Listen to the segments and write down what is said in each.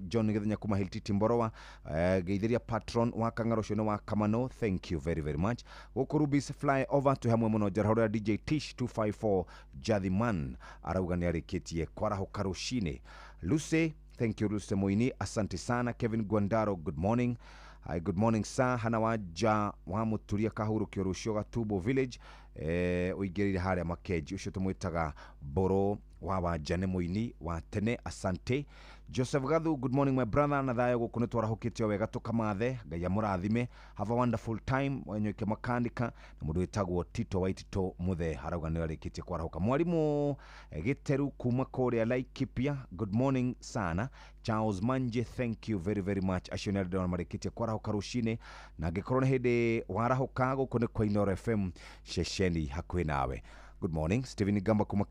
John Githenya kuma Hiltiti Mborowa, geithiria patron wa Kangaro Shono wa Kamano, thank you very very much. Gokurubis fly over to hamwe muno jarahura DJ Tish 254 Jadhiman arauga ni arikitie kwarahuka rushine. Lucy, thank you Lucy Moini, asante sana. Kevin Gwandaro, good morning. Hi, good morning sir. Hana waja wa muturia kahuru kiorusho Gatubo village uigirire haria makeji ucio tumwitaga Boro wa wajane Moini wa tene, asante. Joseph Gathu, good morning my brother, na thayo guku nitwarahukitio wega tukamathe, Ngai amurathime, have a wonderful time. Wanyoike makanika na mundu witagwo Tito Waitito Muthe harauga ni arikitie kwarahuka. Mwalimu Giteru kuma Korea Laikipia, good morning sana. Charles Manje, thank you very very much. Ashionari dona marikitie kwarahuka rushine na gikorone hede warahuka guku ni kwa Inoro FM shesheni hakuhi nawe. Good morning. Steven Gamba kuma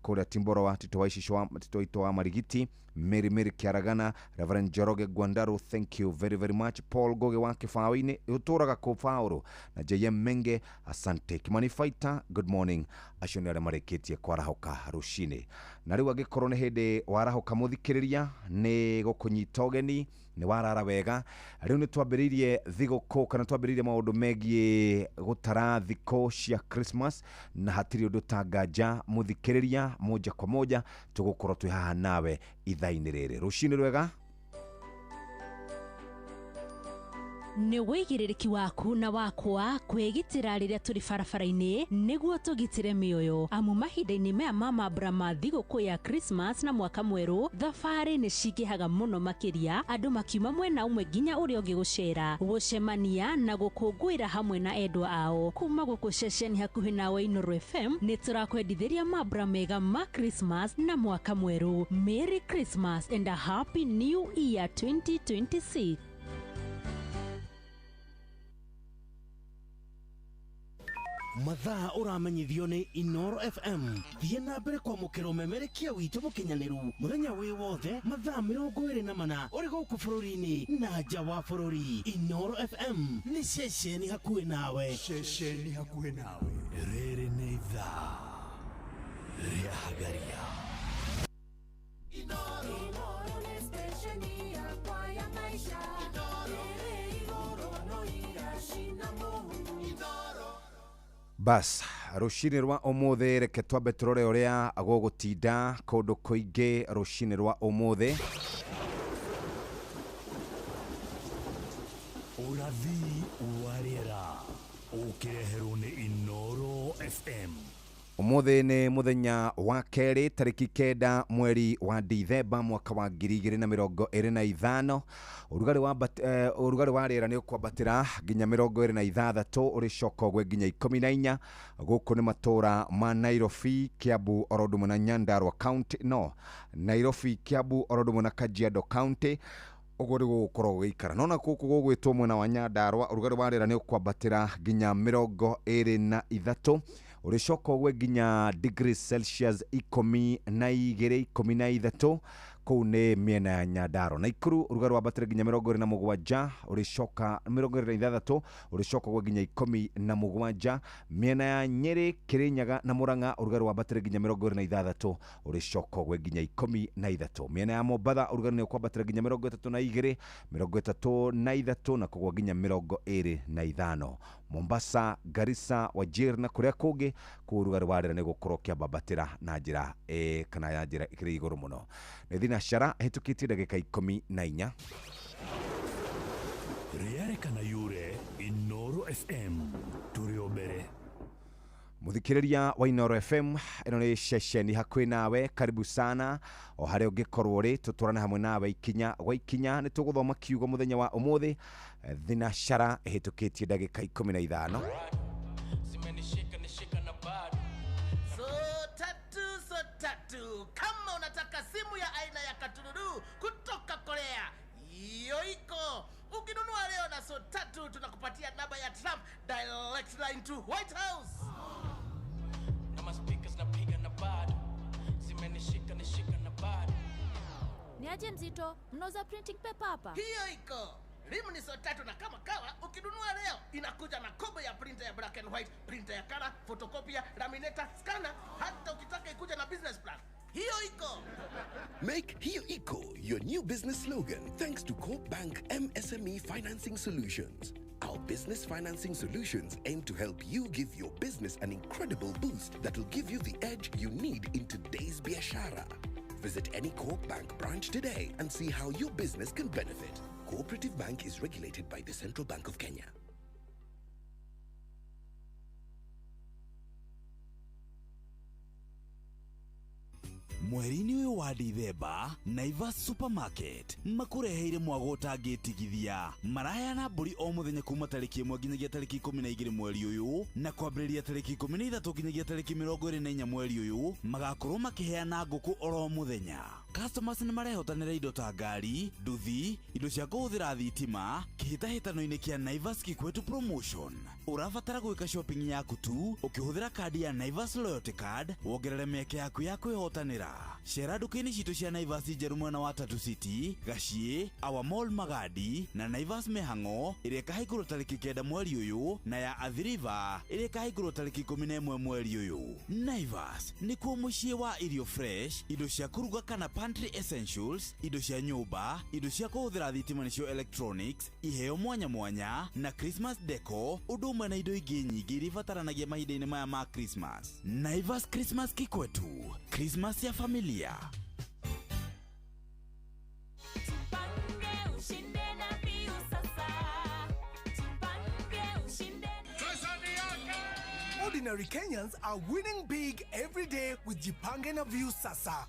Korea Timborowa, Tito Waito wa Marigiti, Mary Kiaragana, Reverend Joroge Gwandaro, thank you very very much. Paul Goge wa Kifawini, Utoraga Kofauro, na JM Menge, asante. Kimani Fighter, good morning. Ashonere marikiti kwarahuka rushine. Nariwa gikorone hede warahuka muthikiriria ni gukunyita ugeni ni warara wega. Riu ni twambiririe thigũkũ kana twambiririe maundu megie gutara thiko cia Christmas na hatiri undu tangaja muthikiriria moja kwa moja tugukorwo twi haha nawe ithaini riri. Rushine rwega. Ni wigiriki waku na wakwa kwigitira riria turi barabara-ini niguo tugitire mioyo. Amu mahinda-ini maya ma mambura ma thigũkũ ya Christmas na mwaka mweru, thabari ni cikihaga muno makiria, andu makiuma mwena umwe nginya uria ungi gucera, gucemania na gukungwira hamwe na endwa ao. Kuma guku ceceni hakuhi nawe Inoro FM ni turakwendithiria mambura mega ma Christmas na mwaka mweru. Merry Christmas and a Happy New Year 2026. Mathaa uramenyithio ni Inoro FM. Thie na mbere kwa mukiro memerekia witu mukinyaniru muthenya wi wothe mathaa 24 uri guku bururi-ini na nja wa bururi. Inoro FM ni ceceni hakuhi nawe, ceceni hakuhi nawe. Riri ni thaa ria hagaria. Inoro ni stesheni ya kwa ya maisha. Inoro no irashina mu. Bas, rushine rwa omothe reke twambe turore uria agogutinda kundu kuingi rushine rwa omothe. Urathi warira ukireherwo ni Inoro FM. Omothe ni muthenya wa keri tariki 9 mweri wa Dithemba mwaka wa 2025. Urugari wa rĩera ni ukwambatira nginya 26 uri cokogwe nginya 14 guku ni matura ma Nairobi, Kiambu, Orodumu na Nyandarua County. No, Nairobi, Kiambu, Orodumu na Kajiado County. Ogori gukorwo gikara nona kuku gugwitwo mwena wa Nyandarua. Urugari wa rĩera ni ukwambatira nginya 23 uri cokogwe nginya degrees Celsius 12 kuu ni miena ya Nyandarua. Naikuru urugari wambatire nginya 27 uri coka 26 uri cokogwe nginya 17. Miena ya Nyeri, Kirinyaga na Murang'a urugari wambatire nginya 26 uri cokogwe nginya 13. Miena ya Mombatha urugari ni ukwambatire nginya 33 na kugwa nginya 25. Mombasa, Garissa, Wajir na kuria kungi kurugari wa rĩera ni gukorwo kiambatira na njira kana ya njira ikiri iguru muno. Nithina shara hitukitie ndagika 14. Riere kana yure Inoro FM turio mbere. Muthikiriria wa Inoro FM, ino ni ceceni hakuhi nawe, karibu sana. O haria ungikorwo ri tuturane hamwe nawe ikinya gwa ikinya ni tuguthoma kiugo muthenya wa umuthi. Thina shara hitukitie ndagika 15. So tatu kama unataka simu ya aina ya Katunuru kutoka Korea, hiyo iko. Ukinunua leo na So Tatu tunakupatia namba ya Trump direct line to White House. Kama speakers napiga na bado zimenishika na bado. Niaje mzito, mnauza printing paper hapa? Hiyo iko. Rimu ni So Tatu na kama kawa ukinunua leo inakuja na combo ya printer ya black and white, printer ya color, photocopy, laminator, scanner, hata ukitaka ikuja na business plan. hiyo iko. Make Hiyo Iko your new business slogan thanks to Coop Bank MSME Financing Solutions. Our business financing solutions aim to help you give your business an incredible boost that will give you the edge you need in today's biashara. Visit any Coop Bank branch today and see how your business can benefit. Cooperative Bank is regulated by the Central Bank of Kenya. Mweri-inĩ ũyũ wa Dithemba, Naivas Supermarket makureheire mwago ũtangĩtigithia. Maraheana mbũri o mũthenya kuma tarĩki 1 nginyagia tarĩki 12 mweri ũyũ, na kwambĩrĩria tarĩki 13 nginyagia tarĩki 24 mweri ũyũ, magakorwo makĩheana ngũkũ oro mũthenya. Customers nĩ marehotanĩra indo ta ngari, nduthi, indo cia kũhũthĩra thitima, kĩhĩtahĩtano-inĩ kĩa Naivas Kikwetu Promotion. Ũrabatara gwĩka shopping yaku tu ũkĩhũthĩra kadi ya Naivas Loyalty Card, wongerere mĩeke yaku ya kwĩhotanĩra. Cera nduka-inĩ citũ cia Naivas njerũ mwena wa Tatu City, Gaciĩ, Our Mall Magadi na Naivas Mĩhang'o ĩrĩa ĩkahingũrwo tarĩki 9 mweri ũyũ, na ya Athi River ĩrĩa ĩkahingũrwo tarĩki 11 mweri ũyũ. Naivas nĩkuo mũciĩ wa irio fresh, indo cia kũruga kana pantry essentials, indo cia nyũmba, indo cia kũhũthĩra thitima nĩcio electronics, iheo mwanya mwanya na Christmas deco, ũndũ ũmwe na indo ingĩ nyingĩ iria ibataranagia mahinda-inĩ maya ma Christmas. Naivas Christmas Kikwetu, Christmas ya familia. Ordinary Kenyans are winning big every day with Jipange na View Sasa.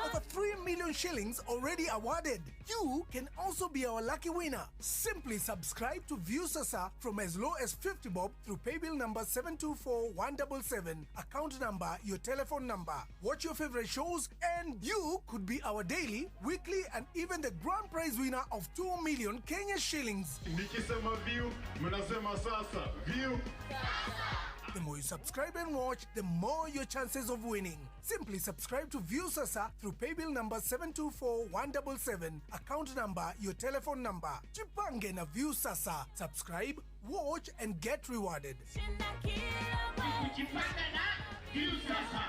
Over 3 million shillings already awarded. You can also be our lucky winner. Simply subscribe to View Sasa from as low as 50 bob through paybill number 724177, account number, your telephone number. Watch your favorite shows and you could be our daily, weekly and even the grand prize winner of 2 million Kenya shillings. Nikisema View, mnasema sasa. View. The more you subscribe and watch, the more your chances of winning. Simply subscribe to View Sasa through paybill number 724177, account number, your telephone number. Jipange na View Sasa. Subscribe, watch and get rewarded. Jipange na View Sasa.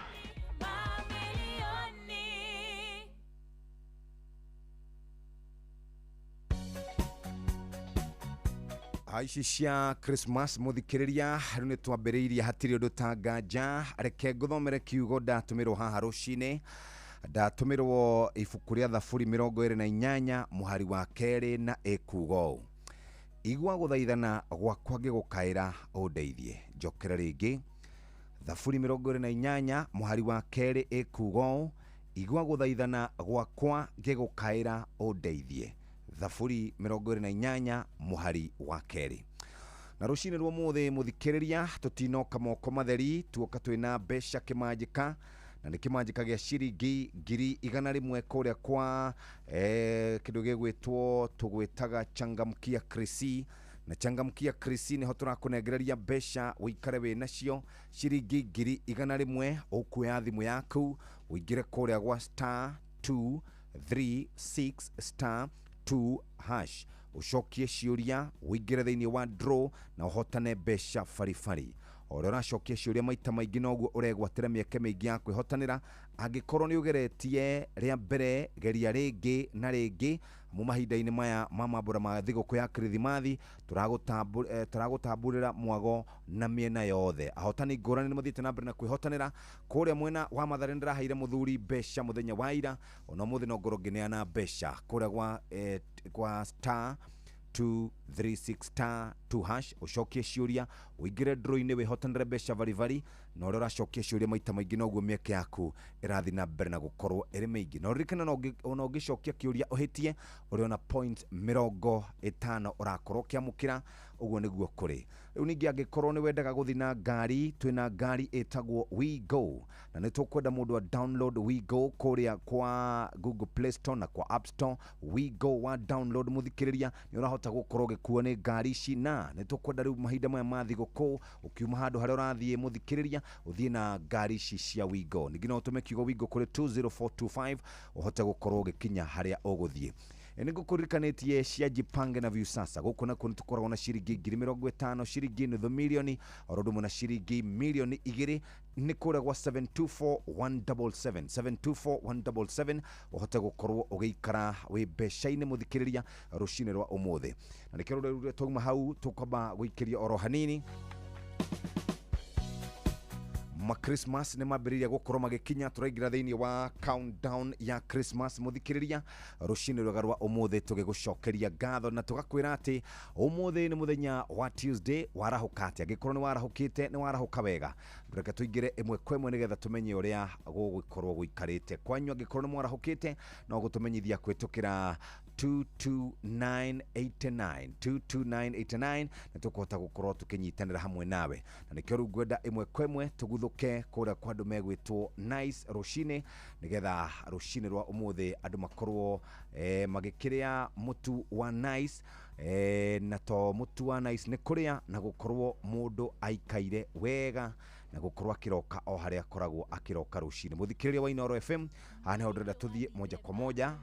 Aici cia Christmas muthikiriria riu ni twambiriirie hatiri undu ta nganja reke nguthomere kiugo ndatumirwo haha rucini ndatumirwo ibuku ria Thaburi 28 muhari wa 2 na ikugo igwa guthaithana gwakwa ngigukaira undeithie njokera ringi Thaburi 28 muhari wa 2 ikugo igwa guthaithana gwakwa ngigukaira undeithie Thaburi 28 muhari wa 2. Na rucini rwa muthe muthikiriria tutinoka moko matheri tuoka twina mbeca kimanjika na ni kimanjika gia ciringi 100,000 kuria kwa kindu gigwitwo tugwitaga Changamkia Krisi na Changamkia Krisi ni ho turakunengereria mbeca uikare we nacio ciringi 100,000 ukuya thimu yaku uingire kuria gwa *236* 2 hash ucokie ciuria uingire thiini wa draw na uhotane mbeca farifari ora uracokia ciuria maita maingi noguo uregwatira mieke mingi ya kwihotanira angikorwo ni ugeretie ria mbere geria ringi na ringi mu mahinda-ini maya mambura ma thiguku ya Kirithimathi turagutamburira mwago na miena yothe ahotani ngurani ni mathiite na mbere na kwihotanira kuria mwena wa Mathare ndiraheire muthuri mbeca muthenya wa ira ona muthi no ngoro ngineana mbeca kuria kwa *236*2 hash ucokie ciuria uingire draw-ini wihotanire mbeca varivari na ora uracokia ciuria maita maingi noguo mieke yaku irathi na mbere na gukorwo iri mingi no ririkana no ugicokia kiuria uhitie uri ona point 50 urakorwo kiamukira uguo niguo kuri riu ningi angikorwo ni wendaga guthi na ngari twina ngari etagwo We Go na ni tukwenda mundu wa download We Go kuria kwa Google Play Store na kwa App Store We Go wa download muthikiriria ni urahota gukorwo gikuo ni ngari ici na ni tukwenda riu mahinda maya ma thiguku ukiuma handu haria urathie muthikiriria uthie na ngari ici cia We Go ningi no utume kiugo We Go kuri 20425 uhote gukorwo gikinya haria uguthie ningukurikanĩtie cia Jipange na Viusasa gũkũ nakuo nĩtũkoragwo na ciringi 50,000 ciringi nuthu milioni oro ũndũ ũmwe na ciringi milioni 2 nĩ kũrĩa gwa 724,177 724,177 ũhote gũkorwo ũgĩikara wĩ mbeca-inĩ mũthikĩrĩria rũcinĩ rwa ũmũthĩ na nĩkĩo rũrĩa twauma hau tũkwamba gũikĩria oro hanini Christmas nĩ mambĩrĩria gũkorwo magĩkinya tũraingĩra thĩinĩ wa countdown ya Christmas mũthikĩrĩria rũcinĩ rwega rwa ũmũthĩ tũgĩgũcokeria ngatho na tũgakwĩra atĩ ũmũthĩ nĩ mũthenya wa Tuesday warahũka atĩa angĩkorwo nĩ warahũkĩte nĩ warahũka wega reke tũingĩre ĩmwe kwa ĩmwe nĩgetha tũmenye ũrĩa gũgũkorwo gũikarĩte kwanyu angĩkorwo nĩ mwarahũkĩte no gũtũmenyithia kwĩtũkĩra 22989 na tũkũhota gũkorwo tũkĩnyitanĩra hamwe nawe na nĩkĩo rĩu ngwenda ĩmwe kwa ĩmwe tũguthũke kũrĩa kwa andũ megwĩtwo Nice rũcinĩ nĩgetha rũcinĩ rwa ũmũthĩ andũ makorwo magĩkĩrĩa mũtu wa Nice na to mũtu wa Nice nĩ kũrĩa na gũkorwo mũndũ aikaire wega na gũkorwo akĩroka o harĩa akoragwo akĩroka rũcinĩ mũthikĩrĩria wa Inooro FM haha nĩho ndĩrenda tũthiĩ moja kwa moja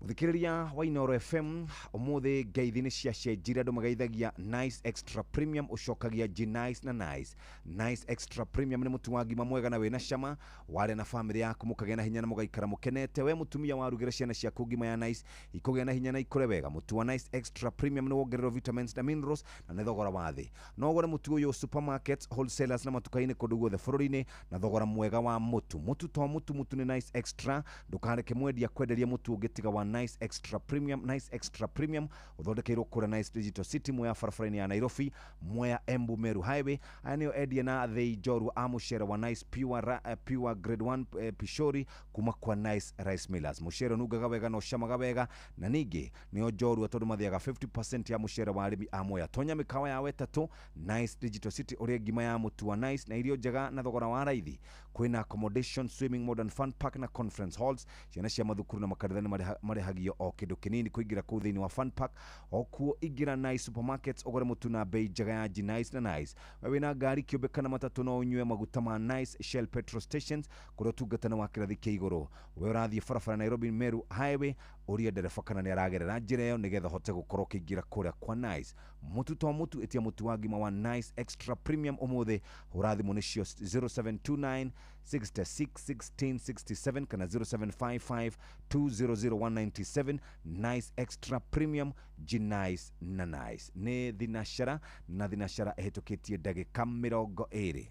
Muthikiriria wa Inooro FM umuthi ngeithi ni ciacenjire andu magaithagia Nice Extra Premium ucokagia G-Nice na Nice. Nice Extra Premium ni mutu wa ngima mwega na wina cama wale na family yaku mukagĩa na hinya na mugaikara mukenete we mutumia warugĩra ciana ciaku ngima ya Nice ikugĩa na hinya na ikore wega. Mutu wa Nice Extra Premium ni wongererwo vitamins na minerals na nĩ thogora wa thĩ. No gore mutu uyu supermarkets, wholesalers na matuka-inĩ kũndũ guothe bũrũri-inĩ na thogora mwega wa mutu. Mutu ni Nice Extra ndukareke mwendia kwenderia mutu ũngĩtiga wa Nice Extra Premium. Nice Extra Premium uthondekeirwo kũrĩa Nice Digital City Mwea barabara-inĩ ya Nairobi, Mwea Embu Meru Highway. Aya nĩo endia na thĩi njorua a mũcere wa Nice Pure Grade 1 Pishori kuma kwa Nice Rice Millers. Mũcere nungaga wega na ũcamaga wega na ningĩ nĩo njorua tondũ mathiaga 50% ya mũcere wa arĩmi a Mwea. Tonya mĩkawa ya wetatũ Nice Digital City ũrĩa ngima ya mũtu wa Nice na irio njega na thogora wa raithi. Kwĩna accommodation, swimming, modern fun park na conference halls. Ciana cia mathukuru na makanitha nĩ marĩhagio o kĩndũ kĩnini kũingĩra kũu thĩinĩ wa fun park. O kuo ingĩra Nice supermarkets ũgũre mũtu na bei njega ya G-Nice na Nice. Wewe na ngari kĩũmbe kana matatũ no ũnyue maguta ma Nice Shell petrol stations kũrĩa ũtungata wa kĩrathi kĩa igũrũ. We ũrathiĩ barabara Nairobi Meru Highway ũria ndereba kana nĩ aragerera njĩra ĩyo nĩgetha hote gũkorwo kĩingĩra kũrĩa kwa Nice. Mũtu to mũtu etia mũtu wa ngima wa Nice Extra Premium ũmũthĩ ũrathimwo nĩcio 0729 66 16 67 kana 0755 200197. Nice Extra Premium G-Nice na Nice nĩ thinashara na thinashara ehĩtũkĩtie ndagĩka 20.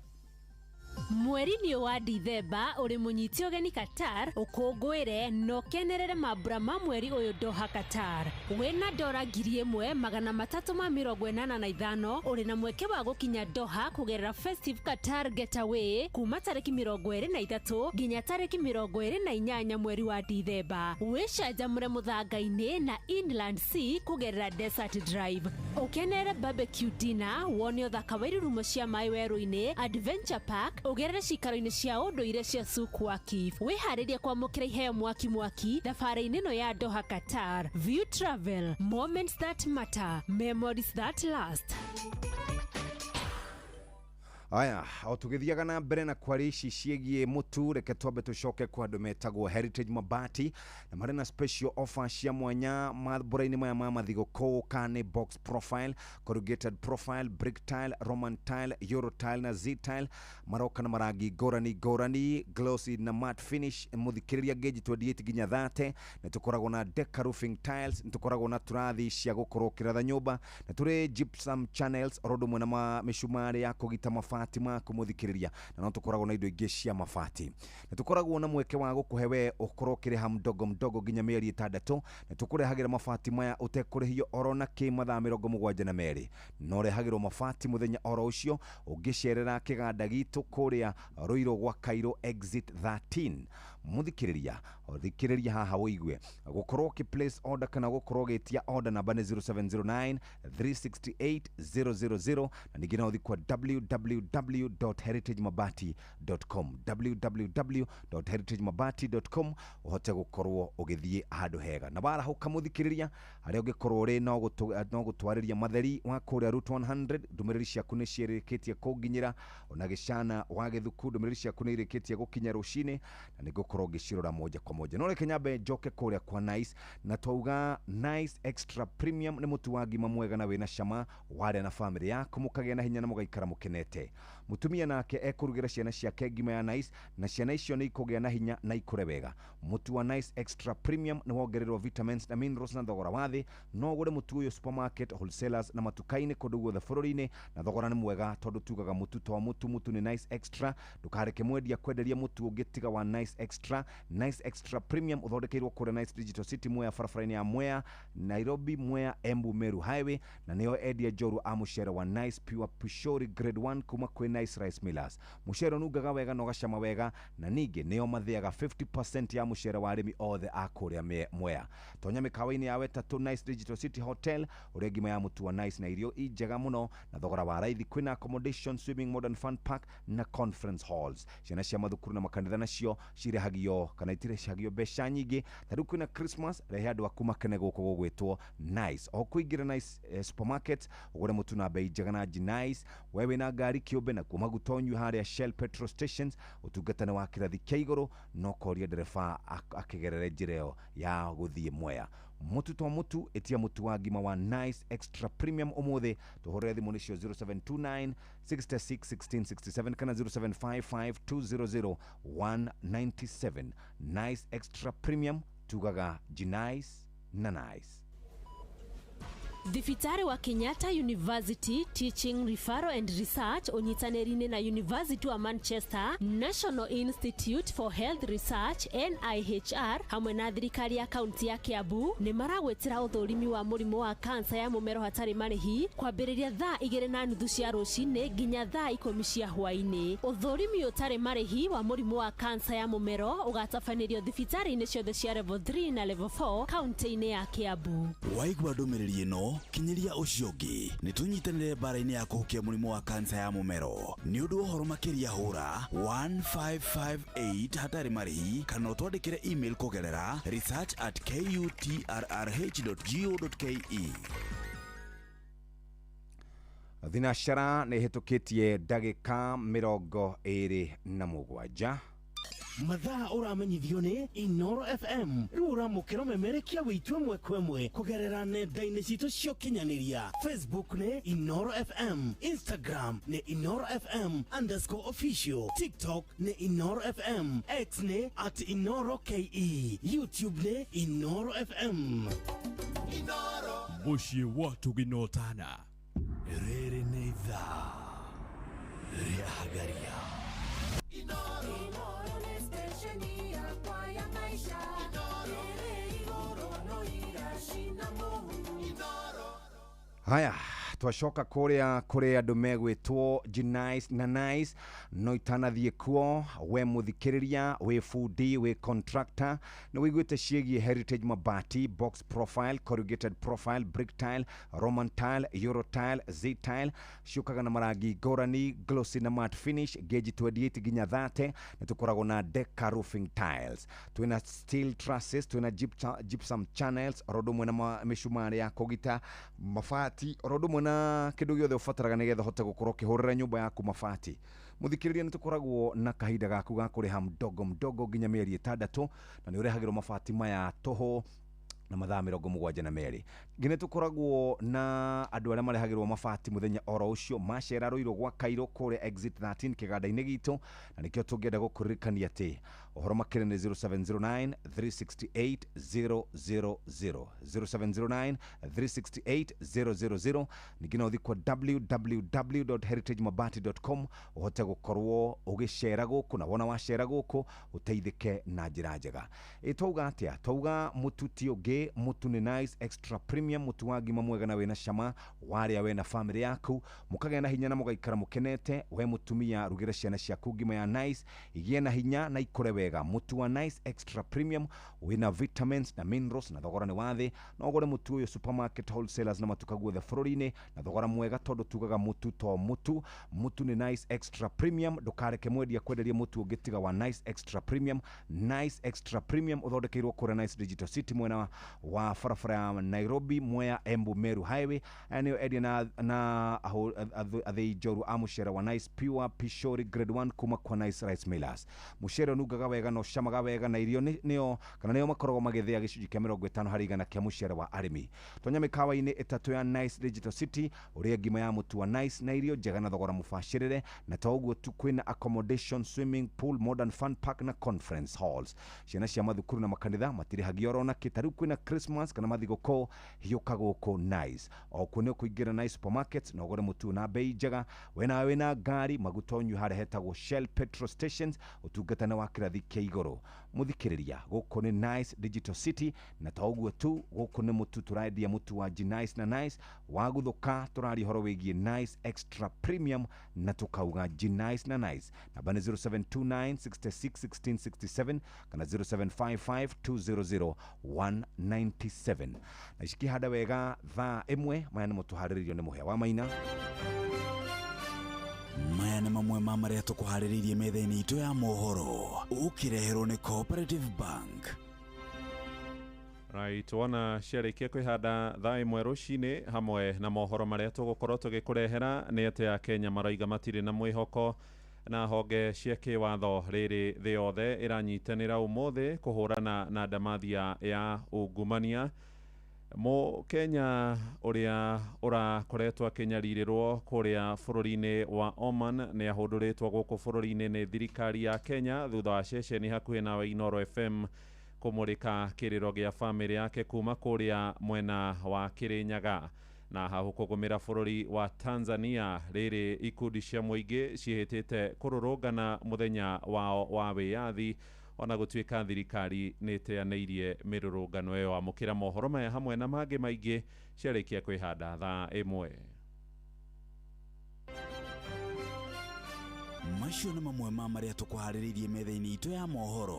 Mweri-inĩ wa Dithemba uri munyiti ũgeni Qatar ũkũngũĩre no kenerere mambura ma mweri ũyũ Doha Qatar. Wĩna dora 1,345 uri na mweke wa gũkinya Doha kũgerera Festive Qatar Getaway kuma tarĩki 23 nginya tarĩki 28 mweri wa Dithemba. Wĩcanjamũre mũthanga-inĩ na Inland Sea kũgerera Desert Drive. Ũkenere barbecue dinner, wone ũthaka wa irurumo cia maĩ werũ-inĩ, Adventure Park, ugerere cikaro-inĩ cia ũndũire cia Suk Waqif. Wĩharĩrie kwamũkĩra iheo mwaki thabarĩ-inĩ ĩno ya Doha Qatar. View Travel, moments that matter, memories that last. Aya, o tũgĩthiaga na mbere na kwari ici ciĩgiĩ mũtu, reke twambe tũcoke kwa andũ metagwo Heritage Mabati na marĩ na special offer cia mwanya mambura-inĩ maya ma mathigũkũ kane box profile, corrugated profile, brick tile, Roman tile, Euro tile na Z tile. Maroka na marangi ngũrani, glossy na matte finish. Mũthikĩrĩria gauge 28 nginya 30. Na tũkoragwo na Deca roofing tiles, tũkoragwo na turathi cia gũkorwo kĩratha nyũmba, na tũrĩ gypsum channels oro ũndũ ũmwe na mĩcumarĩ ya kũgita mabati kumuthikiriria na no tukoragwo na indo ingĩ cia mabati. Na tukoragwo na mweke wa gũkũhe we ũkorwo kĩrĩha mdogo nginya mĩeri 6 na tũkũrehagĩra mabati maya ũtekũrĩhio oro na kĩ mathaa 72 no rehagĩrwo mabati mũthenya oro ũcio ũngĩcerera kĩganda gitũ kũrĩa Ruiru gwa Cairo exit 13. Muthikiriria haha ũigue gũkorwo ki place order kana gũkorwo gĩtia order namba nĩ 0709 368 000 na ningĩ no ũthi kwa www.heritagemabati.com www.heritagemabati.com uhote gũkorwo ũgĩthiĩ handũ hega na barahũka muthikiriria harĩa ũngĩkorwo ũrĩ no gũtwarĩria matheri wa kũrĩa Route 100. Ndũmĩrĩri ciaku nĩ ciĩrĩkĩtie kũnginyĩra ona gĩcana wa Gĩthuku. Ndũmĩrĩri ciaku nĩ irĩkĩtie gũkinya rũcinĩ na nĩ gũkorwo ugukorwo gicirora moja kwa moja. Nore Kenyambe njoke kuria kwa Nice na twauga Nice Extra Premium ni mutu wa ngima mwega na wina cama ware na family yaku mukagea na hinya na mugaikara mukenete. Mutumia nake ekurugira ciana ciake ngima ya Nice na ciana icio ni ikugea na hinya na ikure wega. Mutu wa Nice Extra Premium ni wongererwo vitamins na minerals na thogora wathi. No gure mutu uyu supermarket, wholesalers na matukaini kundu guothe bururi-ini na thogora ni mwega tondu tugaga mutu to mutu ni Nice Extra. Ndukareke mwendia kwenderia mutu ungitiga wa Nice Extra. Nice Extra Premium uthondekeirwo kure Nice Digital City Mwea barabara-ini ya Mwea Nairobi Mwea Embu Meru Highway na niyo Edia Joru amuchere wa Nice Pure Pishori Grade 1 kuma kwe Nice Rice Millers. Muchere nugaga wega no gacama wega na ninge niyo mathiaga 50% ya muchere wa arimi othe akuria Mwea. Tonya mikawa-ini yawe tatu Nice Digital City Hotel uria ngima ya mutu wa Nice na irio ijega muno na thogora wa raithi kwina accommodation, swimming, modern fun park na conference halls. Ciana cia mathukuru na makanitha nacio cirehagio kana itirehagio mbeca nyingi. Tariu kwina Christmas rehe andu aku makene guku gugwitwo Nice. O kuingira Nice supermarket ugure mutu na bei njega na Nice. Wewe na ngari kiumbe na kuma gutonyu haria Shell petrol stations utungatane wa kirathi kia iguru no koria ndereba akigerere njireo ya guthie Mwea. Mutu to mutu etia mutu wa ngima wa Nice Extra Premium umuthi tuhorere thimu nicio 0729 66 16 67 kana 0755 200 197. Nice Extra Premium tugaga Nice na Nice. Thibitari wa Kenyatta University Teaching Referral and Research onyitanĩri-inĩ na University wa Manchester, National Institute for Health Research NIHR hamwe na thirikari ya kaunti ya Kiambu nĩ maragwetera ũthũrimi wa mũrimũ wa kansa ya mũmero hatarĩ marĩhi kwambĩrĩria thaa 2:30 cia rũcinĩ nginya thaa 10 cia hwaĩ-inĩ. Ũthũrimi ũtarĩ marĩhi wa mũrimũ wa kansa ya mũmero ũgatabanĩrio thibitari-inĩ ciothe cia level 3 na level 4 kaunti-inĩ ya Kiambu. Waigua ndũmĩrĩri ĩno kinyiria ucio ũngĩ nĩ tũnyitanĩre mbara-inĩ ya kũhukia mũrimũ wa kansa ya mũmero. Nĩ ũndũ ũhoro makĩria hũra 1558 hatarĩ marĩhi kana ũtwandĩkĩre email kũgerera research@kutrrh.go.ke. Thinashara nĩ hĩtũkĩtie ndagĩka 27. Mathaa uramenyithio ni Inoro FM. Riu uramukira memerekia witu emwe kwemwe kugerera nenda-ini citu cio kinyaniria. Facebook ni Inoro FM, Instagram ni Inoro FM _official, TikTok ni Inoro FM, X ni @InoroKE, YouTube ni Inoro FM. Inoro mushi watu ginotana rere ni dha riahagaria Inoro. Haya, twashoka kuria andu megwitwo Nice na Nice no itanathie kuo we muthikiriria we fundi we contractor no wiguite ciegi heritage mabati, box profile, corrugated profile, brick tile, roman tile, euro tile, z tile shukaga na marangi gorani, glossy na matte finish, gauge 28 ginya 30 na tukoragwo na Deca roofing tiles. Twina steel trusses, twina gypsum channels, rodomwe na mishumari ya kogita mafati, rodomwe na kindu giothe ufataraga nigetha hote gukorwo kihurira nyumba yaku mafati. Muthikiriria ni tukoragwo na kahinda gaku ga kuriha mdogo nginya mieri 6 na ni urehagirwo mafati maya toho na mathaa 72. Ngine tukoragwo na andu aria marehagirwo mafati muthenya oro ucio macera ruiro gwa Kairo kure exit 13 kiganda-ini gitu na nikio tungenda gukuririkania ati ohoro makire ni 0709 368 000 0709 368 000. Ningine uthi kwa www.heritagemabati.com uhote gukorwo ugicera guku na wona wacera guku uteithike na njira njega. Itauga atia tauga mututi ugi mutu ni Nice Extra Premium, mutu wa ngima mwega na wena cama waria we na family yaku mukagea na hinya na mugaikara mukenete. We mutumia rugira ciana ciaku ngima ya Nice igie na hinya na ikore wega. Mutu wa Nice Extra Premium wina vitamins na minerals na thogora ni wathi. No gore mutu uyu supermarket, wholesalers na matuka guothe bururi-ini na thogora mwega tondu tugaga mutu to mutu. Mutu ni Nice Extra Premium, ndukareke mwendia kwenderia mutu ungitiga wa Nice Extra Premium. Nice Extra Premium uthondekeirwo kure Nice Digital City mwena wa barabara ya Nairobi Mwea Embu Meru Highway. Eneo edia na athei joru amuchere wa Nice Pure Pishori Grade 1 kuma kwa Nice Rice Millers. Muchere nugaga wega no camaga wega na irio nio kana nio makoragwo magithia gicunji kia 50 harĩ igana kia muciare wa arimi. Tonya mikawa-ini itatu ya Nice Digital City uria ngima ya mutu wa Nice na irio njega na thogora mubacirire, na to uguo tu kwina accommodation, swimming pool, modern fun park na conference halls. Ciana cia mathukuru na makanitha matirihagio rona kitariu kwina Christmas kana mathigũkũ hiuka gũkũ Nice. O kuo kuingira Nice supermarket na ugure mutu na bei njega. Wena ngari maguta onyu hare hetagwo Shell petrol stations utungatana wa kirathi kia iguru. Muthikiriria gũkũ ni Nice Digital City, na to uguo tu gũkũ ni mutu turaendia mutu wa Nice na Nice wa guthuka. Turari horo wigie Nice Extra Premium na tukauga Nice na Nice. Namba ni 0729 66 16 67 kana 0755 200 197. Na ishikihada wega thaa imwe maya ni mutuhariririo ni muhea wa Maina. Maya nĩ mamwe ma marĩa tũkũharĩrĩirie metha-inĩ itũ ya mohoro ũkĩreherwo nĩ Cooperative Bank. Right, wana ciarĩkia kwĩhanda thaa ĩmwe rũcinĩ hamwe na mohoro marĩa tũgũkorwo tũgĩkũrehera nĩ atĩ a Kenya maraiga matirĩ na mwĩhoko na honge cia kĩwatho rĩrĩ thĩ yothe ĩranyitanĩra ũmũthĩ kũhũrana na ndamathia ya ungumania. Kenya uria urakoretwo akinyarirĩrwo kuria bũrũri-inĩ wa Oman nĩ ahũndũrĩtwo gũkũ bũrũri-inĩ nĩ thirikari ya Kenya thutha wa ceceni hakuhĩ na Inooro FM kũmũrĩka kĩrĩro gĩa bamĩrĩ yake kuma kuria mwena wa Kĩrĩnyaga. Na hau kũgũmĩra bũrũri wa Tanzania rĩrĩ ikundi cia mũingĩ ciĩhĩtĩte kũrũrũngana mũthenya wao wa wĩyathi, ona gũtuĩka thirikari nĩteanĩirie mĩrũrũngano ĩyo. Amũkĩra mohoro maya hamwe na mangĩ maingĩ ciarĩkia kwĩhanda thaa ĩmwe. Macio nĩ mamwe ma marĩa tũkũharĩrĩirie metha-inĩ itũ ya mohoro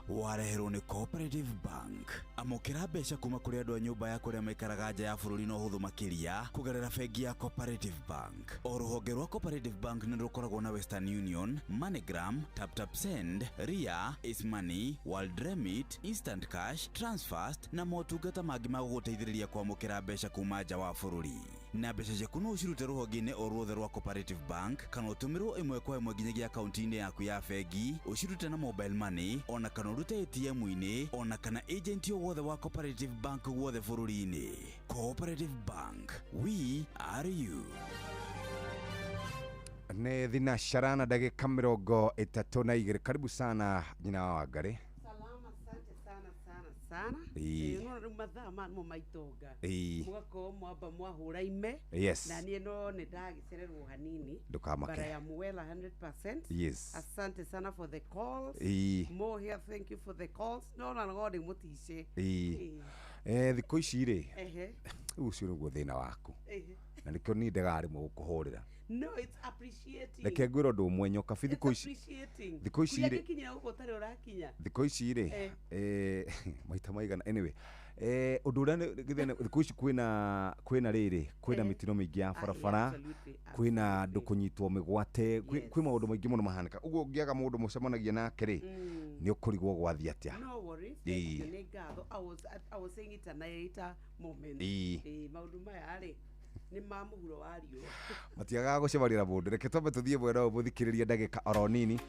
wareherwo nĩ Cooperative Bank. Amũkĩra mbeca kuma kũrĩ andũ a nyũmba ya kũrĩa maikaraga nja ya bũrũri na ũhũthũ makĩria kũgerera bengi ya Cooperative Bank. O rũhonge rwa Cooperative Bank nĩ rũkoragwo na Western Union, MoneyGram, TapTapSend, Ria, Ismoney, World Remit, Instant Cash, Transfast na motungata mangĩ ma gũgũteithĩrĩria kwamũkĩra mbeca kuma nja wa bũrũri. Na mbeca ciaku no ũcirute rũhonge-inĩ o ruothe rwa Cooperative Bank kana ũtũmĩrwo ĩmwe kwa ĩmwe nginyagia akaunti-inĩ yaku ya bengi, ũcirute na mobile money, ona kana ũrute ATM-inĩ, ona kana agent o wothe wa Cooperative Bank guothe bũrũri-inĩ. Cooperative Bank, we are you. Nĩ thinashara na ndagĩka 32. Karibu sana nyina wa Wangari. Salama, asante sana. Nĩ mathaa manyu maitonga. Mwako mwamba mwahũra ime. Yes. Na niĩ no nĩ ndagĩcererwo hanini. Ndukamake. But I am well 100%. Yes. Asante sana for the calls. More here, thank you for the calls. No na ngode mutice. Thikũ ici rĩ. Ucio nĩguo thĩna waku. Na nĩkĩo niĩ ndĩgarimwo gũkũhũrĩra. No, it's appreciating. Reke ngwĩra ũndũ ũmwe nyoka thikũ ici rĩ. Thikũ ici rĩ. Maita maigana anyway. Ũndũ ũrĩa thikũ ici kwĩna rĩrĩ, kwĩna mĩtino mĩingĩ ya barabara, kwĩna andũ kũnyitwo mĩgwate, kwĩ maũndũ maingĩ mũno mahanĩka. Ũguo ũngĩaga mũndũ mũcemanagia nake rĩ, nĩ ũkũrigwo gwathi atĩa. No worries. I was saying it a later moment. Maũndũ maya rĩ ni mamuhuro wario matiaga gucemarira mundu. Reke twambe tuthie mwena ũyũ muthikiriria ndagĩka oro nini.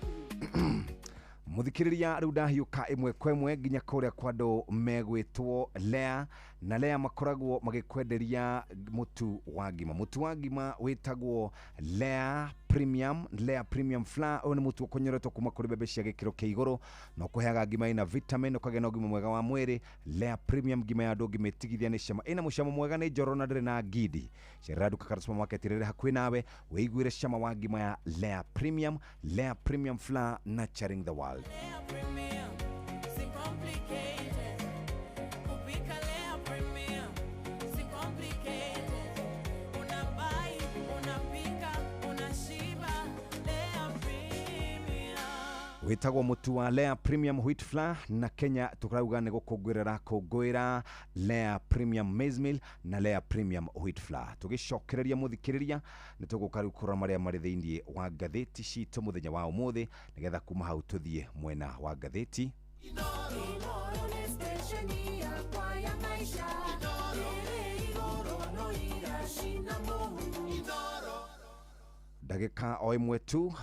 Muthikiriria riu ndahiuka imwe kwa imwe nginya kuria kwa andu megwitwo Lea, na Lea makoragwo magikwenderia mutu wa ngima. Mutu wa ngima witagwo Lea Premium Flour. Uyu ni mutu ukonyoretwo kuma kuri bebe cia gikiro kia iguru no kuheaga ngima ina vitamin ukagĩa na ũgima mwega wa mwĩrĩ. Lea Premium ngima ya andũ ngimetigithia ni cama ina mucamo mwega, ni njoro na ndĩrĩ na ngidi. Cerera duka kana supermarket rĩrĩ hakuhĩ nawe wĩiguĩre cama wa ngima ya Lea Premium Flour, nurturing the world. Witagwo mutu wa Lea Premium Wheat Flour, na Kenya tukarauga nĩ gũkũngũĩra Lea Premium Maize Meal na Lea Premium Wheat Flour. Tũgĩcokereria mũthikĩrĩria nĩ tũgũka rĩu kũrora marĩa marĩ thĩinĩ wa ngathĩti citũ mũthenya wa ũmũthĩ, nĩgetha kuma hau tũthiĩ mwena wa ngathĩti. Ndagĩka o ĩmwe tu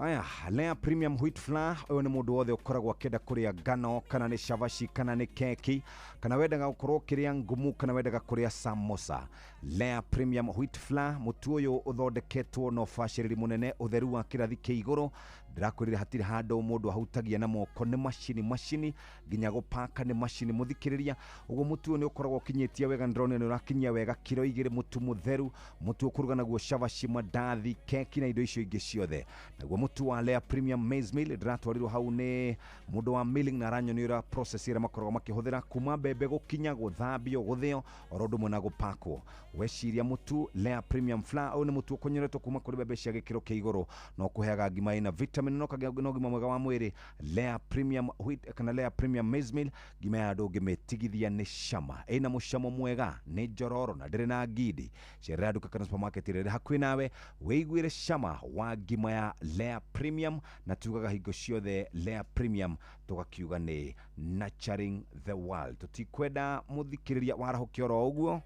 Aya, Lea Premium Wheat Flour, uyu ni mundu wothe ukoragwo akenda kuria ngano kana ni shavashi kana ni keki kana wendaga gukorwo ukiria ngumu kana wendaga kuria samosa. Lea Premium Wheat Flour, mutu uyu uthondeketwo no baciriri munene, utheru wa kirathi kia iguru. Ndirakwirira hatiri handu mundu ahutagia na moko, ni machini nginya gupaka ni machini. Muthikiriria uguo mutu ni ukoragwo kinyitia wega, ndrone ni urakinyia wega kilo 2, mutu mutheru, mutu ukuruga naguo shavashi, mandathi, keki na indo icio ingi ciothe. Naguo mutu wa Lea Premium Maize Meal ndiratwarirwo hau ni mundu wa milling na ranyoniura process ira makoragwo makihuthira kuma mbembe gukinya guthambio, guthio, orondo mwana gupakwo. Weciria mutu Lea Premium Flour uyu ni mutu ukonyeretwo kuma kuri mbembe cia gikiro kia iguru, no kuheaga ngima ina vitamin no kagĩa no ngima mwega wa mwĩrĩ. Lea Premium Wheat kana Lea Premium Maize Meal, ngima ya andũ ngĩmĩtigithia nĩ cama, ĩna mũcamo mwega, nĩ njororo na ndĩrĩ na ngindi. Cerera duka kana supermarket ĩrĩa hakuhĩ nawe wĩiguĩre cama wa ngima ya Lea Premium, na tugaga hingo ciothe Lea Premium tugakiuga nĩ nurturing the world. Tutikwenda mũthikĩrĩria warahũkia oro ũguo.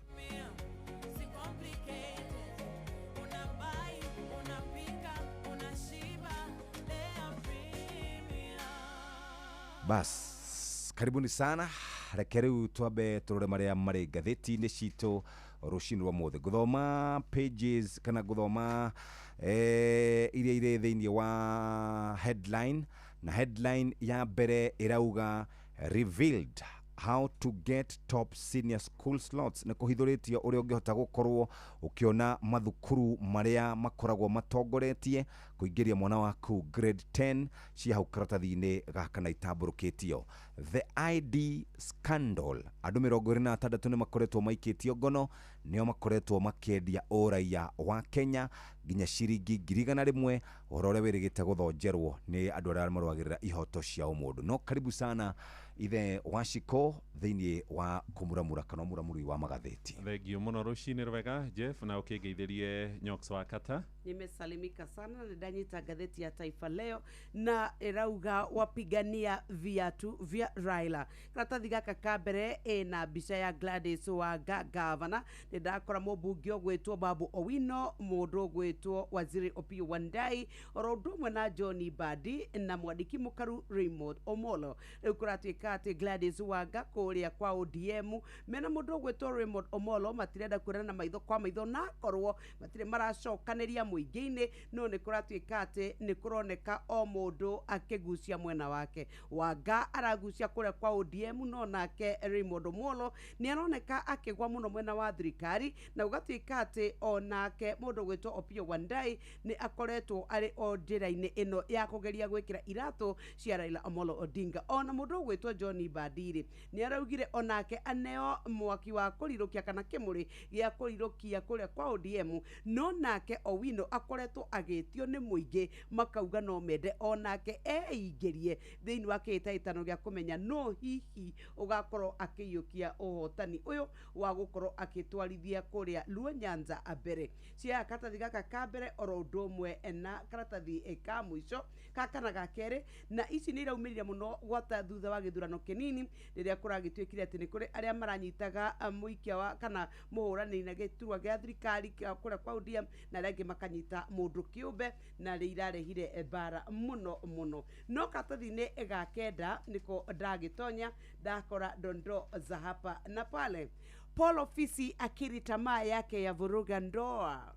Bas, karibuni sana. Reke riu twambe turore maria mari gatheti-inĩ citũ rũcinĩ rwa mũthĩ. Guthoma pages kana guthoma iria irĩ thĩinĩ wa headline, na headline ya mbere irauga revealed how to get top senior school slots. Nĩ kũhithũrĩtio ũrĩa ũngĩhota gũkorwo ũkĩona mathukuru marĩa makoragwo matongoretie kũingĩria mwana waku grade 10 cia hau karatathi-inĩ gaka na itambũrũkĩtio. The ID scandal, andũ 26 nĩ makoretwo maikĩtio ngono, nĩo makoretwo makĩendia ũraiya wa Kenya nginya ciringi 100,000, ũhoro ũrĩa wĩrĩgĩte gũthonjerwo nĩ andũ arĩa marũagĩrĩra ihoto cia ũmũndũ. No karibu sana ithe Washiko thĩinĩ wa kũmuramura kana muramuri wa magatheti. Thengio mũno rũcinĩ rwega Jeff, na ũkĩngeithĩrie Nyoks wa Kata. Nimesalimika sana na ndanyita gazeti ya Taifa Leo na irauga wapigania viatu vya Raila. Karatathi gaka kabere na mbica ya Gladys Wanga gavana, ndakora mũmbunge ũgwĩtwo Babu Owino, mũndũ ũgwĩtwo Waziri Opiyo Wandayi, oro ũndũ ũmwe na John Mbadi na mwandĩki mũkaru Raymond Omolo. Rĩu kũratuĩka atĩ Gladys Wanga kũrĩa kwa ODM mena mũndũ ũgwĩtwo Raymond Omolo matirenda kuonana maitho kwa maitho, na korwo matirĩ maracokanĩria mũingĩ-inĩ, no nĩ kũratuĩka atĩ nĩ kũroneka o mũndũ akĩgucia mwena wake. Wanga aragucia kũrĩa kwa ODM, no nake Raymond Omolo nĩ aroneka akĩgwa mũno mwena wa thirikari, na gũgatuĩka atĩ o nake mũndũ ũgwĩtwo Opiyo Wandayi nĩ akoretwo arĩ o njĩra-inĩ ĩno ya kũgeria gwĩkĩra iratũ cia Raila Amolo Odinga. Ona mũndũ ũgwĩtwo John Mbadi nĩ araugire onake aneo mwaki wa kũrirũkia kana kĩmũrĩ gĩa kũrirũkia kũrĩa kwa ODM, no nake Owino akoretwo agĩtio nĩ mũingĩ, makauga no mende onake eingĩrie thĩinĩ wa kĩhĩtahĩtano gĩa kũmenya no hihi ũgakorwo akĩiyũkia ũhotani ũyũ wa gũkorwo akĩtwarithia kũrĩa Luo Nyanza mbere. Cia karatathi gaka ka mbere oro ũndũ ũmwe na karatathi ka mũico kana ga kerĩ, na ici nĩ iraumĩrire mũno gwata thutha wa gĩthurano kĩnini rĩrĩa kũragĩtuĩkire atĩ nĩ kũrĩ arĩa maranyitaga mũikia wa kana mũhũranĩri na gĩturwa gĩa thirikari kũrĩa kwa ODM, na arĩa angĩ makanyita mũndũ kĩũmbe, na rĩ irarehire mbara mũno. No karatathi-inĩ ga kenda nĩko ndagĩtonya ndakora dondo za hapa na pale. Paul Ofisi akiri tamaa yake ya vuruga ndoa.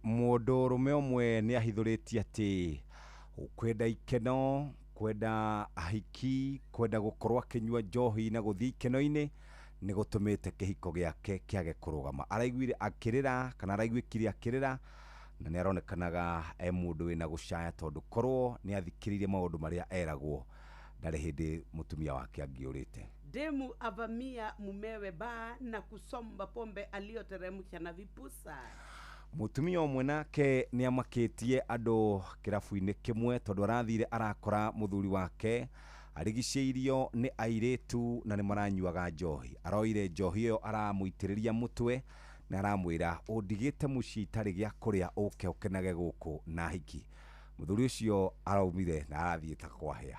Mũndũ rũme ũmwe nĩ ahithũrĩtie atĩ kwenda ikeno, kwenda ahiki, kwenda gũkorwo akĩnyua njohi na gũthiĩ ikeno-inĩ nĩ gũtũmĩte kĩhiko gĩake kĩage kũrũgama. Araiguire akĩrĩra kana araiguĩkire akĩrĩra, na nĩ aronekanaga mũndũ wĩna gũcaya tondũ korwo nĩ athikĩrĩirie maũndũ marĩa eragwo, ndarĩ hĩndĩ mũtumia wake angĩũrĩte. Demu avamia mumewe baa na kusomba pombe aliyoteremsha na vipusa. Mutumia ũmwe nake nĩ amakĩtie andũ kĩrabu-inĩ kĩmwe tondũ arathire arakora mũthuri wake arigicĩirio nĩ airĩtu na nĩ maranyuaga njohi. Aroire njohi ĩyo aramũitĩrĩria mũtwe na aramwĩra ũndigĩte mũciĩ itarĩ gĩa kũrĩa ũke ũkenage gũkũ na hiki. Mũthuri ũcio araumire na arathiĩ ta kwahĩa.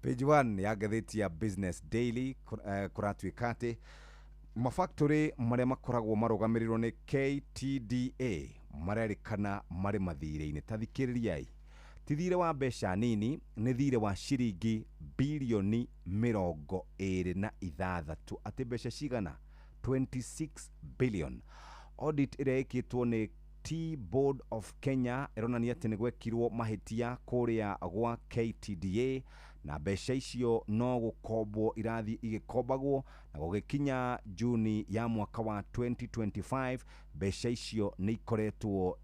Page 1 ya gatheti ya Business Daily kũratuĩka atĩ mafactory marĩa makoragwo marũgamĩrĩrwo nĩ KTDA marerikana marĩ mathirĩ-inĩ. Tathikĩrĩriai, ti thirĩ wa mbeca nini, nĩ thirĩ wa ciringi bilioni 26. Atĩ mbeca cigana? 26 billion. Audit ĩrĩa ĩkĩtwo nĩ T-Board of Kenya ĩronania atĩ nĩ gwekirwo mahĩtia kũrĩa gwa KTDA, na mbeca icio no gũkombwo irathiĩ igĩkombagwo, na gũgĩkinya Juni ya mwaka wa 2025 mbeca icio nĩ ikoretwo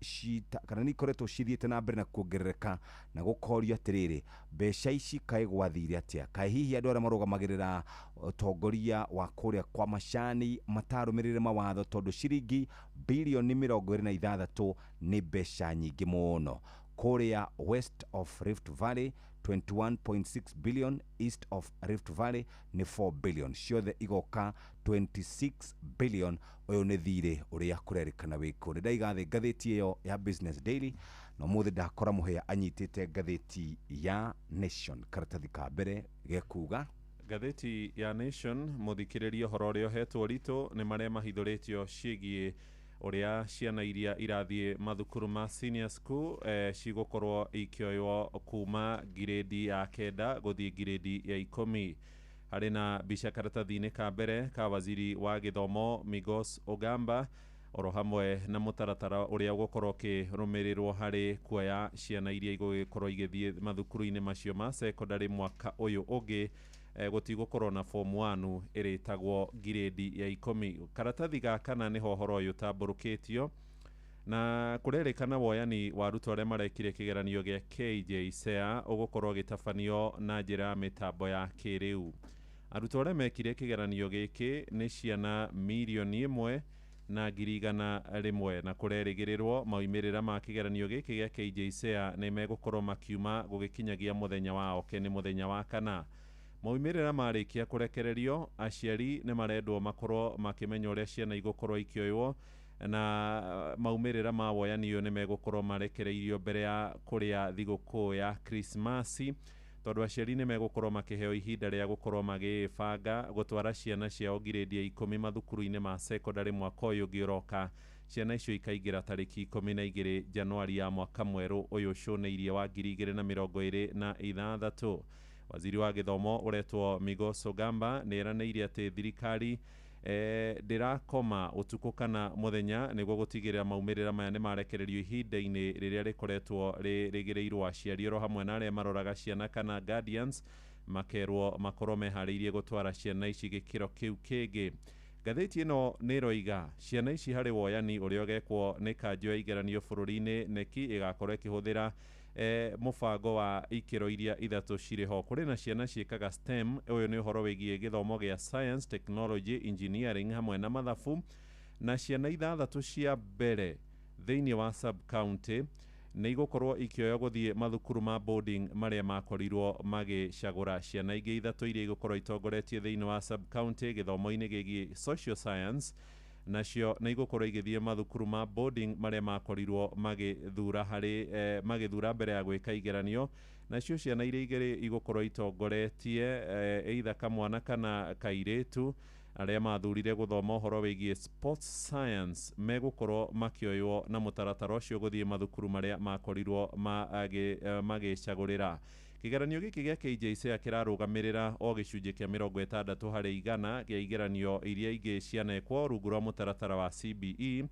cithiĩte na mbere na kuongerereka, na gũkorio atĩrĩrĩ, mbeca ici kaĩ gwathire atĩa? Kaĩ hihi andũ arĩa marũgamagĩrĩra ũtongoria wa kũrĩa kwa macani matarũmĩrĩre mawatho? Tondũ ciringi bilioni 26 nĩ mbeca nyingĩ mũno. Kũrĩa West of Rift Valley 21.6 billion, East of Rift Valley nĩ 4 billion, ciothe igoka 26 billion. Ũyũ nĩ thirĩ ũrĩa kũrerĩkana wĩkũ. Nĩ ndaigathĩ ngathĩti ĩyo ya Business Daily, na mũthĩ ndakora mũhĩa anyitĩte ngathĩti ya Nation. Karatathi ka mbere gekuga ngathĩti ya Nation, mũthikĩrĩria ũhoro ũrĩa ũhetwo ritũ nĩ marĩa mahithũrĩtio ciĩgiĩ ũrĩa ciana iria irathiĩ mathukuru ma senior school cigũkorwo ikĩoywo kuma giredi ya 9 gũthiĩ giredi ya 10. Harĩ na mbica karatathi-inĩ ka mbere ka waziri wa gĩthomo Migos Ogamba, oro hamwe na mũtaratara ũrĩa ũgũkorwo ũkĩrũmĩrĩrwo harĩ kuoya ciana iria igũgĩkorwo igĩthiĩ mathukuru-inĩ macio ma secondary mwaka ũyũ ũngĩ, gũtigũkorwo na form 1 ĩrĩtagwo giredi ya 10. Karatathi ga kana nĩ hohoro ũyũ tambũrũkĩtio, na kũrerĩkana woyani wa arutwo arĩa marekire kĩgeranio gĩa KJSEA ũgũkorwo gĩtabanio na njĩra ya mĩtambo ya kĩrĩu. Arutwo arĩa mekire kĩgeranio gĩkĩ nĩ ciana 1,000,000 na 100,000, na kũrerĩgĩrĩrwo maumĩrĩra ma kĩgeranio gĩkĩ gĩa KJSEA nĩ megũkorwo makiuma gũgĩkinyagia mũthenya wa oke nĩ mũthenya wa kana. Maumĩrĩra marĩkia kũrekererio, aciari nĩ marendwo makorwo makĩmenya ũrĩa ciana igũkorwo ikĩoywo, na maumĩrĩra ma woyani ũyũ nĩ megũkorwo marekereirio mbere ya kũrĩa thigũkũ ya Krismasi, tondũ aciari nĩ megũkorwo makĩheo ihinda rĩa gũkorwo magĩbanga gũtwara ciana ciao giredi ya 10 mathukuru-inĩ ma secondary mwaka ũyũ ũngĩ ũroka. Ciana icio ikaingĩra tarĩki 12 Januari ya mwaka mwerũ ũyũ ũcũnĩirie wa 2026. Waziri wa gĩthomo ũretwo Migos Ogamba nĩ eranĩire atĩ thirikari ndĩrakoma ũtukũ kana mũthenya nĩguo gũtigĩrĩra maumĩrĩra maya nĩ marekererio ihinda-inĩ rĩrĩa rĩkoretwo rĩgĩrĩirwo aciari oro hamwe na arĩa maroraga ciana kana guardians, makerwo makorwo meharĩirie gũtwara ciana ici gĩkĩro kĩu kĩngĩ. Ngathĩti ĩno nĩ ĩroiga ciana ici harĩ woyani ũrĩa ũgekwo nĩ kanjũ ya igeranio bũrũri-inĩ neki ĩgakorwo ĩkĩhũthĩra mũbango wa ikĩro iria ithatũ cirĩ ho. Kũrĩ na ciana ciĩkaga STEM, ũyũ nĩ ũhoro wĩgiĩ gĩthomo gĩa science, technology, engineering hamwe na mathabu, na ciana 6 cia mbere thĩinĩ wa sub-county nĩ igũkorwo ikĩoya gũthiĩ mathukuru ma boarding marĩa makorirwo magĩcagũra ciana ingĩ 3 iria igũkorwo itongoretie thĩinĩ wa sub-county gĩthomo-inĩ gĩgiĩ social science, nacio nĩ igũkorwo igĩthiĩ mathukuru ma boarding marĩa makorirwo magĩthura mbere ya gwĩka igeranio. Nacio ciana iria igĩrĩ igũkorwo itongoretie either kamwana kana kairĩtu arĩa mathurire gũthoma ũhoro wĩgiĩ sports science megũkorwo makĩoywo na mũtaratara ũcio gũthiĩ mathukuru marĩa makorirwo magĩcagũrĩra. Kĩgeranio gĩkĩ gĩa KJSEA kĩrarũgamĩrĩra o gĩcunjĩ kĩa 60 harĩ igana gĩa igeranio iria ingĩ cianekwo rungu rwa mũtaratara wa CBE.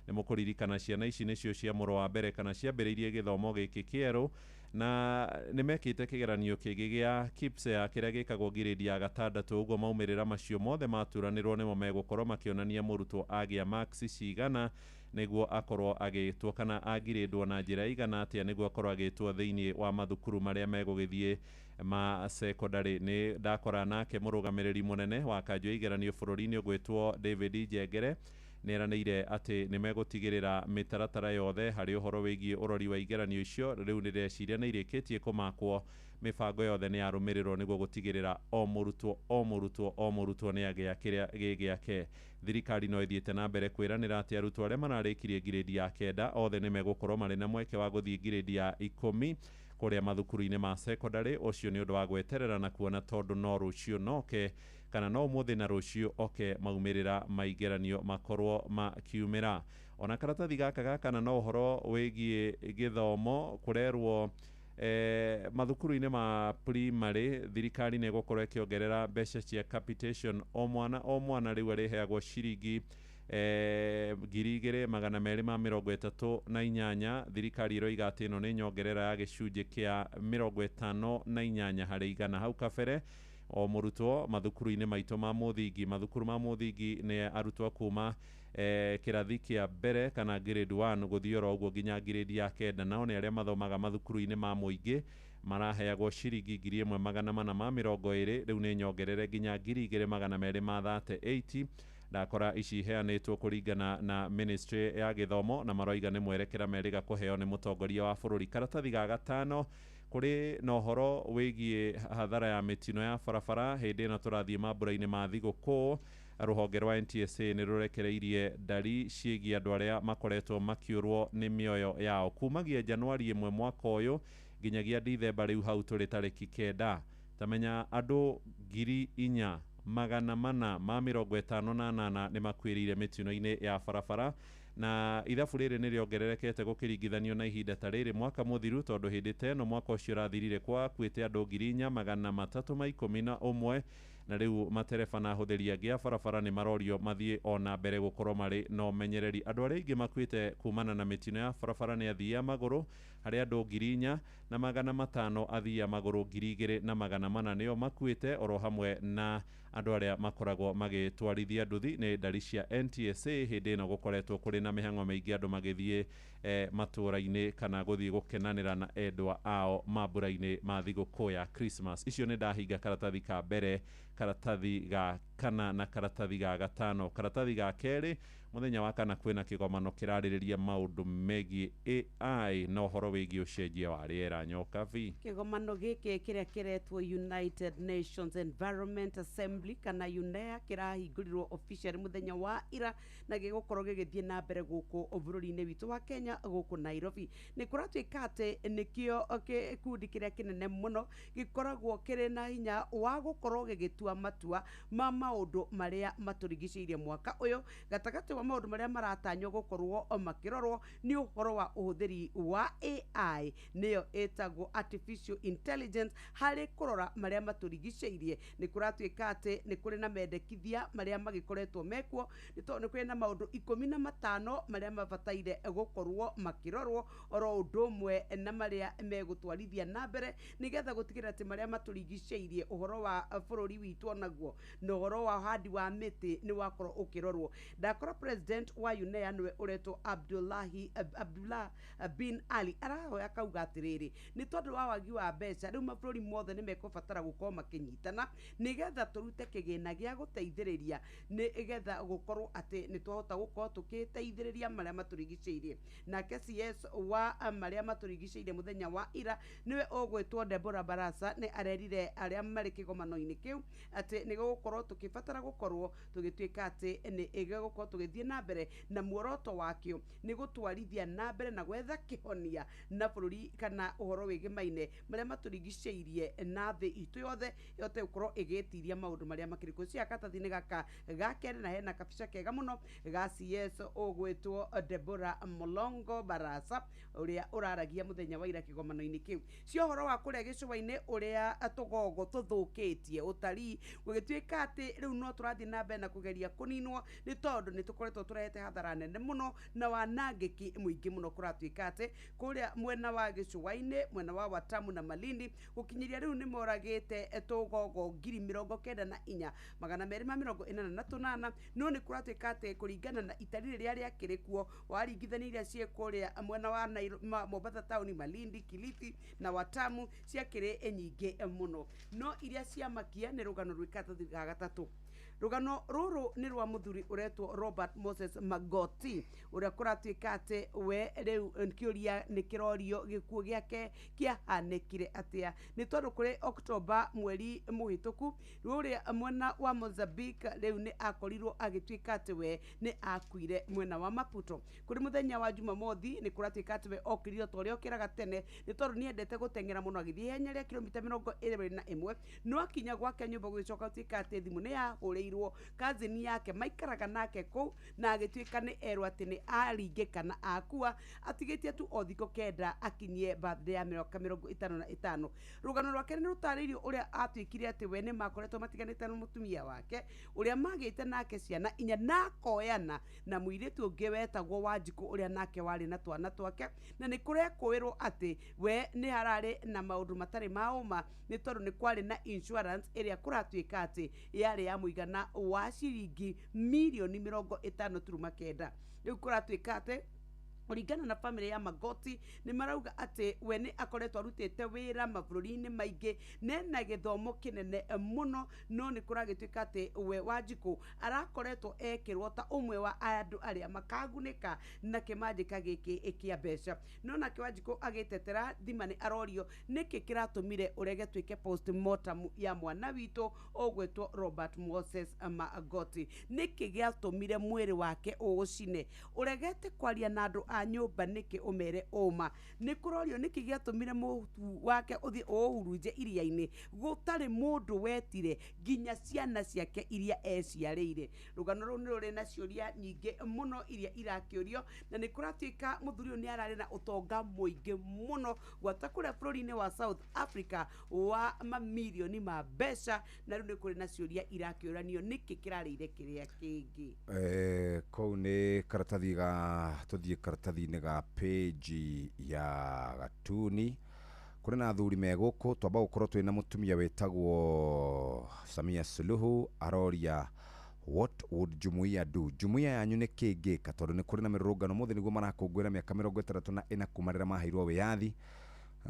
Nĩ mũkũririkana ciana ici nĩcio cia mũro wa mbere kana ciambĩrĩirie gĩthomo gĩkĩ kĩerũ, na nĩ mekĩte kĩgeranio kĩngĩ gĩa KPSEA kĩrĩa gĩkagwo giredi ya 6. Ũguo maumĩrĩra macio mothe maturanĩrwo nĩmo megũkorwo makĩonania mũrutwo agĩa maksi cigana nĩguo akorwo agĩtwo kana agirĩndwo na njĩra igana atĩa nĩguo akorwo agĩtwo thĩinĩ wa mathukuru marĩa megũgĩthiĩ ma secondary. Nĩ ndakora nake mũrũgamĩrĩri mũnene wa kanjũ ya igeranio bũrũri-inĩ ũgwĩtwo David Njengere nĩ eranĩire atĩ nĩ megũtigĩrĩra mĩtaratara yothe harĩ ũhoro wĩgiĩ ũrori wa igeranio icio rĩu nĩ ndĩreciria nĩ irĩkĩtie kũmakwo, mĩbango yothe nĩ yarũmĩrĩrwo nĩguo gũtigĩrĩra o mũrutwo nĩ agĩa kĩrĩa gĩgĩake. Thirikari no ĩthiĩte na mbere kwĩranĩra atĩ arutwo arĩa mararĩkirie giredi ya 9 othe nĩ megũkorwo marĩ na mweke wa gũthiĩ giredi ya 10 kũrĩa mathukuru-inĩ ma secondary. Ũcio nĩ ũndũ wa gweterera na kuona, tondũ no rũciũ noke kana no ũmũthĩ na rũciũ oke maumĩrĩra ma igeranio makorwo makiumĩra. ona karatathi gaka gakana no horo wigie githomo kurerwo mathukuru-inĩ ma primary thirikari nĩ gũkorwo ĩkĩongerera mbeca cia capitation o mwana rĩu arĩheagwo ciringi 2,238 thirikari ĩroiga atĩ ĩno nĩ nyongerera ya gĩcunjĩ kĩa 58 harĩ igana. Hau kabere o mũrutwo mathukuru-inĩ maitũ ma mũthingi, mathukuru ma mũthingi nĩ arutwo kuma kĩrathi kĩa mbere kana grade 1 gũthiĩ oro ũguo nginya grade ya 9, nao nĩ arĩa mathomaga mathukuru-inĩ ma mũingĩ maraheagwo ciringi 1,420, rĩu nĩ nyongerere nginya 2,238. Ndakora ici heanĩtwo kũringana na Ministry ya Gĩthomo na maroiga nĩ mwerekera meriga kũheo nĩ mũtongoria wa bũrũri. Karatathi ga gatano kũrĩ na ũhoro wĩgiĩ hathara ya mĩtino ya barabara hĩndĩ ĩno tũrathiĩ mambura-inĩ ma thigũkũ. Rũhonge rwa NTSA nĩ rũrekereirie ndari ciĩgiĩ andũ arĩa makoretwo makiũrwo nĩ mĩoyo yao kumagia Januari 1 mwaka ũyũ nginyagia Dithemba rĩu hau tũrĩ tarĩki 9. Tamenya andũ 458 nĩ makuĩrĩire mĩtino-inĩ ya barabara, na ithabu rĩrĩ nĩ rĩongererekete gũkĩringithanio na ihinda ta rĩrĩ mwaka mũthiru, tondũ hĩndĩ ta ĩno mwaka ũcio ũrathirire kwakuĩte andũ 4,311, na rĩu matereba na ahũthĩri angĩ a barabara nĩ marorio mathiĩ ona mbere gũkorwo marĩ na ũmenyereri. Andũ arĩa aingĩ makuĩte kumana na mĩtino ya barabara nĩ athii a magũrũ, harĩ andũ 4,500 athii a magũrũ 2,400 nĩo makuĩte, oro hamwe na andũ arĩa makoragwo magĩtwarithia nduthi. Nĩ ndari cia NTSA hĩndĩ ĩno gũkoretwo kũrĩ na mĩhang'o mĩingĩ andũ magĩthiĩ matũũra-inĩ kana gũthiĩ gũkenanĩra na endwa ao mambura-inĩ ma thigũkũ ya Christmas. Icio nĩ ndahinga karatathi ka mbere, karatathi ga kana na karatathi ga gatano. Karatathi ga kerĩ, muthenya wa kana kwĩna kĩgomano kĩrarĩrĩria maũndũ megiĩ AI na ũhoro wĩgiĩ ũcenjia wa rĩera. Nyoka vi kĩgomano gĩkĩ kĩrĩa kĩretwo United Nations Environment Assembly kana UNEA kĩrahingũrirwo officially muthenya wa ira na gĩgũkorwo gĩgĩthiĩ na mbere gũkũ bũrũri-inĩ witũ wa Kenya gũkũ Nairobi. Nĩ kũratuĩka atĩ nĩkĩo gĩkundi kĩrĩa kĩnene mũno gĩkoragwo kĩrĩ na hinya wa gũkorwo gĩgĩtua matua ma maũndũ marĩa matũrigicĩirie mwaka ũyũ. Gatagatĩ wa maũndũ marĩa maratanywo gũkorwo makĩrorwo nĩ ũhoro wa ũhũthĩri wa AI, nĩyo ĩtagwo artificial intelligence, harĩ kũrora marĩa matũrigicĩirie. Nĩ kũratuĩka atĩ nĩ kũrĩ na mendekithia marĩa magĩkoretwo mekuo, nĩ tondũ nĩ kũrĩ na maũndũ 15 marĩa mabataire gũkorwo makĩrorwo, oro ũndũ ũmwe na marĩa megũtwarithia na mbere nĩgetha gũtigĩrĩra atĩ marĩa matũrigicĩirie ũhoro wa bũrũri witũ onaguo na ũhoro wa ũhandi wa mĩtĩ nĩ wakorwo ũkĩrorwo. Ndakora president wa UNEA nĩwe ũretwo Abdullah bin Ali arahoya kauga atĩrĩrĩ, nĩ tondũ wa wagi wa mbeca rĩu mabũrũri mothe nĩ mekũbatara gũkorwo makĩnyitana nĩgetha tũrute kĩgĩna gĩa gũteithĩrĩria, nĩgetha gũkorwo atĩ nĩ twahota gũkorwo tũkĩteithĩrĩria marĩa matũrigicĩirie. Nake CS wa marĩa matũrigicĩirie muthenya wa ira nĩwe ũgwĩtwo Deborah Barasa nĩ arerire arĩa marĩ kĩgomano-inĩ kĩu atĩ nĩ gũkorwo tũkĩbatara gũkorwo tũgĩtuĩka atĩ nĩ ĩgũkorwo tũgĩthiĩ na mbere na muoroto wakĩo nĩ gũtwarithia na mbere na gwetha kĩhonia na bũrũri kana ũhoro wĩgĩmaine marĩa matũrigicĩirie na thĩ itũ yothe yote gũkorwo ĩgĩtiria maũndũ marĩa makĩrĩkũ. Cia karatathi-inĩ gaka ga kerĩ na hena kabica kega mũno ga CS ũgwĩtwo Deborah Molongo Barasa ũrĩa ũraragia muthenya wa ira kĩgomano-inĩ kĩu. Cia ũhoro wa kũrĩa gĩcũa-inĩ ũrĩa tũgogo tũthũkĩtie ũtarii gũgĩtuĩka atĩ rĩu no tũrathiĩ na mbere na kũgeria kũninwo, nĩ tondũ nĩ tũkoretwo tũrehete hathara nene mũno na wanangĩki mũingĩ mũno. Kũratuĩka atĩ kũrĩa mwena wa gĩcũa-inĩ, mwena wa Watamu na Malindi gũkinyiria rĩu nĩ moragĩte tũgogo 94,248, no nĩ kũratuĩka atĩ kũringana na itari rĩrĩa rĩakĩrĩ kuo waringithania iria ciĩ kũrĩa mwena wa Mombasa tauni, Malindi, Kilifi na Watamu ciakĩrĩ nyingĩ mũno, no iria ciamakia nĩ rũgano rwĩ karatathi ga gatatũ. Rũgano rũrũ nĩ rwa mũthuri ũretwo Robert Moses Magoti ũrĩa kũratuĩka atĩ we rĩu kĩũria nĩ kĩrorio gĩkuũ gĩake kĩahanĩkire atĩa. Nĩ tondũ kũrĩ October mweri mũhĩtũku rũrĩa mwena wa Mozambique rĩu nĩ akorirwo agĩtuĩka atĩ we nĩ akuire mwena wa Maputo. Kũrĩ mũthenya wa Jumamothi nĩ kũratuĩka atĩ we okĩrire ta ũrĩa okĩraga tene, nĩ tondũ nĩ endete gũteng'era mũno agĩthiĩ ihenya rĩa kilomita 21, no akinya gwake nyũmba gũgĩcoka gũtuĩka atĩ thimũ nĩ yahũrĩirwo areirwo cousin yake maikaraga nake kuu na agituika ni erwa ati ni aringika na akua atigitie tu o thiko kenda akinyie birthday ya 55. Rugano rwake ni rutaririo uria atuikire ati we ni makoretwo matiganite na mutumia wake uria magite nake ciana inya na koyana na muiritu ungi wetagwo Wanjiku uria nake wari na twana twake na ni kurekwirwo ati we ni harari na maundu matari mauma ni tondu ni kwari na insurance iria kuratuika ati yari ya muigana wa ciringi milioni 59 riu kuratuika ati uringana na family ya Magoti ni marauga ati we ni akoretwo arutite wira mabũrũri-inĩ maingĩ nena gĩthomo kĩnene mũno no ni kuragituika ati we Wanjiku arakoretwo ekirwo ta umwe wa andu aria makagunĩka na kĩmanjĩka gĩkĩ kia mbeca no na Wanjiku agitetera thima ni arorio niki kiratumire urege tuike postmortem ya mwana witu ogwetwo Robert Moses Magoti niki giatumire mwĩrĩ wake ucine uregete kwaria na andu a nyumba niki umere uma ni kurorio niki giatumire mutu wake uthi uhuruje iria-ini gutari mundu wetire ginya ciana ciake iria eciarĩire rugano ru ni ruri na ciuria nyingi muno iria irakĩũrio na ni kuratuika muthuri uyu ni arari na utonga muingi muno gwata kuria bũrũri-inĩ wa South Africa wa mamilioni ma mbeca na riu ni kuri na ciuria irakĩũranio niki kirarĩire kiria kingi kou ni karatathi ga tuthie karatathi-inĩ ga page ya gatuni kuri na athuri me guku twamba gukorwo twina mutumia wetagwo Samia Suluhu aroria what would Jumuiya do Jumuiya yanyu ni kĩngĩka tondu ni kuri na mirũrũngano muthi niguo marakũngũĩra mĩaka 34 kumarĩra maheirwo wĩyathi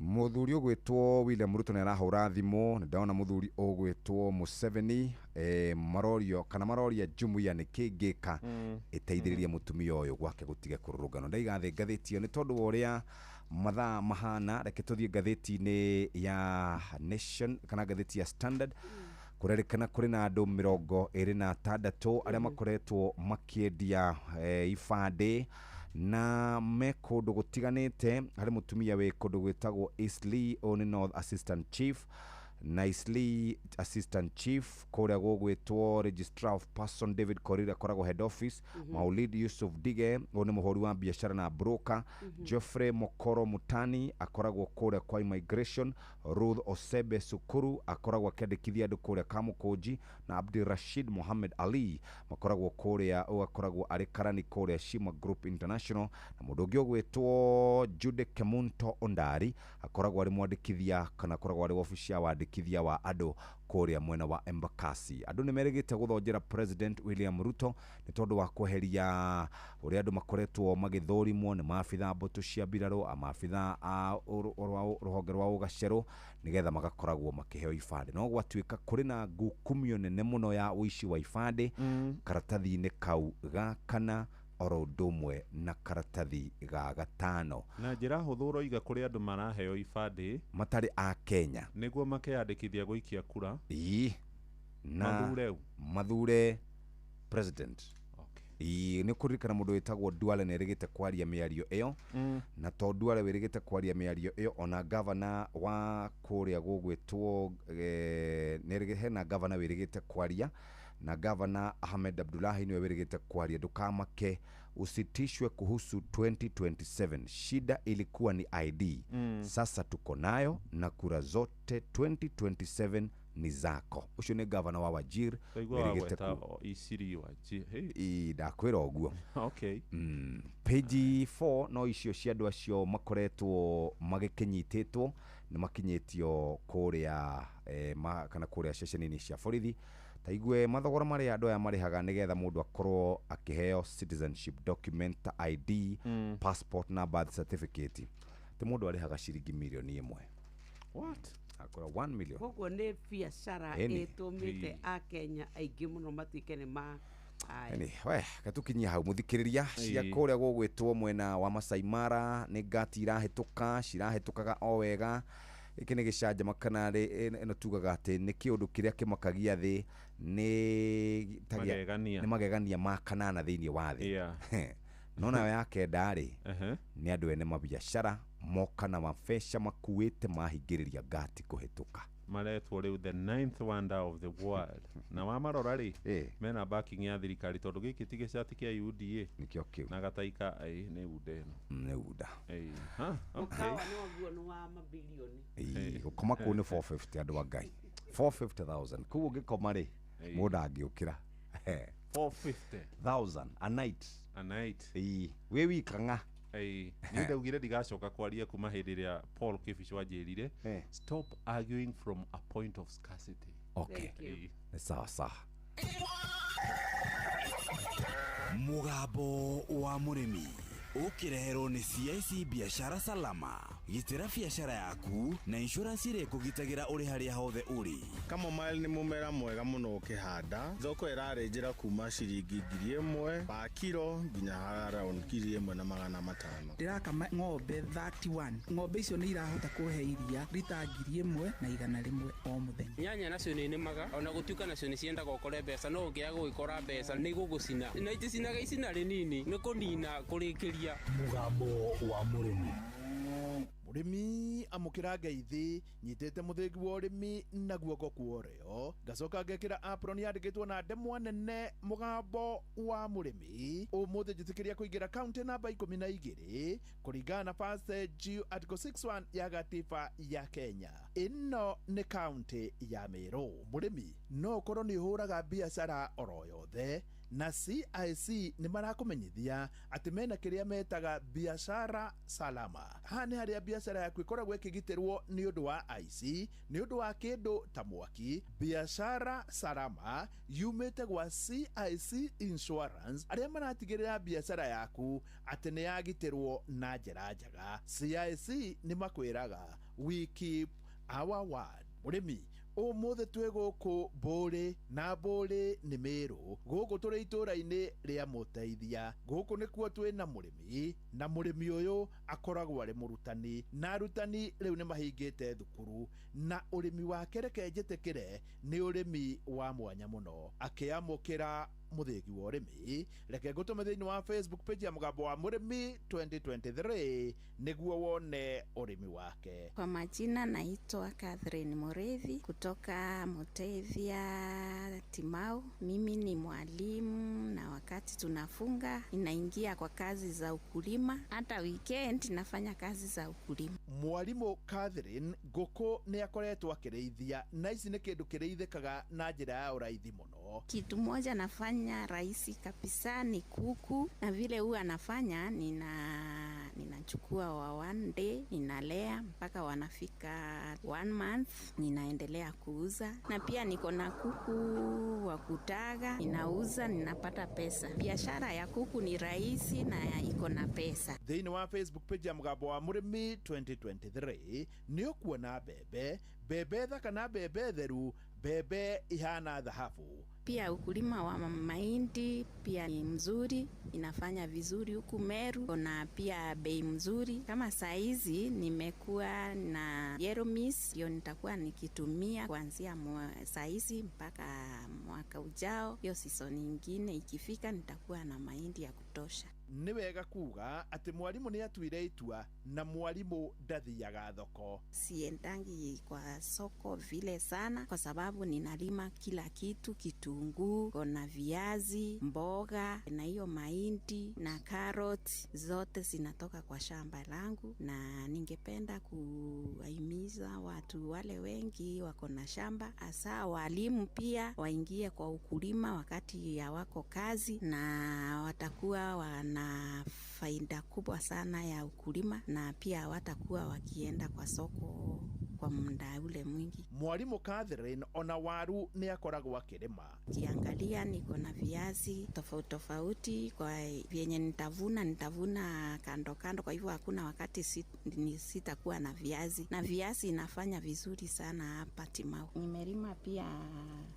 muthuri ugwitwo William Ruto ni arahũra thimo ndaona muthuri ugwitwo Museveni marorio kana maroria Jumuiya ni kĩngĩka iteithĩrĩria mutumia uyu gwake gutige kũrũrũngano ndaigathe ngathĩti ni tondu uria mathaa mahana reke tuthie ngathĩti-inĩ ya Nation kana ngathĩti ya Standard kurerikana kuri na andu 26 aria makoretwo makiendia ibande na me kundu gutiganite hari mutumia we kundu gwitagwo Eastleigh on North Assistant Chief na Eastleigh Assistant Chief kuria gugwitwo Registrar of Person David Korir akoragwo head office Maulid Yusuf Dige oni muhori wa biashara na broker Geoffrey Mokoro Mutani akoragwo kuria kwa immigration Ruth Osebe Sukuru akoragwo akendekithia andu kuria Kamukunji na Abdul Rashid Mohammed Ali makoragwo kuria akoragwo ari karani kuria Shima Group International na mundu ungi ugwitwo Jude Kemunto Ondari akoragwo ari mwandikithia kana akoragwo ari official wa kithia wa ado kuria mwena wa Embakasi andu ni merigite guthonjera President William Ruto ni tondu wa kuheria uria andu makoretwo magithorimwo ni maabitha mboto cia mbiraro amaabitha a ruhonge rwa ugacero nigetha magakoragwo makiheo ibande no gwatuika kuri na ngukumio nene muno ya uici wa ibande karatathi-inĩ kau gakana oro ndumwe na karatathi ga gatano na njira huthuro iga kuri andu maraheo ibande matari a Kenya niguo makeyandikithia guikia kura na mathure president ni kuririkana mundu wetagwo Duale nerigite kwaria miario iyo na to Duale wirigite kwaria miario iyo ona governor wa kuria gugwitwo nerigite na governor wirigite kwaria na Governor Ahmed Abdullahi niwe wirigite kwaria ndukamake usitishwe kuhusu 2027 shida ilikuwa ni ID sasa tuko nayo na kura zote 2027 ni zako ucio ni governor wa Wajir wirigite isiri Wajir ndakwira oguo okay page 4 no icio cia andu acio makoretwo magikinyititwo ni makinyitio kuria kana kuria ceceni-inĩ cia borithi taigwe mathogora mari andu aya marihaga nigetha mundu akorwo akiheo citizenship document ID passport na birth certificate ti mundu arihaga ciringi milioni 1 what akora 1 million koguo ni biacara itumite a Kenya aingi muno matike ni ma we katukinyia hau muthikiriria cia kuria gugwitwo mwena wa Masai Mara ni ngati irahituka cirahitukaga o wega iki ni gicanja makanari eno tugaga ati ni kiundu kiria kimakagia thi ni magegania ma kanana thiini wa thi no nayo yake ndari ni andu ene mabiacara moka na mabesha makuite mahingiriria ngati kuhituka maretwo riu the 9th wonder of the world na wamarora ri mena backing ya thirikari tondu giki ti gicati kia UDA nikio kiu na gataika ni udeno ni uda ha okay ukawa ni waguo ni wa mabilioni ukoma ku ni 450 andu wa ngai 450,000 kuo gikoma ri mundu angiukira 450,000 a night we wikanga ni ndaugire ndigacoka kwaria kuma hindi iria Paul Kibish wanjirire stop arguing from a point of scarcity. Okay, sawa Mugambo wa murimi ukireherwo ni CIC biashara salama. Gitira biashara yaku na insurance ire kugitagira uri haria hothe uri. Kamomile ni mumera mwega muno ukihanda. Thoko irarenjera kuma ciringi 1,000 pa kilo nginya around 1,500. Ndirakama ng'ombe 31. Ng'ombe icio ni irahota kuhe iria lita 1,100 o muthenya. Nyanya nacio ni nemaga ona gutiuka nacio ni ciendaga ukore mbeca no ungia gwikora mbeca ni gugucina. Na iticinaga icina rinini ni kunina kurikiria mugambo wa murimi. Murimi amukira ngeithi nyitete muthengi wa urimi na guoko kuoreo ngacoka ngekira apron yandikitwo na ndemwa nene mugambo wa murimi umuthi njitikiria kuingira county namba 12 kuringana na passage article 61 ya gatiba ya Kenya. Ino ni county ya Meru. Murimi no korwo ni huraga biashara oro yothe na CIC ni marakumenyithia ati mena kiria metaga biashara salama. Hani haria biashara yaku ikoragwo ikigitirwo ni undu wa IC, ni undu wa kindu ta mwaki. Biashara salama yumite gwa CIC Insurance aria maratigirira biashara yaku ati ni yagitirwo na njira njega. CIC ni makwiraga we keep our word. Murimi umuthe twe guku Mburi na Mburi ni Meru guku turi itura-ini ria Muteithia. Guku nikuo twi na murimi na murimi uyu akoragwo ari murutani na arutani riu ni mahingite thukuru na urimi wake reke njitikire ni urimi wa mwanya muno akiamukira muthengi wa urimi. Reke ngutume thiini wa Facebook page ya mugambo wa murimi 2023 niguo wone urimi wake. Kwa majina naitwa Catherine Morethi kutoka Muteithia Timau. Mimi ni mwalimu na wakati tunafunga ninaingia kwa kazi za ukulima, hata weekend nafanya kazi za ukulima. Mwalimu Catherine guku ni akoretwo akireithia na ici ni kindu kireithikaga na njira ya uraithi muno. Kitu moja nafanya rahisi kabisa ni kuku, na vile huwa nafanya ninachukua wa 1 day ninalea mpaka wanafika 1 month ninaendelea kuuza, na pia niko na kuku wa kutaga ninauza, ninapata pesa. Biashara ya kuku ni rahisi na iko na pesa. Thiini wa Facebook page ya mugambo wa murimi 2023 ni ukuona bebe thaka na bebe theru, bebe ihana dhahabu. Pia ukulima wa mahindi pia ni mzuri, inafanya vizuri huku Meru na pia bei mzuri. Kama saizi nimekuwa na Yellow Miss, hiyo nitakuwa nikitumia kuanzia saizi mpaka mwaka ujao. Hiyo season nyingine ikifika nitakuwa na mahindi ya kutosha. Ni wega kuga ati mwalimu ni atuire itua na mwalimu ndathiaga thoko. Siendangi kwa soko vile sana kwa sababu ninalima kila kitu, kitunguu, kona viazi, mboga na hiyo mahindi na carrot zote zinatoka kwa shamba langu, na ningependa kuhimiza watu wale wengi wako na shamba, hasa walimu pia waingie kwa ukulima wakati ya wako kazi, na watakuwa na faida kubwa sana ya ukulima, na pia watakuwa wakienda kwa soko kwa muda ule mwingi. Mwalimu Catherine ona waru ni akoragwo akirima. Kiangalia niko na viazi tofauti tofauti, kwa vyenye nitavuna kando kando, kwa hivyo hakuna wakati sitakuwa na viazi, na viazi inafanya vizuri sana hapa Timau. Nimelima pia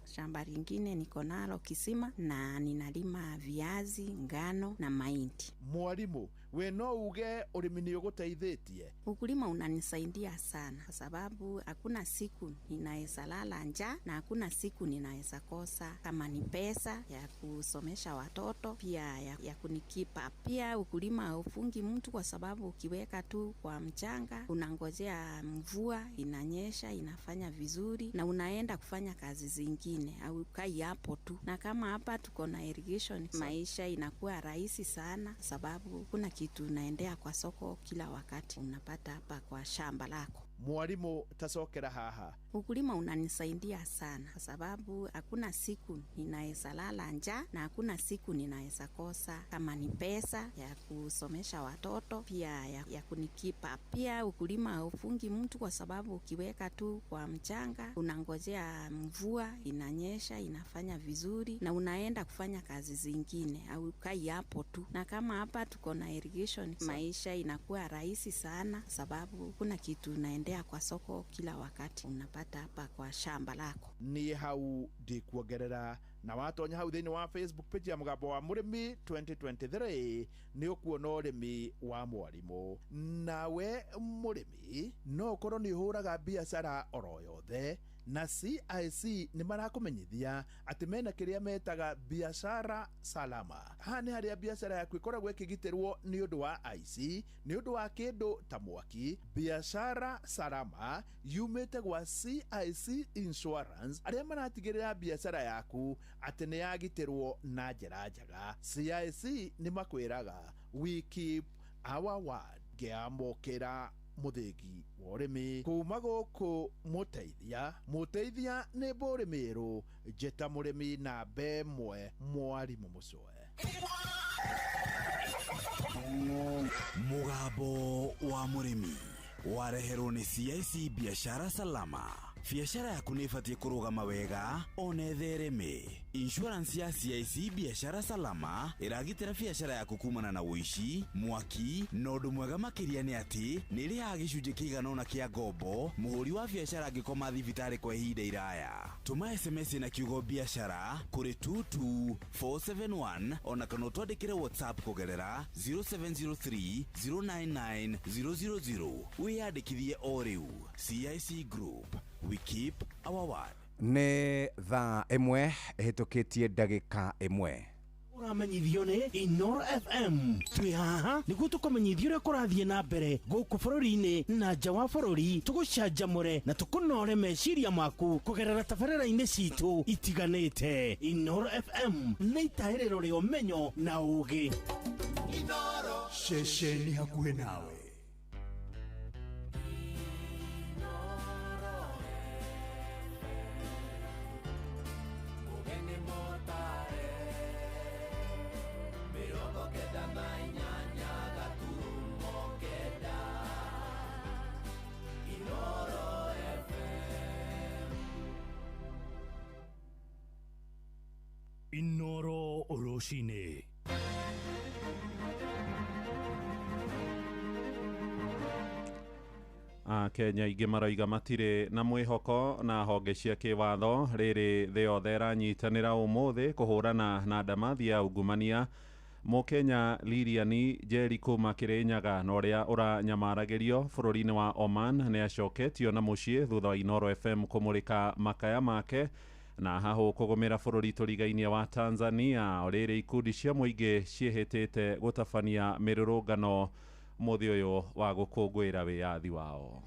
shamba lingine niko nalo Kisima, na ninalima viazi, ngano na mahindi. Mwalimu we no uge urimi ni uguteithĩtie? Ukulima unanisaidia sana kwa sababu hakuna siku ninaweza lala njaa na hakuna siku ninaweza kosa, kama ni pesa ya kusomesha watoto, pia ya kunikipa. Pia ukulima haufungi mtu kwa sababu ukiweka tu kwa mchanga unangojea mvua inanyesha inafanya vizuri na unaenda kufanya kazi zingine, au kai hapo tu. Na kama hapa tuko na irrigation, maisha inakuwa rahisi sana sababu kuna kitu unaendea kwa soko kila wakati unapata hapa kwa shamba lako. Mwalimu tasokera haha. Ukulima unanisaidia sana kwa sababu hakuna siku ninaweza lala njaa na hakuna siku ninaweza kosa, kama ni pesa ya kusomesha watoto, pia ya kunikipa. Pia ukulima haufungi mtu kwa sababu ukiweka tu kwa mchanga unangojea mvua inanyesha inafanya vizuri na unaenda kufanya kazi zingine, au kai hapo tu. Na kama hapa tuko na irrigation, maisha inakuwa rahisi sana sababu kuna kitu unaendea kwa soko kila wakati unapata hapa kwa shamba lako. Ni hau di kuongerera na watonya hau thini wa Facebook page ya Mugambo wa Murimi 2023 ni ukuona urimi wa mwarimu. Nawe murimi no korwo ni huraga biashara oro yothe, na CIC ni marakumenyithia ati mena kiria metaga biashara salama. Hani haria biashara yaku ikoragwo ikigitirwo ni undu wa IC, ni undu wa kindu ta mwaki. Biashara salama yumite gwa CIC Insurance, aria maratigirira biashara yaku ati ni yagitirwo na njira njega. CIC ni makwiraga we keep our word. Giamokera muthegi wa urimi kuma guku muteithia ni Borimiru, njeta murimi na bemwe mwarimu mucoe. Mugambo wa Murimi wareherwo ni CIC biashara salama. Biashara yaku ni ibatie kurugama wega onethereme. Insurance ya CIC biashara salama iragitira biashara yaku kumana na uici, mwaki, na undu mwega makiria ni ati ni irihaga gicunji kiigana ona kia ngombo muhuri wa biashara angikoma thibitari kwa ihinda iraya. Tuma SMS na kiugo biashara kuri 22471 ona kana utwandikire WhatsApp kugerera 0703 099 000. Wiyandikithie o riu. CIC Group, we keep our word. Nĩ thaa ĩmwe ĩhĩtũkĩtie ndagĩka ĩmwe. Uramenyithio ni Inoro FM. Twi haha niguo tukumenyithia uria kurathie na mbere guku bururi-ini na nja wa bururi, tugucanjamure na tukunore meciria maku kugerera tabarĩra-inĩ citu itiganĩte. Inoro FM nĩ itaĩrĩro rĩa ũmenyo na ũũgĩ. Inoro ceceni hakuhĩ nawe. Inoro Oroshine. Kenya ingĩ maraiga matirĩ na mwĩhoko na honge cia kĩwatho rĩrĩ thĩ yothe ĩranyitanĩra ũmũthĩ kũhũrana na ndamathi ya ungumania. Mũkenya Lilian Njeri kuma Kĩrĩnyaga na ũrĩa ũranyamaragĩrio bũrũri-inĩ wa Oman nĩ acoketio na mũciĩ thutha wa Inoro FM kũmũrĩka makaya make na haho kũgũmĩra bũrũri tũrigainie wa Tanzania. Rĩrĩ ikundi cia mũingĩ ciĩhĩtĩte gũtabania mĩrũrũngano mũthĩ ũyũ wa gũkũngũĩra wĩyathi wao.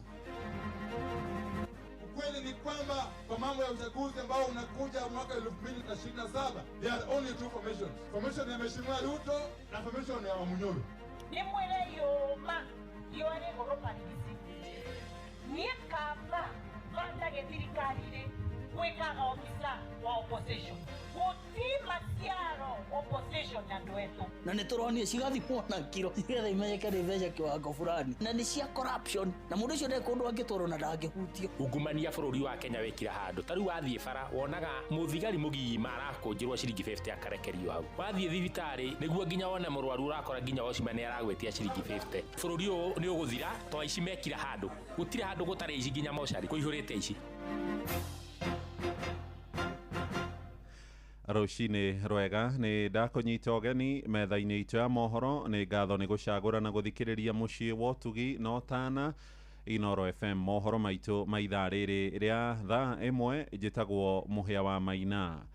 Ukweli ni kwamba kwa mambo ya uchaguzi ambao unakuja mwaka 2027, there are only two formations. Formation ya Mheshimiwa Ruto na formation ya Wamunyoro. Ni mwele yoma yore goropa nisi. Ni kama manda getirikari wekaga ofisa wa opposition. Kutima siaro opposition na nduetu. Na nituronie cigathimwo na kiro igetha imenyeke nĩ mbeca kiwango fulani na nĩ cia corruption na mũndũ ũcio ndekũndũ angĩtwarwo na ndangĩhutio. Ungumania bũrũri wa Kenya wekira handũ tarĩu wathiĩ bara wonaga mũthigari mũgima arakũnjĩrwo ciringi 50 akarekerio hau. Wathiĩ thibitarĩ nĩguo nginya wone mũrwaru urakora nginya ocima nĩ aragwetia ciringi 50. Bũrũri ũyũ nĩ ũgũthira tondũ ici mekira handũ gũtirĩ handũ gũtarĩ ici nginya mocarĩ kũihũrĩte ici. Rucini rwega nĩ ndakunyita ũgeni metha-inĩ itũ ya mohoro. Nĩ ngatho nĩ gũcagũra na gũthikĩrĩria mũciĩ wa ũtugi na ũtana Inoro FM. Mohoro maitũ ma ithaa rĩrĩ rĩa thaa ĩmwe njĩtagwo Mũhĩa wa Maina.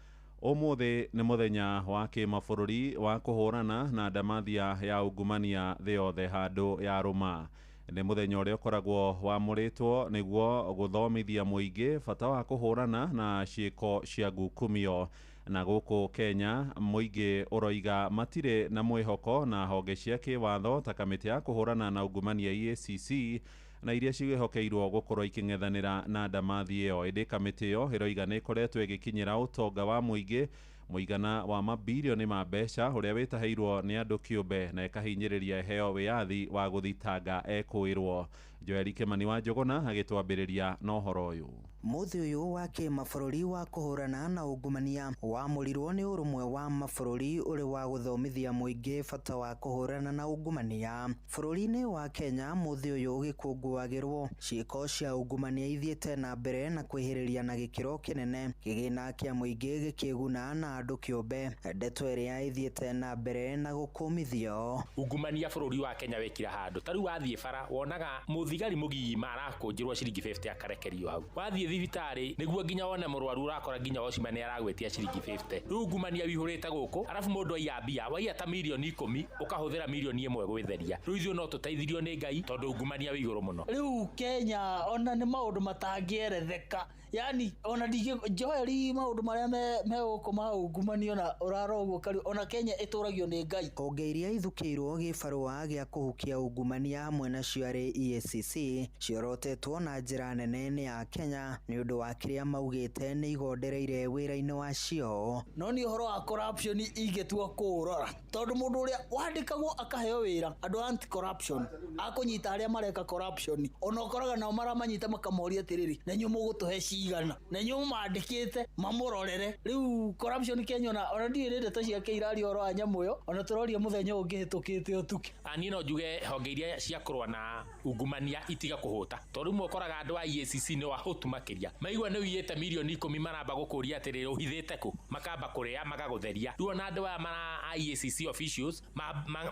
Ũmũthĩ nĩ mũthenya wa kĩmabũrũri wa kũhũrana na ndamathia ya ungumania thĩ yothe handũ ya rũma. Nĩ mũthenya ũrĩa ũkoragwo wamũrĩtwo nĩguo gũthomithia mũingĩ bata wa kũhũrana na ciĩko cia ngukumio. Na gũkũ Kenya mũingĩ ũroiga matirĩ na mwĩhoko na honge cia kĩwatho ta kamĩtĩ ya kũhũrana na ungumania EACC na iria ciĩhokeirwo gũkorwo ikĩng'ethanĩra na ndamathi ĩyo. Ĩndĩ kamĩtĩ ĩyo ĩroiga nĩ ĩkoretwo ĩgĩkinyĩra ũtonga wa mũingĩ mũigana wa mabirioni ma mbeca ũrĩa wĩtaheirwo nĩ andũ kĩũmbe na ĩkahinyĩrĩria heo wĩyathi wa gũthitanga ekwĩrwo. Joel Kimani wa Njũgũna agĩtwambĩrĩria na ũhoro ũyũ. Mũthĩ ũyũ wa kĩmabũrũri wa kũhũrana na ungumania wamũrirwo nĩ ũrũmwe wa mabũrũri ũrĩ wa gũthomithia mũingĩ bata wa kũhũrana na ungumania. Bũrũri-inĩ wa Kenya mũthĩ ũyũ ũgĩkũngũagĩrwo ciĩko cia ungumania ithiĩte na mbere na kwĩhĩrĩria na gĩkĩro kĩnene, kĩgĩna kĩa mũingĩ gĩkĩguna na andũ kĩũmbe, ndeto ĩrĩa ithiĩte na mbere na gũkũmithio. Ungumania bũrũri wa Kenya wĩkira handũ tarĩu wathiĩ bara wonaga mũthigari mũgima arakũnjĩrwo ciringi 50 akarekerio hau. Wathiĩ thibitarĩ nĩguo nginya wone mũrwaru urakora nginya ocima nĩ aragwetia ciringi 50. Rĩu ungumania wihũrĩte gũkũ arabu mũndũ aiya mbia waiya ta mirioni 10 ũkahũthĩra mirioni 1 gwĩtheria. Rĩu ithuĩ no tũteithirio nĩ Ngai tondũ ungumania wĩ igũrũ mũno. Rĩu Kenya ona nĩ maũndũ matangĩeretheka, yani ona Joel maũndũ marĩa me gũkũ ma ungumania na ũrarogwo kari ona Kenya ĩtũragio nĩ Ngai. Honge iria ithukĩirwo gĩbarũa gĩa kũhukia ungumania hamwe nacio arĩ EACC ciorotetwo na njĩra nene nĩ ya Kenya nĩ ũndũ wa kĩrĩa maugĩte nĩ igondereire wĩra-inĩ wacio. No nĩ ũhoro wa corruption ingĩtua kũrora tondũ mũndũ ũrĩa wandĩkagwo akaheo wĩra andũ anti corruption akũnyita arĩa mareka corruption ona ũkoraga nao maramanyita makamoria atĩrĩrĩ na inyuĩ mũgũtũhe cigana na inyuĩ mandĩkĩte mamũrorere. Rĩu corruption Kenya ona ndiĩ ndeto ciake irari oro wa nyamũ ĩyo ona tũroria mũthenya ũngĩ hĩtũkĩte ũtukĩ. Niĩ no njuge honge iria cia kũrũa na ungumania itiga kũhũta tondũ rĩmwe ũkoraga andũ a EACC nĩ wahũtu makĩria maigua nĩ wiyĩte mirioni 10 maramba gũkũria atĩrĩrĩ ũhithĩte kũ makamba kũrĩa magagũtheria. Rĩu ona andũ aya mara EACC officials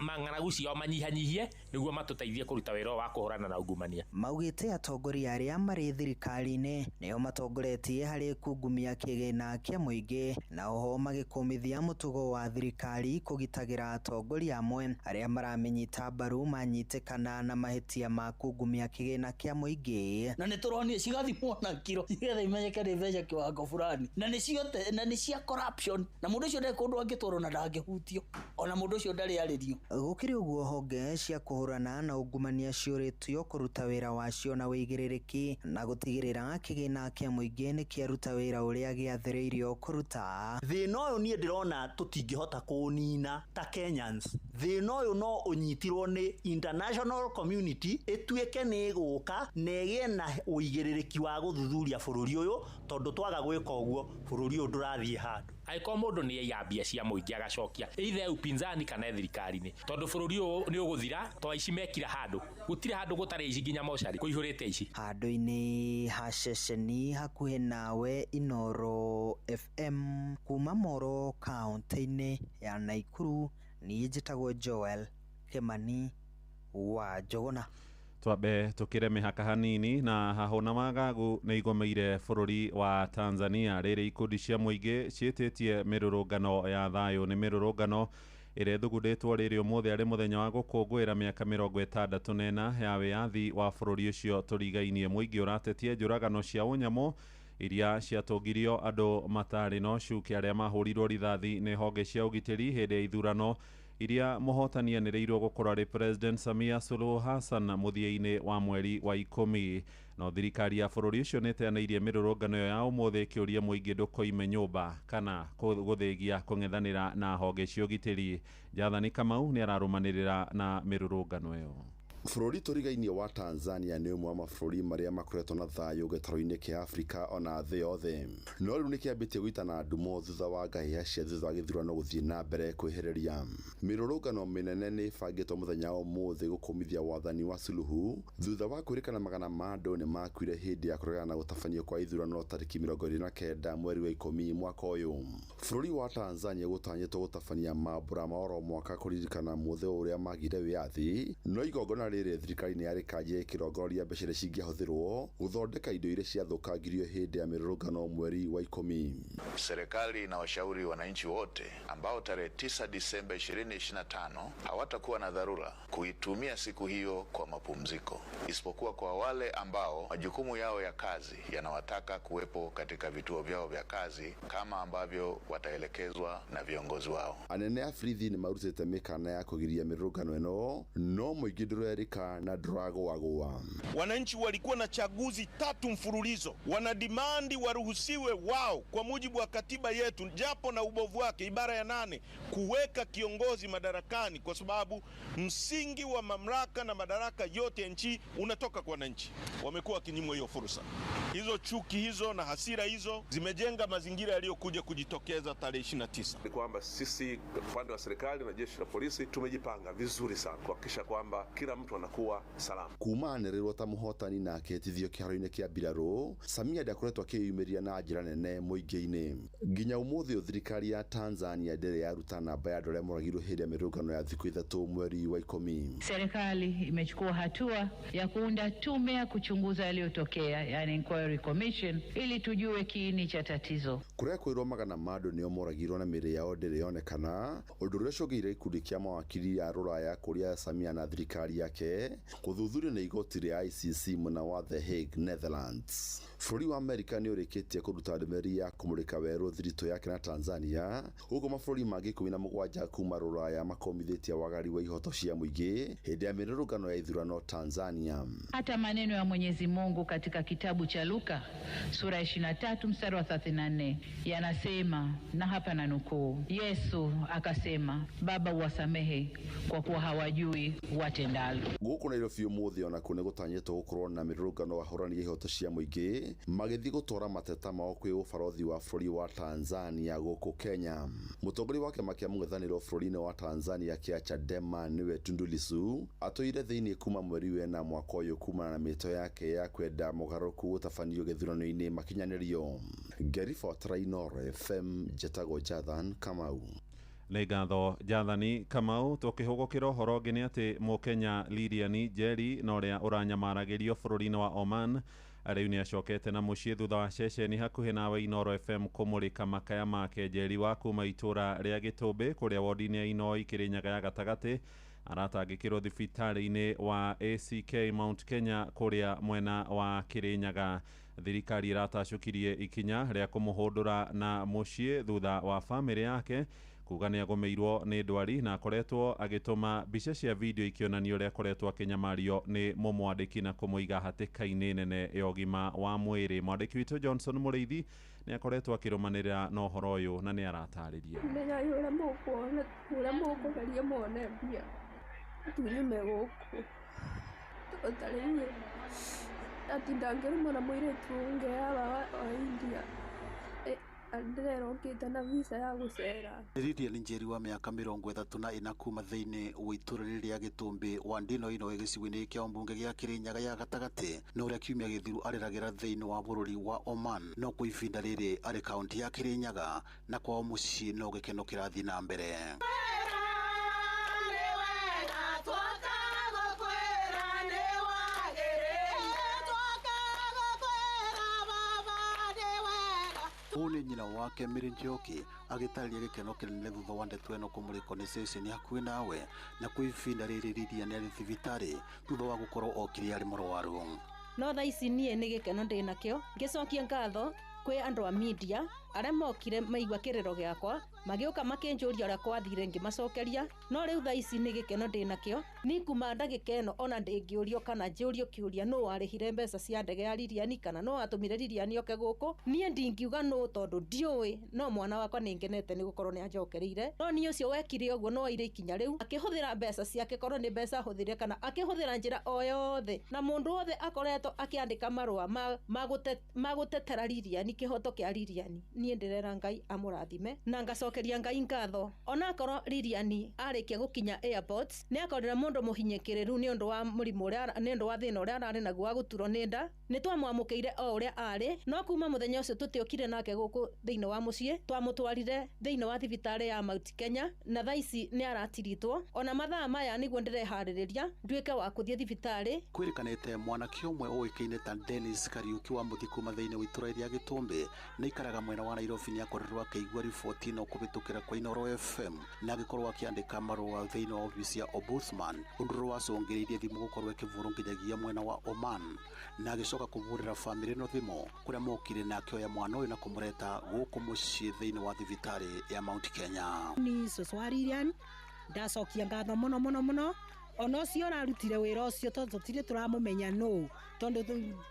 mang'aragu ciao manyihanyihie nĩguo matũteithie kũruta wĩra wa kũhũrana na ungumania. Maugĩte atongoria arĩa marĩ thirikari-inĩ nĩo matongoretie harĩ kungumia kĩgĩna kĩa mũingĩ na oho magĩkũmithia mũtugo wa thirikari kũgitagĩra atongoria amwe arĩa maramenyita mbaru manyitĩkana na mahĩtia ma kungumia kĩgĩna kĩa mũingĩ. Na nĩ tũronire cigathimwo na kiro nĩgetha imenyeke nĩ mbeca kĩwango fulani na nĩ cia corruption na mũndũ ũcio ndarĩ kũndũ angĩtwarwo na ndangĩhutio ona mũndũ ũcio ndarĩ arĩrio. Gũkĩrĩ ũguo honge cia kũhũrana na ungumania ciũrĩtio kũruta wĩra wacio na wĩigĩrĩrĩki na gũtigĩrĩra kĩgĩna kĩa mũingĩ nĩ kĩaruta wĩra ũrĩa gĩathĩrĩirio kũruta. Thĩna ũyũ niĩ ndĩrona tũtingĩhota kũũnina ta Kenyans. Thĩna ũyũ no ũnyitirwo nĩ international community ĩtuĩke nĩ ĩgũka na ĩgĩe na ũigĩrĩrĩki wa gũthuthuria bũrũri ũyũ tondũ twaga gwĩka ũguo bũrũri ũyũ ndũrathiĩ handũ. Angĩkorwo mũndũ nĩ aiya mbia cia mũingĩ agacokia either upinzani kana thirikari-inĩ tondũ bũrũri ũyũ nĩ ũgũthira to aici mekira handũ gũtirĩ handũ gũtarĩ aici nginya mocarĩ kũihũrĩte aici. Handũ-inĩ ha ceceni hakuhĩ nawe Inoro FM kuma Moro kaunti-inĩ ya Naikuru, niĩ njĩtagwo Joel Kimani wa Njũgũna. Twambe tukire mihaka hanini na hahona wagagu nĩ igomeire bũrũri wa Tanzania. Rĩrĩ ikundi cia mũingĩ ciĩtĩtie mĩrũrũngano ya thayũ. Nĩ mĩrũrũngano ĩrĩa ĩthugundĩtwo rĩrĩ ũmũthĩ arĩ mũthenya wa gũkũngũĩra mĩaka 64 ya wĩyathi wa bũrũri ũcio tũrigainie. Mũingĩ ũratetie njũragano cia ũnyamũ iria ciatongirio andũ matarĩ na ũcuke arĩa mahũrirwo rithathi nĩ honge cia ũgitĩri hĩndĩ ya ithurano iria mũhotani anĩrĩirwo gũkorwo arĩ President Samia Suluhu Hassan mũthia-inĩ wa mweri wa 10. No thirikari ya bũrũri ũcio nĩteanĩirie mĩrũrũngano ĩyo ya ũmũthĩ ĩkĩũria mũingĩ ndũkoime nyũmba kana gũthĩgia kũng'ethanĩra na honge cia ũgitĩri. Jathani Kamau nĩ ararũmanĩrĩra na mĩrũrũngano ĩyo. Bũrũri tũrigainie wa Tanzania nĩ ũmwe wa mabũrũri marĩa makoretwo na thayũ gĩtarũ-inĩ kĩa Afrika ona thĩ yothe. No rĩu nĩ kĩambĩtie gũitana ndumo thutha wa ngahĩha cia thutha wa gĩthurano gũthiĩ na mbere kwĩhĩrĩria. Mĩrũrũngano mĩnene nĩ ĩbangĩtwo mũthenya wa ũmũthĩ gũkũmithia wathani wa Suluhu thutha wa kwĩrĩkana magana ma andũ nĩ makuire hĩndĩ ya kũregana na gũtabanio kwa ithurano tarĩki 29 mweri wa 10 mwaka ũyũ. Bũrũri wa Tanzania gũtanyĩtwo gũtabania mambura ma oro mwaka kũririkana mũthĩ ũrĩa magire wĩyathi, no igongona rĩrĩ thirikari nĩ yarĩkanjia ĩkĩrongoria mbeca iria cingĩahũthĩrwo gũthondeka indo iria ciathũkangirio hĩndĩ ya mĩrũrũngano mweri wa 10. Serikali inawashauri wananchi wote ambao tarehe 9 Disemba 2025 hawatakuwa na dharura kuitumia siku hiyo kwa mapumziko, isipokuwa kwa wale ambao majukumu yao ya kazi yanawataka kuwepo katika vituo vyao vya kazi kama ambavyo wataelekezwa na viongozi wao. Anene a borithi nĩ marutĩte mĩkana ya kũgiria mĩrũrũngano ĩno, no mũingĩ ndũrerĩka na ndũragũagũa. Wananchi walikuwa na chaguzi 3 mfululizo, wanadimandi waruhusiwe wao kwa mujibu wa katiba yetu, japo na ubovu wake, ibara ya 8, kuweka kiongozi madarakani, kwa sababu msingi wa mamlaka na madaraka yote ya nchi unatoka kwa wananchi. Wamekuwa kinyimwa hiyo fursa. Hizo chuki hizo na hasira hizo zimejenga mazingira yaliyokuja kujitokeza tarehe 29. Ni kwamba sisi upande wa serikali na jeshi la polisi tumejipanga vizuri sana kuhakikisha kwamba kila mtu anakuwa salama. Kumanĩrĩrwo ta mũhotani na akĩhĩtithio kĩharo-inĩ kĩa mbirarũ, Samia ndakoretwo akĩyumĩria na njĩra nene mũingĩ-inĩ. Nginya ũmũthĩ thirikari ya Tanzania ndĩrĩ yaruta namba ya andũ arĩa moragirwo hĩndĩ ya mĩrũrũngano ya thikũ 3 mweri wa 10. Serikali imechukua hatua ya kuunda tume ya kuchunguza yaliyotokea, yani inquiry commission, ili tujue kiini cha tatizo. Kũrĩa kwĩrwo magana ma andũ nĩo moragirwo na mĩĩrĩ yao ndĩrĩ yonekana, ũndũ ũrĩa ũcũngĩrĩirie gĩkundi kĩa mawakiri ya Rũraya kũrĩa Samia na thirikari yake gũthuthurio nĩ igoti rĩa ICC mwena wa The Hague, Netherlands. Bũrũri wa Amerika nĩ ũrĩkĩtie kũruta ndũmĩrĩri ya kũmũrĩka werũ thiritũ yake na Tanzania, huko mabũrũri mangĩ 17 kuma Rũraya makomithĩtie wagari wa ihoto cia mũingĩ hĩndĩ ya mĩrũrũngano ya ithurano Tanzania. Hata maneno ya Mwenyezi Mungu katika kitabu cha Luka sura 23 mstari wa 34 yanasema, na hapa na nukuu, Yesu akasema, Baba uwasamehe kwa kuwa hawajui watendalo. Gũkũ Nairobi ũmũthĩ ona kũ nĩ gũtanyĩtwo gũkorwo na mĩrũrũngano wahũrani ihoto cia mũingĩ magĩthiĩ gũtwara mateta mao kwĩ ũbarothi wa bũrũri wa Tanzania gũkũ Kenya. Mũtongoria wa kĩama kĩa mũng'ethanĩro bũrũri-inĩ wa Tanzania kĩa Chadema nĩwe Tundu Lissu atũire thĩinĩ kuma mweri wena mwaka ũyũ kumana na mĩto yake ya kwenda mũgarũrũku gũtabanio gĩthurano-inĩ makinyanĩrio. Gerifort Rainore FM, Jetago Jathan Kamau. Nĩ ngatho Jathani Kamau. Tũkĩhũgũkĩra ũhoro ũngĩ nĩ atĩ Mũkenya Lilian Njeri na ũrĩa ũranyamaragĩrio bũrũri-inĩ wa Oman rĩu nĩ acokete na mũciĩ thutha wa ceceni hakuhĩ nawe Inoro FM kũmũrĩka makaya make. Njeri wa kuma itũra rĩa Gĩtũmbĩ kũrĩa wodi-inĩ ya Inoi Kĩrĩnyaga ya gatagatĩ aratangĩkĩrwo thibitarĩ-inĩ wa ACK Mount Kenya kũrĩa mwena wa Kĩrĩnyaga. Thirikari iratacũkirie ikinya rĩa kũmũhũndũra na mũciĩ thutha wa bamĩrĩ yake kuga nĩ agũmĩirwo nĩ ndwari na akoretwo agĩtũma mbica cia video ikĩonania ũrĩa akoretwo akĩnyamario nĩ mũmwandĩki na kũmũiga hatĩka-inĩ nene ya ũgima wa mwĩrĩ. Mwandĩki witũ Johnson Mũrĩithi nĩ akoretwo akĩrũmanĩrĩra na ũhoro ũyũ na nĩ aratarĩria. Menya ũrĩa mũkuona, ũrĩa mũkũgeria muone mbia tunyume gũkũ tũtarĩirie ati ndangĩrũma na mũirĩtu ngeaga wa India ndĩrerokĩte na visa ya gũcera. Lilian Njeri wa mĩaka 34 kuma thĩinĩ wa itũra rĩrĩa Gĩtũmbĩ wa Ndino-inĩ gĩcigo-inĩ kĩa mbunge gĩa Kĩrĩnyaga ya gatagatĩ na ũrĩa kiumia gĩthiru areragĩra thĩinĩ wa bũrũri wa Oman, no kwa ihinda rĩrĩ arĩ kaunti ya Kĩrĩnyaga na kwao mũciĩ no gĩkeno kĩrathiĩ na mbere. Huu nĩ nyina wake Mary Njoki agĩtarĩria gĩkeno kĩnene thutha wa ndeto ĩno kũmũrĩkwo nĩ ceceni hakuhĩ nawe na kwa ihinda rĩrĩ Lilian arĩ thibitarĩ thutha wa gũkorwo okire arĩ mũrwaru. No thaa ici niĩ nĩ gĩkeno ndĩnakĩo ngĩcokia ngatho kwĩ andũ a media arĩa mokire maigua kĩrĩro gĩakwa magĩũka makĩnjũria ũrĩa kwathire ngĩmacokeria no rĩu thaa ici nĩ gĩkeno ndĩnakĩo ni kuma ndagĩka ĩno ona ndĩngĩũrio kana njũrio kĩũria nũ warĩhire mbeca cia ndege ya Lilian kana no atũmire Lilian oke gũkũ niĩ ndingiuga nũ tondũ ndiũĩ no mwana wakwa nĩ ngenete nĩ gũkorwo nĩ anjokereire no niĩ ũcio wekire ũguo no aire ikinya rĩu akĩhũthĩra mbeca ciake korwo nĩ mbeca hũthĩre kana akĩhũthĩra njĩra o yothe na mũndũ wothe akoretwo akĩandĩka marũa magũtetera Lilian kĩhoto kĩa Lilian niĩ ndĩrera Ngai amũrathime na ngacokeria Ngai ngatho ona akorwo Lilian arĩkia gũkinya airport nĩ akorera mũndũ mũhinyĩkĩrĩru nĩ ũndũ wa mũrimũ ũrĩa nĩ ũndũ wa thĩna ũrĩa ararĩ naguo wa gũturwo nĩ nda nĩ twamwamũkĩire o ũrĩa arĩ no kuma mũthenya ũcio tũtiokire nake gũkũ thĩinĩ wa mũciĩ twamũtwarire thĩinĩ wa thibitarĩ ya Mount Kenya na thaa ici nĩ aratiritwo ona mathaa maya nĩguo ndĩreharĩrĩria nduĩke wa kũthiĩ thibitarĩ kwĩrĩkanĩte mwanake ũmwe ũĩkaine ta Dennis Kariuki wa mũthikũ mathĩinĩ wa itũra rĩa Gĩtũmbĩ nĩ ikaraga mwena wa Nairobi nĩ akorirwo akĩigua riboti ĩno kũhĩtũkĩra kwa Inooro FM na agĩkorwo akĩandĩka marũa thĩinĩ wa obici ya Ombudsman ũndũ ũrĩa wacũngĩrĩirie thimũ gũkorwo ĩkĩvũrwo nginyagia mwena wa Oman na agĩcoka kũvũrĩra bamĩrĩ ĩno thimũ kũrĩa mokire na akĩoya mwana ũyũ na kũmũreta gũkũ mũciĩ thĩinĩ wa thibitarĩ ya Mount Kenya. Ni cũcũ wa Lilian ndacokia ngatho mũno ona ũcio ũrarutire wĩra ũcio tondũ tũtirĩ tũramũmenya nũ tondũ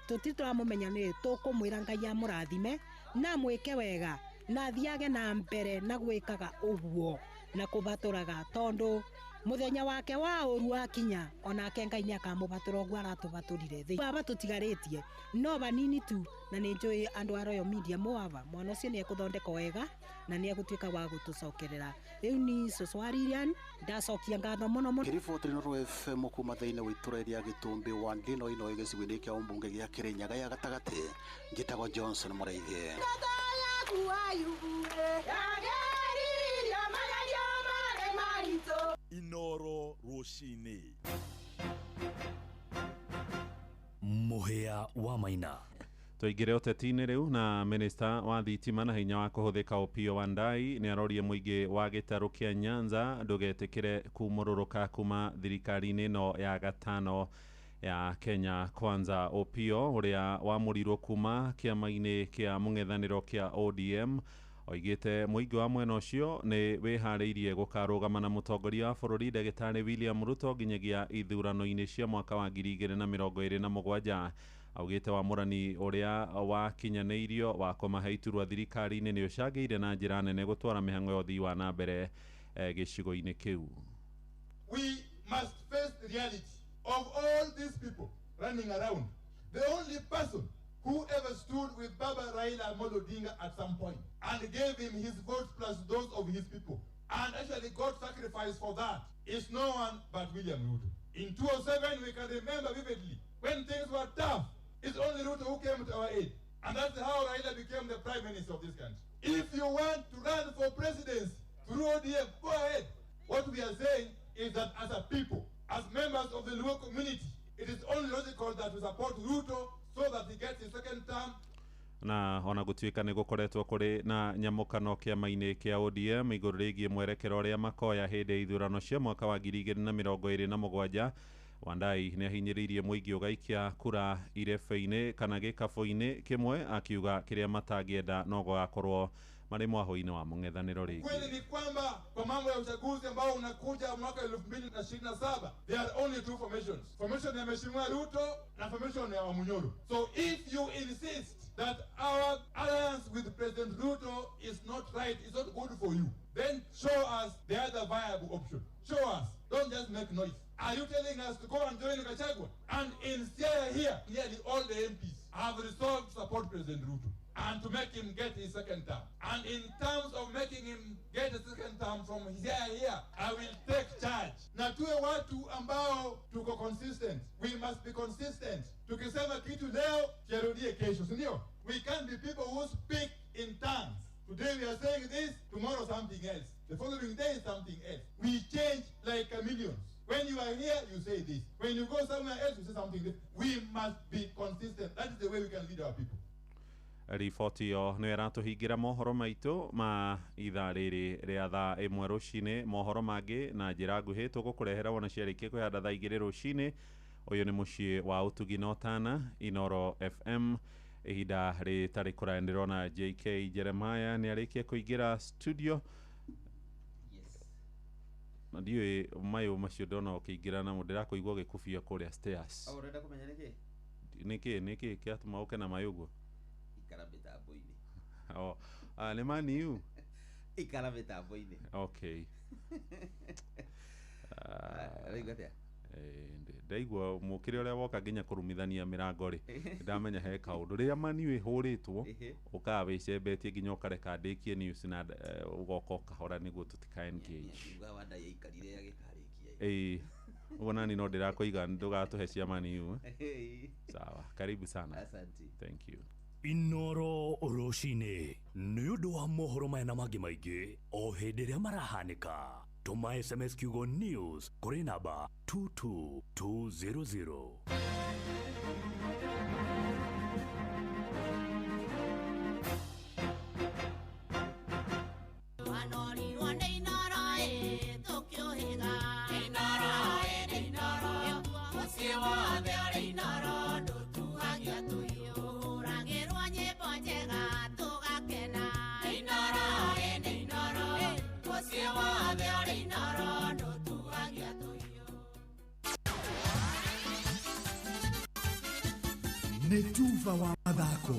tũtirĩ tũramũmenya nĩ tũkũmwĩra Ngai amũrathime na mwĩke wega na thiage na mbere na gwĩkaga ũguo na kũbatũraga tondũ muthenya wake wa ũru wakinya onake Ngai nĩ akamũbatũra ũguo aratũbatũrire thĩ baba tũtigarĩtie no banini tu na nĩ njũĩ andũ a Royal Media mwava mwana ũcio nĩ ekũthondeka wega na nĩ egũtuĩka wa gũtũcokerera rĩu ni cũcũ wa Lilian ndacokia ngatho mũno riboti Inooro FM kuma thĩinĩ wa itũra rĩa Gĩtũmbĩ wa Ndino ino gĩcigo-inĩ kĩa ũmbunge gĩa Kĩrĩnyaga ya gatagatĩ njĩtagwo Johnson Mũraithie. Inooro rũcinĩ mũhĩa wa Maina Tũingĩre ũteti-inĩ rĩu na minista wa thitima na hinya wa kũhũthĩka Opiyo Wandayi nĩ arorie mũingĩ wa gĩtarũ kĩa Nyanza ndũgetĩkĩre kumũrũrũka kuma thirikari-inĩ ĩno ya gatano ya Kenya Kwanza. Opiyo ũrĩa wamũrirwo kuma kĩama-inĩ kĩa mũng'ethanĩro kĩa ODM oigĩte mũingĩ wa mwena ũcio nĩ wĩharĩirie gũkarũgama na mũtongoria wa bũrũri Ndagĩtarĩ William Ruto nginyagia ithurano-inĩ cia mwaka wa 2027. Augĩte wamũrani ũrĩa wakinyanĩirio wa kũmahe iturwa thirikari-inĩ nĩ ũcangĩire na njĩra nene gũtwara mĩhang'o ya ũthii wa na mbere gĩcigo-inĩ kĩu. We must face the reality of all these people running around. The only person who ever stood with Baba Raila Amolo Odinga at some point and gave him his votes plus those of his people and actually got sacrificed for that is no one but William Ruto. In 2007 we can remember vividly when things were tough. It's only Ruto who came to our aid. And that's how Raila became the Prime Minister of this country. If you want to run for presidency through ODM, go ahead. What we are saying is that as a people, as members of the Luo community, it is only logical that we support Ruto so that he gets his second term. Na ona gũtuĩka nĩ gũkoretwo kũrĩ na nyamũkano kĩama-inĩ kĩa ODM igũrũ rĩgiĩ mwerekero ũrĩa makoya hĩndĩ ya ithurano cia mwaka wa 2027, Wandayi nĩ ahinyĩrĩirie mũingĩ ũgaikia kura irebe-inĩ kana gĩkabũ-inĩ kĩmwe akiuga kĩrĩa matangĩenda no gũgakorwo marĩ mwahũ-inĩ wa mũng'ethanĩro rĩngĩ. Kweli ni kwamba kwa mambo ya uchaguzi ambao unakuja mwaka 2027 there are only two formations. Formation ya Mheshimiwa Ruto na formation ya Wamunyoro. So if you insist that our alliance with President Ruto is not right, is not good for you, then show us the other viable option. Show us. Don't just make noise. Are you telling us to go and join Gachagua? And in Sierra here, nearly all the MPs have resolved to support President Ruto and to make him get his second term. And in terms of making him get a second term from here, I will take charge. Na tuwe watu ambao tuko consistent. We must be consistent. Tukisema kitu leo, kirudie kesho, si ndio? We can't be people who speak in tongues. Today we are saying this, tomorrow something else. The following day something else. We change like chameleons. When you are here, you say this. When you go somewhere else, you say something different. We must be consistent. That is the way we can lead our people. Riboti yo nĩ ĩratũhingĩra mohoro maitũ ma ithaa rĩrĩ rĩa thaa ĩmwe rũcinĩ. Mohoro mangĩ na njĩra nguhĩ tũgũkũrehera wona ciarĩkia kwĩhanda thaa igĩrĩ rũcinĩ. Ũyũ nĩ mũciĩ wa ũtugi na ũtana Inooro FM. Ihinda rĩtarĩ kũraya ndĩrona JK Jeremiah nĩ arĩkia kũingĩra studio ndiye mayo macio ndona ukiingira na mundira kuigwa gikubia kuria stairs urenda kumenya niki kiatuma uke na mayugo ikara mitambo-ini nĩ Man U ikara mitambo-ini okay raigatia ndaigua mukire uria woka nginya kurumithania mirango ri ndamenya he kaundu riria Man U ihuritwo ukaga wicembetie nginya ukareka ndikie news na ugoka ukahora niguo tutika engage wanda yaikarire agikarikia nani no ndirakuiga ndugatuhe cia Man U sawa karibu sana asante thank you Inoro Roshine nĩ ũndũ wa mohoro maya na mangĩ maingĩ o hĩndĩ ĩrĩa marahanĩka tũma SMS kiugo news kũrĩ namba 22200 Netuva wa mathako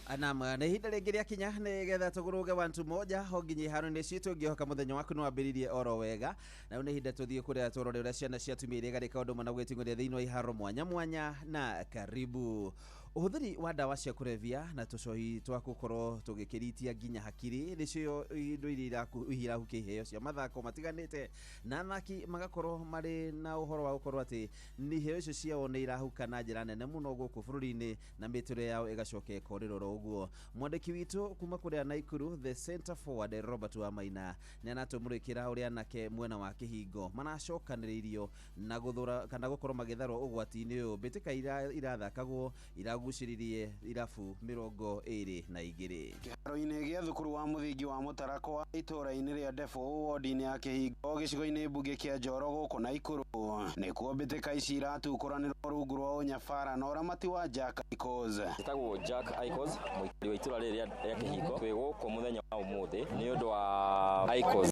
Anam nä ihinda rä ngä rä akinya nä getha tå gå rå ge wantu moja honginyi hano-inä citå ngä hoka må thenya waku nä wambä ririe oro wega na rä u nä ihinda tå thiä kå rä a tå rore å rä a ciana ciatumia irä garä ka å ndå mwe na gwä tingå ria thä inä wa iharo mwanya mwanya na karibu Ũhũthĩri wa ndawa cia kũrebia na tũcohi twa gũkorwo tũgĩkĩritia nginya hakiri nĩcio indo iria irahukia iheo cia mathako matiganĩte na athaki magakorwo marĩ na ũhoro wa gũkorwo atĩ nĩ iheo icio ciao nĩ irahuka na njĩra nene mũno gũkũ bũrũri-inĩ na mĩtũrĩre yao ĩgacoka ĩkorĩrwo ũguo. Mwandĩki witũ kuma kũrĩa Naikuru the center forward Robert Wamaina nĩ anatũmũrĩkĩra ũrĩa anake mwena wa Kĩhingo manacokanĩrĩirio na gũthũra kana gũkorwo magĩtharwo ũgwati-inĩ ũyũ mbĩtĩka irathakagwo guciririe irabu 22 kĩharo-inĩ gĩa thukuru wa mũthingi wa Mũtarakwa wa itũra-inĩ rĩa Defo wodi-inĩ ya Kĩhingo gĩcigo-inĩ mbunge kĩa Njoro gũkũ Naikuru nĩkuo mbĩtĩka ici iratũkũranĩrwo rungu rwa ũnyabara na ũramati wa Jack Icos. Njĩtagwo Jack Icos mũikari wa itũra rĩrĩ rĩa Kĩhingo twĩ gũkũ mũthenya wa ũmũthĩ nĩ ũndũ wa Icos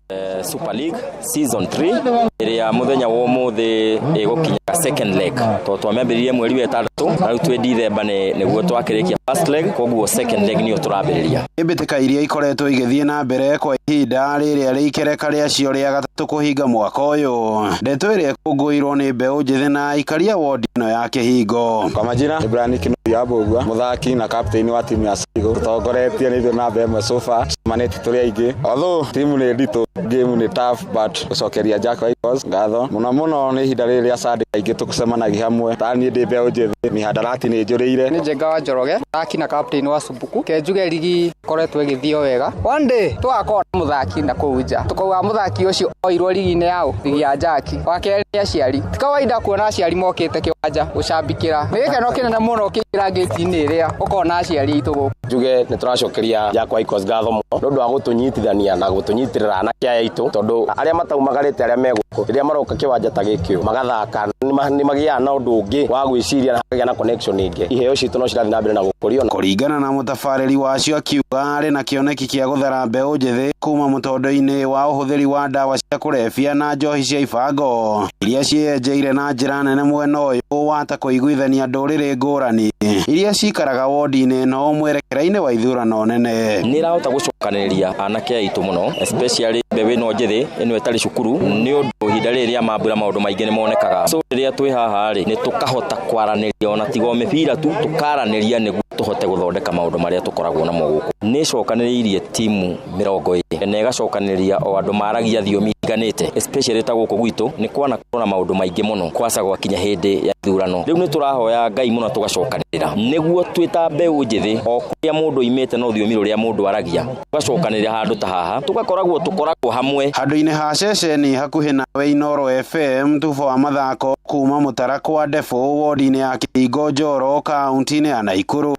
Super League season 3 ĩrĩa mũthenya wa ũmũthĩ ĩgũkinya second leg twamĩambĩrĩirie mweri wa ĩtandatũ na rĩu twĩ December nĩguo twakĩrĩkia first leg koguo second leg nĩyo tũrambĩrĩria. Mbĩtĩka iria ikoretwo igĩthiĩ na mbere kwa ihinda rĩrĩa rĩikereka rĩacio rĩa gatatũ kũhinga mwaka ũyũ ndeto ĩrĩa ĩkũngũĩirwo nĩ mbeũ njĩthĩ na ikaria wodi ĩno ya Kĩhingo. Kwa majina Ibrahim Kinuthia Mbũgua mũthaki na captain wa timu ya Sigo tũtongoretie nĩ na mbere so far maneti tũrĩ aingĩ although timu nĩ nditũ game nĩ tough but gũcokeria Jack Icos ngatho mũno nĩ ihinda rĩrĩ rĩa Sunday kaingĩ tũkũcemanagia hamwe tani ndĩ mbeũ njĩthĩ mihadarati nĩ njũrĩire nĩ Njenga wa Njoroge thaki na captain wa Subuku kenjuge ligi koretwo ĩgĩthio wega one day tũgakorwo na mũthaki na kũu nja tũkauga mũthaki ũcio oirwo ligi-inĩ yao ligi ya Jack wa kerĩ nĩ aciari ti kawaida kuona aciari mokĩte kĩwanja gũcambĩkĩra nĩ gĩkeno kĩnene mũno ũkĩingĩra gate-inĩ ĩrĩa ũkona aciari aitũ gũkũ njuge nĩ tũracokeria Jack Icos ngatho mũno nĩ ũndũ wa gũtũnyitithania na gũtũnyitĩrĩra anake aya aitũ tondũ arĩa mataumagarĩte arĩa megũkũ rĩrĩa maroka kĩwanja ta gĩkĩ magathaka nĩ magiaga na ũndũ ũngĩ wa gwĩciria na kagĩa na connection ingĩ iheo citũ no cirathiĩ na mbere na gũkũrio kũringana na mũtabarĩri wacio akiuga arĩ na kĩoneki kĩa gũthara mbeũ njĩthĩ kuma mũtondo-inĩ wa ũhũthĩri wa ndawa cia kũrebia na njohi cia ibango iria cienjeire na njĩra nene mwena ũyũ wa ta kũiguithania ndũrĩrĩ ngũrani iria cikaraga wodi-inĩ ĩno mwerekera-inĩ wa ithurano nene. Nĩ irahota gũcokanĩrĩria anake aitũ mũno especially mbeũ ĩno njĩthĩ ĩno ĩtarĩ cukuru nĩ ũndũ ihinda rĩrĩ rĩa mambura maũndũ maingĩ nĩ monekaga so rĩrĩa twĩ haha rĩ nĩ tũkahota kwaranĩria ona tigo mĩbira tu tũkaranĩria nĩguo tũhote gũthondeka maũndũ marĩa tũkoragwo namo gũkũ. Nĩ cokanĩrĩirie timu 20 na ĩgacokanĩrĩria o andũ maragia thiomi iganĩte especially ta gũkũ gwitũ nĩ kwanakorwo na maũndũ maingĩ mũno kwaca gwakinya hĩndĩ ya ithurano. Rĩu nĩ tũrahoya Ngai mũno tũgacokanĩrĩra nĩguo twĩta mbeũ njĩthĩ o kũrĩa mũndũ imĩte no thiomi rũrĩa mũndũ aragia tũgacokanĩrĩra handũ ta haha tũkoragwo hamwe handũ-inĩ ha ceceni hakuhĩ nawe Inoro FM tubo wa mathako kuma Mũtarakwa Defo wodi-inĩ ya Kĩhingo Njoro kaunti-inĩ ya Naikuru.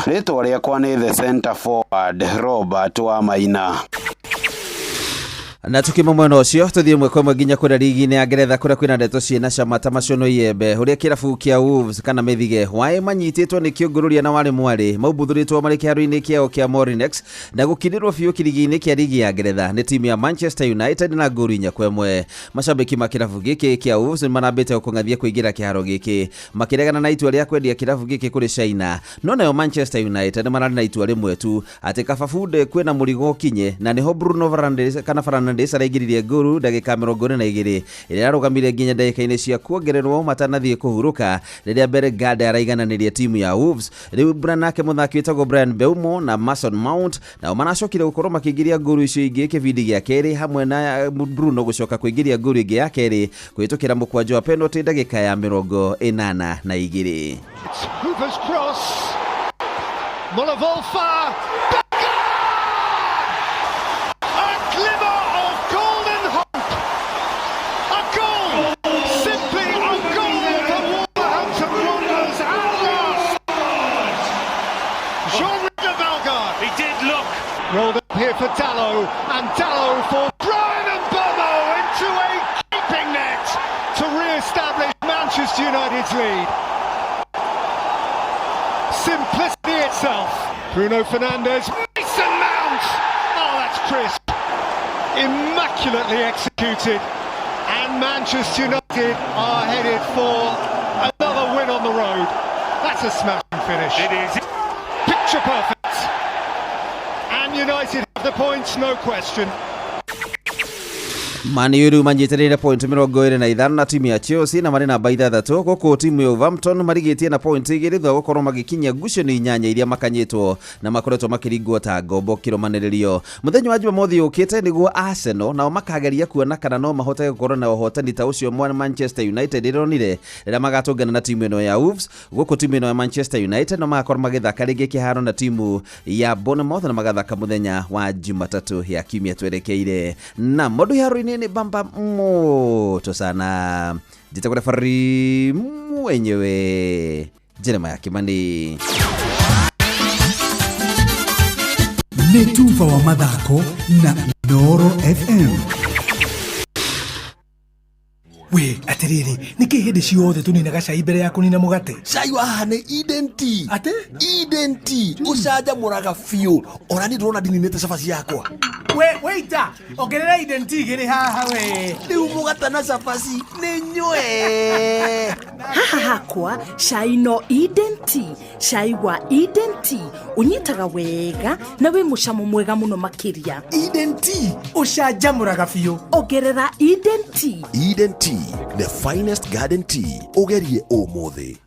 Rĩtwa rĩakwa nĩ the center forward Robert Wamaina. Na tukima mwena ucio tuthie mwe kwa mwe nginya kuria ligi ya Ngeretha kuria kwina ndeto ciina cama ta macono iembe uria kirabu kia Wolves kana Methige wae manyititwo ni kiungururia na wale mwari maubuthuritwo mari kiharu-ini kiao kia Morinex na gukinirwo fiu kirigi-ini kia ligi ya Ngeretha ni timu ya Manchester United na nguru 4-1. Mashabiki ma kirabu giki kia Wolves manambite kungathia kuingira kiharo giki makiregana na itua ria kwendia kirabu giki kuri China. No nayo Manchester United marari na itua rimwe tu ati kabafunde kwina murigo kinye na niho Bruno Fernandes kana Fernandes araigiririe nguru ndagika 42 iria arugamire nginya ndagika-ini cia kuongererwo matanathie kuhuruka riria Bellegarde araigananirie timu ya Wolves. Riu Branake muthaki witagwo Brian Mbeumo na Mason Mount na manacokire gukorwo makiingiria nguru icio ingi kibindi gia keri hamwe na Bruno gucoka kuingiria nguru ingi ya keri kwitukira mukwanjo wa penalty ndagika ya 82. Hoover's cross. Muller Wolfer. A glimmer of golden hope. A goal. Simply a goal for Wolverhampton Wanderers at last. Jean-Luc Valgaard. He did look. Rolled up here for Dalot. And Dalot for Brian Mbeumo into a keeping net to re-establish Manchester United's lead. Simplicity itself. Bruno Fernandes, Mason Mount. Oh, that's crisp. Immaculately executed. And Manchester United are headed for another win on the road. That's a smashing finish. It is. Picture perfect. And United have the points, no question. Mani Uru manyitirire point 25 na timu ya Chelsea na marina baitha 3 guku timu ya Wolverhampton marigitie na point 2 thutha gukorwo magikinya ngucanio inyanya iria makanyitwo na makoretwo makiringwo ta ngombo kiromaniririo. Muthenya wa Jumamothi ukite niguo Arsenal nao makageria kuona kana no mahote gukorwo na uhotani ta ucio mwa Manchester United ironire rira magatungana na timu ino ya Wolves. Guku timu ino ya Manchester United no magakorwo magithaka ringi kiharo na timu ya Bournemouth na magathaka muthenya wa Jumatatu ya kiumia twerekeire na modu haruini ni bamba moto sana. Jitakura fari mwenyewe Jeremiah Kimani. Netufa wa mathako na Noro FM. We, atiriri, niki hindi ciothe tuninaga cai mbere ya kunina mugate? Cai wa ne Eden Tea. Ate? Eden Tea. Ucaja muraga fiu. Ona ni ndrona ndininete cabaci yakwa. We, waita, ongerera Eden Tea giri haha we. Riu mugata na cabaci ni nywe. Haha hakwa cai no Eden Tea. Cai wa Eden Tea unyitaga wega na wi mucamo mwega muno makiria. Eden Tea ucaja muraga fiu. Ongerera Eden Tea. Eden Tea, the finest garden tea. Ugerie umuthi.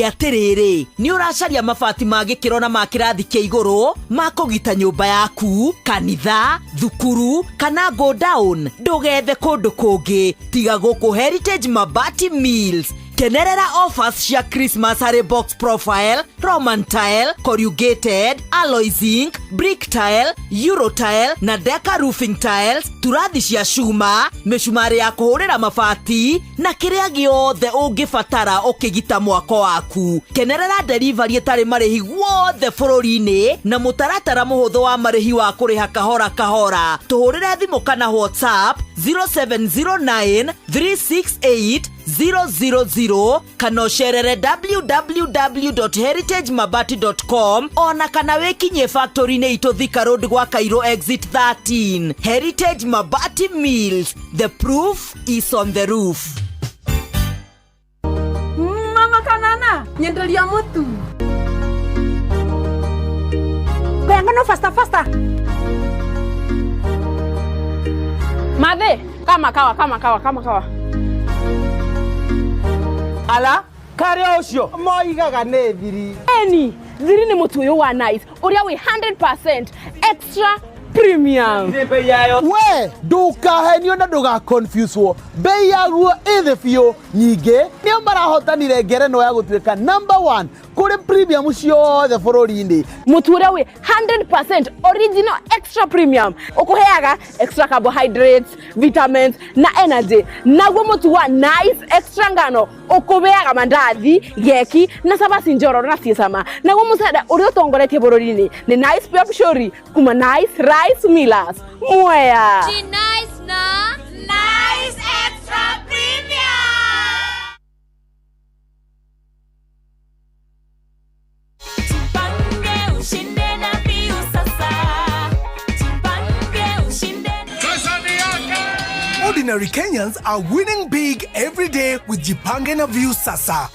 Atiriri, ni uracaria mabati ma gikiro na ma kirathi kia iguru ma kugita nyumba yaku, kanitha, thukuru kana go down. Ndugethe kundu kungi tiga guku Heritage Mabati Mills. Kenerera offers cia Christmas harry box profile, Roman tile, corrugated, alloy zinc, brick tile, euro tile na Deca roofing tiles, turathi cia cuma, micumari ya kuhurira mabati na kiria giothe ungibatara ukigita mwako waku. Kenerera delivery etari marihi guothe bururi-ini na mutaratara muhuthu wa marihi wa kuriha kahora kahora. Tuhurire thimu kana WhatsApp 0709 368 000 kana ucerere www.heritagemabati.com ona kana wekinye factory-ini itu Thika Road gwa Cairo exit 13. Heritage Mabati Mills, the proof is on the roof. Mama Kanana, nyendelia mutu. Benga no faster. Made, kama kawa. Ala, kare ucio moigaga ne thiri. Thiri ni mutu uyu wa nice. Uria we 100% extra premium. We, ndukahenio na nduga confuse wo. Bei yaguo ithe biũ nyingĩ nĩo marahotanire ngerenwa ya gũtuĩka number 1 kuri premium ciothe bururi-ini muture we 100% original extra premium ukuheaga extra carbohydrates, vitamins na energy. Naguo mutu wa nice extra ngano ukubeaga mandathi, geki na sabasi njororo na ciecama. Naguo mucere uria utongoretie bururi-ini ni nice pure pishori kuma nice rice millers. Mwea nice na nice extra premium. Ordinary Kenyans are winning big every day with Jipange na View Sasa.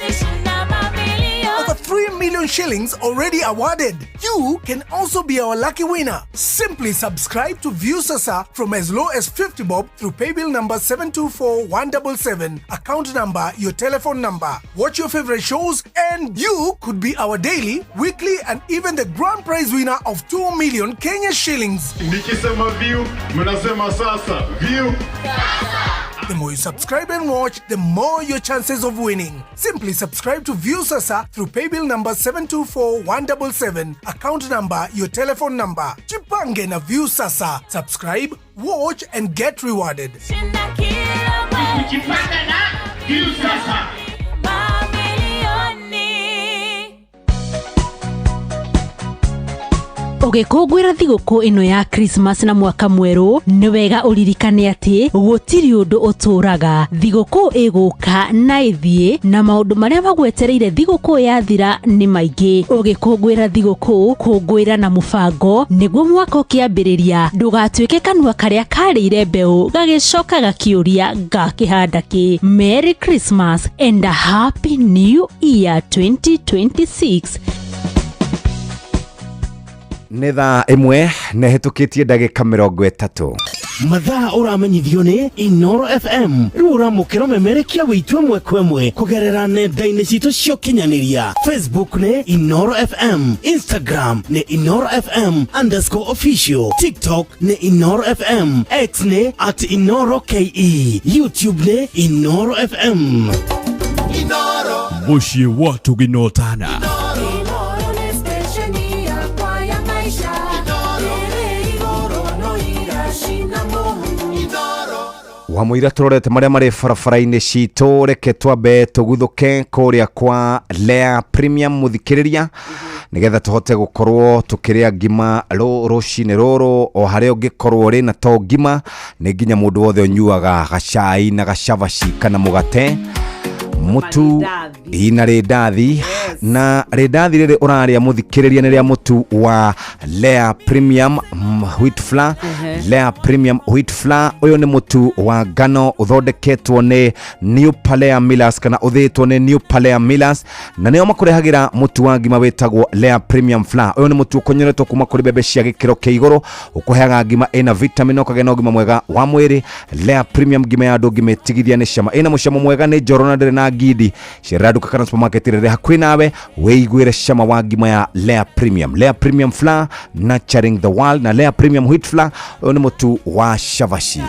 Over 3 million shillings already awarded. You can also be our lucky winner. Simply subscribe to View Sasa from as low as 50 bob through paybill number 724177, account number, your telephone number. Watch your favorite shows and you could be our daily, weekly and even the grand prize winner of 2 million Kenya shillings. Nikisema View, mnasema sasa. View Sasa. The more you subscribe and watch, the more your chances of winning. Simply subscribe to View Sasa through paybill number 724177, account number, your telephone number. Jipange na View Sasa. Subscribe, watch and get rewarded. Jipange na View Sasa. Ugikungwira thiguku ino ya Christmas na mwaka mweru ni wega uririkane ati gutiri undu uturaga. Thiguku iguka na ithie na maundu maria magwetereire thiguku yathira ni maingi. Ugikungwira thiguku kungwira na mubango niguo mwaka ukiambiriria. Ndugatuike kanua karia karire mbeu gagicoka gakiuria ngakihanda ki. Merry Christmas and a Happy New Year 2026. Netha imwe nehitukitie ndagika 30. Mathaa uramenyithio ni Inoro FM. Riu uramukira memerekia witu mwe kwemwe kugerera nenda-ini citu cio kinyaniria. Facebook ni Inoro FM, Instagram ni Inoro FM_official, TikTok ni Inoro FM, X ni @InoroKE, YouTube ni Inoro FM. Inoro mushie watu ginotana. Wamuira turorete maria mari farafara-ini citu, reke twambe tuguthuke kuria kwa Lea Premium muthikiriria nigetha tuhote gukorwo tukiria ngima rucini ruru o haria ungikorwo ri na to ngima ni nginya mundu wothe unyuaga gacai na gacavaci kana mugate mutu ina redathi na redathi riri uraria muthikiriria ni ria mutu wa Lea Premium wheat flour. Lea Premium wheat flour uyu ni mutu wa ngano uthondeketwo ni New Palea Millers kana uthitwo ni New Palea Millers na nio makurehagira mutu wa ngima wetagwo Lea Premium flour. Uyu ni mutu ukonyeretwo kuma kuri bebe cia gikiro kia iguru ukuheaga ngima ina vitamin ukagena ngima mwega wa mwiri. Lea Premium ngima ya andu ngimetigithia ni cama ina mucamo mwega ni njoro na ndiri na ngidi. Shiraduka kana supermarket riri hakwi nawe weiguire cama wa ngima ya Lea Premium. Lea Premium flour nurturing the world na Lea Premium wheat flour uyu ni mutu wa shavashi.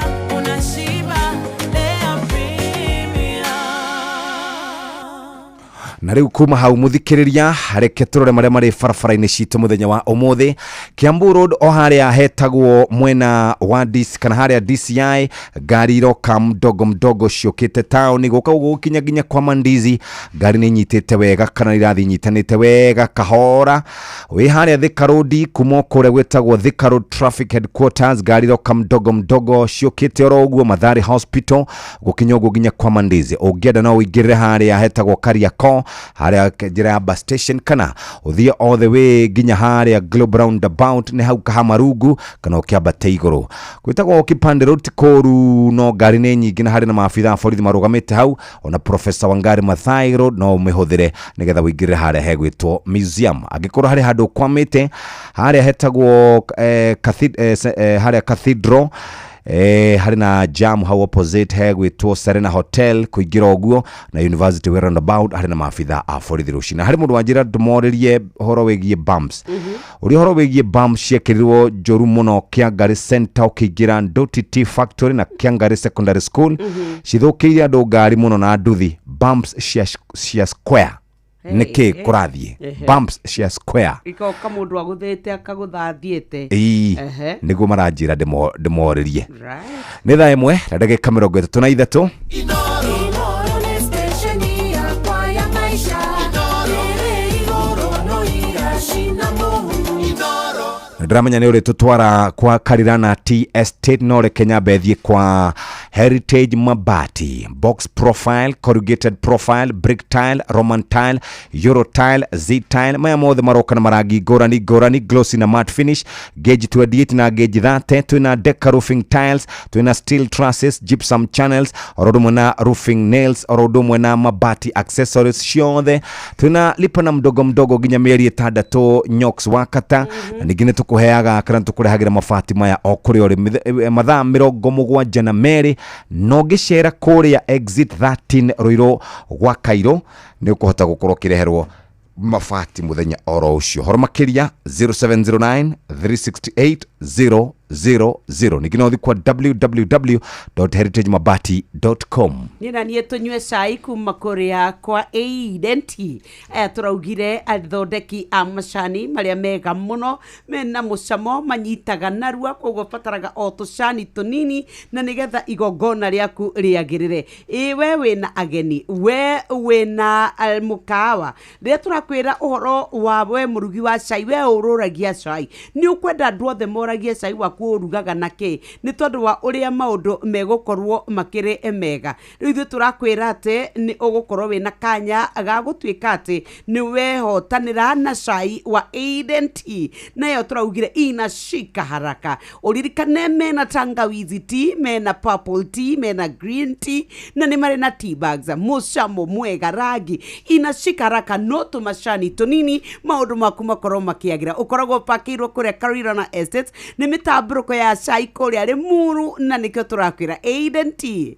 Na riu kuma hau muthikiriria reke turore maria mari farafara-ini citu muthenya wa umuthi. Kiambu Road o haria hetagwo mwena wa DC kana haria DCI gari iroka mdogo ciukite town guka gukinya ginya kwa Mandizi. Gari ni nyitite wega kana irathi nyitanite wega kahora wi haria Thika Road kuma kure gwetagwo Thika Road Traffic Headquarters. Gari iroka mdogo ciukite oro uguo Mathari Hospital gukinya ginya kwa Mandizi. Ungienda no uingire haria hetagwo Kariako haria njira ya bus station kana uthie all the way ginya haria Globe Roundabout ni hau Kahamarungu kana ukiambate iguru gwitagwo Kipande Road Koru. No ngari ni nyingi na hari na maabitha borithi marugamite hau ona Professor Wangari Maathai Road no umihuthire nigetha uingire haria hegwitwo museum. Angikorwo hari handu kwamite haria hetagwo haria Cathedral hari na jam hau opposite hegwitwo Serena Hotel kuingira oguo na University roundabout hari na maabitha a borithi rucina. Hari mundu wanjira ndumoririe horo wegie bumps uri horo wegie bumps ciekirirwo njoru muno Kiangari Center ukiingira Ndoti Tea Factory na Kiangari Secondary School cithukiire andu ngari muno na nduthi bumps cia square niki kurathie bumps cia square iko kama mundu aguthite akaguthathiete niguo maranjira ndimoririe ni thaa imwe na ndagika 33 ndramenya ni uri tutwara kwa Karirana Tea Estate no Kenya bethie kwa Heritage Mabati, box profile, corrugated profile, brick tile, Roman tile, Euro tile, Z tile, maya mothe maroka na marangi ngorani glossy na matte finish, gauge 28 na gauge 30, twina deca roofing tiles, twina steel trusses, gypsum channels, orodomwe na roofing nails, orodomwe na mabati accessories ciothe, twina lipa na mdogo ginya mieri 6 nyox wakata, na ningine tukuheaga kana tukurehagira mafati maya o kuri ori mathaa 72 na meri no gicera kuria exit 13 Ruiru gwa Kairo ni ukuhota gukorwo kireherwo mafati muthenya oro ucio horo makiria 0709 368 000 ningine uthi kwa www.heritagemabati.com nina nie tunywe cai kuma kuria kwa Aidenti aya turaugire athondeki a macani maria mega muno mena mucamo manyitaga narua koguo bataraga o tucani tunini na nigetha igongona riaku riagirire we wina ageni we wina mukawa ria turakwira uhoro wa we murugi wa cai we ururagia cai ni ukwenda andu othe moragie cai waku urugaga nake ni tondu wa uria maundu megukorwo makire emega riu ithu turakwira ati ni ugukorwo wina kanya ga gutwika ati ni wehotanira na cai wa Aidenti nayo turaugire inashika haraka uririkane mena tangawizi tea mena purple tea mena green tea na ni mari na tea bags mucamo mwega rangi inashika haraka no tumacani tunini maundu maku makorwo makiagira ukoragwo pakirwo kuria Karirana Estate ni mitamburuko ya cai kuria Limuru na nikio turakwira Aidenti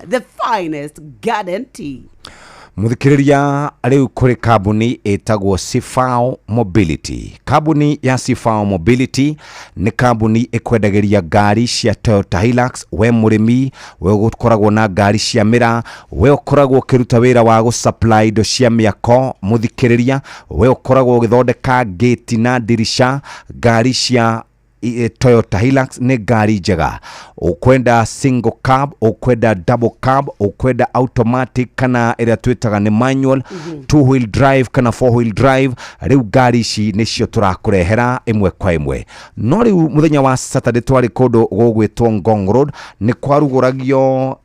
the finest garden tea muthikiriria riu kuri kambuni etagwo Sifao Mobility. Kambuni ya Sifao Mobility ni kambuni ikwendagiria ngari cia Toyota Hilux. We murimi we gukoragwo na ngari cia mira we ukoragwo kiruta wira wa gu supply do cia miako muthikiriria we ukoragwo githondeka gate na dirisha ngari cia Toyota Hilux ni ngari njega ukwenda single cab ukwenda double cab ukwenda automatic kana ira twitaga ni manual two wheel drive kana four wheel drive riu ngari ici nicio turakurehera imwe kwa imwe no riu muthenya wa Saturday twari kodo gugwitwo Ngong Road ni kwaruguragio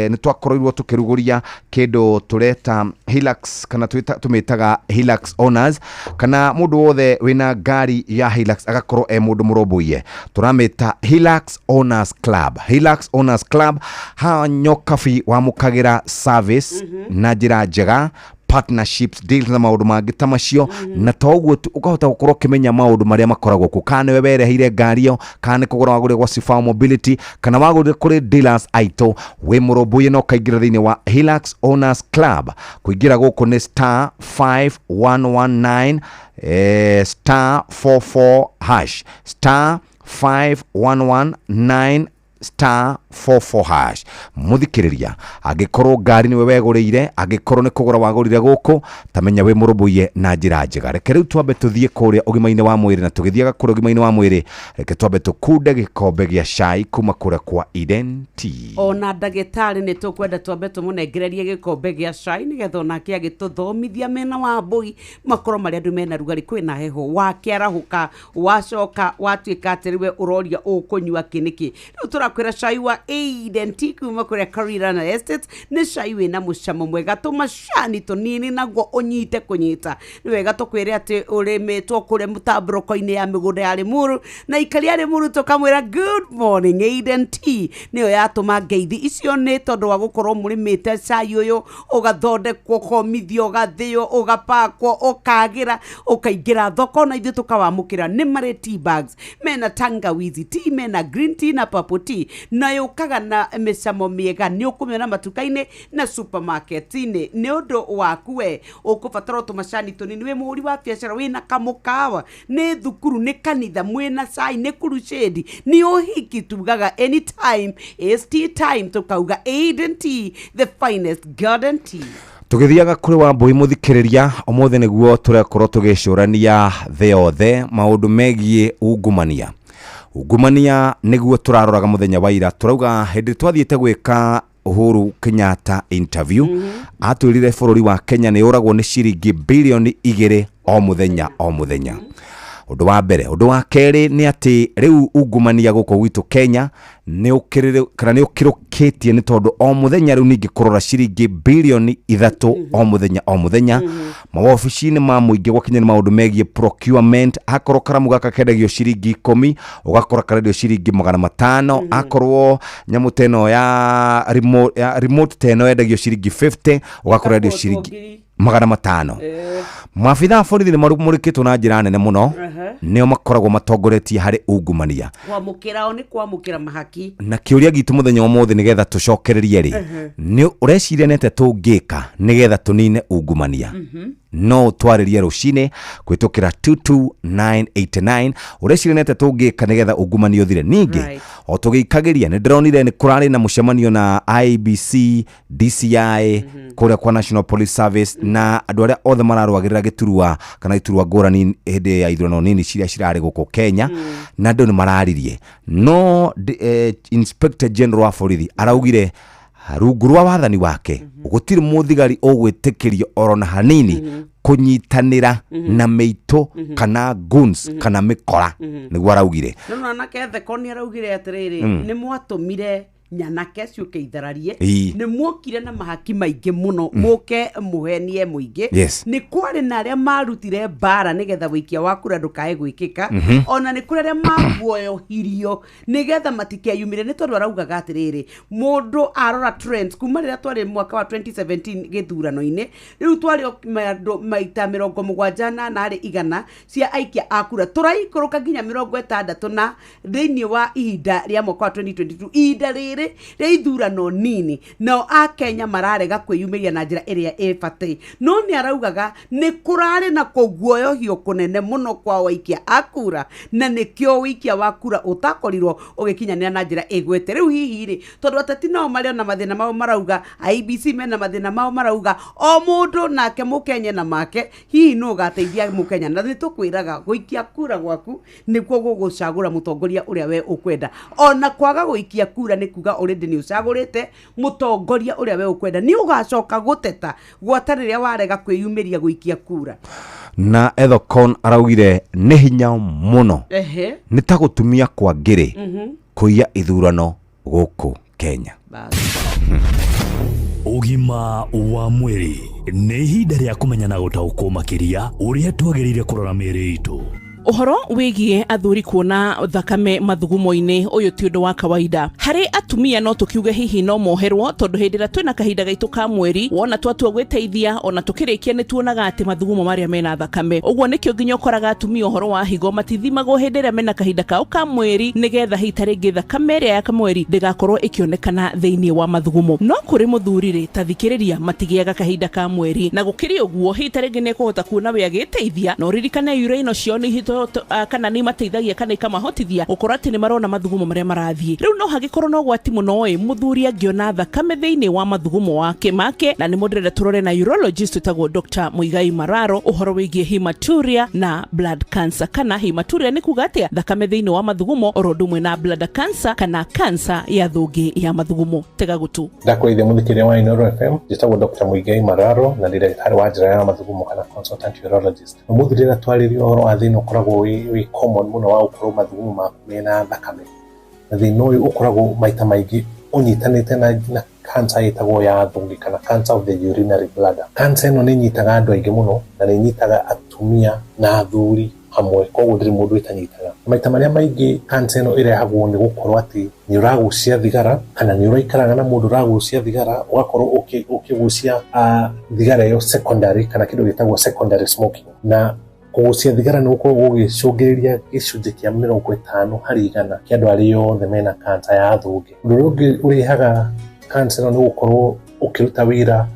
ni twakorirwo tukiruguria kindu tureta Hilux kana tumitaga Hilux owners kana mundu wothe wina ngari ya Hilux agakorwo mundu murobuye turamita Hilux Owners Club. Hilux Owners Club ha nyokafi wa mukagira service na njira njega partnerships deals na maundu mangi ta macio na toguo ukahota gukorwo kimenya maundu maria makoragwo ku kana we wereheire ngari yo kana kugura wagure gwa Sifao Mobility kana wagure kuri dealers aito we murobuye no kaingira thiini wa Hilux Owners Club kuingira guku ni star 5119 star 44 hash star 5119 star 44 hash muthikiriria agikorwo ngari ni we weguriire agikorwo ni kugura wagurire guku tamenya we murubuye na njira njega reke riu twambe tuthie kuria ugimaine wa mwiri na tugithiaga kuria ugimaine wa mwiri reke twambe tukunde gikombe gia cai kuma kuria kwa Aidenti ona ndagitari ni tukwenda twambe tumunengererie gikombe gia cai nigetha onake agituthomithia mena wa mbui makorwo mari andu mena rugari kwina heho wakiarahuka wacoka watwika atiriwe uroria ukunywa kiniki riu turakwira cai wa Aidenti kuma kuria Karirana Estate ni cai wina mucamo mwega tumacani tunini naguo unyite kunyita ni wega tukwire ati urimitwo kuria mutamburuko-ini ya migunda ya Limuru na ikari ya Limuru tukamwira good morning Aidenti niyo yatuma ngeithi icio ni tondu wa gukorwo murimite cai uyu ugathondekwo komithio ugathio ugapakwo ukagira ukaingira thoko na ithu tukawamukira ni mari tea bags mena tangawizi tea mena green tea na purple tea na yukaga na micamo miega ni ukumena matuka-ini na supermarket-ini ni undu waku we ukubatara tumacani tunini we muhuri wa biashara wina kamukawa ni thukuru ni kanitha mwina cai ni crusade ni uhiki tugaga anytime is tea time tukauga Aidenti the finest garden tea tugithiaga kuri Wambui muthikiriria omothe niguo turakorwo tugicurania the othe maundu megie ungumania niguo turaroraga muthenya wa ira turauga hindi twathiete gwika Uhuru Kenyatta interview atwirire bururi wa Kenya ni uragwo ni ciringi bilioni 2 o muthenya undu wa mbere undu wa keri ni ati riu ungumania guko gwitu Kenya ni ukirire kana ni ukirukitie ni tondu o muthenya riu ningi kurora ciringi bilioni 3 o muthenya mawobici-ini ma muingi gwakinya ni maundu megie procurement akorwo karamu gaka kendagio ciringi 10 ugakora karendio ciringi 500 akorwo nyamu teno ya remote teno endagio ciringi 50 ugakora rendio ciringi 500 mafitha borithi ni marumurikitwo na njira nene muno nio makoragwo matongoretie hari ungumania kwamukira ni kwamukira mahaki na kiuria gitu muthenya omothe nigetha tucokererie ri ni ureciria nete tungika nigetha tunine ungumania no twaririe rucine kwitukira 22989 ureciria nete tungika nigetha ungumania uthire ningi o tugikagiria ni ndronire ni kurari na mucemanio na IBC DCI kuria kwa National Police Service na andu aria othe mararwagirira giturua kana iturua ngurani hindi ya ithurano nini ciria cirari guko Kenya na andu ni mararirie no Inspector General wa borithi araugire rungu rwa wathani wake gutiri muthigari ogwitikirio orona hanini kunyitanira na meito kana guns kana mikora niguo araugire no na kethe koni araugire atiriri ni mwatumire nyanake ciuke ithararie ni mwokire na mahaki maingi muno muke muhenie muingi ni kwari na aria marutire bara nigetha wikia wa kura ndukae gwikika ona ni kuri aria maguoyohirio nigetha matikeyumire ni tondu araugaga atiriri mundu arora trends kuma riria twari mwaka wa 2017 githurano-ini riu twari maita 78 na ari igana cia aikia akura turaikuruka nginya 60 na thiini wa ihinda ria mwaka wa 2022 ihinda riri ithurano nini no a Kenya mararega kwiyumiria na njira iria ibati no ni araugaga ni kurari na kuguoyohio kunene muno kwa waikia akura na nikio wikia wa kura utakorirwo ugikinyanira na njira igwete riu hihi ri tondu atati no mari na mathina mao marauga IBC mena mathina mao marauga o mundu nake mukenye na make hihi no gateithia mukenya na nitukwiraga guikia kura gwaku nikuo gugucagura mutongoria uria we ukwenda ona kwaga guikia kura ni kuga already ni ucagurite mutongoria uria we ukwenda ni ugacoka guteta gwatariria warega kwiyumiria guikia kura na Ethocon araugire ni hinya muno ni ta gutumia kwa ngiri kuiya ithurano guku Kenya ugima wa mwiri ni ihinda ria kumenya na gutaukwo makiria uria twagirire kurora miri itu Uhoro wigie athuri kuona thakame mathugumo-ini uyu ti undu wa kawaida hari atumia no tukiuge hihi no moherwo tondu hindira twina kahinda gaitu ka mweri wona twatua gwiteithia ona tukirikia ni tuonaga ati mathugumo maria mena thakame uguo nikio nginya ukoraga atumia uhoro wa higo matithimagwo hindira mena kahinda kao ka mweri nigetha hita ringi thakame iria ya kamweri ndigakorwo ikionekana thiini wa mathugumo no kuri muthuri ri tathikiriria matigiaga kahinda ka mweri na gukiri uguo hita ringi ni kuhota kuona we agiteithia no ririkane uraino cio ni kana ni mateithagia kana ikamahotithia gukora ati ni marona mathugumo maria marathie riu no hagikorwo no gwati muno muthuri angiona thakame thiini wa mathugumo wake make na ni mudrere turore na urologist utagwo Dr. Muigai Mararo uhoro wigie hematuria na blood cancer kana hematuria ni kuga atia thakame thiini wa mathugumo orodumwe na blood cancer kana cancer ya thungi ya mathugumo tega gutu ndakwithia muthikiria wa Inoro FM jitagwo Dr. Muigai Mararo na director wa njira ya mathugumo kana consultant urologist muthirira twaririo uhoro wa thiini ukoragwo wi common muno wa ukorwo mathugumo maku mena thakame na thina uyu ukoragwo maita maingi unyitanite na cancer itagwo ya thungi kana cancer of the urinary bladder cancer ino ni nyitaga andu aingi muno na ni nyitaga atumia na athuri hamwe koguo ndiri mundu itanyitaga maita maria maingi cancer ino irehagwo ni gukorwo ati ni uragucia thigara kana ni uraikaraga na mundu uragucia thigara ugakorwo ukigucia thigara yo secondary kana kindu gitagwo secondary smoking na kugucia thigara ni gukorwo gugicungiriria gicunji kia 50 hari igana kia andu aria othe mena cancer ya thungi undu ungi urihaga cancer ni gukorwo ukiruta wira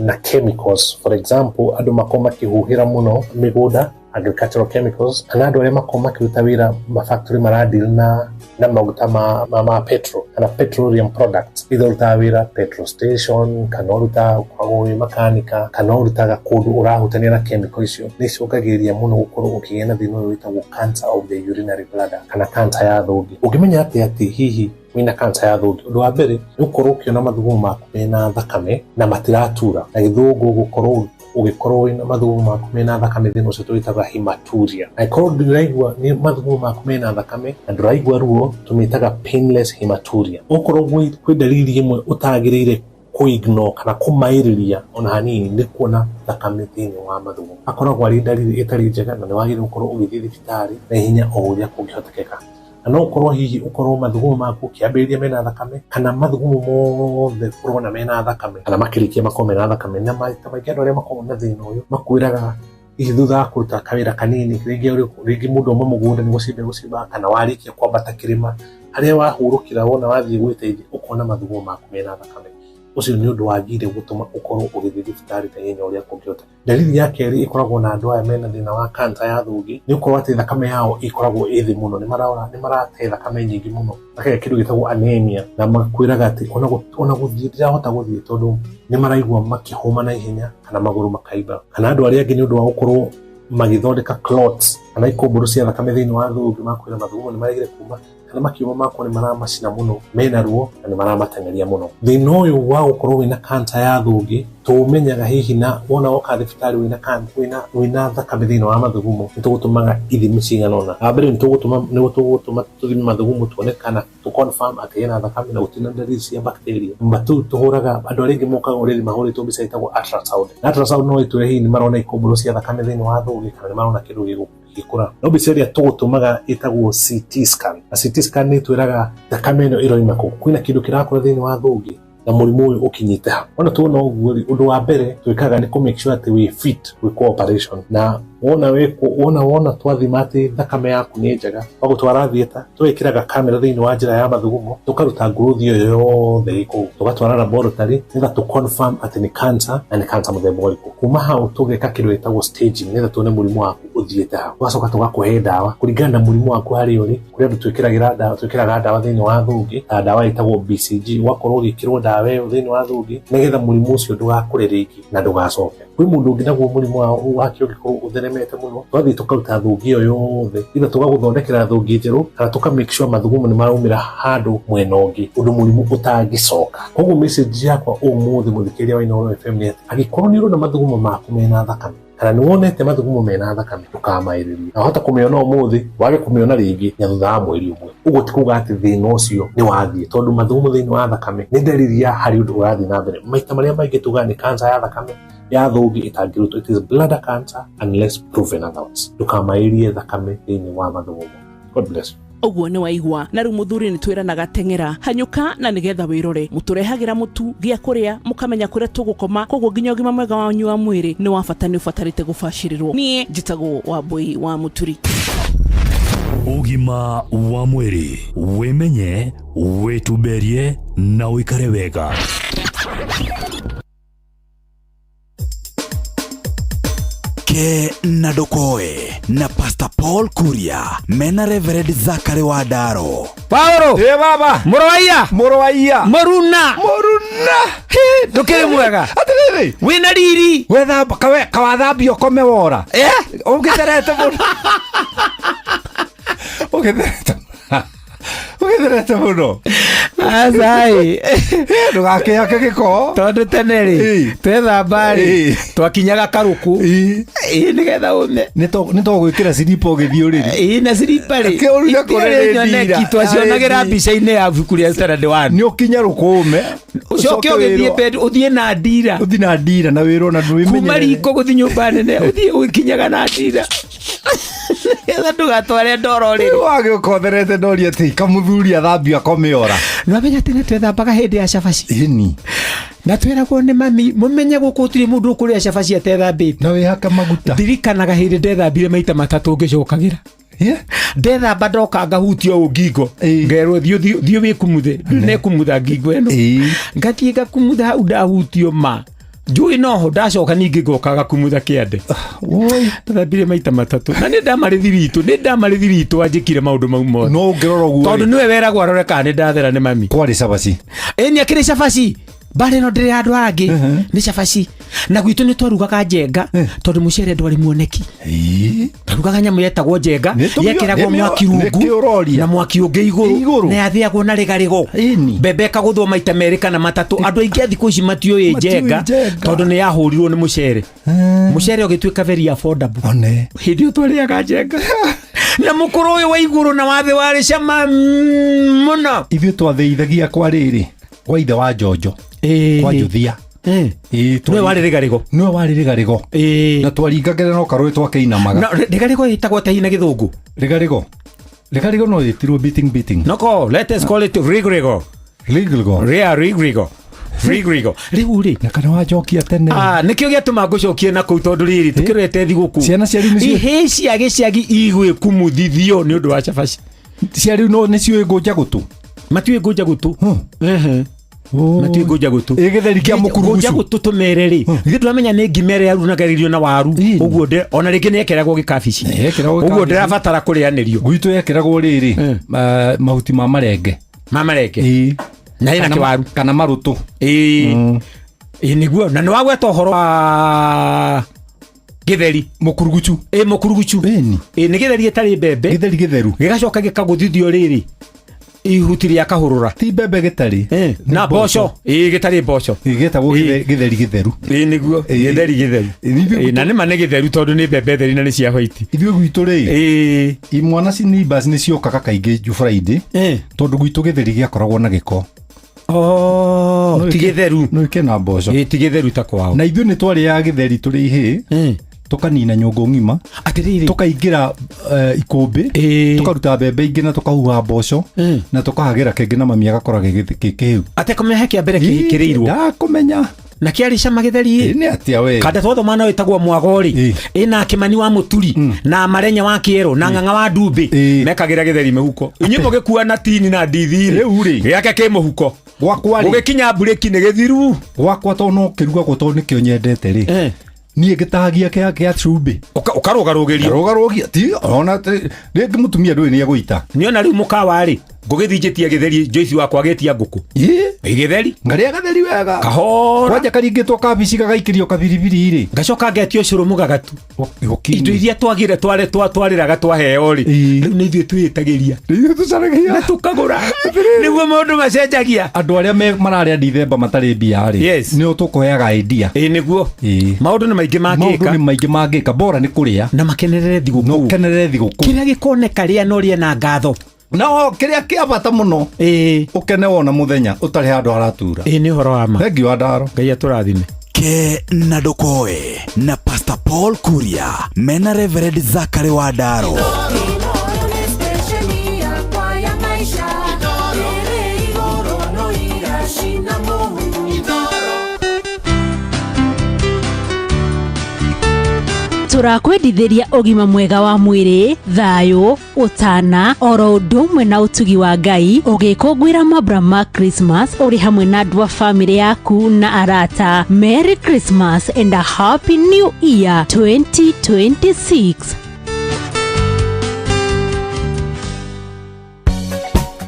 na chemicals for example andu makoma kihuhira muno migunda agricultural chemicals kana andu aria makoma kiruta wira factory maradeal na maguta ma petrol kana petroleum products idoruta wira petrol station kana uruta kwago makanika kana urutaga kundu urahutania na chemical icio nicungagiria muno gukorwo ukigena thina uyu witagwo cancer of the urinary bladder kana cancer ya thungi. Ungimenya ati hihi wina cancer ya thungi, undu wa mbere ni gukorwo ukiona mathugumo maku mena thakame na matiratura na githungu gukorwo wina mathugumo maku mena thakame thina ucio twitaga hematuria. Na ikorwo ndiraigua ni mathugumo maku mena thakame na ndiraigua ruo tumitaga painless hematuria. Ukorwo kwi dalili imwe utagirire kuignore kana kumairiria ona hanini ni kuona thakame thini wa mathugumo akoragwo ari dalili itari njega na ni wagire gukorwo ugithii thibitari na hinya o uria kungihotekeka. No ukorwo hihi ukorwo mathugumo maku kiambiriria mena thakame kana mathugumo mothe urona mena thakame kana makirikia makoma mena thakame na maita maingi andu aria makoragwo na thina uyu makwiraga hihi thutha wa kuruta kawira kanini ringi mundu umwe mugunda ni gucimba kana warikia kwambata kirima haria wahurukira wona wathie gwiteithia ukona mathugumo maku mena thakame. Ucio ni undu wagire gutuma ukorwo ugithii thibitari ta hinya uria kungiota. Dalili ya keri ikoragwo na andu aya mena thina wa cancer ya thungi ni ukorwo ati thakame yao ikoragwo ithi muno, ni marate thakame nyingi muno na kindu gitagwo anemia na makwiraga ati ona guthii ndirahota guthii tondu ni maraigua makihuma na ihenya kana maguru makaiba. Kana andu aria angi ni undu wa gukorwo magithondeka clots kana ikumburu cia thakame thiini wa thungi makwira mathugumo ni maragire kuma kana makiuma makwo ni maramacina muno mena ruo na ni maramatengeria muno. Thina uyu wa gukorwo wina cancer ya thungi tumenyaga hihi na wona woka thibitari wina thakame thiini wa mathugumo nitugutumaga ithimi cigana na mbere nitugutuma tuthime mathugumo tuone kana tu confirm ati ena thakame na gutina dalili cia bacteria. Mbatu tuhuraga andu aringi mokaga uriri mahuritwo mbica itagwo ultrasound. Ultrasound no itwe hihi ni marona ikumburu cia thakame thiini wa thungi kana ni marona kindu gikura. No mbica iria tugutumaga itagwo CT scan. Na CT scan ni twiraga thakame ino iroima ku kwina kindu kirakura thiini wa thungi na murimu uyu ukinyite ha. Ona tuona uguo undu wa mbere twikaga ni ku make sure ati we fit we cooperation na wona twathima ati thakame yaku ni njega bagutwara thieta twikiraga kamera thiini wa njira ya mathugumo tukaruta growth iyo yothe iku tugatwara laboratory nitha tu confirm ati ni cancer na ni cancer muthemba uriku. Kuma hau tugeka kindu gitagwo staging nitha tuone murimu waku uthiete ha. Tugacoka tugakuhe dawa kuringana na murimu waku hari uri kuria twikiraga dawa thiini wa thungi ta dawa itagwo BCG wakorwo ugikirwo dawa iyo thiini wa thungi nigetha murimu ucio ndugakure ringi na ndugacoke. Kwi mundu ungi naguo murimu wake ugikorwo utheremete muno twathii tukaruta thungi iyo yothe itha tugaguthondekera thungi njeru kana tuka make sure mathugumo ni maraumira handu mwena ungi undu murimu utangicoka. Koguo message yakwa umuthi muthikiria wa Inooro FM ni ati agikorwo ni urona mathugumo maku mena thakame kana ni wonete mathugumo mena thakame ndukamairirie na hota kumiona umuthi wage kumiona ringi nya thutha wa mweri umwe. Uguo ti kuga ati thina ucio ni wathie tondu mathugumo thiini wa thakame ni dalili ya hari undu urathie na mbere. Maita maria maingi tuga ni cancer ya thakame ya thungi itangirutwo, it is bladder cancer unless proven otherwise. Ndukamairie thakame thiini wa mathugumo. God bless you. Uguo ni waigua na riu muthuri ni twiranaga tengera hanyuka na nigetha wirore muturehagira mutu gia kuria mukamenya kuria tugukoma koguo nginya ugima mwega wanyu wa mwiri ni wa bata ni ubatarite gubashirirwo. Nie njitagwo Wambui wa Muturi. Ugima wa mwiri wimenye wituberie na uikare wega. Ke na Dokoe na Pastor Paul Kuria mena Reverend Zakari Wadaro. Paulo baba Morowaia Moruna ndukiri mwega atiriri wina riri wetha kawathambio kome wora ungiterete muno ugitherete muno asai ndugakiyake giko tondu teneri twethambari twakinyaga karuku nigetha ume nitogwikira silipa ugithii uriri na silipa ri nyoneki twacionagira mbica-ini ya buku ria Standard 1 ni ukinya rukume ucoke ugithii bed uthie na ndira na wirona ndwimenye kuma riko guthi nyumba nene uthie ukinyaga na ndira etha ndugatware ndoro riri wage ukotherete ndori ati kamuthuri athambio akomeora nwamenya tene twethambaga hindi ya cabaci ini na twiragwo ni mami mumenye guku turi mundu ukuria cabaci atethambite na wihaka maguta ndirikanaga hindi ndethambire maita matatu ngicokagira ndethamba ndoka ngahutio ngingo ngerwo thio wikumuthe nekumutha ngingo eno ngathie ngakumutha hau ndahutio ma njui noho ndacoka ningĩ ngokaga kumutha kĩande ndathambire maita matatũ na nĩ ndamarĩthi ritũ anjĩkire maũndũ mau mothe no ngĩrora ũguo tondũ nĩwe weragwo arore kana nĩ ndathera nĩ mami kwarĩ cabaci nĩ akĩrĩ cabaci bare no ndĩrĩ andũ angĩ nĩ cabaci na gwitũ nĩ twarugaga njenga tondũ mũcere ndwarĩ muoneki twarugaga nyamũ yetagwo njenga yekĩragwo mwaki rungu na mwaki ũngĩ igũrũ na yathĩagwo na rĩgarĩgo mbembe ĩkagũthwo maita merĩ kana matatũ andũ aingĩ thikũ ici matiũĩ njenga tondũ nĩ yahũrirwo nĩ mũcere ũgĩtuĩka very affordable hĩndĩ ĩyo twarĩaga njenga na mũkũrũ ũyũ wa igũrũ na wathĩ warĩ cama mũno ithuĩ twathĩithagia kwa rĩrĩ kwa ithe wa Njonjo kwa Njuthia nĩwe warĩ rĩgarĩgo na twaringagĩra no karũĩ twakĩinamaga rĩgarĩgo ĩtagwo atĩ na gĩthũngũ rĩgarĩgo no ĩtirwo beating no let us call it rigrigo rĩu rĩ na kana wanjokia tene nĩkĩo gĩatũma ngũcokie na kũu tondũ rĩrĩ tũkĩrete thigũkũ ciana ciarĩ ihĩ cia gĩciagi igwĩkumũthithio nĩ ũndũ wa cabaci ciarĩ no nĩciũĩ ngũnja gũtũ matiũĩ ngũnja gũtũ matiũĩ ngũnja gũtũ gĩtheri kĩa mũkurugucu ngũnja gũtũ tũmere rĩ githĩ tũramenya nĩ ngimere yarunagĩrĩrio na waru ũguo ona rĩngĩ nĩ yekeragwo gĩkabici ũguo ndĩrabatara kũrĩanĩrio gwitũ yekeragwo rĩrĩ mahuti ma marenge na ina kĩwaru kana marũtũ nĩguo na nĩ wagweta ũhoro wa gĩtheri mũkurugucu nĩ gĩtheri ĩtarĩ mbembe gĩtheri gĩtheru gĩgacoka gĩkagũthithio rĩrĩ ihuti rĩa kahũrũra ti mbembe gĩtarĩ na mboco gĩtarĩ mboco gĩtagwo gĩtheri gĩtheru nĩguo gĩtheri gĩtheru na nĩma nĩ gĩtheru tondũ nĩ mbembe theri na nĩ cia white ithuĩ gwitũ rĩ imwana neighbors nĩ ciokaga kaingĩ ju Friday tondũ gwitũ gĩtheri gĩakoragwo na gĩko ti gĩtheru no ikena mboco ti gĩtheru ta kwao na ithuĩ nĩ twarĩaga gĩtheri tũrĩ ihĩ tukanina nyũngũ ng'ima atĩrĩrĩ tukaingĩra ikũmbĩ tukaruta mbembe ingĩ na tukahuha mboco na tukahagĩra kĩngĩ na mami agakora gĩkĩhĩu atekũmenya kĩa mbere kĩrĩirwo ndakũmenya na kĩarĩ cama gĩtheri nĩ atĩa we kanda twathoma no ĩtagwo mwagori ĩna kĩmani wa mũturi na marenya wa kĩero na ng'ang'a wa ndumbĩ mekagĩra gĩtheri mũhuko inyuĩ mũgĩkua na tini na ndithi rĩ gĩake kĩ mũhuko gwakwa rĩ ũgĩkinya mburĩki nĩ gĩthiru gwakwa to no kĩrugagwo to nĩkĩo nyendete rĩ niĩ gĩtahagia kĩa cumbĩ ũkarũgarũgĩria ti ona rĩngĩ mũtumia ndũĩ nĩ egũita niona rĩu mũkawa rĩ ngũgĩthinjĩtie gĩtheri Joyce wakwa getia ngũkũ gĩtheri ngarĩa gatheri wega kahora kwanja karingĩtwo kabici gagaikĩrio kabiribiri rĩ ngacoka ngetio cũrũ mũgagatu indo iria twagire twarĩraga twaheo rĩ rĩu nĩ ithuĩ twĩtagĩria na tũkagũra nĩguo maũndũ macenjagia andũ arĩa mararĩa ndithemba matarĩ mbia rĩ nĩo tũkũheaga idea nĩguo maũndũ nĩ maingĩ mangĩka bora nĩ kũrĩa na makenerere thigũkũ kĩrĩa gĩkoneka rĩa no rĩe na ngatho no kĩrĩa kĩa bata mũno ũkene wona mũthenya ũtarĩ handũ haratura nĩ ũhoro wa ma thengi wa ndaro Ngai atũrathime ke na ndokoe na Pastor Paul Kuria mena Reverend Zakari wa Ndaro tũrakwendithĩria ũgima mwega wa mwĩrĩ thayũ ũtana oro ũndũ ũmwe na ũtugi wa Ngai ũgĩkũngũĩra mambura ma Christmas ũrĩ hamwe na andũ a famĩlĩ yaku na arata. Merry Christmas and a Happy New Year 2026.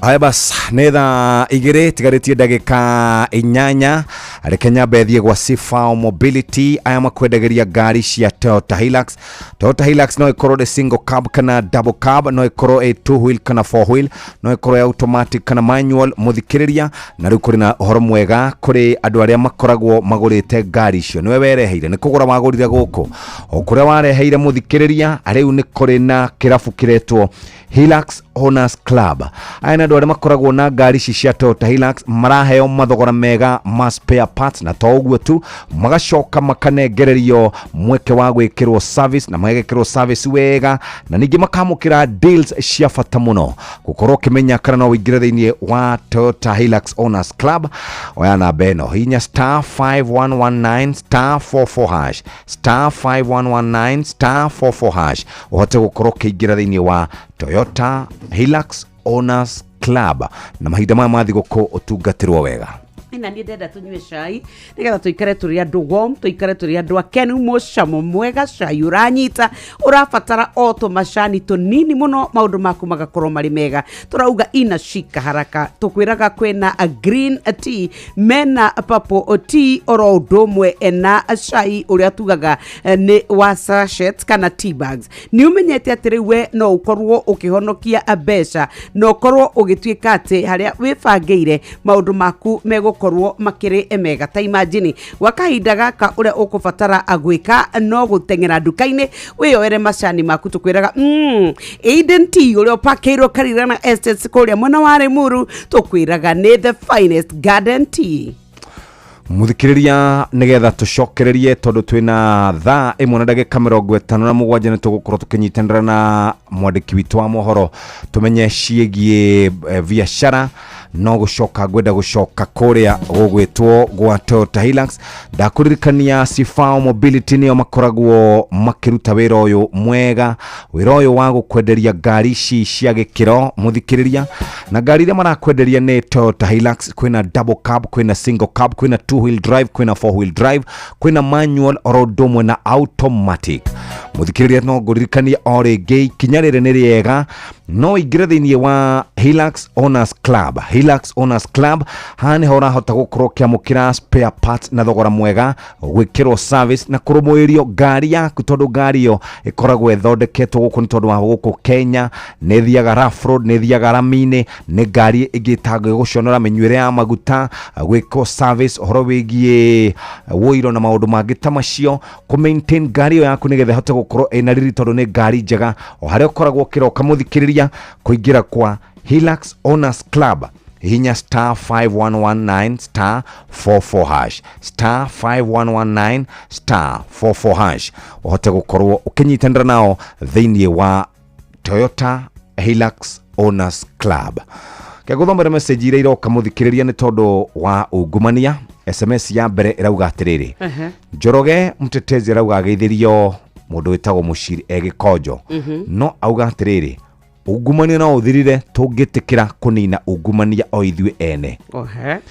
Aya bas nĩ thaa igĩrĩ tigarĩtie ndagĩka inyanya reke nyambe thiĩ gwa Sifao Mobility aya makwendagĩria ngari cia Toyota Hilux. Toyota Hilux no ĩkorwo ĩ single cab kana double cab, no ĩkorwo ĩ 2 wheel kana 4 wheel, no ĩkorwo ĩ automatic kana manual. Mũthikĩrĩria na rĩu kũrĩ na ũhoro mwega kũrĩ andũ arĩa makoragwo magũrĩte ngari icio. Nĩwe wereheire nĩ kũgũra wagũrire gũkũ o kũrĩa wareheire mũthikĩrĩria rĩu nĩ kũrĩ na kĩrabu kĩretwo Hilux Owners Club. Aya nĩ andũ arĩa makoragwo na ngari ici cia Toyota Hilux maraheo mathogora mega ma spare parts, na to ũguo tu magacoka makanengererio mweke wa gwĩkĩrwo service na magekĩrwo service wega, na ningĩ makamũkĩra deals cia bata mũno. Gũkorwo ũkĩmenya kana no ũingĩre thĩinĩ wa Toyota Hilux Owners Club, oya namba ĩno hinya *5119 *44# *5119 *44# ũhote gũkorwo ũkĩingĩra thĩinĩ wa Toyota Hilux Owners Club na mahinda maya mathi gũkũ ũtungatĩrwo wega. ina ni ndenda tunywe cai nigetha tuikare turi andu warm tuikare turi andu akenu mucamo mwega cai uranyita urabatara o tumacani tunini muno maundu maku magakorwo mari mega turauga ina shika haraka tukwiraga kwina a green tea mena purple tea oro ndomwe na cai uria tugaga ni wa sachet kana tea bags ni umenyete atiri we no ukorwo ukihonokia mbeca no ukorwo ugituika ati haria wibangeire maundu maku megukorwo makiri mega ta imagine wakahinda gaka uria ukubatara agwika no gutengera ndukaini wiyoere macani maku tukwiraga Eden Tea uria pakeirwo Karirana Estates kuria mwena wa Limuru tukwiraga ni the finest garden tea. Muthikiriria nigetha tucokererie tondu twina thaa 1:57 ni tugukorwo tukinyitanira na mwandiki witu wa mohoro tumenye ciegie biashara no gucoka gwenda gucoka kuria gugwitwo gwa Toyota Hilux ndakuririkania Sifao Mobility niyo makoragwo makiruta wira uyu mwega wira uyu wa gukwenderia ngari ici cia gikiro muthikiriria na ngari iria marakwenderia ni Toyota Hilux kwina double cab kwina single cab kwina two wheel drive kwina four wheel drive kwina manual orodomwe na automatic muthikiriria no nguririkania origi kinya riri ni riega no ingire thiini wa Hilux Owners Club. Hilux Owners Club hani hora hota gukorwo kiamukira spare parts na thogora mwega gwikirwo service na kurumuirio ngari yaku tondu ngari yo ikoragwo ethondeketwo guku ni tondu wa guku Kenya ni thiaga rough road ni thiaga ramine ni ngari igitagwo guconora minyuire ya maguta gwikwo service horo wigie woiro na maundu mangi ta macio ku maintain ngari yo yaku nigetha hote gukorwo ina riri tondu ni ngari njega o haria ukoragwo kiroka muthikiriria kuingira kwa Hilux Owners Club hinya *5119 *44 hash *5119 *44 hash uhote gukorwo ukinyitanira nao thiini wa Toyota Hilux Owners Club. Kaguthomera message ira iroka muthikiriria ni tondu wa ungumania. SMS ya mbere irauga atiriri Njoroge mtetezi irauga ageithirio mundu witagwo Mushiri Egikonjo no auga atiriri ungumania na uthirire tungitikira kunina ungumania o ithue ene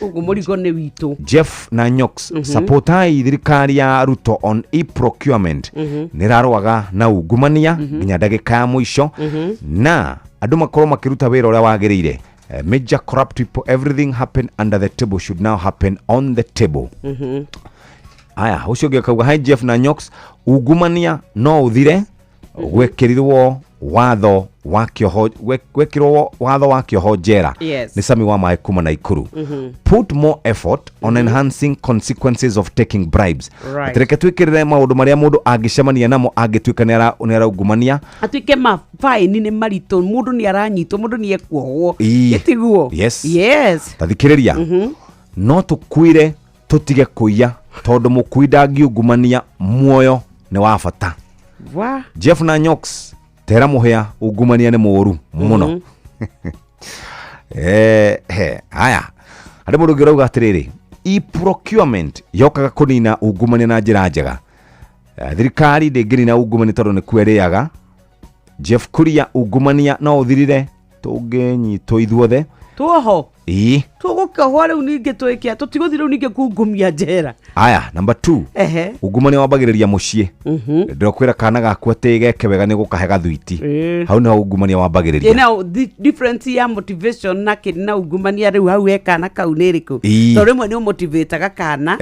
ungumurigo ni witu. Jeff na Nyox supportai thirikari ya Ruto on e-procurement nirarwaga na ungumania nginya ndagika ya mwisho na andu makorwo makiruta wira uria wagirire. Major corrupt people, everything happen under the table should now happen on the table. Aya ucio gekauga hi Jeff na Nyox ungumania no uthire gwekirirwo watho wa kioho jera ni Sami wa Maekuma na Ikuru. Put more effort on enhancing consequences of taking bribes. Atireke twikirire maundu maria mundu angicemania namo angituika ni araungumania atuike mafaini ni marito mundu ni aranyitwo mundu ni ekuohwo gitiguo. Yes tathikiriria no tukwire tutige kuiya tondu mukui ndangiungumania muoyo ni wa bata. Jeff na Nyox tera muhea ungumania ni muru muno. Haya ande mundu ngirauga atiriri e-procurement yokaga kunina ungumania na njira njega. Thirikari ndingirina ungumania tondu ni kweriaga. Jeff Kuria ungumania no uthirire tunginyitwo ithuothe tuoho tugukohwa riu ninge twikia tutiguthira ninge kungumia njera. Aya number 2 ungumania wambagiriria mucii ndokwira kana gaku atigeke wega ni gukahega thwiti hau na ungumania wambagiriria. Now the difference ya motivation na kina ungumania riu hau ekana kau niriku to rimwe ni motivate kana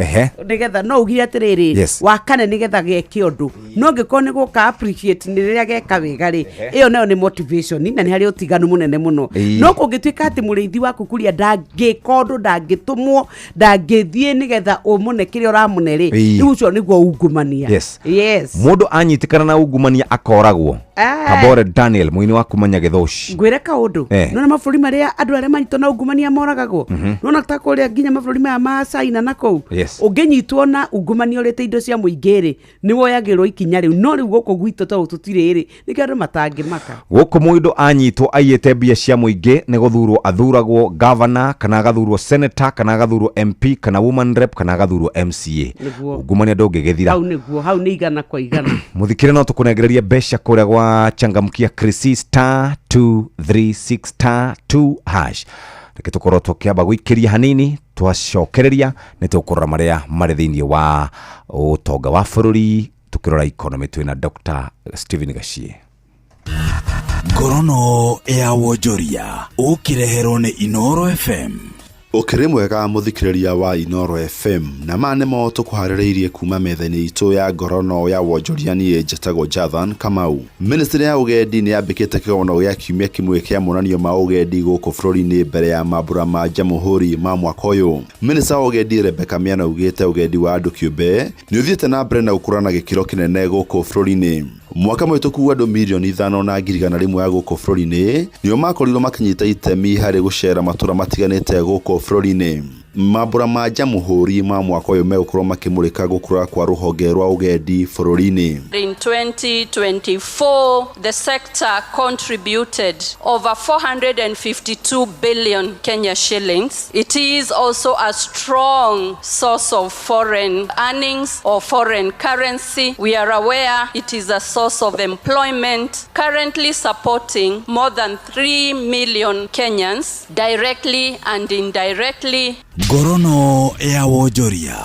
nigetha no ugire atiriri wakane nigetha geke undu no ngikone guka appreciate ni riria geka wega ri iyo nayo ni motivation na ni hari utiganu munene muno no kungituika ati muriithi waku kuria ndangikondo ndangitumwo ndangithie nigetha umune kiria uramuneri riu ucio niguo ungumania. Yes mundu anyitikana na ungumania akoragwo. Kabore Daniel muini wa kumanya githoshi ngwire kaundu nona maburi maria andu aria manyitwo na ungumania moragagwo nona takoria ginya maburi ma China nako unginyitwo na ungumania urete indo cia muingiri ni woyagirwo ikinya riu no riu guku gwito to tutiriri niki andu matangimaka guku mundu anyitwo aiyete bia cia muingi ni guthurwo athuragwo governor kana agathurwo senator kana agathurwo MP kana woman rep kana agathurwo MCA ungumania ndungigithira hau ni igana kwa igana. Muthikire no tukunegereria besha kuria gwa changamkia Krisi *236 *2 hash. Reke tukorwo tukiamba gwikiria hanini twacokereria nĩ tũkũrora marĩa marĩ thĩinĩ wa ũtonga wa bũrũri tukirora economy twina Dr. Stephen Gachie. Ngorono ya wonjoria ukireherwo nĩ Inoro FM. Ukiri mwega muthikiriria wa Inoro FM na mane mo tukuharĩrĩirie kuma metha-inĩ itu ya ngorono ya wonjoria nie njĩtagwo Jathan Kamau. Ministry ya ugendi nĩ yambĩkĩte kĩgono gĩa kiumia kĩmwe kĩa monanio ma ugendi gũkũ bũrũri-inĩ mbere ya mambura ma jamhuri ma mwaka ũyũ. Minister wa ugendi Rebecca Miana ugĩte ugendi wa andũ kĩũmbe nĩ ũthiĩte na mbere na gũkũra na gĩkĩro kĩnene gũkũ bũrũri-inĩ. Mwaka mũhĩtũku andũ milioni 5 na ngirigana rĩmwe ya gũkũ bũrũri-inĩ nĩo makorirwo makinyita itemi harĩ gũcera matũra matiganĩte gũkũ bũrũri-inĩ. Mambura ma jamhuri ma mwaka ũyũ megũkorwo makĩmũrĩka gũkũra kwa rũhonge rwa ugendi bũrũri-inĩ. In 2024, the sector contributed over 452 billion Kenya shillings. It is also a strong source of foreign earnings or foreign currency. We are aware it is a source of employment, currently supporting more than 3 million Kenyans directly and indirectly. Ngorono ya wonjoria.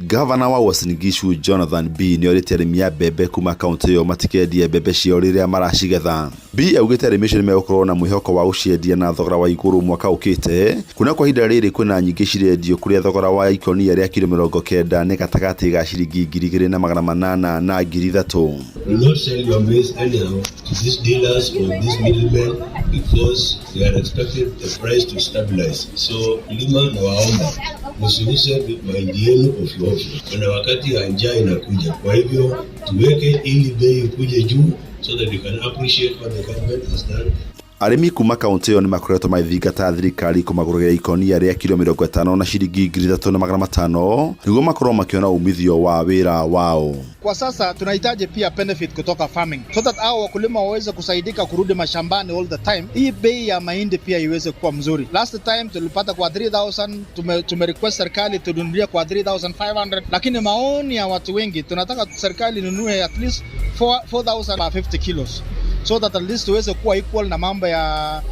Governor wa Uasin Gishu Jonathan B nĩ orĩte arĩmi a mbembe kuma kaunti ĩyo matikendie mbembe ciao rĩrĩa maracigetha. B augĩte arĩmi acio nĩmegũkorwo na mwĩhoko wa gũciendia na thogora wa igũrũ mwaka ũkĩte, kuna kwa ihinda rĩrĩ kwĩna nyingĩ cirendio kũrĩa thogora wa ikonia rĩa kilo 90 nĩ gatagatĩ ga ciringi 2,800 na 3,000. Do not sell your maize anyhow to these dealers or these middlemen because they are expecting the price to stabilize. So lima na waomba msiuze mahindi yenu ovyo. Kuna wakati ya njaa inakuja, kwa hivyo tuweke ili bei ikuje juu so that you can appreciate what the government has done. Arĩmi kuma kaunti ĩyo nĩ makoretwo magĩthingata thirikari kũmagũrĩra ikonia rĩa kilo 50 na ciringi 3,500 nĩguo makorwo makiona umithio wa wĩra wao. Kwa sasa tunahitaji pia benefit kutoka farming so that hao wakulima waweze kusaidika kurudi mashambani all the time. Hii bei ya mahindi pia iweze kuwa mzuri. Last time tulipata kwa 3,000, tumerequest serikali tununulie kwa 3,500, lakini maoni ya watu wengi tunataka serikali inunue at least 4,050 kilos so that at least tuweze kuwa equal na mambo ya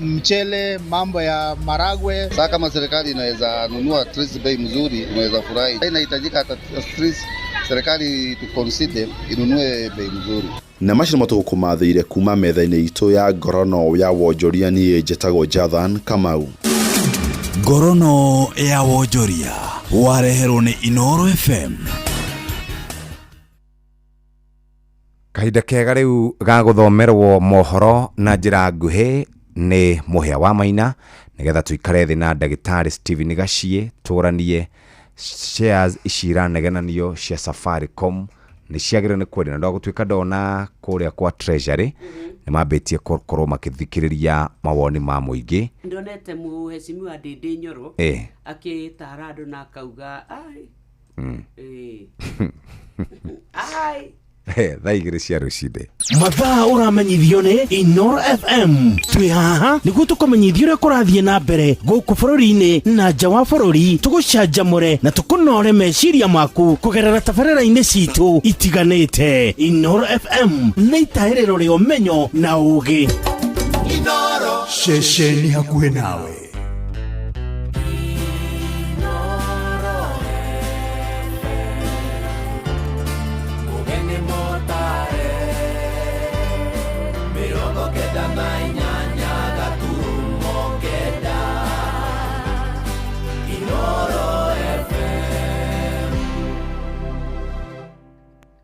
mchele, mambo ya maragwe. Sasa kama serikali inaweza nunua at least bei mzuri, unaweza furahi. Inahitajika at least serikali to consider inunue bei mzuri. Na macio matũgũkũmathĩire kuma metha-inĩ itũ ya ngorono ya wonjoria niĩ njĩtagwo Jathan Kamau. Ngorono ya wonjoria wareherwo nĩ Inoro FM. Kahinda kega rĩu ga gũthomerwo mohoro na njĩra nguhĩ nĩ Mũhĩa wa Maina nĩgetha tũikare thĩ na ndagĩtarĩ Stephen Gachie tũranie shares iciranegenanio cia Safaricom nĩ ciagĩrĩire nĩ kwendia na ndagũtuĩka ndona kũrĩa kwa treasury nĩ mambĩtie gũkorwo makĩthikĩrĩria mawoni ma mũingĩ. Ndonete mũhecimiwa Ndĩndĩ Nyoro akĩtara andũ na akauga ai thaigĩrĩ cia rũcinĩ. Mathaa ũramenyithio nĩ Inoro FM. Twĩ haha nĩguo tũkũmenyithia ũrĩa kũrathiĩ na mbere gũkũ bũrũri-inĩ na nja wa bũrũri, tũgũcanjamũre na tũkũnore meciria maku kũgerera tabarĩra-inĩ citũ itiganĩte. Inoro FM nĩ itaĩrĩro rĩa ũmenyo na ũũgĩ. Inoro ceceni hakuhĩ nawe.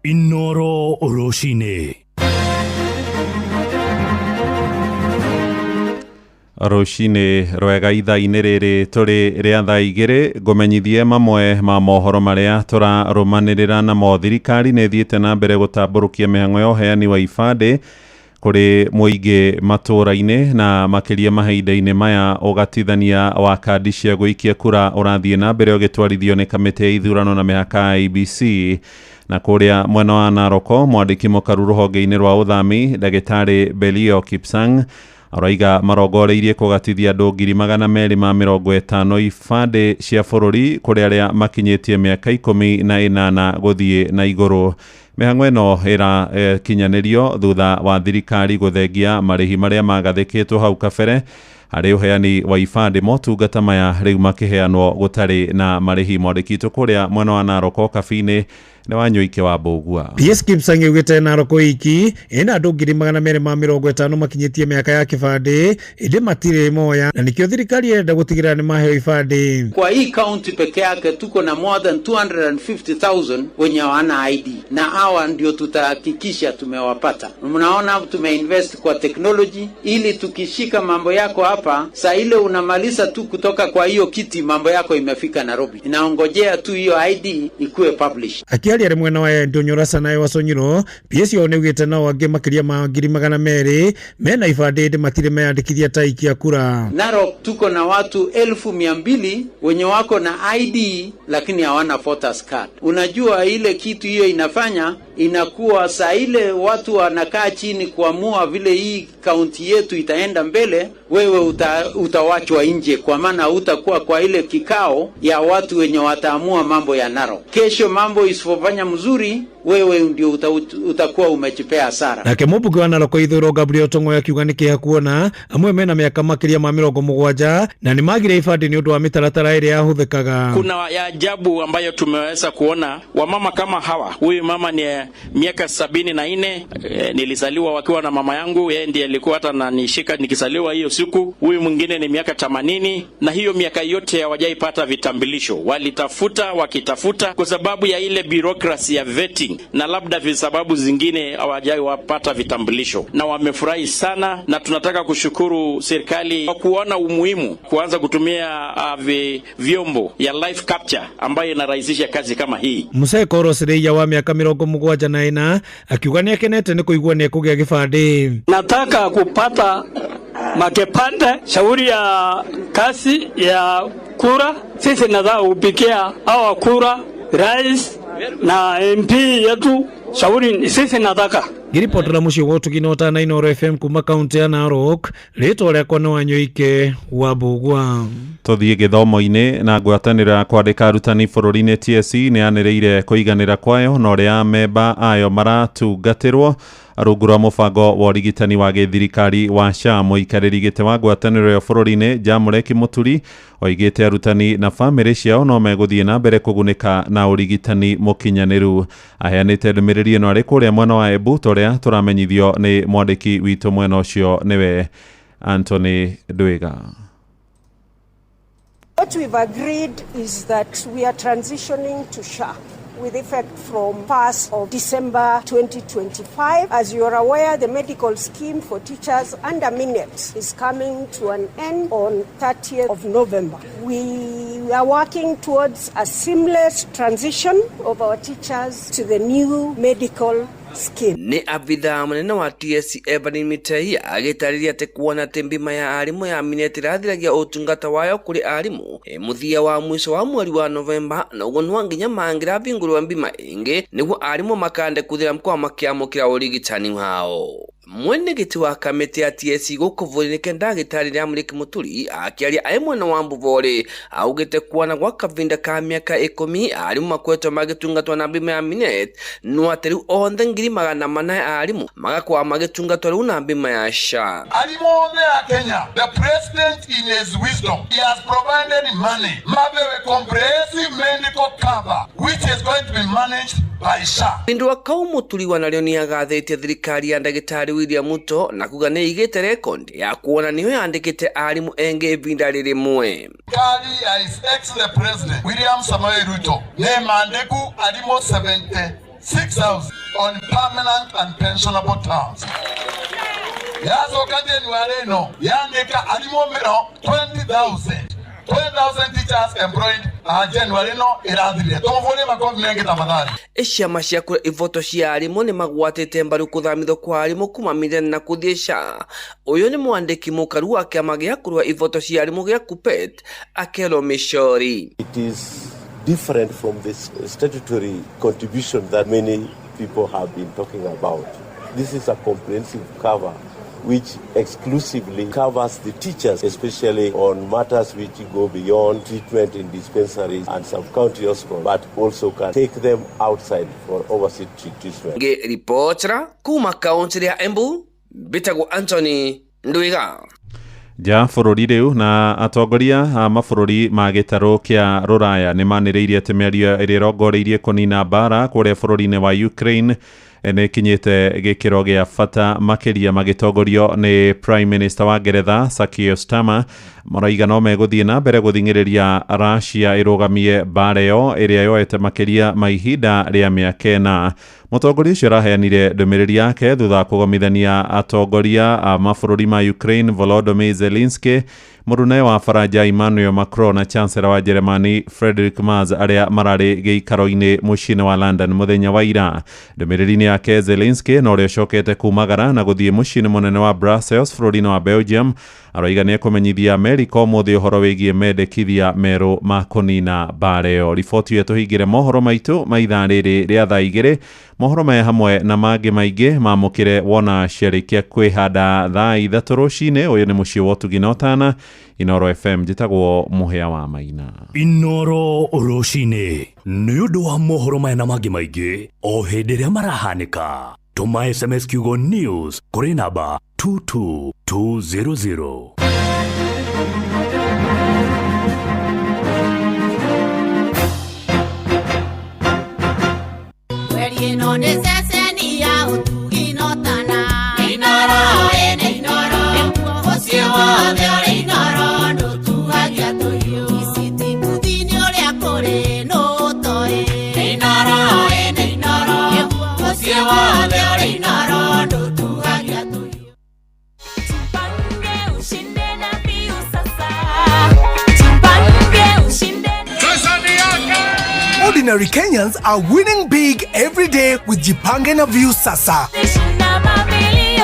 Inoro rũcinĩ. Rũcinĩ rwega ithaa-inĩ rĩrĩ tũrĩ rĩa thaa igĩrĩ ngũmenyithie mamwe ma mohoro marĩa tũrarũmanĩrĩra namo. Thirikari nĩ ĩthiĩte na mbere gũtambũrũkia mĩhang'o ya ũheani wa ibandĩ kũrĩ mũingĩ matũũra-inĩ na makĩria mahinda-inĩ maya ũgatithania wa kandi cia gũikia kura ũrathiĩ na mbere ũgĩtwarithio nĩ kamĩtĩ ya ithurano na mĩhaka IEBC. Na kũrĩa mwena wa Naroko mwandĩki mũkaru rũhonge-inĩ rwa ũthami ndagĩtarĩ Belio Kipsang arauga marongoreirie kũgatithia andũ 250 ibandĩ cia bũrũri kũrĩ arĩa makinyĩtie mĩaka 18 gũthiĩ na igũrũ. Mĩhang'o ĩno ĩrakinyanĩrio thutha wa thirikari gũthengia marĩhi marĩa magathĩkĩtwo hau kabere harĩ ũheani wa ibandĩ motungata maya rĩu makĩheanwo gũtarĩ na marĩhi. Mwandĩki kũrĩa mwena wa Narok Kabi-inĩ nĩ Wanyoike wa Mbũgua. PS Kipsang ugĩte Narok iki ĩna andũ 250 makinyĩtie mĩaka ya kĩbandĩ ĩndĩ matirĩ moya, na nĩkĩo thirikari ĩrenda gũtigĩrĩra nĩ maheo ibandĩ. Kwa hii county peke yake tuko na more than 250,000 wenye wana ID, na hawa ndio tutahakikisha tumewapata. Mnaona tumeinvest kwa technology ili tukishika mambo yako hapa saa ile unamaliza tu kutoka kwa hiyo kiti, mambo yako imefika Nairobi, inaongojea tu hiyo ID ikuwe published. Akiari ari mwena wa Ndonyora naye Wasonyiro, PS yo neugite na wange makiria ma 200,000 mena ibandĩ matire meyandĩkithia ta ikia kura. Narok tuko na watu 200,000 wenye wako na ID lakini hawana voters card. Unajua ile kitu hiyo inafanya inakuwa saa ile watu wanakaa chini kuamua vile hii kaunti yetu itaenda mbele, wewe utawachwa nje, kwa maana utakuwa kwa ile kikao ya watu wenye wataamua mambo ya Narok. Kesho mambo isifanya mzuri, wewe ndio utakuwa umechipea hasara. Na kemubuge wa Narok Ithũĩro Gabriel Tongo yakiuga nĩ kĩeha kuona amwe mena mĩaka makĩria ma 70 na nĩ magire ibandĩ nĩ ũndũ wa mĩtaratara ĩrĩa yahũthĩkaga. Kuna ya ajabu ambayo tumeweza kuona wamama kama hawa. Huyu mama ni miaka 74, nilizaliwa wakiwa na mama yangu, yeye ndiye alikuwa hata ananishika nikizaliwa hiyo siku. Huyu mwingine ni miaka 80, na hiyo miaka yote hawajaipata vitambulisho. Walitafuta wakitafuta kwa sababu ya ile bureaucracy ya vetting, na labda visababu zingine hawajaipata vitambulisho, na wamefurahi sana. Na tunataka kushukuru serikali kwa kuona umuhimu kuanza kutumia vyombo ya live capture ambayo inarahisisha kazi kama hii. Musae Koros Reia wa miaka 74 akiuga nĩ akenete nĩ kũigua nĩ kũgĩa gĩbandĩ. Nataka kupata makepande shauri ya kazi ya kura. Sisi nataka kupikia hawa kura rais na MP yetu, shauri sisi nataka. Giripoti la mucio wotu ginota na Inoro FM kuma kaunti ya Narok, rĩtwa rĩakwa nĩ Wanyoike wa Mbũgua. Tũthiĩ gĩthomo-inĩ na ngwatanĩro kwandĩka arutani bũrũri-inĩ TSC nĩ yanĩrĩire kũiganĩra kwayo na ũrĩa memba ayo maratungatĩrwo rungu rwa mũbango wa ũrigitani wa gĩthirikari wa SHA. Mũikarĩri gĩtĩ wa ngwatanĩro ya bũrũri-inĩ Jamũreki Mũturi oigĩte arutani na bamĩrĩ ciao no megũthiĩ na mbere kũgunĩka na ũrigitani mũkinyanĩru. Aheanĩte ndũmĩrĩri ĩno arĩ kũrĩa mwena wa Embu, tũrĩa tũramenyithio nĩ mwandĩki witũ mwena ũcio nĩwe Anthony Ndwiga. What we've agreed is that we are transitioning to SHA with effect from 1st of December 2025. As you are aware, the medical scheme for teachers under MINET is coming to an end on 30th of November. We are working towards a seamless transition of our teachers to the new medical scheme. Ni abitha munene wa TSC Evan Mitei agĩtarĩria atĩ kuona atĩ mbima ya arimũ ya MINET ĩrathiragia ũtungata wayo kũrĩ arimũ mũthia wa mwisho wa mweri wa Novemba, na ũguo no nginya mangĩrabingũrwo mbima ĩngĩ nĩguo arimũ makande kuthira mkoa makiamũkĩra ũrigitani wao. Mwene gĩtĩ wa kamĩtĩ ya TSC gũkũ bũrũri-inĩ ndagĩtarĩ Jamũreki Mũturi akĩaria arĩ mwena wa Mbũvore augĩte kuona gwa kavinda ka mĩaka 10 arimũ makoretwo magĩtungatwo na mbima ya MINET, no atĩ rĩu othe 400 arimũ magakorwo magĩtungatwo rĩu na mbima ya SHA. Arimũ othe a Kenya, the president in his wisdom, he has provided money, mabewe comprehensive medical cover, which is going to be managed by SHA. Ndio akau Mũturi wanarĩo nĩ agathĩtie thirikari ya ndagĩtarĩ William Ruto na kuga nĩ igĩte rekondi ya kuona nĩyo yandĩkĩte arimũ engĩ ivinda rĩrĩ mwe. Kari ya His Excellency President William Samoei Ruto nĩ mandĩku arimũ 76,000 on permanent and pensionable terms. Yacoka January ĩno yandĩka arimũ 20,000 teachers employed January no irathire tovone makovi mengi tafadhali. Ciama cia kũrĩa ivoto cia arimũ nĩ magwatĩte mbaru kũthamithio kwa arimũ kuma MINET na kũthiĩ SHA. Ũyũ nĩ mwandĩki mũkaru wa kĩama gĩa kũrũa ivoto cia arimũ gĩa KUPPET Akelo Mishori. It is different from this statutory contribution that many people have been talking about. This is a comprehensive cover which exclusively covers the teachers, especially on matters which go beyond treatment in dispensaries and sub-county hospitals, but also can take them outside for overseas treatment. Reporter kuma kaunti ya Embu, Bitago Anthony Ndwiga. ja bũrũri rĩu na atongoria a mabũrũri ma gĩtarũ kĩa Rũraya nĩ manĩrĩirie atĩ mĩario ĩrĩa ĩrongoreirie kũnina mbara kũrĩa bũrũri-inĩ wa Ukraine nĩ kinyĩte gĩkĩro gĩa bata makĩria magĩtongorio nĩ Prime Minister wa Ngeretha Keir Starmer. Marauga no megũthiĩ na mbere gũthing'ĩrĩria Russia ĩrũgamie mbara ĩyo ĩrĩa yoete makĩria ma ihinda rĩa mĩaka 4. Mũtongoria ũcio araheanire ndũmĩrĩri yake thutha wa kũgomithania atongoria a mabũrũri ma Ukraine Volodymyr Zelensky, mũrune wa Faranja Emmanuel Macron na Chancellor wa Germany Friedrich Merz arĩa mararĩ gĩikaro-inĩ mũciĩ-inĩ wa London mũthenya wa ira. Ndũmĩrĩri-inĩ yake Zelensky no ũrĩa ũcokete kumagara na gũthiĩ mũciĩ-inĩ mũnene wa Brussels bũrũri-inĩ wa Belgium aroiga nĩ ekũmenyithia Amerika ũmũthĩ ũhoro wĩgiĩ mendekithia merũ ma kũnina mbara ĩyo. Riboti ĩyo tũhingĩre mohoro maitũ ma ithaa rĩrĩ rĩa thaa 2. Mohoro maya hamwe na mangĩ maingĩ mamũkĩre wona ciarĩkia kwĩhanda thaa 3 rũcinĩ. Ũyũ nĩ mũciĩ wa Ũtugi na Ũtana, Inoro FM, njĩtagwo Mũhĩa wa Maina. Inoro rũcinĩ nĩ ũndũ wa mohoro maya na mangĩ maingĩ o hĩndĩ ĩrĩa marahanĩka. Tũma SMS kiugo news kũrĩ namba 22200. Ino neseseni ya Utugi na Ũtana. Inoro ene Inoro mũciĩ wothe ũrĩ Inoro ndũtugagia tũhiũ. Iciti mbuthi-inĩ ũrĩa kũrĩ nũtoĩ. Inoro ene Inoro mũciĩ wothe ũrĩ Inoro ndũtugagia tũhiũ. Jipange ushinde na biu sasa. Jipange ushinde. Ordinary Kenyans are winning big every day with Jipange na View Sasa.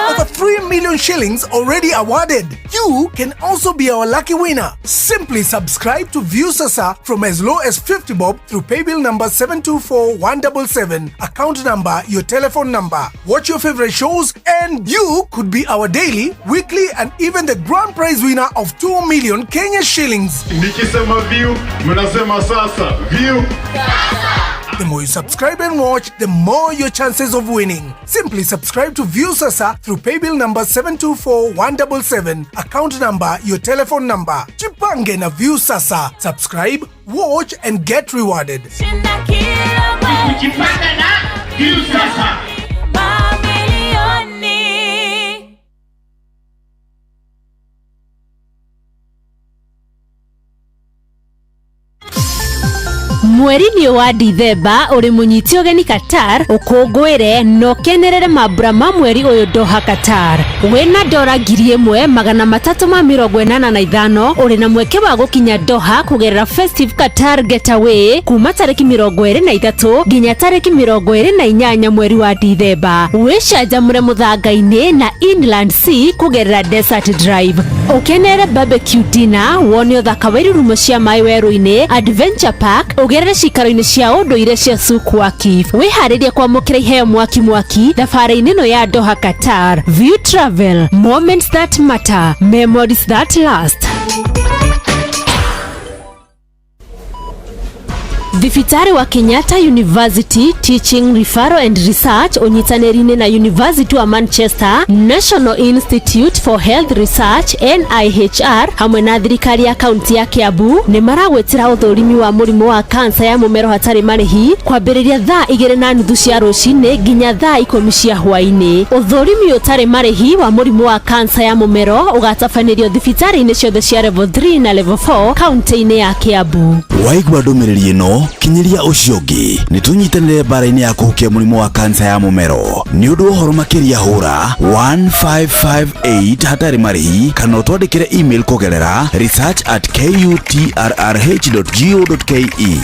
Over 3 million shillings already awarded. You can also be our lucky winner. Simply subscribe to View Sasa from as low as 50 bob through paybill number 724177, account number, your telephone number. Watch your favorite shows and you could be our daily, weekly and even the grand prize winner of 2 million Kenya shillings. Nikisema View, mnasema sasa. View. The more you subscribe and watch, the more your chances of winning. Simply subscribe to View Sasa through paybill number 724177, account number, your telephone number. Jipange na View Sasa. Subscribe, watch and get rewarded. Jipange na View Sasa. Mweri-inĩ wa Dithemba ũrĩ mũnyiti ũgeni Qatar ũkũngũĩre no kenerere mambura ma mweri ũyũ Doha Qatar. Wĩna ndora 1385 ũrĩ na mweke wa gũkinya Doha kũgerera Festive Qatar Getaway kuma tarĩki 23 nginya tarĩki 28 mweri wa Dithemba. Wĩcanjamũre mũthanga-inĩ na Inland Sea kũgerera Desert Drive. Ũkenere barbecue dinner, wone ũthaka wa irurumo cia maĩ werũ-inĩ, Adventure Park, ũgerere cikaro-inĩ cia ũndũire cia Souq Waqif. Wĩharĩrie kwamũkĩra iheo mwaki thabarĩ-inĩ ĩno ya Doha Qatar. View Travel, moments that matter, memories that last. Thibitari wa Kenyatta University Teaching Referral and Research unyitanĩri-inĩ na University wa Manchester, National Institute for Health Research NIHR hamwe na thirikari ya kaunti ya Kiambu nĩ maragwetera ũthũrimi wa mũrimũ wa kansa ya mũmero hatarĩ marĩhi kwambĩrĩria thaa 2:30 cia rũcinĩ nginya thaa 10 cia hwaĩ-inĩ. Ũthũrimi ũtarĩ marĩhi wa mũrimũ wa kansa ya mũmero ũgatabanĩrio thibitari-inĩ ciothe cia level 3 na level 4 kaunti-inĩ ya Kiambu. Waigua ndũmĩrĩri ĩno kinyiria ũcio ũngĩ nĩ tũnyitanĩre mbara-inĩ ya kũhukia mũrimũ wa kansa ya mũmero. Nĩ ũndũ ũhoro makĩria hũra 1558 hatarĩ marĩhi kana ũtwandĩkĩre email kũgerera research@kutrrh.go.ke.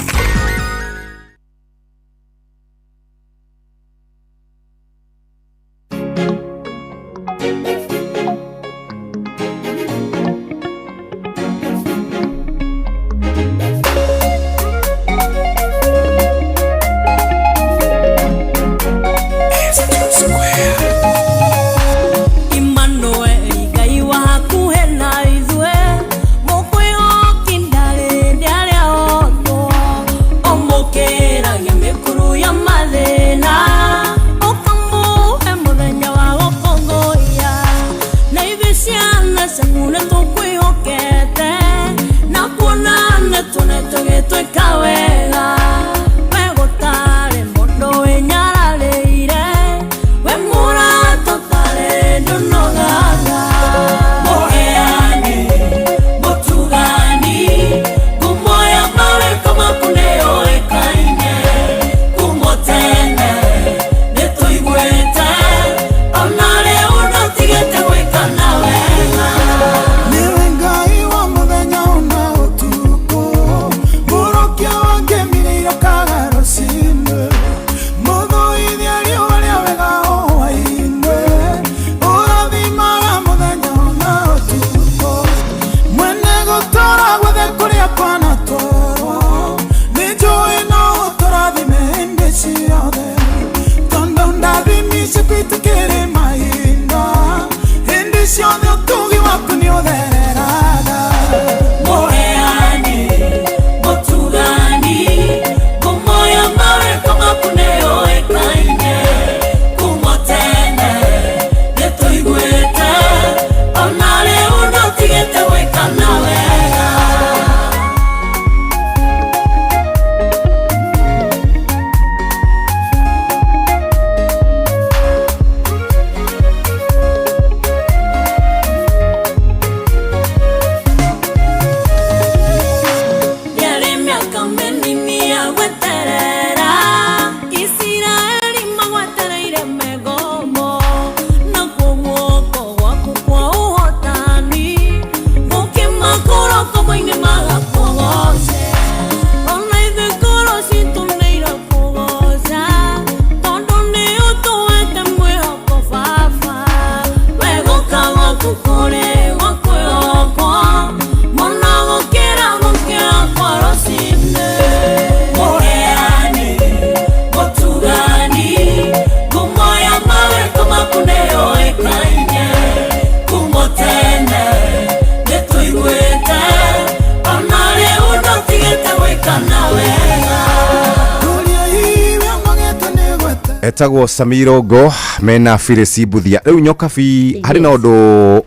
etagwo Samirongo mena Phyllis Buthia riu Nyokabi hari na undu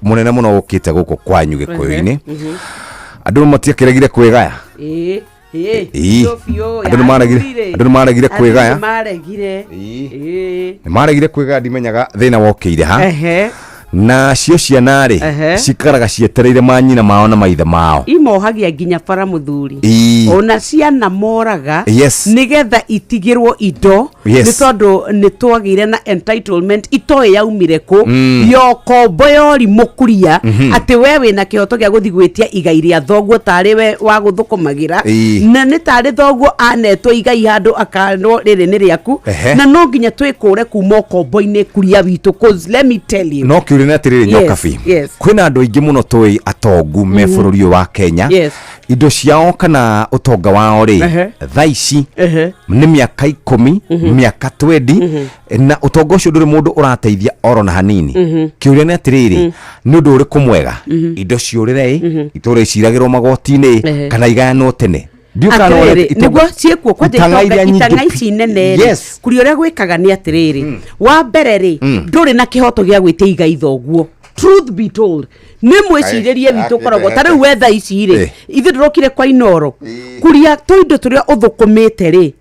munene muno ukite guku kwanyu Gikuyu-ini andu matiakiregire kwigaya andu maragire kwigaya maregire kwigaya ndimenyaga thina wokire ha na cio cianari cikaraga cietereire manyina mao na maithe mao imohagia nginya bara muthuri ona ciana moraga nigetha itigirwo indo ni tondu ni twagire na entitlement itoe yaumire ku yokombo yori mukuria ati we wina kihoto gia guthigwitia igai ria thoguo tari we wa guthukumagira na ni tari thoguo anetwo igai handu akano riri ni riaku na no nginya twikure kuma kombo-ini kuria witu cause let me tell you no kiuri na tiriri Nyokabi kwina andu ingi muno tui atongu me bururi wa Kenya indo ciao kana utonga wao ri thaici ni miaka 10 miaka 20 na utonga ucio nduri mundu urateithia oro na hanini kiuria ni atiriri ni undu uri kumwega indo ciurire iture ciragirwo magoti-ini kana igayano tene niguo ciekuo kwa itanga ici nene kuri uria gwikaga ni atiriri wa mbere ri nduri na kihoto gia gwitia igai thoguo truth be told ni mwiciririe witu koragwo tari wetha ici ri ithu ndurokire kwa Inoro kuria toindo turia uthukumite ri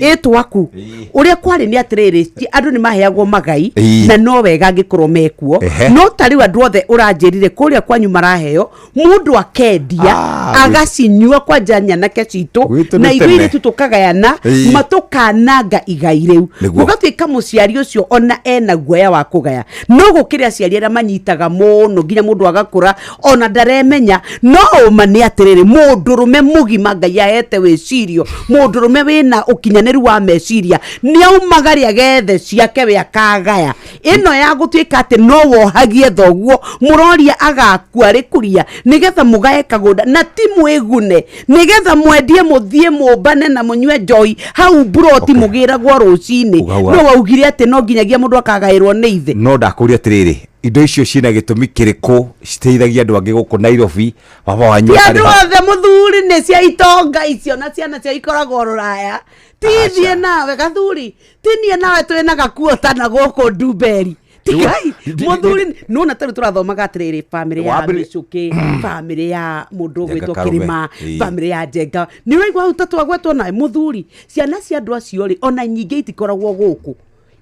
etwaku uria kwari ni atiriri andu ni maheagwo magai na no wega ngikorwo mekuo no tari wa ndwothe uranjirire kuria kwanyu maraheo mundu akendia agacinyua kwa janya na kecitu na ithiri tutukagayana matukananga igai riu ugatwika muciari ucio ona ena guoya wa kugaya no gukiria ciari ara manyitaga muno nginya mundu agakura ona ndaremenya no uma ni atiriri mundu rume mugima ngai ahete wicirio mundu rume wina ukinyaneru wa meciria ni aumagaria gethe ciake we akagaya ino ya gutwika ati no wohagie thoguo muroria agakua rikuria nigetha mugae kagoda na timu egune nigetha mwendie muthie mumbane na munywe joy hau broti mugira gwa rucini no waugire ati no nginyagia mundu akagairwo ni ithe no ndakuria atiriri indo icio cina gitumi kiriku citeithagia andu angi guku Nairobi baba wanyu andu othe muthuri ni cia itonga icio na ciana cia ikoragwo Ruraya tithie nawe gathuri tinie nawe twina gakuota na guku Nduberi tikai muthuri no na turathomaga atiriri family ya Micuki family ya mundu gwitwo Kirima family ya Njenga ni waigwa utatu agwetwo na muthuri ciana cia andu acio ri ona nyingi itikoragwo guku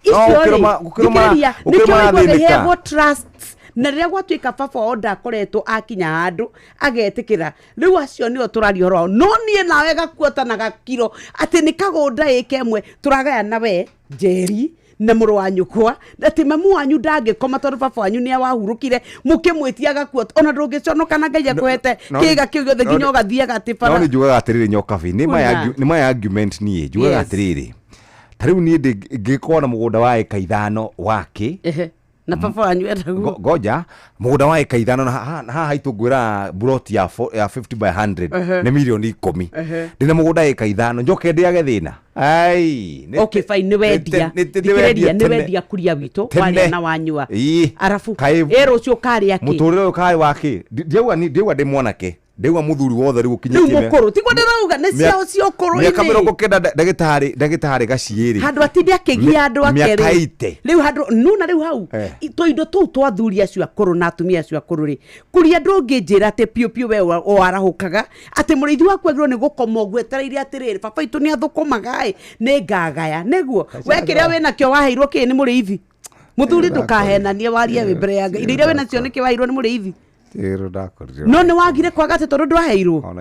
icio trust na riria gwatwika baba onda akoretwo akinya handu agetikira riu acio nio turario ro no nie nawe gakuota na gakiro ati ni kagunda ikemwe turagaya nawe Njeri na muru wa nyukwa ati mamu wanyu ndangikoma tondu baba wanyu ni awahurukire mukimwitia gakuota ona ndungiconoka na Ngai akwete kiga kiu gothe nginya ugathia gatibara no ni njugaga atiriri Nyokabi ni my argument ni njugaga atiriri tariu ni ngikona mugunda wa eka 5 wake na papa wanyu etaguo goja mugunda wa eka 5 na haha itungwira buroti ya 50 by 100 ni milioni 10 ndina mugunda eka 5 njoke ndiage thina ai okay fine ni wendia kuria witu wale na wanyua arafu ero cio kari aki muturire ukai wake ndiuga ndi mwanake ndiuga muthuri wothe riu kinyithie mukuru tigwa ndirauga ne cio cio kuru ni kamero kenda ndagitari gaciiri handu atindi akigia andu akeri riu handu nuna riu hau toindo tu twathuri acio akuru na atumia acio akuru ri kuria ndunginjira ati piu we warahukaga ati murithi waku agirwo ni gukoma gwetereire atiriri baba itu ni athukumaga ni ngagaya neguo wekiria wina kio waheirwo ki ni murithi muthuri ndukahenanie warie we mbere ya Ngai iria wina cio ni ki waheirwo ni murithi no ni wagire kwaga te tondu ndwaheirwo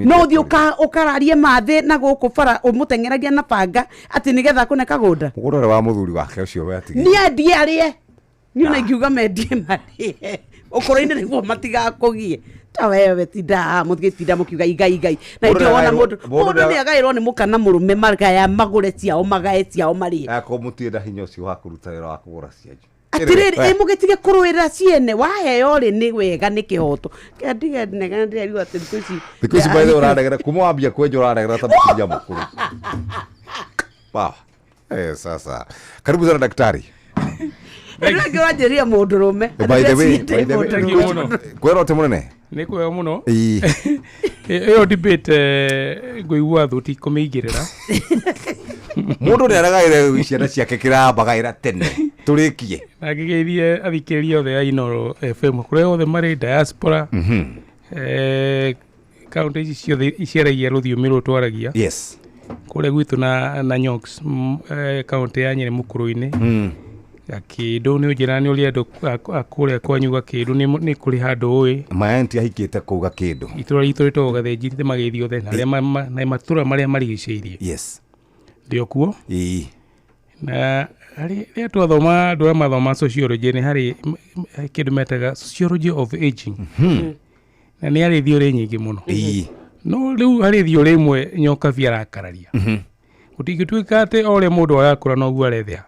no thi ukararie mathe na guku bara umutengeragia na banga ati nigetha kune kagunda mugurore wa muthuri wake ucio we ati ni endie arie ni ona ngiuga mendie marie ukoro-ini niguo matigakugie ta wewe tinda mugitinda mukiuga igai na ndio wona mundu ni agairwo ni mukana murume magaya magure ciao magae ciao mari akomutienda hinya ucio wa kuruta wira wa kugura cianju atiriri mugitige kuruira ciene waheo ri ni wega ni kihoto kendige nega ndiriwa ati thikuci by the urandegera kuma wambia kwenja urandegera ta mukija mukuru sasa karibu sana daktari Ndio wajeria mundurume. By the way, kwero munene. Nĩ kwega mũno. Ĩyo debate ngũigua thuti kũmĩigĩrĩra. Mũndũ nĩ aragaire ciana ciake kĩrambagaĩra tene. Tũrĩkie. Na ngĩgeithie athikĩrĩria othe ya Inooro FM kũrĩa othe marĩ diaspora. Kaunti ici ciothe iciaragia rũthiomi rũrũ twaragia. Yes. Kũrĩa gwitũ na Nyoks kaunti ya Nyeri Mũkũrũ-inĩ. Gakindu ni ujira ni uri andu akure kwanyu Gakindu ni kuri handu ui maenti ahikite ku Gakindu itura rito gathenjirite magithio the na matura maria marigiceirie. Yes. Ndio kuo na ari twathoma ndura mathoma sociology ni hari kindu metaga sociology of aging. Na ni ari thiore nyingi muno. No riu hari thiore imwe nyoka biara akararia. Utigituika ate ore mundu arakura no guo arethia.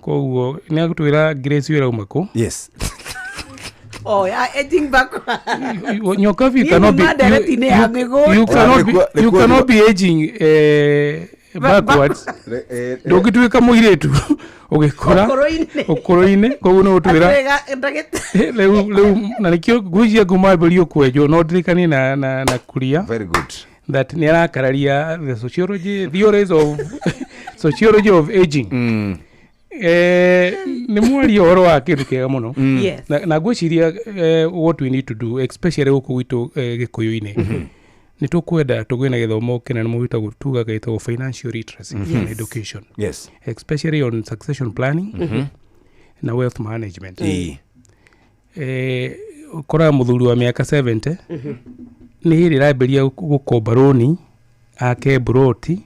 Koguo ni agutwira Grace wira umako. Yes. Oh, ya aging back. Nyoka vi cannot be you cannot be aging backwards. Ndogitwika muiretu ugikora ukoroine koguo no utwira leu na nikio gujia gumabelio kwejo no dirikani na kuria. Very good. That ni arakararia the sociology theories of sociology of aging. Ni mwari horo wa kindu kega muno. Na gwiciria what we need to do especially guku gwitu Gikuyu-ini ni tukwenda tugwina githomo kinene mu wita gutuga gaitwo financial literacy and education. Yes. Especially on succession planning na wealth management. Ukora muthuri wa miaka 70 ni hiri raberia gukomba roni ake broti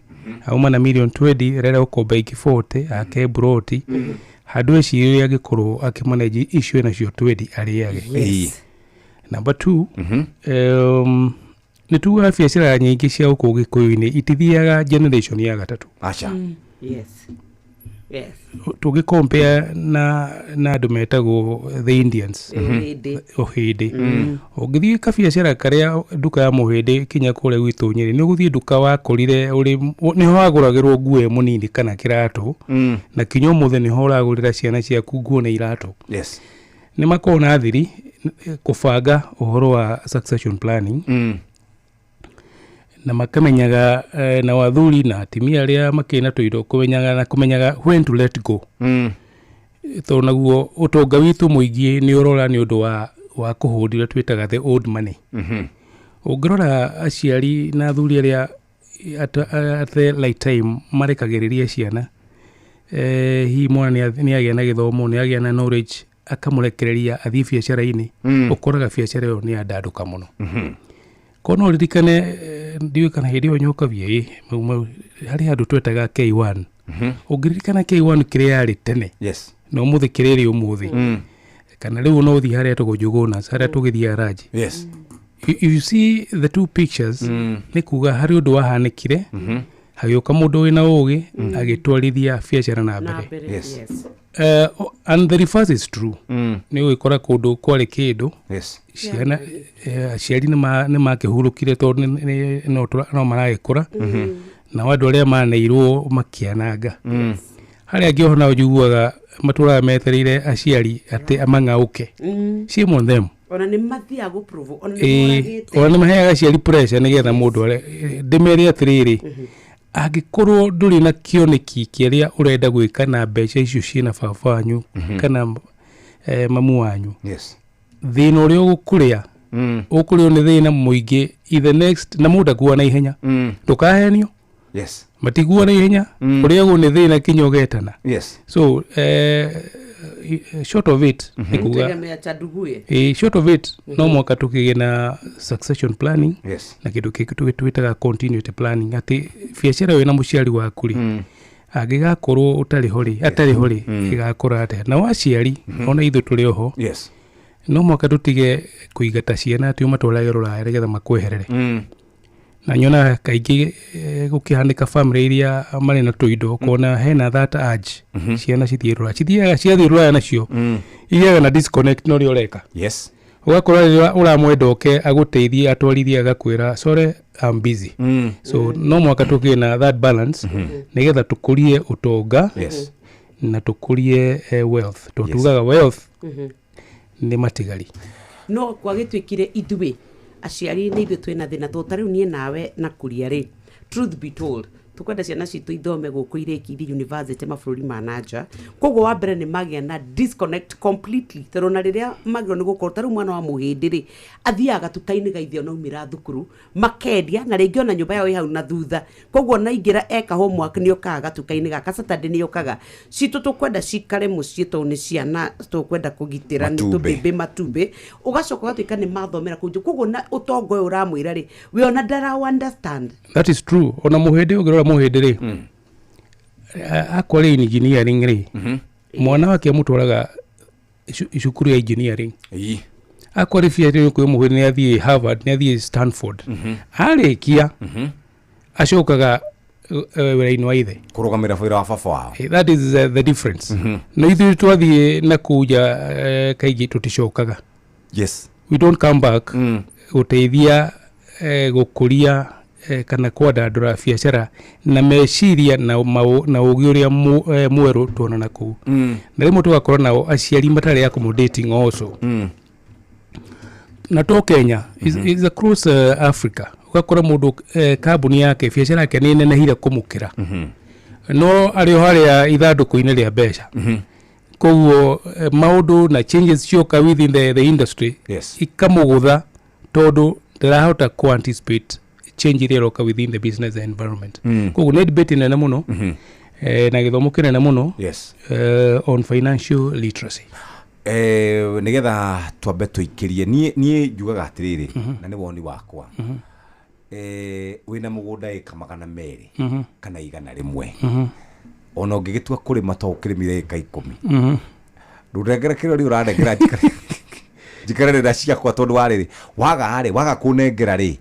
auma na million 20 rera ukomba iki 40 ake broti hadu eciria gikorwo akimanage issue na cio 20 ariage. Number 2 ni tuga biacara nyingi cia uko Gikuyu-ini itithiaga generation ya gatatu. Acha. Yes. Yes. Tugi compare na andu metagwo the Indians. Ohidi. Ogithie ka biacara karia duka ya muhidi kinya kure gwitu Nyeri ni guthie duka wa korire uri ni ho aguragirwo nguo munini kana kiratu na kinyo muthe ni ho uragurira ciana ciaku nguo na iratu. Yes. Ni makona thiri kubanga uhoro wa succession planning. Na makamenyaga na wathuri na atimia aria makina tuido kumenyaga when to let go. To naguo utonga witu muingi ni urora ni undu wa kuhundira twitaga the old money. Ungirora aciari na athuri aria at the light time marekagiriria ciana hi mwana ni agia na githomo ni agia na knowledge akamurekereria athii biacara-ini ukoraga biacara yo ni andanduka muno. Kono ririkane ndiwe kana hindi onyoka bie hari handu twetaga K1. Ungirikana K1 kiria yari tene. Yes. No muthikiriri umuthi. Kana riu no uthi haria tugujuguna haria tugithia raji. Yes. You see the two pictures ni kuga hari undu wahanikire hagioka mundu wina ugi agitwarithia biacara na mbere. Yes. And the reverse is true. Ni wikora kundu kwari kindu. Yes. Ciana aciari ni makihurukire tondu no maragikura na wandu aria maneirwo makiananga. Hari angi ona ujiguaga maturaga metereire aciari ati amang'auke. Shame on them. Ona ni mathia go prove ona ni moragite. Ona ni maheaga aciari pressure nigetha mundu ndimeri atiriri agikorwo nduri na kioneki kiria urenda gwika na mbeca icio ciina baba wanyu kana mamu wanyu. Yes. Thina uria ugukuria ukurio ni thina muingi the next na mundu akuwa na ihenya ndukahenio. Yes. Matiguwa na ihenya uria ugu ni thina kinyogetana. Yes. So short of it nikuga short of it no mwaka tukigena succession planning. Yes. Na kindu twitaga continuity planning ati biacara wina muciari wakuri agigakorwo utari hori igakora ate na waciari ona ithu turi oho. Yes. No mwaka tutige kuigata ciana ati matwarage ruraya nigetha makweherere. Na nyona kaingi gukihandika family iria mari na tuindo kona hena that urge ciana cithiaga ruraya nacio iyaga na disconnect no rio reka. Yes. Ugakora uramwendoke aguteithie atwarithia agakwira sorry I'm busy. So no mwaka tukina that balance nigetha tukurie utonga. Yes. na tukurie wealth to tugaga wealth ni matigari no kwa gitwikire ithuĩ aciari nĩ ithuĩ twĩna thĩna tondũ ta rĩu niĩ nawe na kuria rĩ truth be told tukwenda ciana citũ ithome gũkũ irĩkithi university mabũrũri ma nanja koguo wa mbere nĩ magĩa na disconnect completely tondũ na rĩrĩa magĩrwo nĩ gũkorwo ta rĩu mwana wa mũhĩndĩ rĩ athiaga gatuka-inĩ gaithio naumĩra thukuru makendia na rĩngĩ ona nyũmba yao ĩ hau na thutha koguo na ingĩra eka homework nĩ okaga gatuka-inĩ gaka Saturday nĩ okaga citũ tũkwenda cikare mũciĩ tondũ nĩ ciana tũkwenda kũgitĩra nĩ tũbĩbĩ matumbĩ ũgacoka ũgatuĩka nĩ mathomera kũu nja koguo na ũtongo ũyũ ũramwĩra rĩ we ona ndara understand. That is true. Ona mũhĩndĩ ũngĩrora mũhĩndĩ rĩ akwa rĩ engineering rĩ mwana wake amũtwaraga cukuru ya engineering akwa rĩ fiatĩ kwĩ mũhĩndĩ nĩ athiĩ Harvard nĩ athiĩ Stanford arĩkia acokaga wĩra-inĩ wa ithe kũrũgamĩra wĩra wa baba wao. That is the difference. No ithuĩ twathiĩ na kuja kaingĩ tũticokaga. Yes, we don't come back gũteithia gũkũria kana kwandandũra biacara na meciria na ũgĩ ũrĩa mwerũ tuonana kũu na rĩmwe tũgakorwo nao aciari matarĩ accommodating also na to Kenya is across Africa ũgakora mũndũ kambuni yake biacara yake nĩ nenehire kũmũkĩra no arĩ o harĩa ithandũkũ-inĩ rĩa mbeca koguo maũndũ na changes cioka within the industry ikamũgũtha tondũ ndarahota anticipate change iria roka within the business environment. Koguo nĩ debate nene mũno na gĩthomo kĩnene mũno on financial literacy. Nĩgetha twambe tũikĩrie niĩ njugaga atĩrĩrĩ na nĩ woni wakwa wĩna mũgũnda ĩka 200 kana 100 ona ũngĩgĩtua kũrĩma to ũkĩrĩmire ĩka 10 ndũrengera kĩrĩa rĩ ũrandengera njikarĩra ciakwa tondũ warĩrĩ waga kũnengera rĩ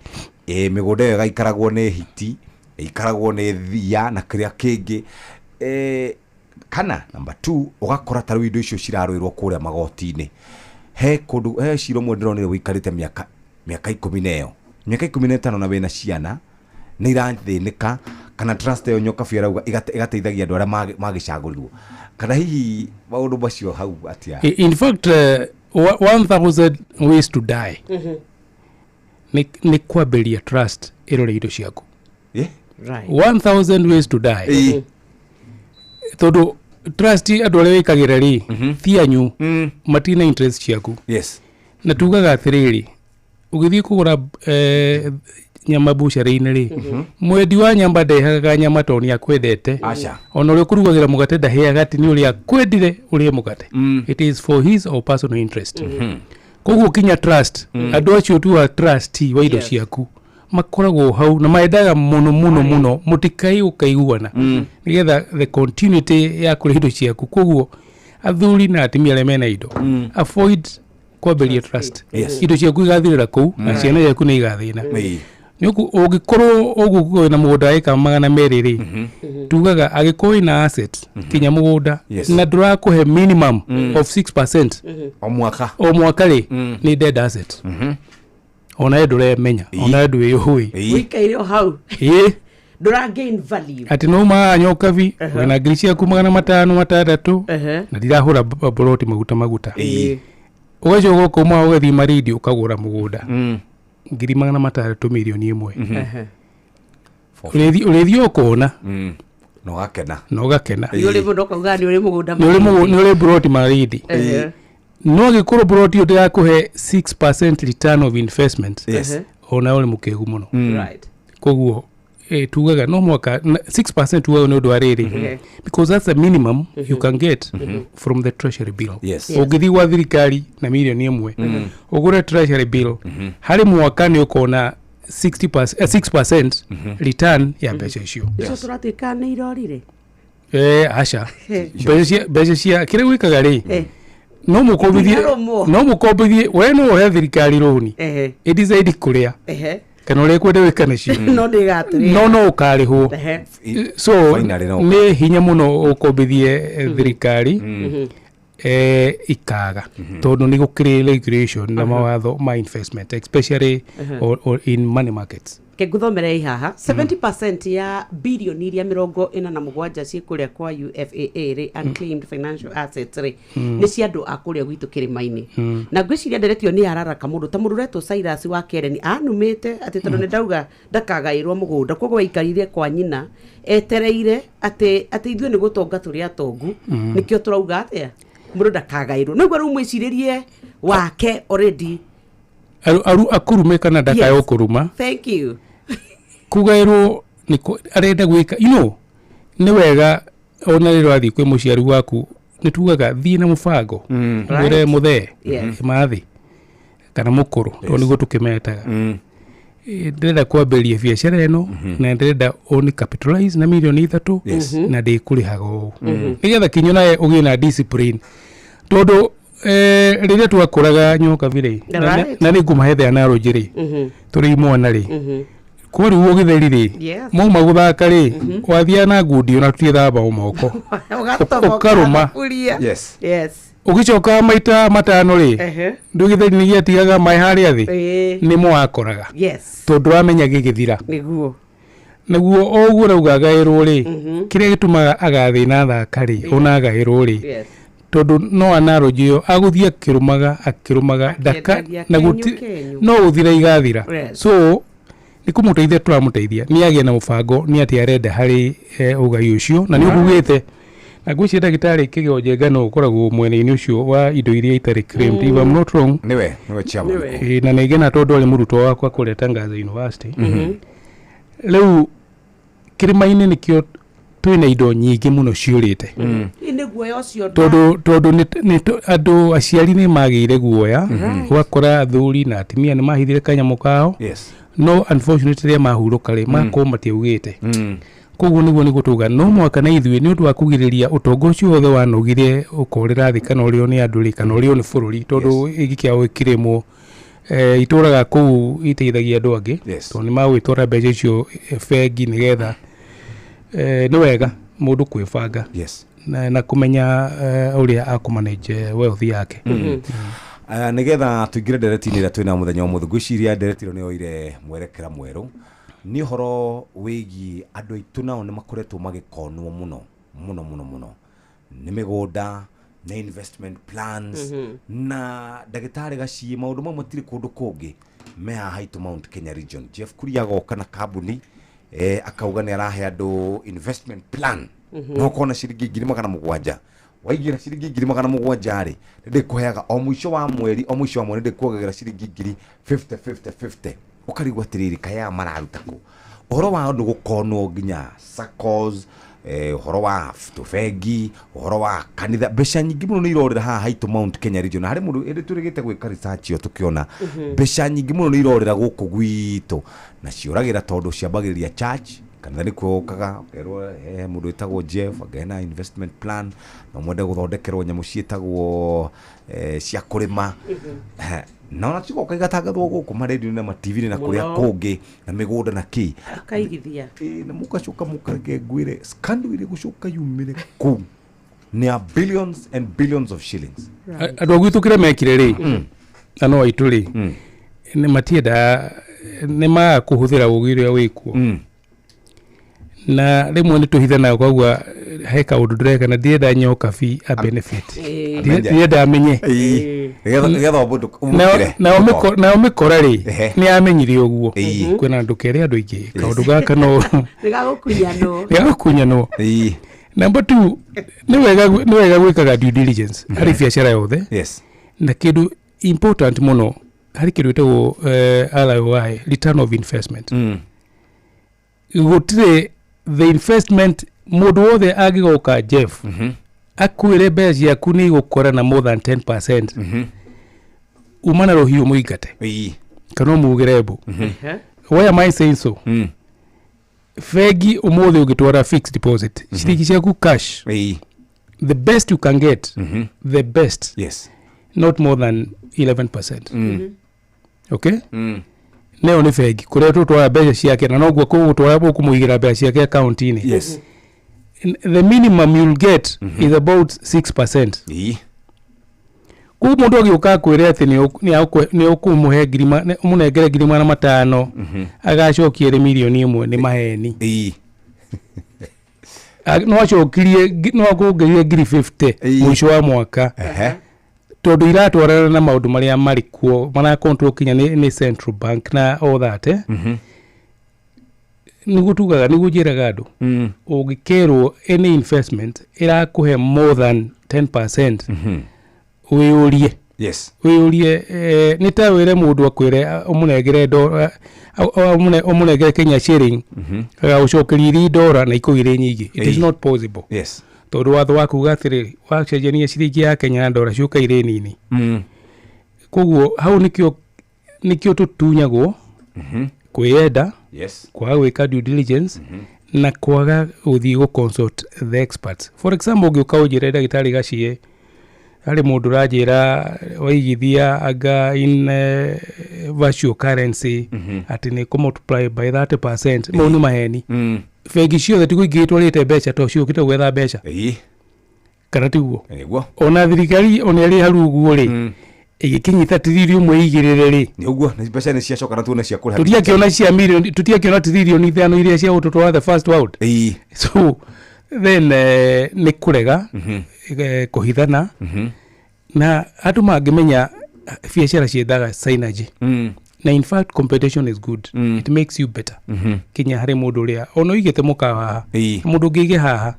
mĩgũnda ĩyo ĩgaikaragwo nĩ hiti ĩikaragwo nĩ thia na kĩrĩa kĩngĩ kana number 2 ũgakora ta rĩu indo icio cirarũĩrwo kũrĩa magoti-inĩ he kũndũ he ciro mwe ndĩronire wĩikarĩte mĩaka 10 nayo mĩaka 15 na wĩna ciana nĩ irathĩnĩka kana trust ĩyo nyoka biarauga ĩgateithagia andũ arĩa magĩcagũrirwo kana hihi maũndũ macio hau atia. In fact 1000 ways to die ni kwambĩria trust ĩrore indo ciaku. Right. 1000 ways to die. Tondũ trust andũ arĩa wĩkagĩra rĩ ti anyu matina interest ciaku. Yes. Na tugaga atĩrĩrĩ ũgĩthiĩ kũgũra nyama bucĩrĩ-inĩ rĩ mwendi wa nyama ndehaga nyama tondũ nĩ akwendete ona ũrĩa ũkũrugagĩra mũgate ndaheaga atĩ nĩ ũrĩa akwendire ũrĩe mũgate. It is for his or personal interest. Koguo kinya trust andũ acio tu a trust wa indo ciaku makoragwo hau na maendaga mũno mũtikai ũkaiguana nĩgetha the continuity ya kũrĩa indo ciaku. Koguo athuri na atumia arĩa mena indo avoid kwambĩria trust. Indo ciaku igathirĩra kũu na ciana ciaku nĩ igathĩna. Ũngĩkorwo ũgũkorwo na mũgũnda ĩka 200 rĩ tugaga agĩkorwo na asset kinya mũgũnda na ndũrakũhe minimum of 6% o mwaka rĩ nĩ dead asset. Ona ndũremenya ona ndũĩhũĩ wĩkaire hau ndũra gain value atĩ no manyoka vi na ngiri ciaku 500 na ndirahũra boroti maguta ũgacoka ũkauma ũgathiĩ marindi ũkagũra mũgũnda ngiri 500 milioni 1 ũrĩthiĩ ũkona no gakena nĩ mũndũ ũkauga nĩ ũrĩ mũgũnda nĩ ũrĩ boroti marindi no gĩkorwo boroti ũndĩrakũhe 6% return of investment ona ũrĩ mũkĩgu mũno. Koguo tugaga no mwaka 6% tugaga nĩ ũndũ wa rĩrĩ because that's the minimum you can get from the treasury bill. Ũngĩthiĩ gwa thirikari na milioni 1 ũgũre treasury bill harĩ mwaka nĩ ũkona 6% return ya mbeca icio. Icio tũratuĩka nĩ irorire aca mbeca cia kĩrĩa gwĩkaga rĩ no mũkombithie we no ũhe thirikari rũni ĩdicaidi kũrĩa kana ũrĩa kwenda wĩka nacio no ũkarĩhwo. So nĩ hinya mũno ũkombithie thirikari ikaga tondũ nĩ gũkĩrĩ regulation na mawatho ma investment especially in money markets. ke nguthomere haha 70% ya billion iria 47 ci kuria kwa UFAA ri unclaimed financial assets ri ni cia andu akuria gwitu kirimaini na ngwiciria nderetio ni araraka mundu ta mururetwo Cyrus wa Kereni anumite ati tondu ni ndauga ndakagairwo mugunda koguo aikarire kwa nyina etereire ati ithue ni gutonga turi atongu nikio turauga atia mundu ndakagairwo niguo ru mwiciririe wake already aru akurume kana ndakayo kuruma. Thank you. Kugairwo niko arenda gwika ni wega ona rero athi kwi muciari waku ni tugaga thii na mubango ngure muthe mathi kana mukuru to niguo tukimetaga ndenda kwambiria biacara eno na ndenda oni capitalize na milioni 3 na ndikurihaga uu nigetha kinyo naye ugie na discipline tondu rĩrĩa twakũraga nyoka vile na nĩ ngũmahethe analogy rĩ tũrĩ imwana rĩ kwa rĩu ũgĩtheri rĩ mauma gũthaka rĩ wathia na ngundi ona tũtiethamba moko ũkarũma ũgĩcoka maita matano rĩ ndũgĩtheri nĩ gĩatigaga maĩ harĩa thĩ nĩmo wakoraga tondũ wamenya gĩgĩthira nĩguo o ũguo rauga gaĩrwo rĩ kĩrĩa gĩtũmaga agathĩna thaka rĩ ona agaĩrwo rĩ tondu no analogy yo aguthia akirumaga daka na guti no uthira igathira so nikumuteithia turamuteithia ni agie na mubango ni ati arenda hari ugai ucio na ni ugugite na gwici ndagitari kigioje ngano ukoragwo mwene-ini ucio wa indo iria itari claimed if I'm not wrong niwe chairman na negena tondu ari murutwo wakwa kule Tangaza University leu kirimaini nikio twina indo nyingi muno ciurite ine guoya cio tondu ni andu aciari ni magire guoya wakora athuri na atimia ni mahithire kanyamu kao no unfortunately mahuruka ri makomati ugite koguo niguo tuga no mwaka na ithuĩ ni undu wa kugiriria utongo ucio wothe wanogire ukorera thi kana urio ni andu ri kana urio ni bururi tondu igikia wikiremwo ituraga kuu iteithagia andu angi tondu ni magwitora mbeca icio bengi nigetha ni wega mundu kwibanga na kumenya uria akumanage wealth yake nigetha tuingire ndereti-inĩ ĩrĩa twĩna mũthenya wa ngwĩciria ndereti ĩno nĩyo ire mwerekera mwerũ nĩ ũhoro wĩgiĩ andũ aitũ nao nĩ makoretwo magĩkonwo mũno nĩ mĩgũnda na investment plans na ndagĩtarĩ Gaciĩ maũndũ mamwe matirĩ kũndũ kũngĩ me haha haitũ Mount Kenya region. Jeff Kuria agoka na kambuni akauga nĩ arahe andũ investment plan no kona ciringi 7,000 waigira ciringi 7,000 rĩ ndĩkũheaga o mũico wa mweri ndĩkuongagĩra ciringi 50 ũkarigwo atĩrĩrĩ kaya mararuta kũ ũhoro wao nĩ gũkonwo nginya SACCOs ũhoro wa tũbengi ũhoro wa kanitha mbeca nyingĩ mũno nĩ irorĩra haha haitũ Mount Kenya region harĩ mũndũ ĩndĩ tũrĩgĩte gwĩka research ĩyo tũkĩona mbeca nyingĩ mũno nĩ irorĩra gũkũ gwitũ na ciũragĩra tondũ ciambagĩrĩria charge kanitha nĩ kuokaga kerwo mũndũ wĩtagwo Jeff agena investment plan na mwende gũthondekerwo nyamũ ciĩtagwo cia kũrĩma na ona tiko kaigatangathwo gũkũ maredio na TV na kũrĩa kũngĩ na mĩgũnda na kĩ akaigithia na mukacoka mukareke ngwire scandal ile gucoka yumire kũ nĩ billions and billions of shillings andũ agwitukire mekire rĩ na no aitũ rĩ nĩ matienda nĩ ma kuhuthira ũgire wĩkuo na rimwe ni tuhithana kwagwa heka undu ndreka na ndienda nyoka fi a benefit ndienda amenye nigetha bundu na omikora ri ni amenyire uguo kwina ndukere andu ingi kaundu gaka no nigakunyano number 2 ni wega gwikaga due diligence hari biacara yothe na kindu important muno hari kindu etagwo ROI return of investment gutire the investment mundu wothe agigoka Jeff akwire mbeca yaku ni gukora na more than 10% umana rohio muigate kana mugirebu why am I saying so fegi umothe ugitwara fixed deposit ciringi ciaku cash the best you can get the best not more than 11% okay neo ni fegi kuria tutwara mbeca ciake na noguo kugutwara kumuigira mbeca ciake account-ini the minimum you'll get is about 6%. Ku mundu agioka kwire ati ni ukumuhe ngirima umunengere ngirima na matano agacokie ri milioni 1 ni maheni no acokirie no akugerie ngiri 50 mwisho wa mwaka tondu iratwarana na maundu maria mari kuo mana control kinya ni central bank na all that nigutugaga nigujiraga andu ugikerwo any investment irakuhe more than 10% uyurie uyurie nitawire mundu akwire umunegere umunegere Kenya shilling ucokerie $1 na ikuire nyingi. It is not possible. Tondu watho waku gathiri wacenjania ciringi ya Kenya na $1 ciuka ire nini. Koguo hau nikio tutunyagwo kwiyenda kwa gwika due diligence na kwaga uthii go consult the experts. For example, ugiuka ujire ndagitari gacie ari mundu rajira waigithia aga in virtual currency ati ni ko multiply by 30%. Mauni maheni fegi cio thati kuigitwarite mbeca to cio kita gwetha mbeca kana tiguo ona thirikari ona ri haruguo ri igikinyita tiririum mwigirire ri ni uguo ni mbeca ni ciacoka na tuona cia kuriha tutiakiona cia million tutiakiona tiririum ithano iria cia utoto wa the first world so then ni kurega kuhithana na atu mangimenya biashara ciethaga synergy na in fact competition is good it makes you better kinya hari mundu ria ono igete mukawa mundu ngige haha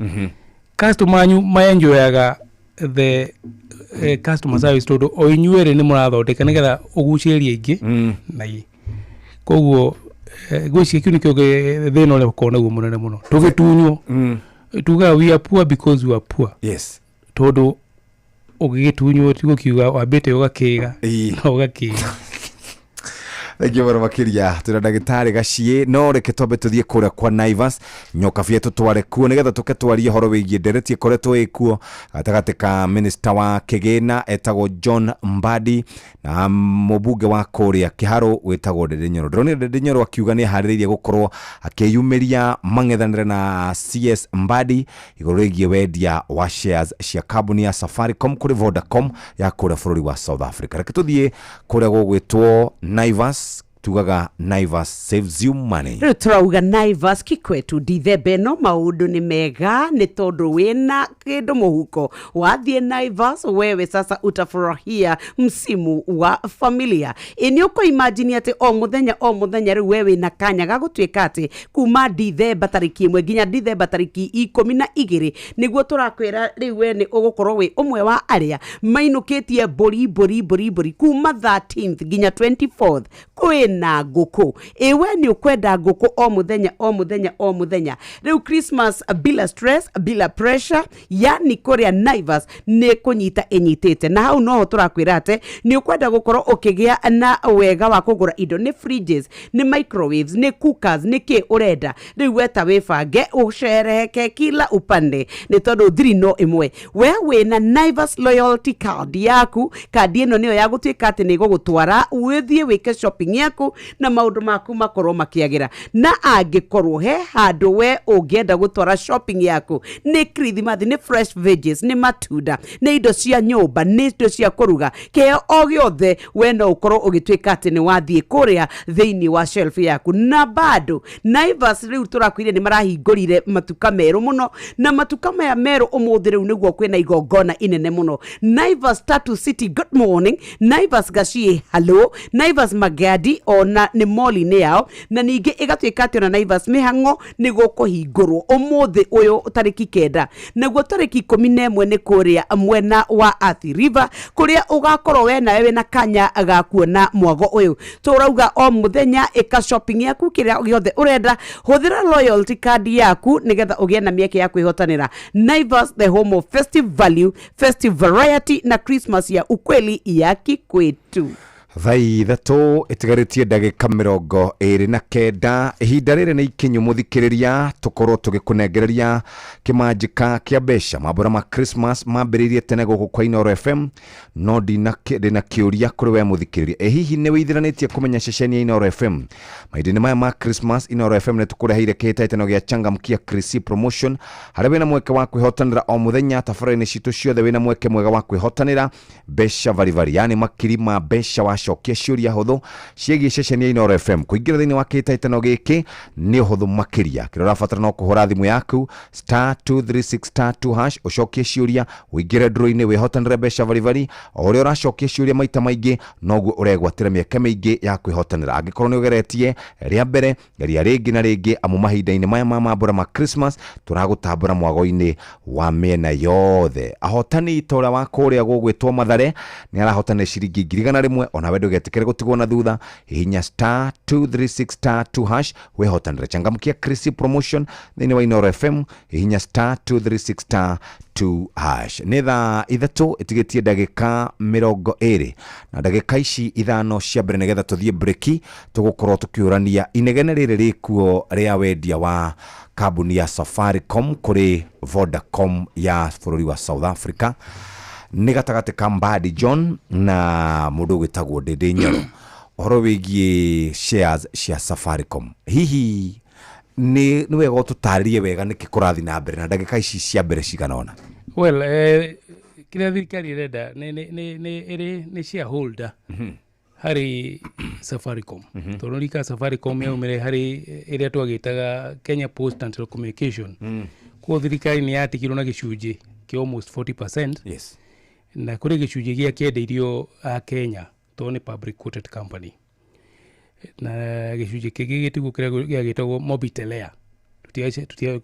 customer anyu maenjoyaga the customer service todo o inyuere ni murathondeka nigetha ugucirie ingi na koguo gwici kiuni kyo thina ule kona guo munene muno tugitunyo tuga we are poor because we are poor todo ugitunyo tigo kiuga wabete ugakiga na ugakiga Thank you very much kiria tuna ndagitari gacie no reke tobe tuthie kuria kwa Naivas nyoka fie tutware kuo nigetha tuke twarie horo wigie ndereti koretwo ikuo atagate ka minister wa Kigina etagwo John Mbadi na mubunge wa kuria Kiharo wetagwo Ndedinyoro ndroni Ndedinyoro akiuga ni hariririe gukorwo akiyumiria mangethanire na CS Mbadi iguru rigie wendia wa shares cia kambuni ya Safaricom kuri Vodacom ya kuria bururi wa South Africa. Reke tuthie kuria gugwitwo Naivas tugaga Naivas saves you money. Turauga Naivas Kikwetu Dithemba no maundu ni mega ni tondu wina kindu muhuko wathie Naivas wewe sasa utafurahia msimu wa familia. Ini uko imagine ati o muthenya ri wewe na kanya gagutwika ati kuma Dithemba tariki 1 nginya Dithemba tariki 12 niguo turakwira ri we ni ugukorwo we umwe wa aria mainukitie bori kuma 13th nginya 24th na nguku ewe ni ukwenda nguku o muthenya riu Christmas bila stress bila pressure yani kuria Naivas ni kunyita enyitete na hau no turakwira ate ni ukwenda gukorwo ukigia na wega wa kugura indo ni fridges ni microwaves ni cookers ni ki urenda riu weta wifange ushereheke kila upande ni tondu thiri no imwe wewe na Naivas loyalty card yaku kadi ino niyo yagutwika ati ni gugutwara withie wike shopping yaku na maundu maku makorwo makiagira na angikorwo he handu we ungienda gutwara shopping yaku ni Christmas ni fresh veggies ni matunda ni indo cia nyumba ni indo cia kuruga keo o giothe we no ukorwo ugitwika ati ni wathie kuria theini wa shelf yaku na bado Naivas riu turakwire ni marahingurire matuka meru muno na matuka maya meru umuthi riu niguo kwina igongona inene muno Naivas Tatu City good morning Naivas Gacie hello Naivas Magadi ona ni moli ni yao na ningi igatwika ati ona Naivas mihango ni gukuhingurwo umuthi uyu tariki 9 naguo tariki 11 ni kuria mwena wa Athi River kuria ugakorwo we na wewe na kanya gakuona mwago uyu turauga o muthenya ika shopping yaku kiria giothe urenda huthira loyalty card yaku nigetha ugie na mieke ya kwihotanira Naivas the home of festive value festive variety na Christmas ya ukweli ya Kikwetu. thai thatu itigarĩtie ndagĩka 29 ihinda rĩrĩ nĩ ikinyu mũthikĩrĩria tukorwo tũgĩkũnengereria kĩmanjĩka kĩa mbeca mambura ma Christmas mambĩrĩirie tene gũkũ kwa Inooro FM no ndĩna kĩũria kũrĩ we mũthikĩrĩria hihi nĩ wĩithiranĩtie kũmenya ceceni ya Inooro FM mahinda-inĩ maya ma Christmas Inooro FM nĩ tũkũreheire kĩhĩtahĩtano gĩa Changamkia Chrissy Promotion harĩa wĩna mweke wa kwĩhotanĩra o mũthenya tabarĩra-inĩ citũ ciothe wĩna mweke mwega wa kwĩhotanĩra mbeca varivari yani makiri ma mbeca wacokia ciũria hũthũ ciĩgiĩ ceceni ya Inooro FM kũingĩra thĩinĩ wa kĩhĩtahĩtano gĩkĩ nĩ ũhũthũ makĩria kĩrĩa ũrabatara no kũhũra thimũ yaku *236*2# ũcokie ciũria ũingĩre draw-inĩ wĩhotanĩre mbeca varivari o ũrĩa ũracokia ciũria maita maingĩ noguo ũregwatĩra mĩeke mĩingĩ ya kwĩhotanĩra angĩkorwo nĩ ũgeretie rĩa mbere geria rĩngĩ na rĩngĩ amu mahinda-inĩ maya ma mambura ma Christmas tũragũtambũra mwago-inĩ wa mĩena yothe ahotani ta ũrĩa wa kũrĩa gũgwĩtwo Mathare nĩ arahotanĩra ciringi 100 ona we ndũgetĩkĩre gũtigwo na thutha hihinya *236*2# wĩhotanĩre Changamkia Chrissy Promotion thĩinĩ wa Inooro FM hihinya *236*2# nĩ thaa ithatũ ĩtigĩtie ndagĩka 20 na ndagĩka ici ithano cia mbere nĩgetha tũthiĩ breki tũgũkorwo tũkĩũrania inegene rĩrĩ rĩkuo rĩa wendia wa kambuni ya Safaricom kũrĩ Vodacom ya bũrũri wa South Africa nĩ gatagatĩ ka Mbadi John na mũndũ gwĩtagwo Ndĩndĩ Nyoro ũhoro wĩgiĩ shares cia Safaricom hihi nĩ wega ũtũtarĩrie wega nĩkĩ kũrathiĩ na mbere na ndagĩka ici cia mbere cigana ona well kĩrĩa thirikari ĩrenda nĩ shareholder harĩ Safaricom tondũ rika Safaricom yaumire harĩ ĩrĩa twagĩtaga Kenya Post and Telecommunication kwa thirikari nĩ yatigirwo na gĩcunjĩ kĩa almost 40% yes na kũrĩ gĩcunjĩ gĩa kĩenderio a Kenya tondũ nĩ public quoted company na gĩcunjĩ kĩngĩ gĩtigwo kĩrĩa gĩtagwo Mobitelea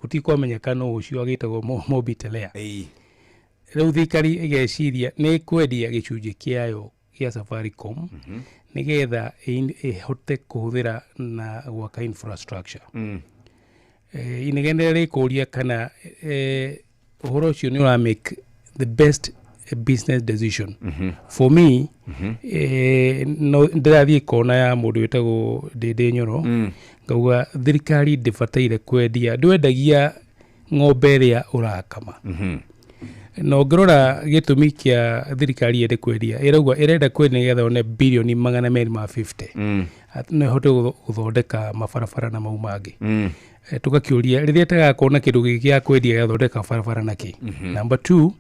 tutikwamenyeka no ũcio agĩtagwo Mobitelea rĩu thirikari ĩgeciria nĩ kwendia gĩcunjĩ kĩayo gĩa Safaricom nĩgetha ĩhote kũhũthĩra na gwaka infrastructure inegene rĩkũria kana ũhoro ũcio nĩ ũra make the best business decision for me no ndĩrathiĩ kona ya mũndũ wĩtagwo Ndĩndĩ Nyoro ngauga thirikari ndĩbataire kwendia ndwendagia ng'ombe ĩrĩa ũrakama no ngĩrora gĩtũmi kĩa thirikari yende kwendia ĩrenda kwendia nĩgetha one birioni 250 no ĩhote gũthondeka mabarabara na mau mangĩ tũgakĩũria rĩrĩa tagakona kĩndũ gĩkĩ gĩa kwendia gĩathondeka barabara nakĩ number 2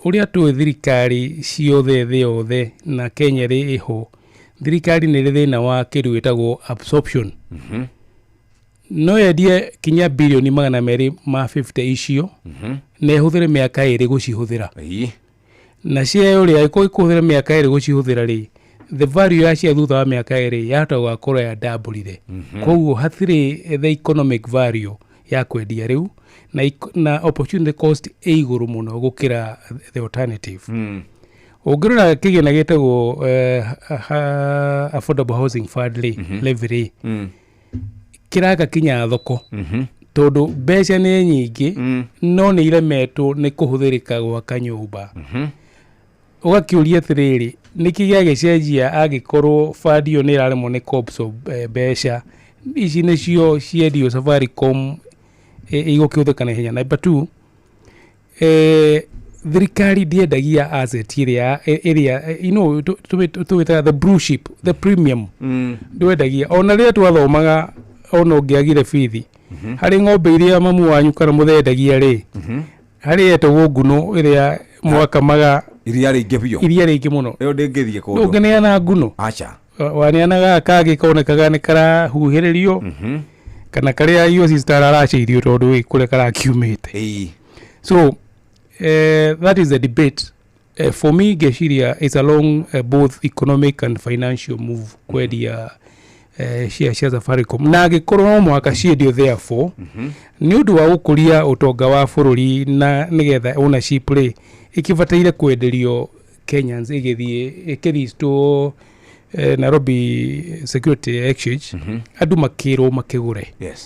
ũrĩa tũĩ thirikari ciothe thĩ yothe na Kenya rĩ ĩho thirikari nĩ thĩna wa kĩndũ gĩtagwo absorption no yendie kinya birioni 250 icio na ĩhũthĩre mĩaka 2 gũcihũthĩra na cia ũrĩa ĩkũhũthĩra mĩaka 2 gũcihũthĩra rĩ the value ya cia thutha wa mĩaka 2 yahota gũkorwo ya double koguo hatirĩ the economic value ya kwendia rĩu na opportunity cost igũrũ mũno gũkĩra the alternative ũngĩrora kĩgĩna gĩtagwo affordable housing fund levy kĩraga kinya thoko tondũ mbeca nĩ nyingĩ no nĩ iremetwo nĩ kũhũthĩrĩka gwaka nyũmba ũgakĩũria atĩrĩrĩ nĩkĩ gĩagĩcenjia angĩkorwo fund ĩyo nĩ ĩraremwo nĩ kũabsorb mbeca ici nĩcio ciendio Safaricom igũkĩhũthĩka na ihenya. Number 2 thirikari ndiendagia asset ĩrĩa tũwĩtaga the blue chip the premium ndwendagia ona rĩrĩa twathomaga ona ũngĩagire bithi harĩ ng'ombe iria mamu wanyu kana mũthendagia rĩ harĩ etagwo nguno ĩrĩa mwakamaga iria rĩingĩ mũno rĩo ndĩngĩthiĩ kũndũ ũngĩneana nguno acha waneanaga kagĩ konekaga nĩ karahuhĩrĩrio kana karĩa irio citararacĩirio tondũ kũrĩa karakiumĩte so that is the debate for me ngeciria is along both economic and financial move kwendia cia Safaricom na angĩkorwo no mwaka ciendio therefore nĩ ũndũ wa gũkũria ũtonga wa bũrũri na nĩgetha ownership rĩ ĩkĩbataire kwenderio Kenyans ĩkĩristwo Nairobi Security Exchange andũ makĩrwo makĩgũre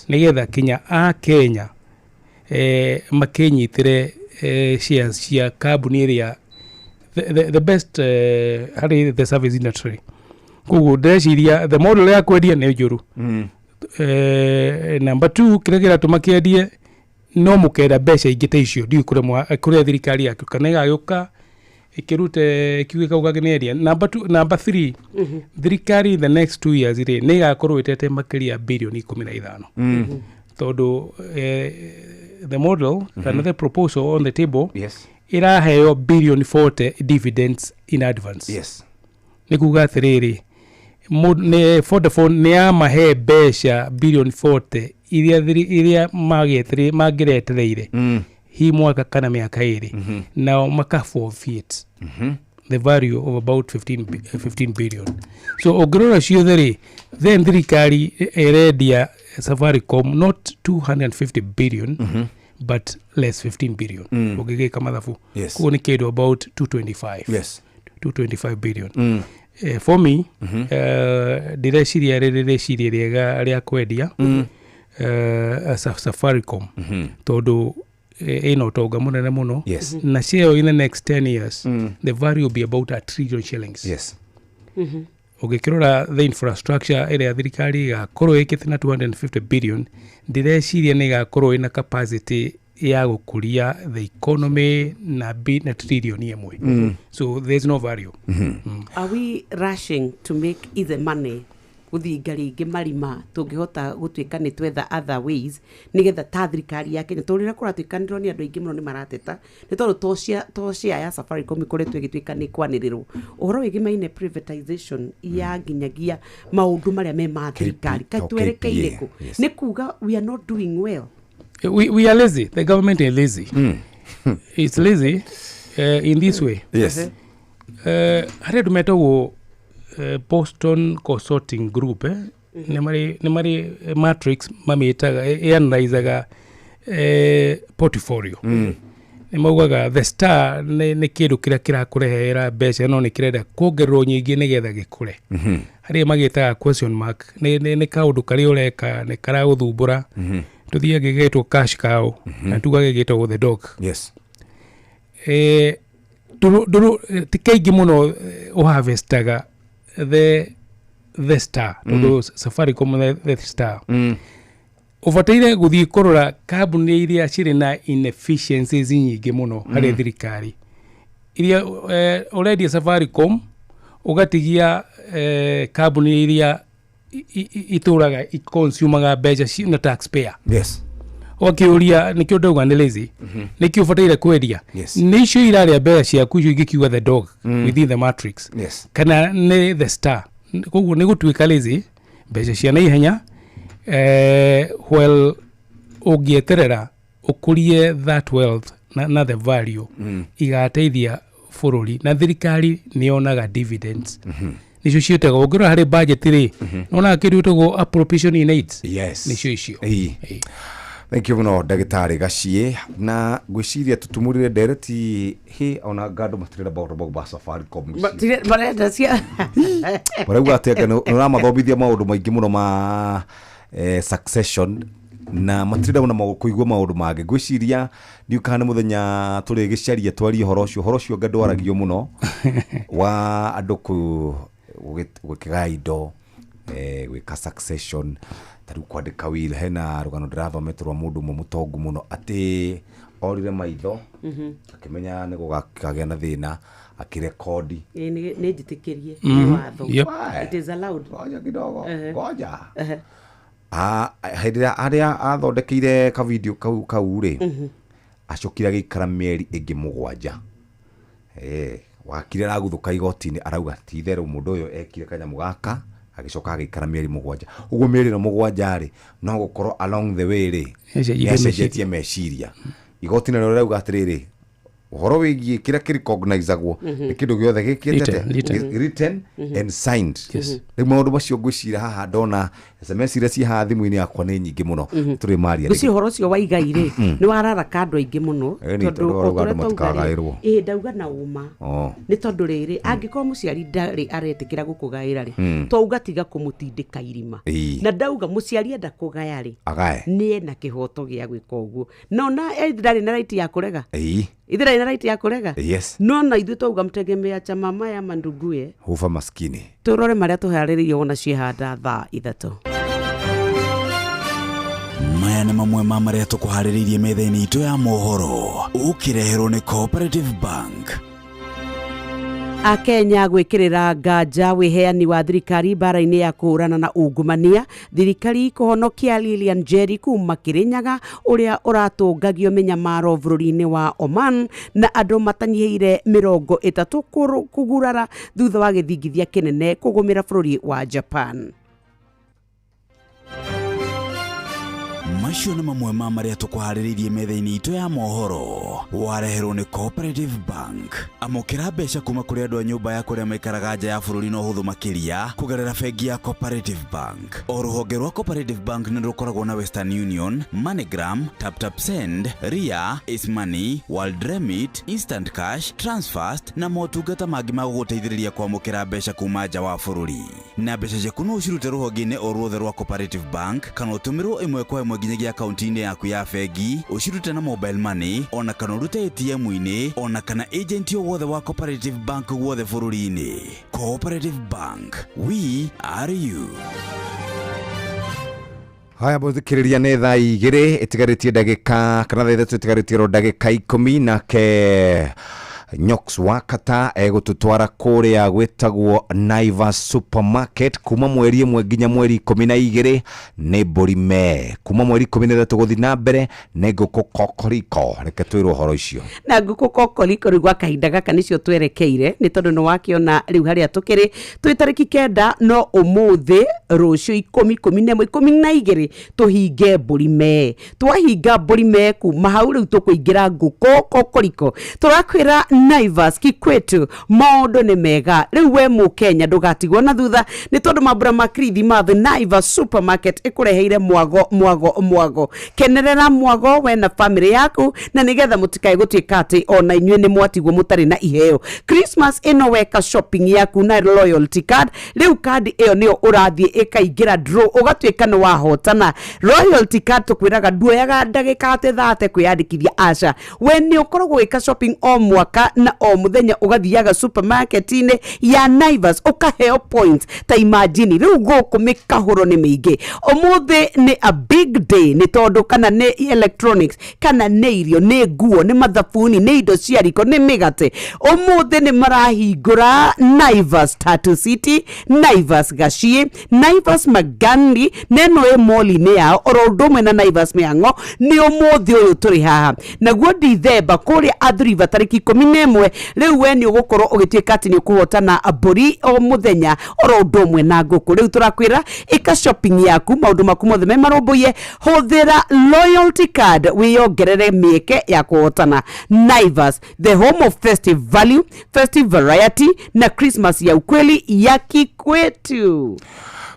nĩgetha kinya a Kenya makĩnyitĩre shares cia kambuni ĩrĩa the best harĩ the service industry koguo ndeciria the model ya kwendia nĩ njũru number 2 kĩrĩa kĩratũma kĩendie no mũkenda mbeca ingĩ ta icio ndiũ kũrĩa thirikari yaku kana ĩgagĩũka ikirute kiuge kauga gneria number 3 thirikari the next 2 years ire nĩ igakorwo itete makiria bilioni 15 tondu the model another proposal on the table iraheo bilioni 40 dividends in advance nĩ kuga atĩrĩrĩ nĩ amahe mbeca bilioni 40 iria magĩretereire hii mwaka kana miaka ĩrĩ now maka forfeit the value of about 15 billion so ongirora ciothe rĩ then thirikari ĩrendia Safaricom not 250 billion but less 15 billion ũngĩgĩka mathabu kuo nĩ kĩndũ about 225 billion for me ndĩreciria rĩrĩciria rĩega rĩa kwendia Safaricom tondũ ino utonga mũnene mũno na share in the next 10 years the value will be about $1 trillion ũgĩkĩrora the infrastructure ĩrĩa thirikari igakorwo ĩkĩte na 250 billion ndĩreciria nĩ igakorwo ĩna capacity ya gũkũria the economy na trillion ĩmwe so there's no value Are we rushing to make either money guthinga ringi marima tungihota gutuika ni twetha other ways nigetha ta thirikari ya Kenya turira kuratuikanirwo ni andu aingi muno ni marateta ni tondu tocia ya Safaricom ikoretwo igituika ni kwanirirwo uhoro wigi maine privatization ya nginyagia maundu maria me ma thirikari katwerekeire ku ni kuga we are not doing well we are lazy the government is lazy it's lazy in this way hare dumetagwo Boston Consulting Group nĩ mari matrix mamitaga analyzaga portfolio nĩ maugaga the star nĩ kĩndũ kĩrĩa kĩrakũrehera mbeca no nĩ kĩrenda kuongererwo nyingĩ nĩgetha gĩkũre harĩa magĩtaga question mark nĩ kaũndũ karĩa ũreka nĩ karagũthumbũra tũthiĩ gĩgĩtwo cash cow na tuga gĩgĩtwo the dog ti kaingĩ mũno ũharvestaga the star Safaricom the star ubataire guthii korora kambuni iria cirĩ na inefficiencies nyingĩ mũno harĩ thirikari iria already Safaricom ugatigia kambuni iria itũraga consumaga mbeca na taxpayer okiuria nikio ndauga nĩ lazy nikio ubataire kwendia nicio irarĩa mbeca ciaku icio ingĩkiuga the dog within the matrix kana nĩ the star koguo nĩ gũtuĩka lazy mbeca cia na ihenya well ũngĩeterera ũkũrie that wealth na the value igateithia bũrũri na thirikari nĩyonaga dividends nicio ciĩtaga ũngĩrora harĩ budget rĩ nona kĩndũ gĩtagwo appropriation in aids nicio icio thank you muno ndagĩtarĩ Gaciĩ na ngwĩciria tutumũrire ndereti ona ngandũ matirenda bauba Safaricom marenda cia barauga atĩ nĩũramathomithia maũndũ maingĩ mũno ma succession na matirenda na kũigua maũndũ mangĩ ngwĩciria ndiũkana mũthenya tũrĩ gĩcaria twarie ũhoro ũcio ngandwaragio mũno wa andũ gwĩkaga indo gwĩka succession taru kwandĩka will hena rũgano ndĩrathometwo rwa mũndũ ũmwe mũtongu mũno atĩ orire maitho akĩmenya nĩ gũgakagĩa na thĩna akirekodi nĩ njĩtĩkĩrie watho it is allowed ngoja kidogo ngoja hĩndĩ arĩa athondekeire ka video kau rĩ acokire agĩikara mĩeri ĩngĩ 7 wakire araguthũka igoti-inĩ arauga ti therũ mũndũ ũyũ ekire kanyamũ gaka agĩcoka agĩikara mĩeri 7 ũguo mĩeri 7 rĩ no gũkorwo along the way rĩ nĩacenjetie meciria igoti narĩo rĩrauga atĩrĩrĩ ũhoro wĩgiĩ kĩrĩa kĩrecognizagwo nĩ kĩndũ gĩothe gĩkĩtete written and signed rĩu maũndũ macio ngwĩcira haha ndona SMS iria ciĩ haha thimũ-inĩ yakwa nĩ nyingĩ mũno tũrĩ maria ũcio ũhoro ũcio wa igai rĩ nĩ wararaka andũ aingĩ mũno tondũ ndauga na ũma nĩ tondũ rĩrĩ angĩkorwo mũciari ndarĩ aretĩkĩra gũkũgaĩra rĩ to ugatiga kũmũtindĩka irima na ndauga mũciari enda kũgaya rĩ nĩ ena kĩhoto gĩa gwĩka ũguo no na ndarĩ na right ya kũrega ithira ina right ya kurega Yes. no na ithu twauga mtegemea chama maya mandugue Hufa maskini. turore maria tuhariririe wona ciehanda thaa 3 maya nĩ mamwe ma marĩa tũkũharĩrĩirie metha-inĩ itũ ya mohoro ũkĩreherwo nĩ Cooperative Bank. Akenya gwikirira nganja wiheani wa thirikari bara-ini ya kũhũrana na ungumania thirikari kũhonokia Lilian Njeri kuma Kirinyaga uria uratũngagio minyamaro bũrũri-inĩ wa Oman na andũ matanyiheire 30 kũgurara thutha wa gĩthingithia kĩnene kũgũmĩra bũrũri wa Japan. Macio nĩ mamwe ma marĩa tũkũharĩrĩirie metha-inĩ itũ ya mohoro wareherwo nĩ Cooperative Bank. Amũkĩra mbeca kuma kũrĩ andũ a nyũmba ya kũrĩa maikaraga nja ya bũrũri na ũhũthũ makĩria kũgerera bengi ya Cooperative Bank. O rũhonge rwa Cooperative Bank nĩ rũkoragwo na Western Union, MoneyGram, TapTapSend, Ria, Ismoney, World Remit, Instant Cash, Transfast na motungata mangĩ ma gũgũteithĩrĩria kwamũkĩra mbeca kuma nja wa bũrũri. Na mbeca ciaku no ũcirute rũhonge-inĩ o ruothe rwa Cooperative Bank kana ũtũmĩrwo ĩmwe kwa ĩmwe nginyagia akaunti-inĩ yaku ya bengi ũcirute na mobile money ona kana ũrute ATM-inĩ ona kana agent o wothe wa Cooperative Bank guothe bũrũri-inĩ. Cooperative Bank, we are you. Haya mũthikĩrĩria nĩ thaa 2 ĩtigarĩtie ndagĩka kana thaa 3 ĩtigarĩtie ndagĩka 10 nake Nyox Wakata egũtũtwara kũrĩa gwĩtagwo Naivas Supermarket kuma mweri 1 nginya mweri 12 nĩ Borime kuma mweri 13 gũthiĩ na mbere nĩ ngũkũ Kokoriko. Reke twĩrwo ũhoro icio na ngũkũ Kokoriko rĩu gwa kahinda gaka nĩcio twerekeire nĩ tondũ nĩ wakiona rĩu harĩa tũkĩrĩ twĩ tarĩki 9 no ũmũthĩ rũciũ 10/12 tũhinge Borime. Twahinga Borime kuma hau rĩu tũkũingĩra ngũkũ Kokoriko. Tũrakwĩra Naivas Kikwetu maũndũ nĩ mega rĩu we Mũkenya ndũgatigwo na thutha nĩ tondũ mambura makrithi ma The Naivas Supermarket ĩkũreheire mwago kenerera mwago we na family yaku na nĩgetha mũtikae gũtuĩka atĩ ona inyuĩ nĩ mwatigwo mũtarĩ na iheo. Christmas ĩno weka shopping yaku na loyalty card rĩu card ĩyo nĩyo ũrathiĩ ĩkaingĩra draw ũgatuĩka nĩ wahotana. Loyalty card tũkwĩraga nduoyaga ndagĩka 30 kwĩyandĩkithia aca we nĩ ũkoragwo wĩka shopping o mwaka na o muthenya ugathiaga supermarket-inĩ ya Naivas ukaheo points ta imagine rĩu gũkũ mĩkahũro nĩ mĩingĩ. Ũmũthĩ nĩ a big day nĩ tondũ kana nĩ electronics kana nĩ irio nĩ nguo nĩ mathabuni nĩ indo cia riko nĩ mĩgate. Ũmũthĩ nĩ marahingũra Naivas Tattoo City, Naivas Gacie, Naivas Magandi neno ĩ mall-inĩ yao oro ũndũ ũmwe na Naivas Mĩang'o nĩ ũmũthĩ ũyũ tũrĩ haha. Naguo Dithemba kũrĩa Athiriva tarĩki 11 rĩu we nĩ ũgũkorwo ũgĩtuĩka atĩ nĩ ũkũhotana mbũri o mũthenya oro ũndũ ũmwe na ngũkũ. Rĩu tũrakwĩra ĩka shopping yaku maũndũ maku mothe me marũmbũiye hũthĩra loyalty card wĩyongerere mĩeke ya kũhotana. Naivas, the home of festive value, festive variety na Christmas ya ukweli ya Kikwetu.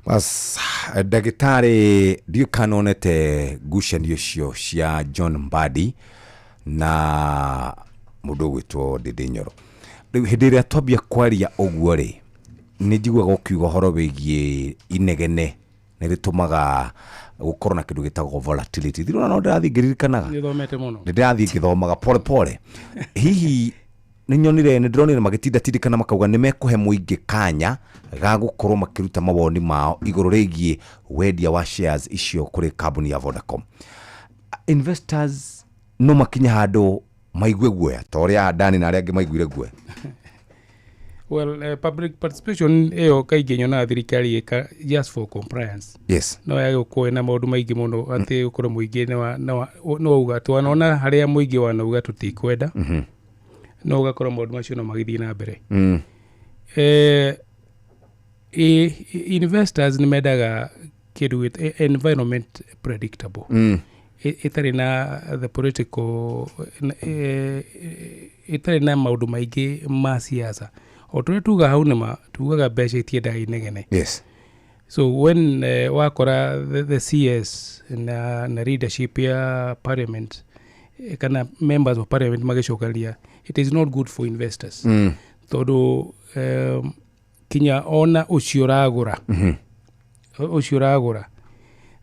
Bas ndagĩtarĩ ndiũkanonete ngucanio cio cia John Mbadi na mũndũ gwĩtwo Ndĩndĩ Nyoro. Rĩu hĩndĩ ĩrĩa twambia kwaria ũguo rĩ nĩ njiguaga ũkiuga ũhoro wĩgiĩ inegene nĩ rĩtũmaga gũkorwo na kĩndũ gĩtagwo volatility. Thirona no ndĩrathiĩ ngĩririkanaga nĩthomete mũno ndĩrathiĩ ngĩthomaga pole hihi nĩ nyonire nĩ ndĩronire magĩtindatindĩkana makauga nĩ mekũhe mũingĩ kanya ga gũkorwo makĩruta mawoni mao igũrũ rĩgiĩ wendia wa shares icio kũrĩ kambuni ya Vodacom. Investors no makinya handũ maigue guoya ta ũrĩa Adani na arĩa angĩ maiguire guoya. Well, public participation ĩyo kaingĩ nyonaga thirikari just for compliance. Yes. No yagũkorwo na maũndũ maingĩ mũno atĩ ũkorwo mũingĩ no uga twanona harĩa mũingĩ wanauga tũtikwenda no ũgakorwo maũndũ macio no magĩthiĩ na mbere. Investors nĩ mendaga kĩndũ environment predictable. Itarĩ na the political itarĩ na maũndũ maingĩ ma siasa. O tũrĩa tuga hau nĩma tugaga mbeca itiendaga inegene. Yes. So when wakora the CS na leadership ya parliament kana members of parliament magĩcokaria, it is not good for investors. Tondũ kinya ona ũcio ũragũra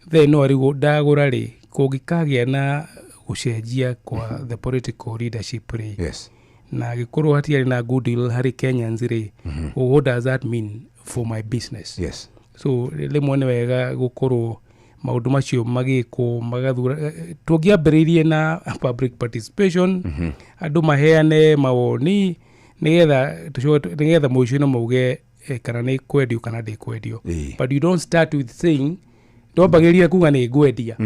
then no arĩgo ndagũra rĩ kũngĩkagĩa na gucenjia kwa the political leadership ri yes na gikorwo hatiari na good deal hari Kenyans ri what does that mean for my business yes so rimwe nĩ wega gukorwo maundu macio magiko magathura tũngĩambĩrĩirie na public participation andu maheane mawoni nigetha mũico-inĩ mauge kana nĩ kwendio kana ndĩkwendio but you don't start with saying ndwambagĩrĩria kuga nĩ ngwendia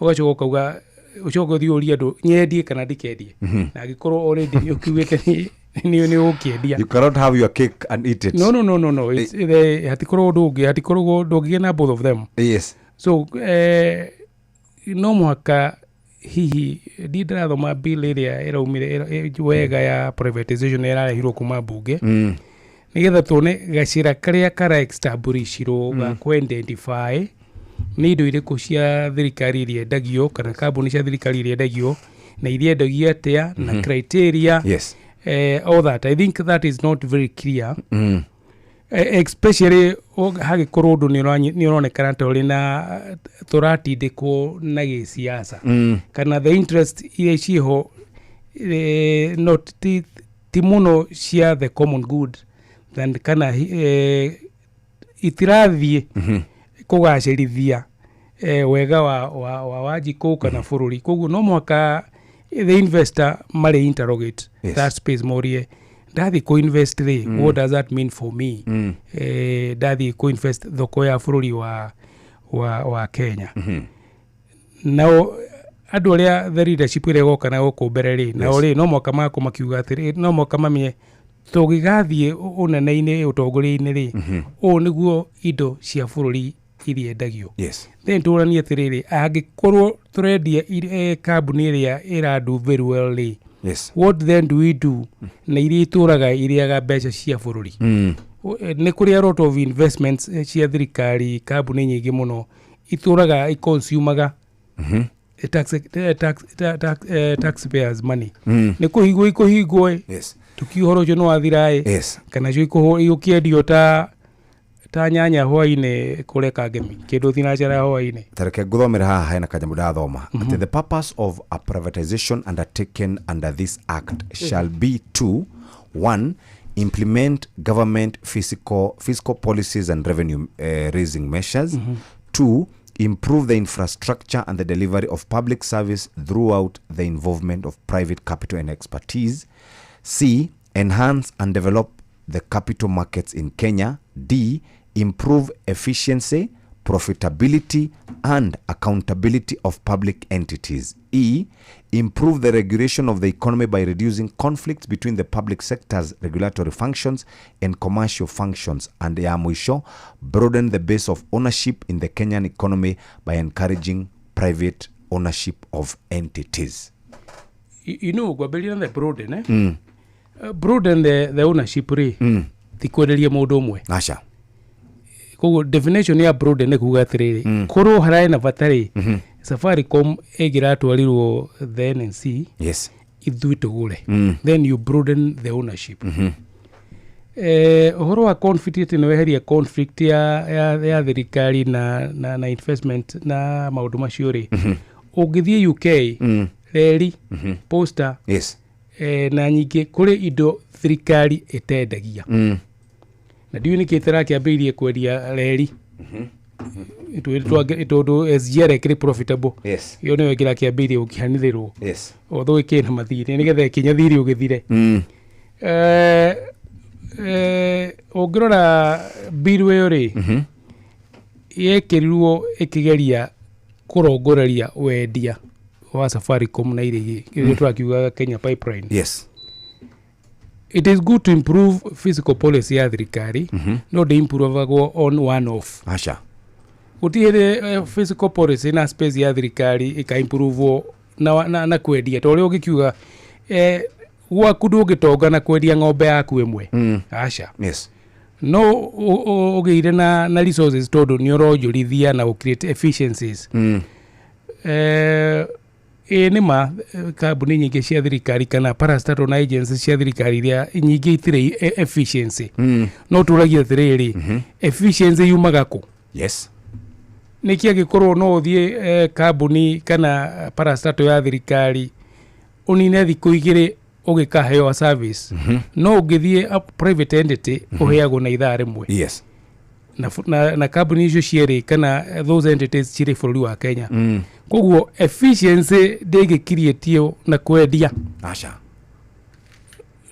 ũgacoka ukauga ucoka ũthiĩ ũrie andũ nyendie kana ndikendie na angĩkorwo already nĩ ũkiugĩte nĩ ũkĩendia you cannot have your cake and eat it no it's hatikorwo ũndũ ũngĩ hatikorwo ndũngĩgĩa na both of them yes so no mũhaka hihi ndirathoma bill ĩrĩa ĩraumire wega ya privatization ĩrarehirwo kuma mbunge nigetha tuone gacira karia kara establishirwo ga ku-identify nĩ indo irĩkũ cia thirikari iria endagio kana kambuni cia thirikari iria endagio na iria endagio atĩa na criteria yes all that I think that is not very clear especially hagĩkorwo ũndũ nĩ ũronekana ta ũrĩ na tũratindĩkwo na gĩsiasa kana the interest iria ciĩho not ti mũno cia the common good than kana itirathiĩ kũgacĩrithia wega wa Wanjikũ kana bũrũri koguo no mũhaka the investor mari interrogate that space morie ndathi ko invest ri what does that mean for me ndathi ko invest thoko ya bũrũri wa Kenya now andu aria the leadership ire goka na gũkũ mbere ri na ori no mwaka mako makiuga atiri no mwaka mamie tũgĩgathiĩ ũnene-inĩ ũtongoria-inĩ ri o niguo indo cia bũrũri iria endagio then tũranie atĩrĩrĩ angĩkorwo tũrendia kambuni ĩrĩa ĩrandu very well ri what then do we do na iria itũraga iriaga mbeca cia bũrũri nĩ kũrĩ a lot of investments cia thirikari kambuni nyingĩ mũno itũraga iconsumaga taxpayers money nĩ kũhingwo tukiuhoro ũcio nĩ wathiraĩ kana cio ikũkĩendio ta nyanya hwainĩ kũreka ngemi kĩndũ thinacara hwainĩ tareke ngũthomera haha hena kanyamũ ndathoma atĩ the purpose of a privatization undertaken under this act shall be to 1 implement government fiscal policies and revenue raising measures 2 improve the infrastructure and the delivery of public service throughout the involvement of private capital and expertise. C. Enhance and develop the capital markets in Kenya. D. Improve efficiency, profitability, and accountability of public entities. E. Improve the regulation of the economy by reducing conflicts between the public sector's regulatory functions and commercial functions. And ya mwisho, broaden the base of ownership in the Kenyan economy by encouraging private ownership of entities. You know, gwambĩrĩria the broaden, broaden the ownership ri ti kwenderia mũndũ ũmwe. Acha. Koguo definition ya broaden nĩ kuga atĩrĩrĩ korwo haraĩ na batarĩ Safaricom ĩngĩratwarirwo the NNC ithuĩ tũgũre then you broaden the ownership. Ũhoro wa conflict nĩ weheria conflict ya thirikari na investment na maũndũ macio rĩ ũngĩthiĩ UK reri poster na nyingĩ kũrĩ indo thirikari ĩtendagia na ndiũ nĩkĩ ĩtarakĩambĩrĩirie kwendia reri tondũ SGR ĩkĩrĩ profitable yo nĩyo ĩkĩrakĩambĩrĩirie gũkĩhanithĩrwo although ĩkĩna mathirĩ nĩgetha ĩkinya thirĩ ũgĩthire ũngĩrora bill ĩyo rĩ yekĩrirwo ĩkĩgeria kũrongoreria wendia wa Safaricom na iria tũrakiugaga Kenya Pipeline. It is good to improve physical policy ya thirikari no de improve on one off. Acha. Gũtirĩ physical policy na space ya thirikari ĩka-improve na kwendia ta ũrĩa ũngĩkiuga gwaku ndũngĩtonga na kwendia ng'ombe yaku ĩmwe. Acha. No ũgĩire na resources tondũ nĩ ũronjorithia na create efficiencies. Nĩma kambuni nyingĩ cia thirikari kana parastatal na agencies cia thirikari iria nyingĩ itirĩ efficiency no tũragia atĩrĩrĩ efficiency yumaga kũ? niki agikorwo no uthie kambuni kana parastato ya thirikari unine thiku igiri ugikaheo service no ungithie private entity uheagwo na ithaa rimwe. Yes. na kambuni icio cieri kana those entities ciri bururi wa Kenya. Koguo efficiency ndĩgĩkirietio na kwendia. Acha.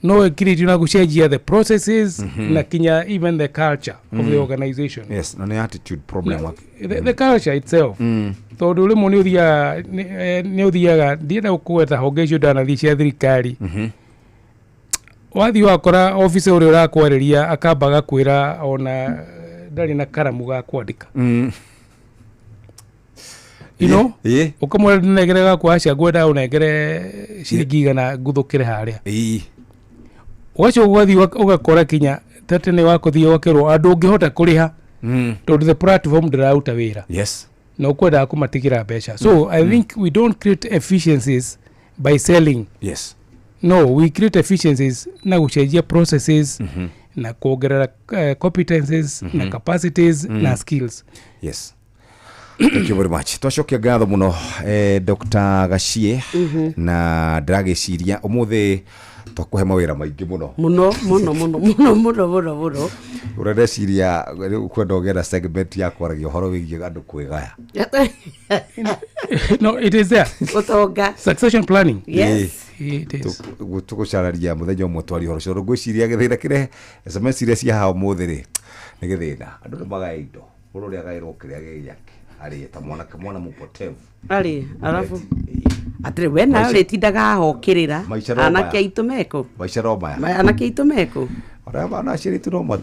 No ekirietio na gucenjia the processes na kinya even the culture of the organization. Yes, na attitude problem. The culture itself. Tondu rimwe ni uthiaga ndienda gukweta honge icio ndanathi cia thirikari. Wathi wakora office uri urakwareria akambaga kwira ona ndari na karamu ga kwandika. You know? Ukamwera negerega kwa acia gwenda unengere ciringi igana nguthukire haria. Wacho gwathi ugakora kinya tatene wako thio wakero andu ungihota kuriha. Tondu the platform ndirauta wira. Yes. Na ukwenda kumatigira mbeca. So I think we don't create efficiencies by selling. Yes. No, we create efficiencies na gucenjia processes na kuongerera competencies na capacities na skills. Yes. Thank you very much. Twacokia ngatho muno Dr. Gachie na ndagiciria umuthi twakuhe mawira maingi muno muno urendeciria kwenda ogera segment ya kwaragia horo wigie andu kwigaya. No, it is there. Utonga. Succession planning. Yes. It is. Tugucararia muthenya umwe twari horo coro gwiciria githina kire SMS iria cia hao muthiri ni githina andu ni magaya indo ururi agairwo kiria giyake ari ta mwana mupotevu ari alafu atire we na ritindaga hokirira anake aitumeko maisha roma anake aitumeko ora bana shiri turoma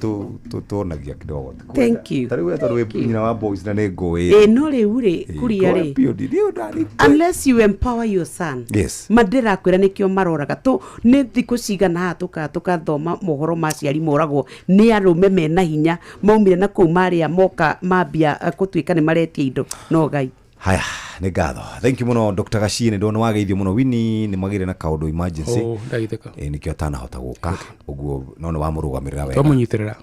tunagia kidogo. Thank you. Tari we tari nyina wa boys na ngoi no riure kuria ri unless you empower your son. Yes. Madira kwira nikio maroraga to ni thiku cigana hatuka tukathoma mohoro maciari moragwo ni arume mena hinya maumire na kuu maria moka mambia kutwika ni maretie indo no gai. Haya, ni ngatho. Thank you muno Dr. Gachie, ndo wageithio muno wini ni magire na kaundu emergency. Ndaitheka. Nikio atana guka. Uguo no wa murugamirira wega. Twamunyitirira.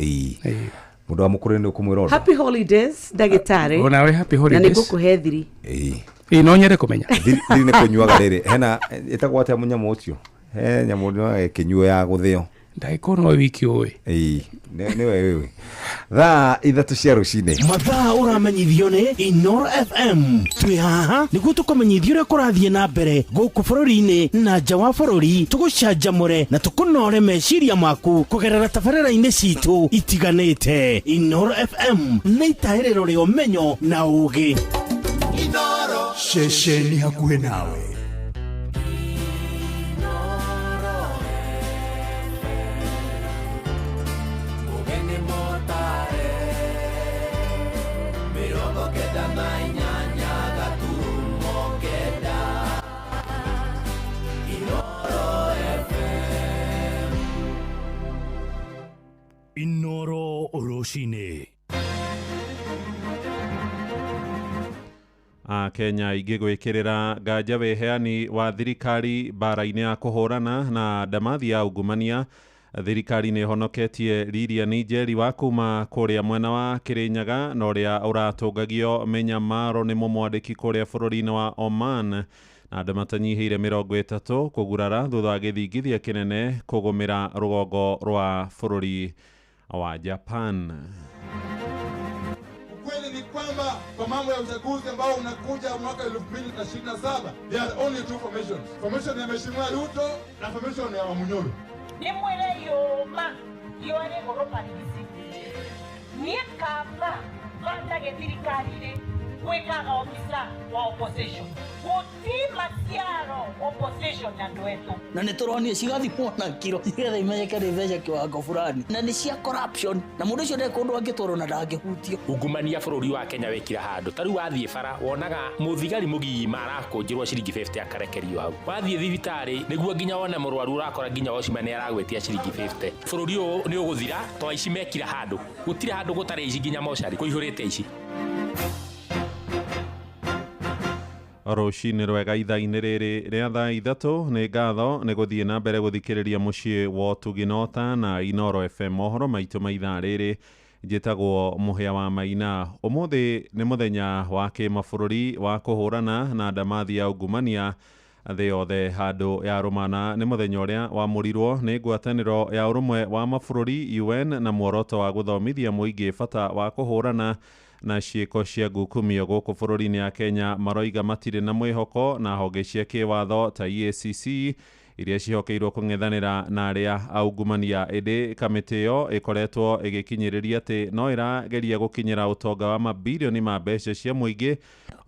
Mundu wa mukuru ni ukumwira. Happy holidays dagitari. Ona we happy holidays. Na nigukuhethiri. No nyere kumenya. Thiri ni kunyuaga riri. Hena itagwo ate munyamo ucio. He nyamo ni kinyuo ya guthio. Ndaikono wiki owe. Ni wewe. Thaa ithatu cia rucine. Mathaa uramenyithio ni Inoro FM. Twi haha niguo tukumenyithio uria kurathie na mbere guku bururi-ini na nja wa bururi, tugucanjamure na tukunore meciria maku kugerera tabarĩra-inĩ citu itiganĩte. Inoro FM nĩ itahĩrĩro rĩa ũmenyo na ũũgĩ. Inoro ceceni hakuhĩ nawe. Inoro Oroshine. Kenya igigwikirira nganja weheani wa thirikari bara-ini ya kuhurana na ndamathi ya ungumania. Thirikari ni honoketie Lilian Njeri wa kuma kuria mwena wa Kirinyaga na uria uratungagio Menyamaro ni mumwandiki kuria bururi-ini wa Oman na ndamatanyihire 30 kugurara thutha wa githingithia kinene kugumira rugongo rwa bururi wa Japan. Ukweli ni kwamba kwa mambo ya uchaguzi ambao unakuja mwaka 2027 there are only two formations. Formation ya Mheshimiwa Ruto na formation ya Wamunyoro. Ni mwele yoma yore goropa nisi. Ni kama banda getirikari wekaga ofisa wa opposition. Kutima siaro opposition na nduetu. Na nituronie cigathimwo na kiro igetha imenyeke ni mbeca kiwango fulani na ni cia corruption na mundu ucio ndekundu angitwaro na ndangihutio. Ungumania bururi wa Kenya wekira handu tari wathie bara wonaga muthigari mugima arakunjirwo ciringi 50 akarekerio hau wathie thibitari niguo nginya wone murwaru urakora nginya wocima ni aragwetia ciringi 50 bururi uyu ni uguthira to ici mekira handu gutire handu gutare ici nginya mochari kuihurite ici. Rucini rwega ithaa-ini riri ria thaa ithatu ni ngatho ni guthie na mbere guthikiriria mucii wa Tuginota na Inoro FM mohoro maitu ma ithaa riri njĩtagwo Mũhĩa wa Maina. Ũmũthĩ nĩ mũthenya wa kĩmabũrũri wa kũhũrana na ndamathi ya ungumania thĩ yothe. Handũ ya rũmana nĩ mũthenya ũrĩa wamũrirwo nĩ ngwatanĩro ya ũrũmwe wa mabũrũri UN na muoroto wa gũthomithia mũingĩ bata wa kũhũrana na ciĩko cia ngukumio gũkũ bũrũri-inĩ ya Kenya. Maroiga matirĩ na mwĩhoko na honge cia kĩwatho ta EACC iria cihokeirwo kũng'ethanĩra na arĩa aungumania. Ĩndĩ kamĩtĩ ĩyo ĩkoretwo ĩgĩkinyĩrĩria atĩ no ĩrageria gũkinyĩra ũtonga wa mabilioni ma mbeca cia mũingĩ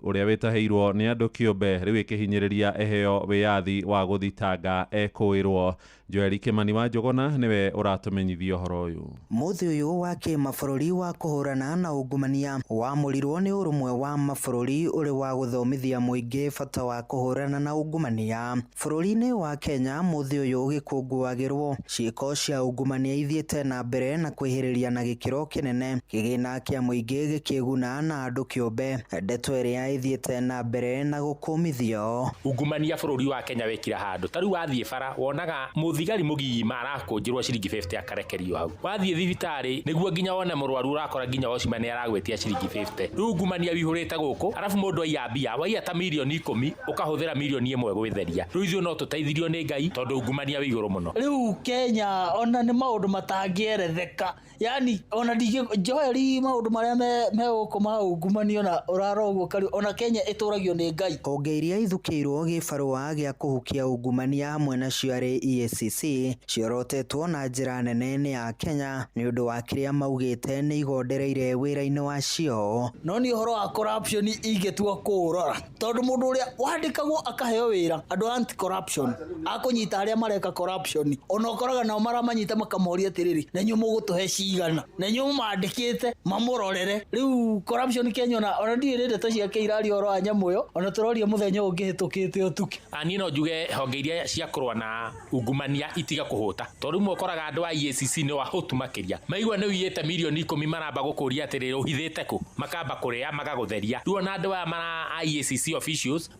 ũrĩa wĩtahĩirwo nĩ andũ kĩũmbe, rĩu ĩkĩhinyĩrĩria eheo wĩyathi wa gũthitanga ekũĩrwo. Joeli Kimani wa Njũgũna nĩwe ũratũmenyithia ũhoro ũyũ. Mũthĩ ũyũ wa kĩmabũrũri wa kũhũrana na ungumania wamũrirwo nĩ ũrũmwe wa mabũrũri ũrĩ wa gũthomithia mũingĩ bata wa kũhũrana na ungumania. Bũrũri-inĩ wa Kenya mũthĩ ũyũ ũgĩkũngũagĩrwo ciĩko cia ungumania ithiĩte na mbere na kwĩhĩrĩria na gĩkĩro kĩnene, kĩgĩna kĩa mũingĩ gĩkĩguna na andũ kĩũmbe, ndeto ĩrĩa ithiĩte na mbere na gũkũmithio. Ungumania bũrũri wa Kenya wekira handũ tarĩu wathiĩ bara wonaga mũthigari mũgima arakũnjĩrwo ciringi 50 akarekerio hau. Wathiĩ thibitarĩ nĩguo nginya wone mũrwaru ũrakora nginya ocima nĩ aragwetia ciringi 50. Rĩu ungumania wihũrĩte gũkũ, arabu mũndũ aiya mbia waiya ta milioni 10 ũkahũthĩra milioni 1 gwĩtheria. Rĩu ithuĩ no tũteithirio nĩ Ngai tondũ ungumania wĩ igũrũ mũno. Rĩu Kenya ona nĩ maũndũ matangĩeretheka, yani ona Joeli maũndũ marĩa me gũkũ ma ungumania na ũrarogwo kari ona Kenya ĩtũragio nĩ Ngai. Honge iria ithukĩirwo gĩbarũa gĩa kũhukia ungumania hamwe na ciarĩ EACC ciorotetwo na njĩra nene nĩ ya Kenya nĩ ũndũ wa kĩrĩa maugĩte nĩ igondereire wĩra-inĩ wacio. No nĩ ũhoro wa corruption ingĩtua kũrora, tondũ mũndũ ũrĩa wandĩkagwo akaheo wĩra, andũ anti corruption akũnyita arĩa mareka corruption, ona ũkoraga nao maramanyita makamoria atĩrĩrĩ, na inyuĩ mũgũtũhe cigana, na inyuĩ mandĩkĩte mamũrorere. Rĩu corruption Kenya ona ndiĩ ndeto ciake iraria ũhoro wa nyamũ ĩyo, ona tũroria mũthenya ũngĩhĩtũkĩte ũtukĩ. Niĩ no njuge honge iria cia kũrũa na ungumania itiga kũhũta, tondũ rĩmwe ũkoraga andũ a EACC nĩ wahũtu makĩria, maigua nĩ wiyĩte milioni 10 maramba gũkũria atĩrĩrĩ ũhithĩte kũ, makamba kũrĩa magagũtheria. Rĩu ona andũ aya mara EACC officials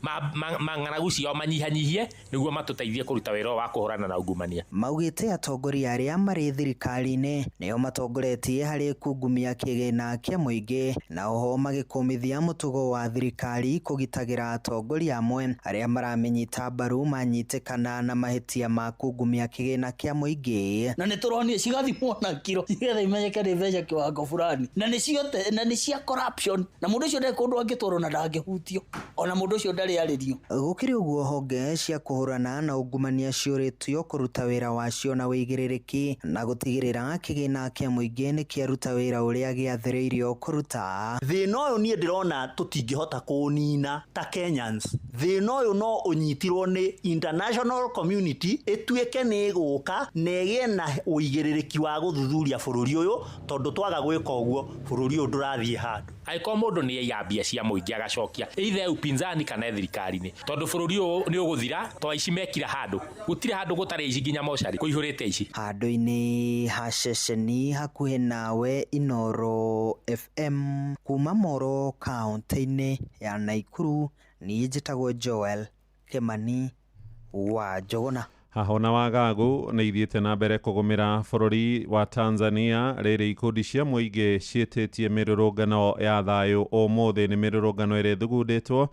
mang'aragu ciao manyihanyihie nĩguo matũteithie kũruta wĩra wa kũhũrana na ungumania. Maugĩte atongoria arĩa marĩ thirikari-inĩ nĩo matongoretie harĩ kungumia kĩgĩna kĩa mũingĩ, na oho magĩkũmithia mũtugo wa thirikari kũgitagĩra atongoria amwe arĩa maramenyita mbaru manyitĩkana na mahĩtia ma kungumia kĩgĩna kĩa mũingĩ. Na nĩ tũronire cigathimwo na kiro nĩgetha imenyeke nĩ mbeca kĩwango fulani, na nĩ cia corruption, na mũndũ ũcio ndarĩ kũndũ angĩtwarwo na ndangĩhutio, ona mũndũ ũcio ndarĩ arĩrio. Gũkĩrĩ ũguo honge cia kũhũrana na ungumania ciũrĩtio kũruta wĩra wacio na wĩigĩrĩrĩki na gũtigĩrĩra kĩgĩna kĩa mũingĩ nĩ kĩaruta wĩra ũrĩa gĩathĩrĩirio kũruta. Thĩna ũyũ niĩ ndĩrona tũtingĩhota kũũnina ta Kenyans. Thĩna ũyũ no ũnyitirwo nĩ international community, ĩtuĩke nĩ ĩgũka na ĩgĩe na ũigĩrĩrĩki wa gũthuthuria bũrũri ũyũ, tondũ twaga gwĩka ũguo bũrũri ũyũ ndũrathiĩ handũ. Angĩkorwo mũndũ nĩ aiya mbia cia mũingĩ agacokia either upinzani kana thirikari-inĩ, tondũ bũrũri ũyũ nĩ ũgũthira to aici mekira handũ, gũtirĩ handũ gũtarĩ aici nginya mocarĩ kũihũrĩte aici. Handũ-inĩ ha ceceni hakuhĩ nawe Inooro FM kuma Moro kaunti-inĩ ya Naikuru, niĩ njĩtagwo Joel Kimani wa Njũgũna. Hahona wagagu nĩ ithiĩte na mbere kũgũmĩra bũrũri wa Tanzania. Rĩrĩ ikundi cia mũingĩ ciĩtĩtie mĩrũrũngano ya thayũ ũmũthĩ. Nĩ mĩrũrũngano ĩrĩa ĩthugundĩtwo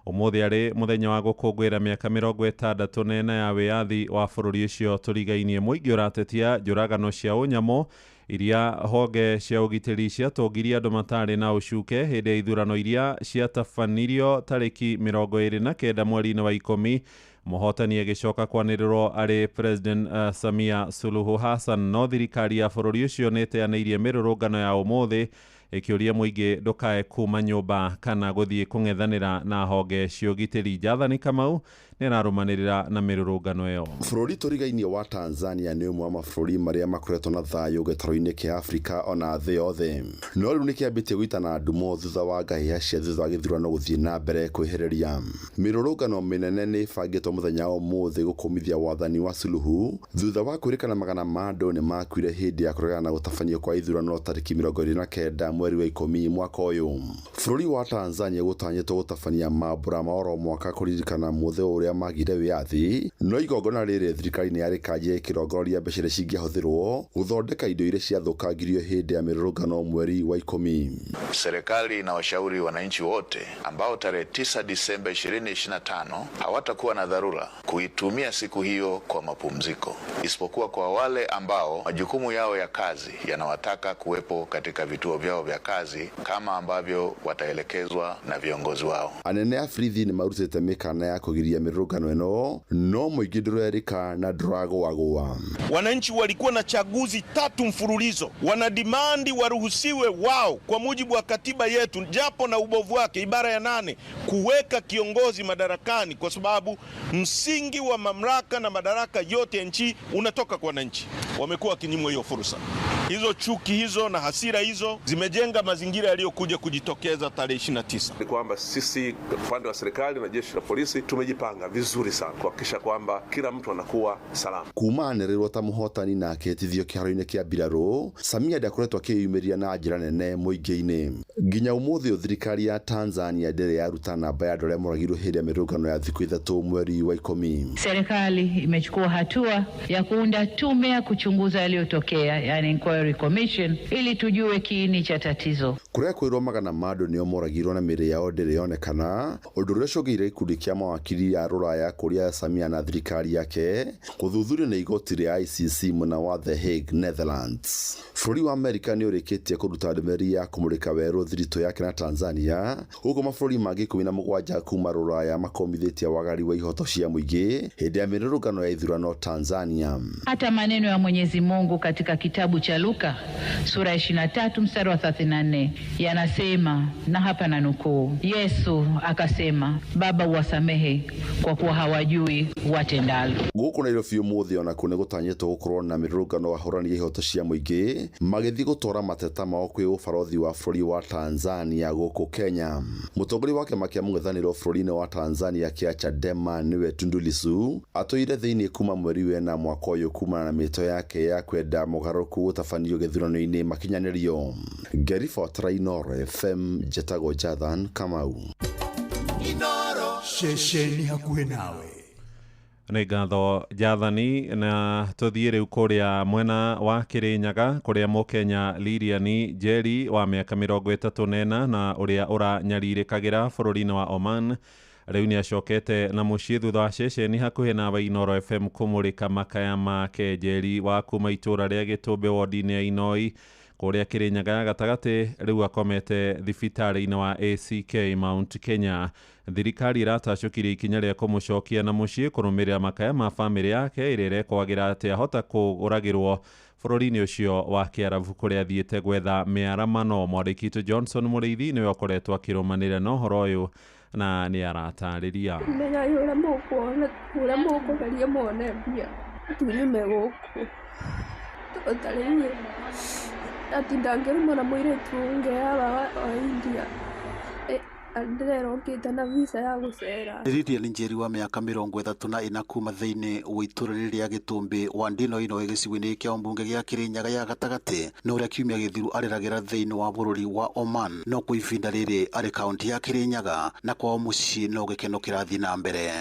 ũmũthĩ arĩ mũthenya wa gũkũngũĩra mĩaka 64 ya wĩyathi wa bũrũri ũcio tũrigainie. Mũingĩ ũratetia njũragano cia ũnyamũ iria honge cia ũgitĩri ciatongirie andũ matarĩ na ũcuke hĩndĩ ya ithurano iria ciatabanirio tarĩki 29 mweri-inĩ wa 10. Mũhotani agĩcoka kwanĩrĩrwo arĩ President Samia Suluhu Hassan. No thirikari ya bũrũri ũcio nĩ ĩteanĩirie mĩrũrũngano ya ũmũthĩ, ĩkĩũria mũingĩ ndũkae kuma nyũmba kana gũthiĩ kũng'ethanĩra na honge cia ũgitĩri. Jathani Kamau nĩ ararũmanĩrĩra na mĩrũrũngano ĩyo. Bũrũri tũrigainie wa Tanzania nĩ ũmwe wa mabũrũri marĩa makoretwo na thayũ gĩtarũ-inĩ kĩa Afrika ona thĩ yothe. No rĩu nĩ kĩambĩtie gũitana ndumo thutha wa ngahĩha cia thutha wa gĩthurano gũthiĩ na mbere kwĩhĩrĩria. Mĩrũrũngano mĩnene nĩ ĩbangĩtwo mũthenya wa ũmũthĩ gũkũmithia wathani wa Suluhu thutha wa kwĩrĩkana magana ma andũ nĩ makuire hĩndĩ ya kũregana na gũtabanio kwa ithurano tarĩki 29 mweri wa 10 mwaka uyu. Bũrũri wa Tanzania gũtanyĩtwo gũtabania mambura ma oro mwaka kũririkana mũthĩ ũrĩa magire wĩyathi, no igongona rĩrĩ thirikari nĩ yarĩkanjia ĩkĩrongoria mbeca iria cingĩahũthĩrwo gũthondeka indo iria ciathũkangirio hĩndĩ ya mĩrũrũngano mweri wa 10. Serikali inawashauri wananchi wote ambao tarehe 9 Disemba 2025 hawatakuwa na dharura kuitumia siku hiyo kwa mapumziko, isipokuwa kwa wale ambao majukumu yao ya kazi yanawataka kuwepo katika vituo vyao vya kazi kama ambavyo wataelekezwa na viongozi wao. Anene a borithi nĩ marutĩte mĩkana ya kũgiria mĩrũrũngano ĩno, no mũingĩ ndũrerĩka na ndũragũagũa. Wananchi walikuwa na chaguzi 3 mfululizo, wanadimandi waruhusiwe wao kwa mujibu wa katiba yetu, japo na ubovu wake ibara ya 8, kuweka kiongozi madarakani, kwa sababu msingi wa mamlaka na madaraka yote ya nchi unatoka kwa wananchi. Wamekuwa kinyimwa hiyo fursa. Hizo chuki hizo na hasira hizo zimejenga mazingira yaliyokuja kujitokeza tarehe 29. Ni kwamba sisi upande wa serikali na jeshi la polisi tumejipanga vizuri sana kuhakikisha kwamba kila mtu anakuwa salama. Kumanĩrĩrwo ta mũhotani na akĩtithio kĩharo-inĩ kĩa mbirarũ, Samia ndakoretwo akĩyumĩria na njĩra nene mũingĩ-inĩ. Nginya ũmũthĩ thirikari ya Tanzania ndĩrĩ yaruta namba ya andũ arĩa moragirwo hĩndĩ ya mĩrũrũngano ya thikũ 3 mweri wa 10. Serikali imechukua hatua ya kuunda tume ya kuchunguza yaliyotokea, yani inquiry commission, ili tujue kiini cha tatizo. Kũrĩa kwĩrwo magana ma andũ nĩo moragirwo na mĩĩrĩ yao ndĩrĩ yonekana, ũndũ ũrĩa ũcũngĩrĩirie gĩkundi kĩa mawakiri ya Rũraya kũrĩa Samia na thirikari yake gũthuthurio nĩ igoti rĩa ICC mwena wa The Hague, Netherlands. Bũrũri wa Amerika nĩ ũrĩkĩtie kũruta ndũmĩrĩri ya kũmũrĩka werũ thiritũ yake na Tanzania, huko mabũrũri mangĩ 17 kuma Rũraya makomithĩtie wagari wa ihoto cia mũingĩ hĩndĩ ya mĩrũrũngano ya ithurano Tanzania. Hata maneno ya Mwenyezi Mungu katika kitabu cha Luka sura 23 mstari wa 34 yanasema, na hapa na nukuu, Yesu akasema, Baba uwasamehe kwa kuwa hawajui watendalo. Gũkũ Nairobi ũmũthĩ ona kũ nĩ gũtanyĩtwo gũkorwo na mĩrũrũngano wahũrani ya ihoto cia mũingĩ magĩthiĩ gũtwara mateta mao kwĩ ũbarothi wa bũrũri wa Tanzania gũkũ Kenya. Mũtongoria wa kĩama kĩa mũng'ethanĩro bũrũri-inĩ wa Tanzania kĩa Chadema nĩwe Tundu Lissu atũire thĩinĩ kuma mweri wena mwaka ũyũ kumana na mĩto yake ya kwenda mũgarũrũku gũtabanio gĩthurano-inĩ makinyanĩrio. Gerifot Inooro FM, Jetago Jathan Kamau. Inooro shesheni hakuhĩ nawe. Nĩ ngatho Jathani, na tũthiĩ rĩu kũrĩa mwena wa Kĩrĩnyaga kũrĩa Mũkenya Lilian Njeri wa mĩaka 34 na ũrĩa ũranyarirĩkagĩra bũrũri-inĩ wa Oman rĩu nĩ acokete na mũciĩ thutha wa ceceni hakuhĩ na Inooro FM kũmũrĩka makaya make. Njeri wa kuma itũra rĩa Gĩtũmbĩ wodi-inĩ ya Inoi kũrĩa Kĩrĩnyaga ya gatagatĩ rĩu akomete thibitarĩ-inĩ wa ACK Mount Kenya. Thirikari iratacũkirie ikinya rĩa kũmũcokia na mũciĩ kũrũmĩrĩra makaya ma bamĩrĩ yake ĩrĩa ĩrekwagĩra atĩ ahota kũgũragĩrwo bũrũri-inĩ ũcio wa Kĩarabu kũrĩa athiĩte gwetha mĩaramano. Mwandĩki witũ Johnson Mũrĩithi nĩwe ũkoretwo akĩrũmanĩrĩra na ũhoro ũyũ na nĩ aratarĩria. Menya ũrĩa mũkuona, ũrĩa mũkũgeria muone mbia tunyume gũkũ tũtarĩirie ati ndangĩrũma na mũirĩtu ngeyaba wa India ndĩrerokĩte na visa ya gũcera. Lilian Njeri wa mĩaka 34 kuma thĩinĩ wa itũra rĩa Gĩtũmbĩ wa Ndinoino gĩcigo-inĩ kĩa mbunge gĩa Kĩrĩnyaga ya gatagatĩ na ũrĩa kiumia gĩthiru areragĩra thĩinĩ wa bũrũri wa Oman, no kwa ihinda rĩrĩ arĩ kaunti ya Kĩrĩnyaga na kwao mũciĩ no gĩkeno kĩrathiĩ na mbere.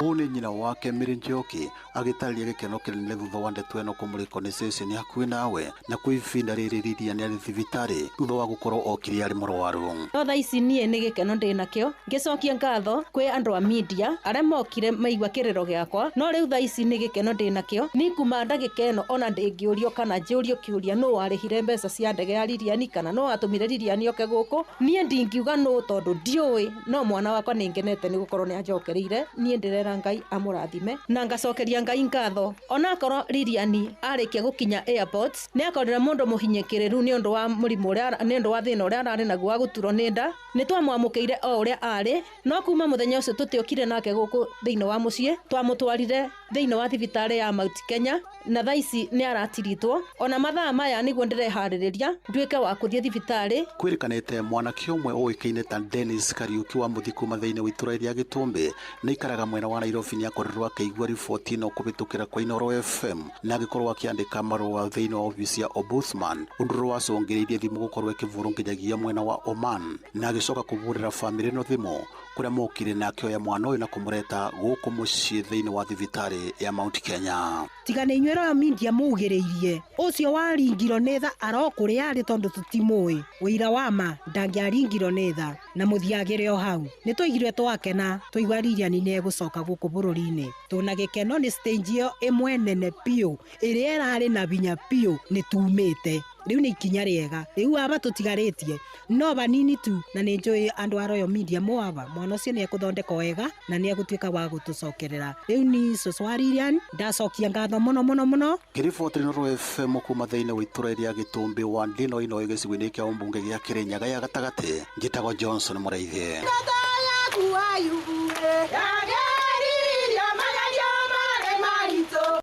Ũũ nĩ nyina wake Mary Njoki agĩtarĩria gĩkeno kĩnene thutha wa ndeto ĩno kũmũrĩkwo nĩ ceceni hakuhĩ nawe, na kwa ihinda rĩrĩ Lilian nĩ arĩ thibitarĩ thutha wa gũkorwo okire arĩ mũrwaru. No thaa ici niĩ nĩ gĩkeno ndĩnakĩo, ngĩcokia ngatho kwĩ andũ a media arĩa mokire maigua kĩrĩro gĩakwa, no rĩu thaa ici nĩ gĩkeno ndĩnakĩo. Ni kuma ndagĩka ĩno ona ndĩngĩũrio kana njũrio kĩũria nũ warĩhire mbeca cia ndege ya Lilian kana nũ watũmire Lilian oke gũkũ. Niĩ ndingiuga nũ tondũ ndiũĩ, no mwana wakwa nĩ ngenete nĩ gũkorwo nĩ anjokereire. Niĩ ndĩrera Ngai amũrathime na ngacokeria Ngai ngatho. Onakorwo Lilian arĩkia gũkinya airport nĩ akorire mũndũ mũhinyĩkĩrĩru nĩ ũndũ wa mũrimũ ũrĩa nĩ ũndũ wa thĩna ũrĩa ararĩ naguo wa gũturwo nĩ nda. Nĩ twamwamũkĩire o ũrĩa arĩ, no kuma mũthenya ũcio tũtiokire nake gũkũ thĩinĩ wa mũciĩ, twamũtwarire thĩinĩ wa thibitarĩ ya Mount Kenya na thaa ici nĩ aratiritwo. Ona mathaa maya nĩguo ndĩreharĩrĩria nduĩke wa kũthiĩ thibitarĩ. Kwĩrĩkanĩte mwanake ũmwe ũĩkaine ta Dennis Kariuki wa mũthikũ thĩinĩ wa itũra rĩa Gĩtũmbĩ na ikaraga mwena wa Nairobi nĩ akorirwo akĩigua riboti ĩno kubitukira kwa Inoro FM na gikorwo akiandika marua thiini wa ofisi ya Ombudsman unduru wacungiriirie thimu gukorwo ikivurunginyagia mwena wa Oman na agicoka kuburira family no thimu kuria mokire na akioya mwana uyu na kumureta guku mucii thiini wa thibitari ya Mount Kenya. Tigane inywero ya media mugiriirie ucio waringiro netha arokuri ari tondu tutimui wira wa ma ndangiaringiro netha na muthiagire o hau ni tuigirwe twakena tuigwariria ni ne gucoka guku bururi-ini tuna gikeno ni stage yo imwe nene pio iria irari na binya pio ni tumite riu ni ikinya riega riu aba tutigaritie no banini tu na ni njui andu a Royal Media mwaba mwana ucio ni ekuthondeka wega na ni egutuika wa gutucokerera riu ni Soswaririan ndacokia ngatho muno Kiriboti ni Inoro FM kuma thiini wa itura ria Gitumbi wa Ndino ino igicigo-ini kia umbunge gia Kirinyaga ya gatagati ngitagwo Johnson Muraithie.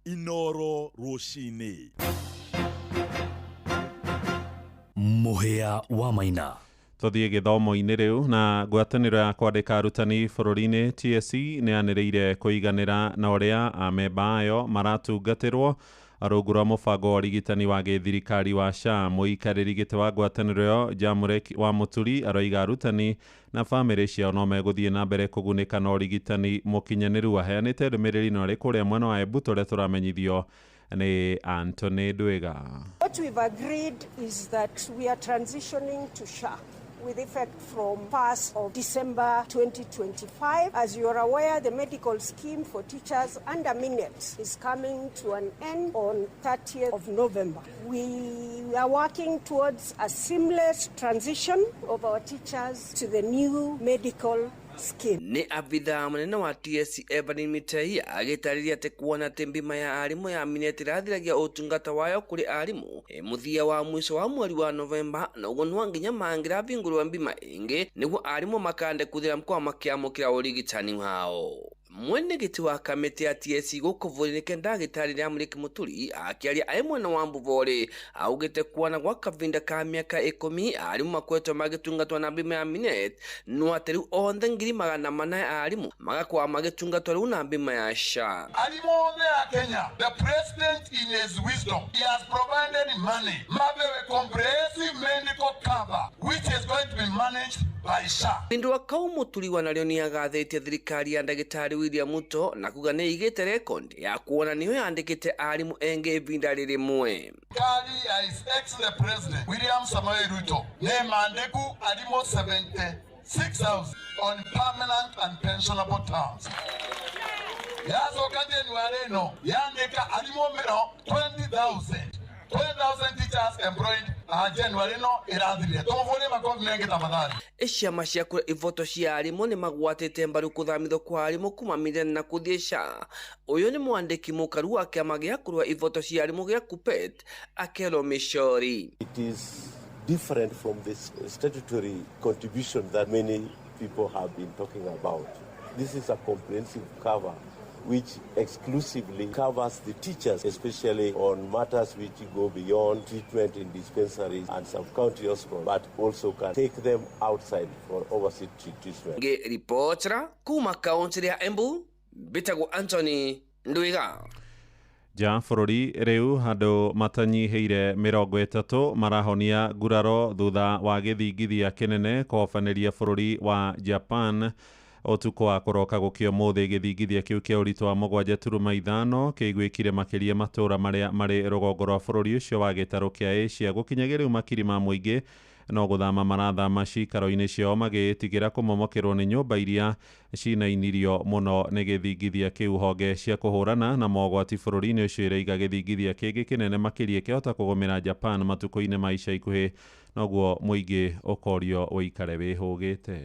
Inoro rucini muhia wa maina tuthie githomo-ini riu na ngwataniro ya kwandika arutani bururi-ini TSC ni aniriire kuiganira na uria amemba ayo maratungatirwo rungu rwa mubango wa urigitani wa githirikari wa SHA. Muikariri giti wa ngwataniro yo Jamurek wa Muturi aroiga arutani na family ciao no meguthie na mbere kugunika na urigitani mukinyaniru. Aheanite ndumiriri no ri kuria mwena wa Embu turia turamenyithio ni Anthony Ndwiga. What we've agreed is that we are transitioning to SHA with effect from 1st of December 2025. As you are aware, the medical scheme for teachers under MINET is coming to an end on 30th of November. We are working towards a seamless transition of our teachers to the new medical scheme. Ni abitha munene wa TSC Evan Mitei agitariria ati kuona timbima ya arimu ya MINET irathiragia utungata wayo kuri arimu muthia wa mwisho wa mweri wa Novemba na ugo nwa nginya mangira bingurwa mbima ingi niguo arimu makande kuthira mkwa makiamukira urigitani wao. Mwene giti wa kamiti ya TSC gukuvurire ndagitari ria Muliki Muturi akiaria ai mwena wa Mbuvori augite kuona gwa kavinda ka miaka 10 arimu makwetwo magitungatwa na mbima ya MINET no ateru onthe 400 arimu magakwa magitungatwa riu na mbima ya SHA. Arimu onthe ya Kenya, the president in his wisdom, he has provided money, a comprehensive medical cover which is going to be managed by SHA. Pindu wa kau Muturi wanareo ni agathitie thirikari ya ndagitari William Ruto na kuga ni igite record ya kuona niyo yandikite arimu enge ibinda ririmwe. Kari ya his ex president William Samoei Ruto ne mandeku arimu 76,000 on permanent and pensionable terms. Yaso kati ni wareno yandika arimu mero 20,000 teachers employed January no irathiria tumvone makofi mengi tafadhali. Ciama cia kura ivoto cia arimu ni magwatite mbaru kuthamithwo kwa arimu kuma milioni na kuthie SHA. Uyu ni mwandiki mukaru wa kiama gia kurwa ivoto cia arimu gia KUPPET Akelo Mishori. It is different from this statutory contribution that many people have been talking about. This is a comprehensive cover which exclusively covers the teachers, especially on matters which go beyond treatment in dispensaries and sub-county hospitals, but also can take them outside for overseas treatment. Reportera kuma kaunti ya Embu, Bitagu Anthony Ndwiga. Ja bururi riu handu matanyiheire 30 marahonia nguraro thutha wa githingithia kinene kobaniria bururi wa Japan. Otuko wa kuroka gukio muthi githingithia kiu kia urito wa 7.5 kigwikire makiria matura maria mari rugongo rwa bururi ucio wa gitaro kia Asia gukinyagia riu makiri ma muingi no guthama marathama cikaro-ini ciao magitigira kumomokerwo ni nyumba iria cinainirio muno ni githingithia kiu. Honge cia kuhurana na mogwati bururi-ini ucio ireiga githingithia kingi kinene makiria kiahota kugumira Japan matuko-ini ma ica ikuhi noguo muingi ukorio uikare wihugite.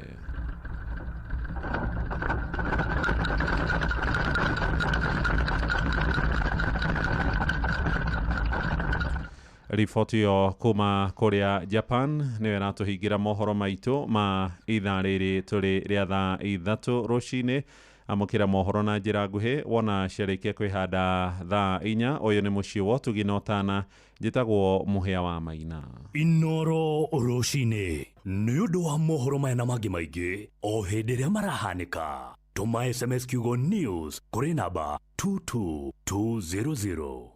Riboti yo kuma kuria Japan niwe natuhingira mohoro maitu ma ithaa riri turi ria thaa 3 rucini. Amukira mohoro na njira nguhi wona ciarikia kwihanda thaa 4. Uyu ni mucii wa Tugina Otana, njitagwo Muhia wa Maina. Inoro rucini ni undu wa mohoro maya na mangi maingi o hindi ria marahanika tuma SMS kiugo news kuri namba 22200.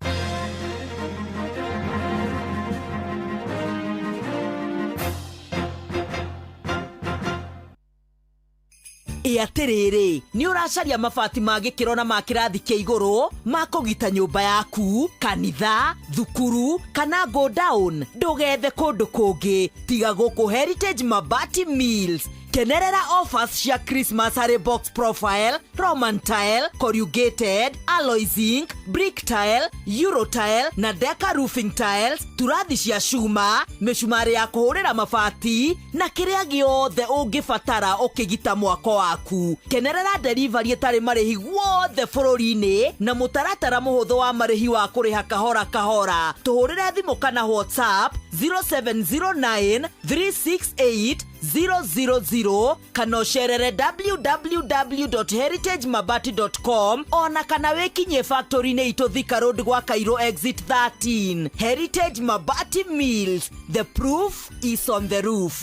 Atiriri ni uracaria mabati ma gikiro na ma kirathi kia iguru ma kugita nyumba yaku, kanitha, thukuru kana go down. Ndugethe kundu kungi tiga guku Heritage Mabati Mills. Kenerera offers cia Christmas harĩ box profile, Roman tile, corrugated, alloy zinc, brick tile, euro tile na Deca roofing tiles, turathi cia cuma, mĩcumarĩ ya kũhũrĩra mabati na kĩrĩa gĩothe ũngĩbatara ũkĩgita mwako waku. Kenerera delivery ĩtarĩ marĩhi guothe bũrũri-inĩ na mũtaratara mũhũthũ wa marĩhi wa kũrĩha kahora kahora. Tũhũrĩre thimũ kana WhatsApp 0709 368 000 kana ucerere www.heritagemabati.com ona kana wekinye factory-inĩ itũ Thika Road gwa Cairo exit 13. Heritage Mabati Mills, the proof is on the roof.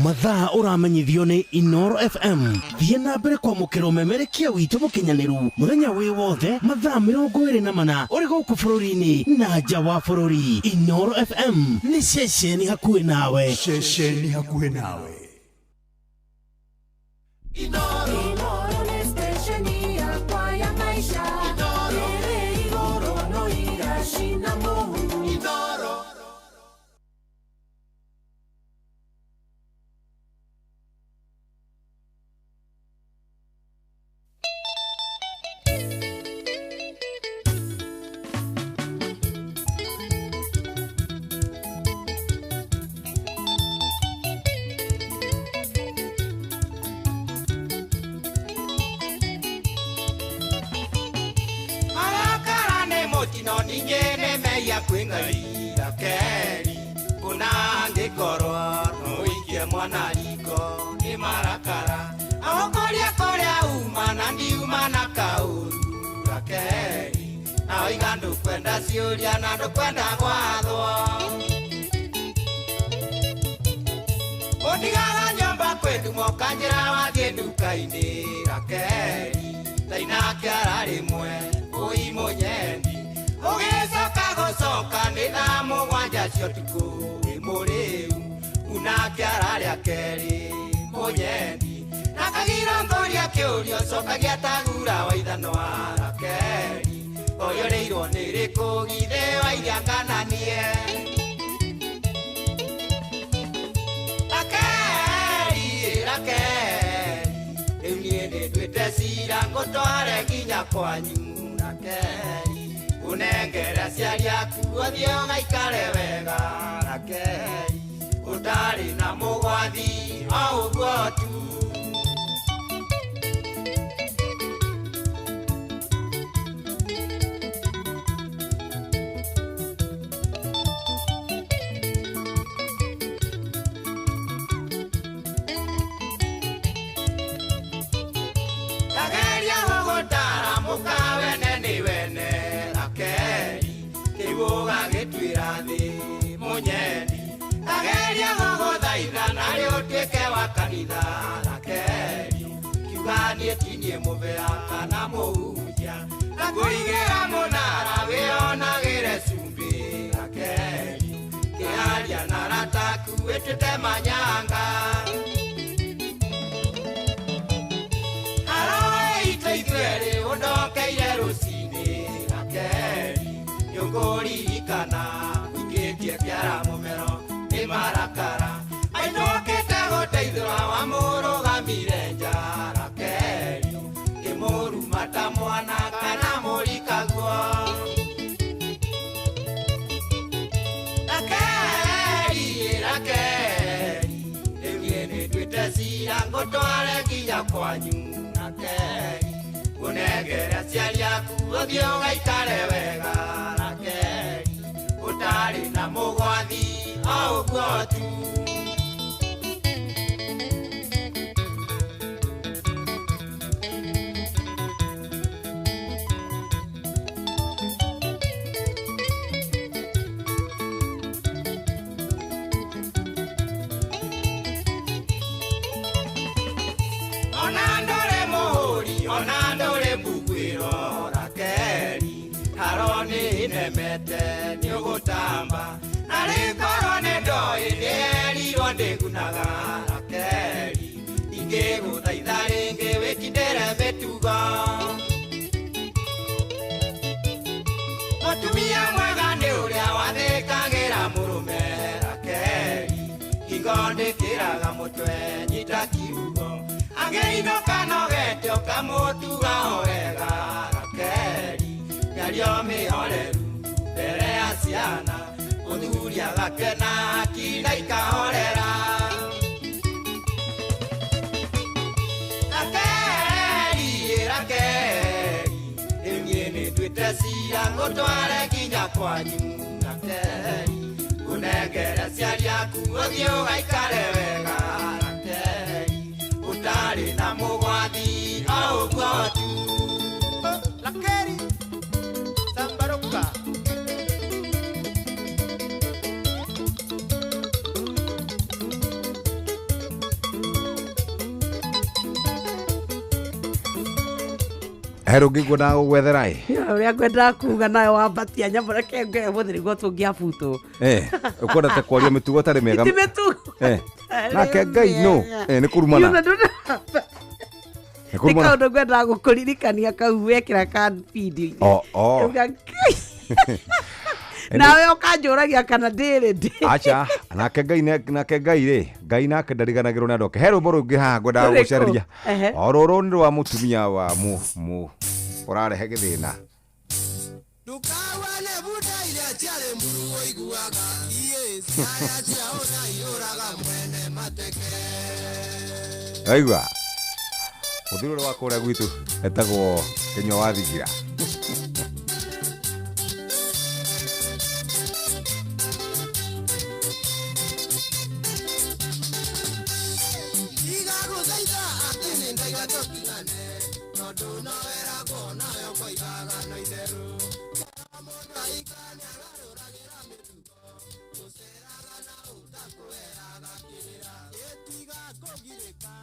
Mathaa uramenyithio ni Inoro FM. Thiĩ na mbere kwa mukiro memerekia witũ mũkinyanĩru mũthenya wĩ wothe mathaa 24 ũrĩ gũkũ bũrũri-inĩ na nja wa bũrũri. Inoro FM nĩ ceceni hakuhĩ nawe. Ceceni hakuhĩ nawe. Inoro nĩ stesheni yakwa ya maisha. Inoro igũrũ no igacina mũhu. Inoro. Ningene meya kwingaira keri kuna ngikorwa noikie mwana riko ni marakara ahokoria koria uma na ndiuma na kauru keri na oigandu kwenda ciuria na ndu kwenda gwathwo Odigaga nyomba kwetu mokanjira wathie nduka-ini rakeri taina kiara rimwe ui munyendi ugicoka gucoka ni thaa mũgwanja cia ũtukũ wĩ mũrĩu unake ararĩa keri mũnyendi na kagira ngoria kĩũrio cokagia tagura wa ithano wa rakeri oyũrĩirwo nĩ rĩkũ githĩ wa iria ngananie rakeri rĩu niĩ nĩnduĩte cira ngũtware nginya kwanyu rakeri unengera ciari yaku othie ũgaikare wega rakei ũtarĩ na mũgwathi o ũguo tu kageria gũgũtara mũkawe nene wene Kibuga gĩtuĩra thĩ mũnyendi kageria gũgũthaitha narĩ ũtuĩke wa kanitha rakeri kiuga niĩ tinie mũbea kana mũhunjia na kũigĩra mũnara wĩonagĩre cumbĩ rakeri kĩaria na rataku wĩtuĩte manyanga aroe itũ ithuerĩ ũndokeire rũcinĩ rakeri Yongoririkana ukĩtie kĩara mũmero nĩ marakara ainũkĩte gũteithũra wa mũrũgamire njara keri kĩmũruma ta mwana kana mũrikaguo rakeri rĩu niĩ nĩnduĩte cira ngũtware nginya kwanyu rakeri unengere ciari yaku othie ũgaikare wega rakeri utari na mugwathi o uguo tu. Onandore mohuri, onandore mbugwiro Rakeri, haroni nemete ni ugutamba, narikoro nendoi nieriro ndigunaga Rakeri, ingiguthaitha ringi wikindire mitugo. Mutumia mwega ni uria wathikagira murume Rakeri, hingo ndikiraga mutwe nyita kiugo. Angeinoka nogete okamutuga wega Rakeri, nyario mihoreru mbere ya ciana, muthuri agakena akina ikahorera. Rakeri, Rakeri, imye nitwite cira ngutware nginya kwanyu Rakeri, unengere ciari aku uthie ugaikare wega Rakeri, utari na mugwathi o uguo tu. Rakeri, Sambaruka. Hero ngigwo na gwethera uria ngwenda kuga nayo wambatia nyamå reke ngere må thä rä guo tå ngä abutwo ukwendete kwaria mä tugo tarä mega itä mä tugo nake Ngai no nä kå rumana nä kaå ndå ngwendaga gå kå ririkania kau wekä ra ka nawe åkanjå ragia kana ndä rä ndä acha nake Ngai rä Ngai nake ndariganagä rwo nä andå ake herå må rå ngä haha ngwendaga gå caria oro rå nä rwa må tumia wa må å rarehe gä thä na ndukawane buda iria ciarĩ mburuo iguaga iye ciaya ciao na iũraga mwene mateke. aigua mũthuri ũrĩa wa kũrĩa gwitũ etagwo Kenya wa Thigira. Igagũthaitha atĩ nĩ ndaiga tũtigane tondũ no weragwo nayo koigaga no itherũ. Mũndũ aikania agarũragĩra mĩtugo gũceraga na ũtakũheraga kĩrĩra ĩtiga kũgirĩka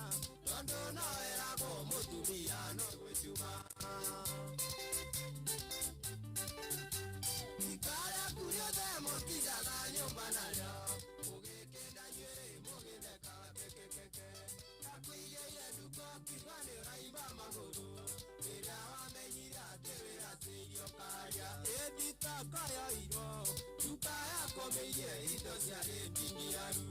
tondũ no weragwo mũtumia no gwĩcuma. Ikarĩa kuriothe mũtigaga nyũmba narĩo mũgĩkĩnda njuĩrĩ mũgĩtheka kekekeke akũigĩire nduko kiuga nĩ ũraimba magũrũ rĩrĩa wamenyire atĩ wĩratĩirio karia ĩthitaka ya iro nduka yakomeirie indo ciarĩ ndiniaru.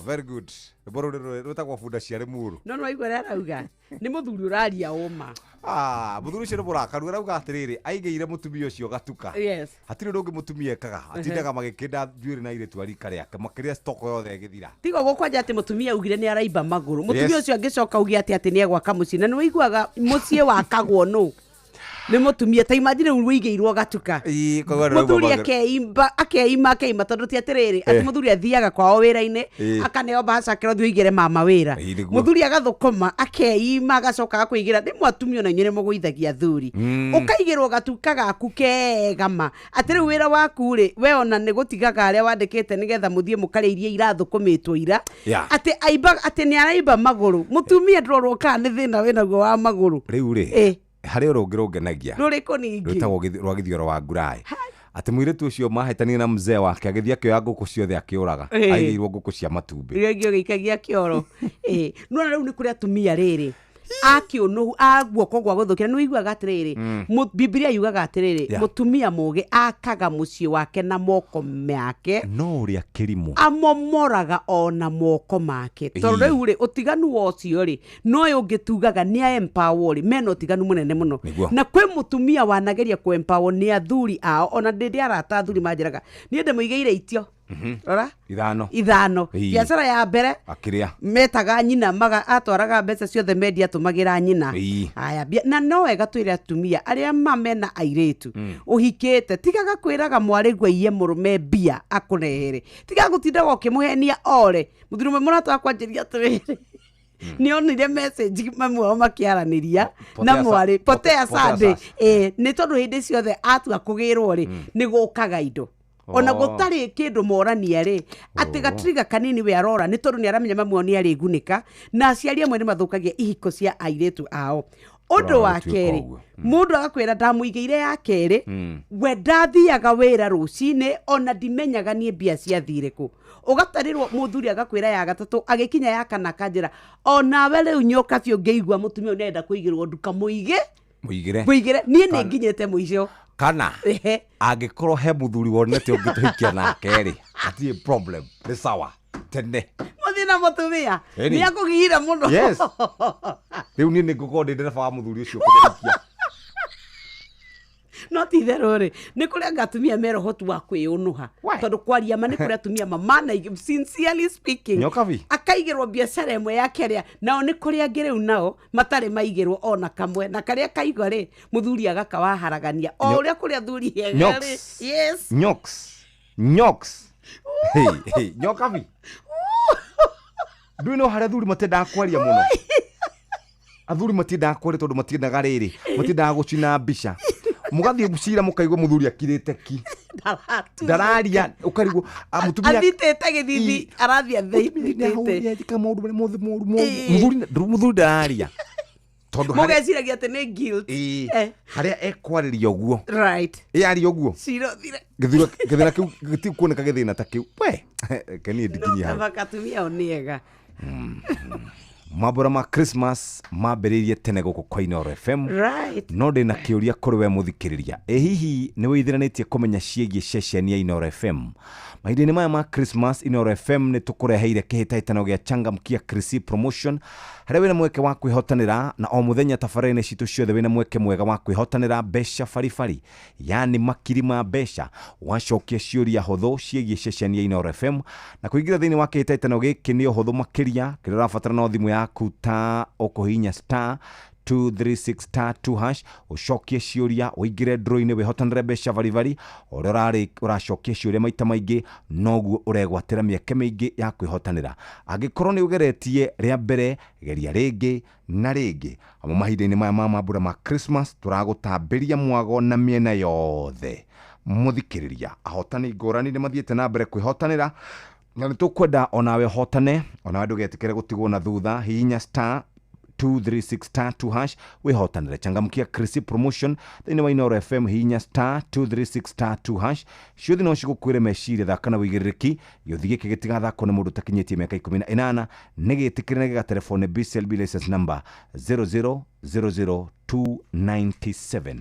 Very good. Borå rwĩtagwo bunda ciarĩ mũru no waigua rĩa rauga nĩ mũthuri ũraria ũma. Mũthuri ũcio nĩ mũrakaru arauga atĩrĩrĩ aigĩire mũtumia ũcio gatuka hatirĩ ũndũ ũngĩ mũtumia ekaga atindaga magĩkĩnda njuĩrĩ na irĩtu a rika rĩake makĩrĩa stoko yothe ĩgĩthira. Tiga ũguo kwanja atĩ mũtumia augire nĩ araimba magũrũ mũtumia ũcio angĩcoka uge atĩ nĩ egwaka mũciĩ na nĩ waiguaga mũciĩ wakagwo nũ nĩ mũtumia ta imagine wĩigĩirwo gatuka mũthuri akeima tondũ ti atĩrĩrĩ atĩ mũthuri athiaga kwao wĩra-inĩ akaneo mbaca akerwo thiĩ ũigĩre mama wĩra mũthuri agathũkũma akeima agacoka akũigĩra rĩmwe atumia ona inyuĩ nĩ mũgũithagia athuri ũkaigĩrwo gatuka gaku kegama atĩ rĩu wĩra waku rĩ we ona nĩ gũtigaga arĩa wandĩkĩte nĩgetha mũthiĩ mũkarĩa iria irathũkũmĩtwo ira atĩ nĩ araimba magũrũ mũtumia ndũrorwo kana nĩ thĩna wĩnaguo wa magũrũ rĩu rĩ harĩ ũrũ ũngĩ rũngenagia rũrĩkũ ningĩ rwĩtagwo rwa gĩthioro wa nguraĩ atĩ mũirĩtu ũcio mahĩtania na mzee wake agĩthiĩ akĩoya ngũkũ ciothe akĩũraga aigĩirwo ngũkũ cia matumbĩ rĩo ingĩ ũgĩikagia kĩoro no rĩu nĩ kũrĩ atumia rĩrĩ akĩũnũhu aguoko gwa gũthũkĩra nĩ wĩiguaga atĩrĩrĩ Biblia yugaga atĩrĩrĩ mũtumia mũgĩ akaga mũciĩ wake na moko make no ũrĩa kĩrimũ amomoraga ona moko make tondũ rĩu rĩ ũtiganu wocio rĩ no ũyũ ũngĩtugaga nĩ a empower rĩ mena ũtiganu mũnene mũno na kwĩ mũtumia wanageria kũ empower nĩ athuri ao ona ndĩndĩ arata athuri manjĩraga niĩ ndĩmũigĩire itio rora ithano biacara ya mbere akiria metaga nyina maga atwaraga mbeca ciothe media tumagira nyina aya na no wega twire atumia aria mamena airetu uhikite tigaga kwiraga mwarigwa iye murume bia akurehere tigaga gutindaga ukimuhenia ore muthirume muratu akwanjiria atiriri ni onire message mamwe makiaraniria na mwari potea Sunday ni tondu hindi ciothe atua kugirwo ri ni gukaga indo ona gutari kindu morania ri ati gatriga kanini we arora ni tondu ni aramenya mamwe ni ari gunika na aciari amwe ni mathukagia ihiko cia airetu ao undu wa keri mundu agakwira ndamuigeire ya keri we ndathiaga wira rucine ona ndimenyaga nie mbia cia thiriku ugatarirwo muthuri agakwira ya gatatu agikinya ya kana kanjira ona we riu nyoka biu ngeigua mutumia nenda kuigirwo nduka muigire nie ni nginyete muico kana angikorwo he muthuri wonete ungituhikia nake ri ati problem ni sawa tene muthina mutumia ni akugiira muno yes riu ni ngukorwo ndereba wa muthuri ucio kuhikia no ti therore ni kuria ngatumia mero hotu wa kwiyunuha tondu kwaria ma ni kuria atumia mamana sincerely speaking akaigirwo biacara imwe yake aria nao ni kuria ngiriu nao matari maigirwo ona kamwe na karia kaigwa ri muthuri agakawa haragania o uria kuria thuri hega ri yes nyoks hey nyokavi nduino haria thuri matenda kwaria muno athuri matenda kwaria tondu matindaga riri matindaga gucina mbica mugathie bucira mukaigwa muthuri akirite ki ndararia ukarigwo mutumia athitete githithi arathia theimitete kama muthuri ndararia tondu mugeciragia ati ni guilt haria ekwariria uguo right yari uguo cirothire githina kiu gitikuoneka githina ta kiu we keni ndikinya hava katumia oniega mabura ma Christmas mambiririe tene guku kwa Inooro FM right no ndina kiuria kuri we muthikiriria hihi ni withiranitie kumenya ciegi ceceni ya Inooro FM mahinda-ini maya ma Christmas Inooro FM ni tukureheire kihitaitano gia Changamkia Christmas promotion haria wina mweke wa kwihotanira na o muthenya tabarene citu ciothe wina mweke mwega wa kwihotanira mbeca farifari yani makiri ma mbeca wacokia ciuria huthu ciegi ceceni ya Inooro FM na kuingira thiini wa kihitaitano giki ni huthu makiria kira rafatara no thimu yaku ta ukuhinya star 236*2# ucokie ciuria uingire draw-ini wihotanire mbeca varivari uria uracokia ciuria maita maingi noguo uregwatira mieke maingi ya kwihotanira angikorwo ni ugeretie ria mbere geria ringi na ringi amo mahinda-ini maya ma mambura ma Christmas turagutambiria mwago na miena yothe muthikiriria ahotani ngurani ni mathiete na mbere kwihotanira na nitukwenda onawe hotane onawe ndugetikire gutigwo na thutha hihinya star 236*2# wihotanire Changamkia Christmas promotion thiini wa Inooro FM hihinya star 236*2# ciuthi no cigukwire meciria thaka na wigiririki giuthi giki gitigathakwo ni mundu takinyitie miaka 18 ni gitikire na gigatelefone BCLB license number 0000297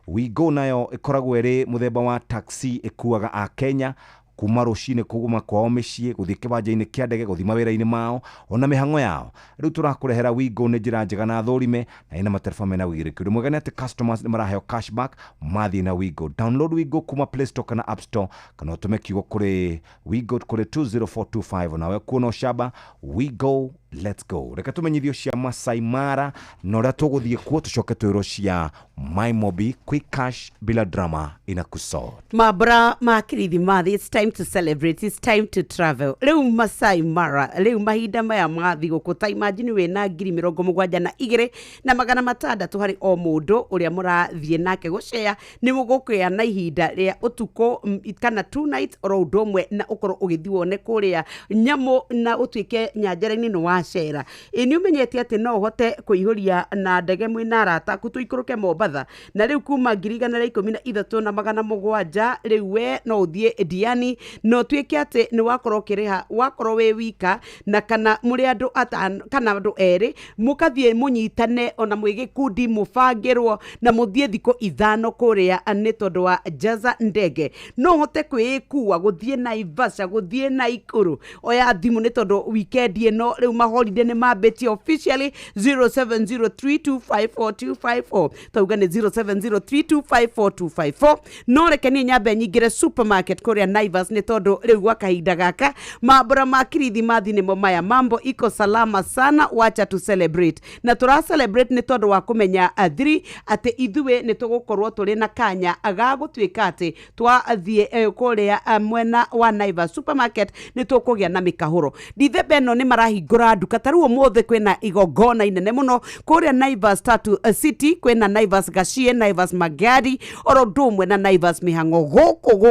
we go nayo ikoragwo iri muthemba wa taxi ikuaga a Kenya kuma rucine kuguma kwao micii guthie kibanja-ini kia ndege guthima wira-ini mao ona mihango yao riu turakurehera Wigo ni njira njega na thorime na ina matereba mena wigiriki uri mwega ni ati customers ni maraheo cashback mathie na Wigo download Wigo kuma Play Store kana App Store kana utume kiugo kuri Wigo kuri 20425 nawe kuona ucamba Wigo let's go reka tumenyithio cia Masai Mara na uria tuguthie kuo tucoke twiro cia My Mobi quick cash bila drama inakusort mabra ma Kirithimathi it's time to celebrate it's time to travel riu Masai Mara riu mahinda maya ma thiguku ta imagine we na 72,200 na magana matandatu hari o mundu uria murathie nake gucea ni mugukwia na ihinda ria utuko kana 2 nights oro ndomwe na ukorwo ugithiwo ne kuria nyamu na utwike nyanjara-ini no wacera ni umenyete ati no hote kuihuria na ndege mwina arata kutuikuruke Mombatha na riu kuma 13,700 riu we no uthie Diani no twike ati ni wakorwo kiriha wakorwo we wika na kana muri andu atano kana andu eri mukathie munyitane ona mwigikundi mubangirwo na muthie thiko ithano kuria ni tondu wa Jaza ndege no hote kwikua guthie Naivasha guthie Naikuru oya thimu ni tondu weekend ino riu holiday ni mabeti officially 0703254254 tauga ni 0703254254 no reke ni nyambe nyingire supermarket kuria Naivas ni tondu riu gwa kahinda gaka mabura ma Kirithimathi ni mo maya mambo iko salama sana wacha tu celebrate na tura celebrate ni tondu wa kumenya athiri ate ithuwe ni tugukorwo turi na kanya agagutwika ati twathie kuria mwena wa Naivas supermarket ni tukugia na mikahuro Dithemba no ni marahingura nduka taruo mothe kwina igongona inene muno kuria Naivas Tatu City kwina Naivas Gashie Naivas Magadi orodumwe na Naivas Mihango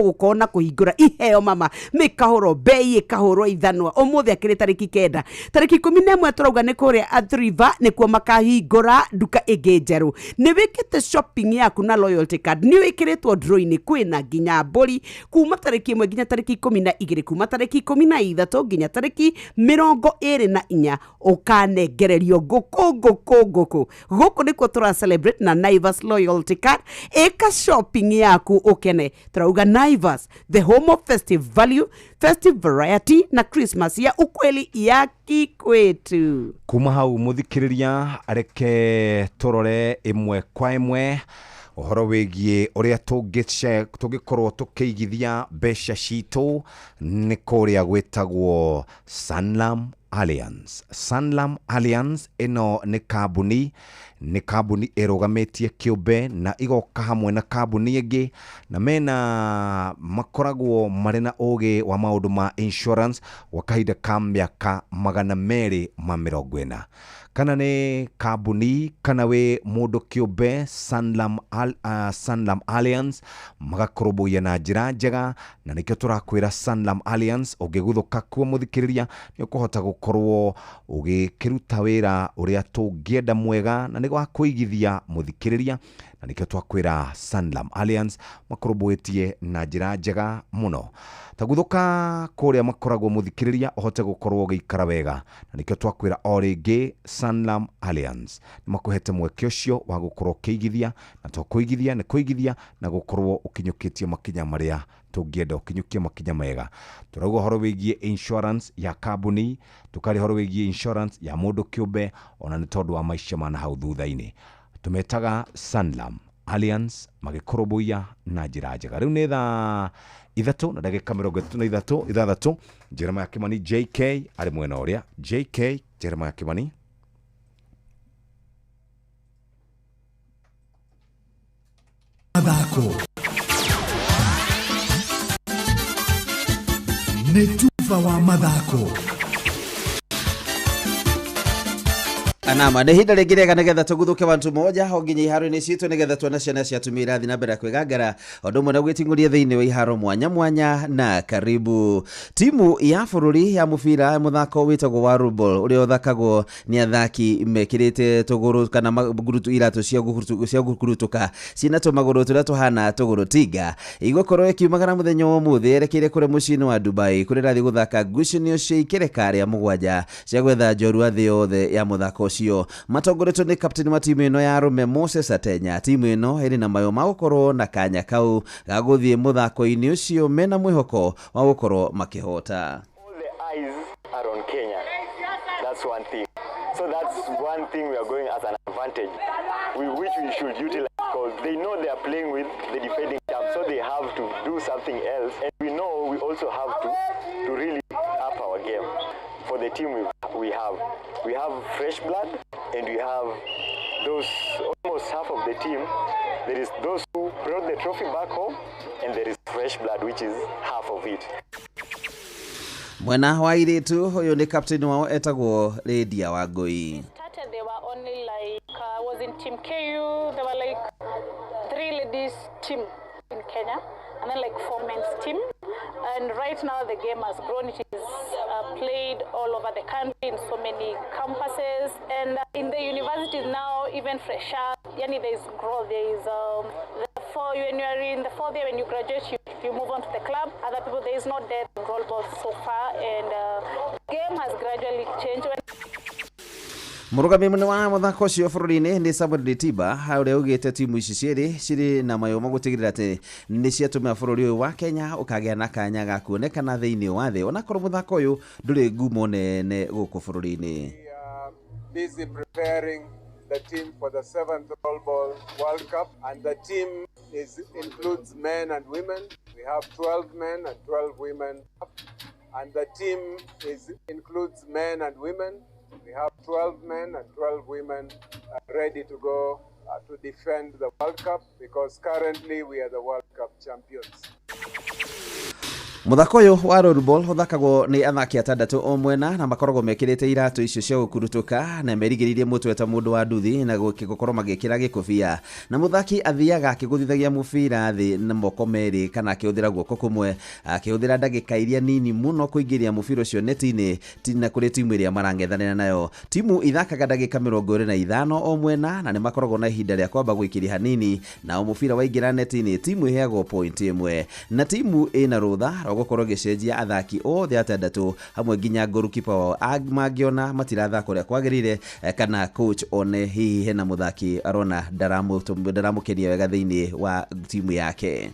gukona kuhingura iheo mama mikahuro bei ikahuro ithanwa omothe akiri tariki 9 tariki 11 turauga ni kuria Athriva ni kuo makahingura nduka ige njeru ni wikite shopping yaku na loyalty card ni wikiritwo draw-ini kwina nginya mburi kuma tariki 1 nginya tariki 12 kuma tariki 13 nginya tariki 24 ukanengererio guku nikuo tura celebrate na Naivas loyalty card eka shopping yaku ukene turauga Naivas the home of festive value festive variety na Christmas ya ukweli ya kikwetu kuma hau muthikiriria areke torore imwe kwa imwe uhoro wigie uria tungikorwo tukiigithia mbeca citu ni kuria gwitagwo Sanlam Alliance ino ni kambuni irugametie kiumbe na igoka hamwe na kambuni ingi na mena makoragwo marina ugi wa maundu ma insurance wakaida ka miaka 240 kana ni kambuni kana we mundu kiumbe Sanlam Alliance magakoroboya na njira njega na nikyo turakwira Sanlam Alliance ugiguthuka kuo muthikiriria ni ukuhota gukorwo ugikiruta wira uria tungienda mwega na nigwa kuigithia muthikiriria na nikyo twakwira Sanlam Alliance makoroboetie na njira njega muno taguthuka kuria makoragwo muthikiriria uhote gukorwo giikara wega na nikyo twakwira oringi Sanlam Alliance ni makuhete mweke ucio wa gukorwo kiigithia na to kuigithia ni kuigithia na gukorwo ukinyukitie makinya maria tungienda ukinyukie makinya mega turauga horo wigie insurance ya kambuni tukari horo wigie insurance ya mundu kiumbe ona ni tondu wa maisha mana hau thutha-ini tumetaga Sanlam Alliance magikoroboya na njira njega riu ni thaa 3 na ndagika 33 Jeremiah Kimani JK ari mwena uria JK Jeremiah Kimani mathako nĩ tuba wa mathako Anama nĩ hinda rĩngĩ rĩega nĩgetha tũguthuke bantu moja ho nginya iharo-inĩ citũ nĩgetha tuona ciana ciatumia irathi na mbere kwĩgangara ũndũ ũmwe na gwĩtingũria thĩinĩ wa iharo mwanya na karibu timu ya bũrũri ya mũbira mũthako wĩtagwo wa rugby ũrĩa ũthakagwo nĩ athaki mekĩrĩte tũgũrũ kana magurutu iratũ cia gũkurutũka ciĩna tũmagũrũ tũrĩa tũhana tũgũrũ tiga igũkorwo ĩkiumagara mũthenya wa ũmũthĩ yerekeire kũrĩa mũciĩ-inĩ wa Dubai kũrĩa ĩrathiĩ gũthaka ngucanio cia ikereka rĩa mũgwanja cia gwetha njorua thĩ yothe ya mũthako cio matongoretwo nĩ kapteni wa timu ĩno ya Arũme Moses Atenya timu ĩno ĩrĩ na mayo ma gũkorwo na kanya kau ga gũthiĩ mũthako-inĩ ũcio mena mwĩhoko wa gũkorwo makĩhota. Are on Kenya. That's one thing. So that's one thing we are going as an advantage, which we should utilize because they know they are playing with the defending champ, so they have to do something else. And we know we also have to really up our game. For the team we have fresh blood, and we have those almost half of the team. There is those who brought the trophy back home, and there is fresh blood, which is half of it. Mwena wa iritu huyo ni kapteni wao etagwo Lydia Wangui. They were only like was in team KU. There were like 3 ladies team in Kenya, and then like 4 men's team. And right now the game has grown. It is played all over the country in so many campuses, and in the universities now even fresher. Yani there is growth. There is when you are in the 4th year, when you graduate, you move on to the club. Other people, there is not that roll ball so far, and the game has gradually changed. Mũrũgamĩrĩri wa mũthako ũcio bũrũri-inĩ nĩ Samuel Litiba ũrĩa augĩte timu ici cierĩ cirĩ na mayũmo gũtigĩrĩra atĩ nĩ ciatũmĩra bũrũri ũyũ wa Kenya ũkagĩa na kanya ga kuonekana thĩinĩ wa thĩ onakorwo mũthako ũyũ ndũrĩ ngumo nene gũkũ bũrũri-inĩ. Busy preparing the team for the 7th Rollball World Cup, and the team includes men and women. We have 12 men and 12 women, and the team includes men and women. We have 12 men and 12 women ready to go to defend the World Cup, because currently we are the World Cup champions. Muthako uyu wa rollball uthakagwo ni athaki atandatu o mwena na makoragwo mekirite iratu icio cia gukurutuka na merigiririe mutwe ta mundu wa nduthi na gukorwo magikira gikubia na muthaki athiaga akiguthithagia mubira thi na moko meri kana akiuthira guoko kumwe akiuthira ndagika iria nini muno kuingiria mubira ucio netini tina kuri timu iria marangethanira nayo. Timu ithakaga ndagika 25 o mwena na ni makoragwo na ihinda ria kwamba guikiria hanini na o mubira waingira netini timu iheagwo point imwe na timu ina rutha gukorwo gicenjia athaki othe atandatu hamwe nginya goalkeeper wao mangiona matirathaka uria kwagirire kana coach one hihi hena muthaki arona ndaramukiria wega thiini wa timu yake.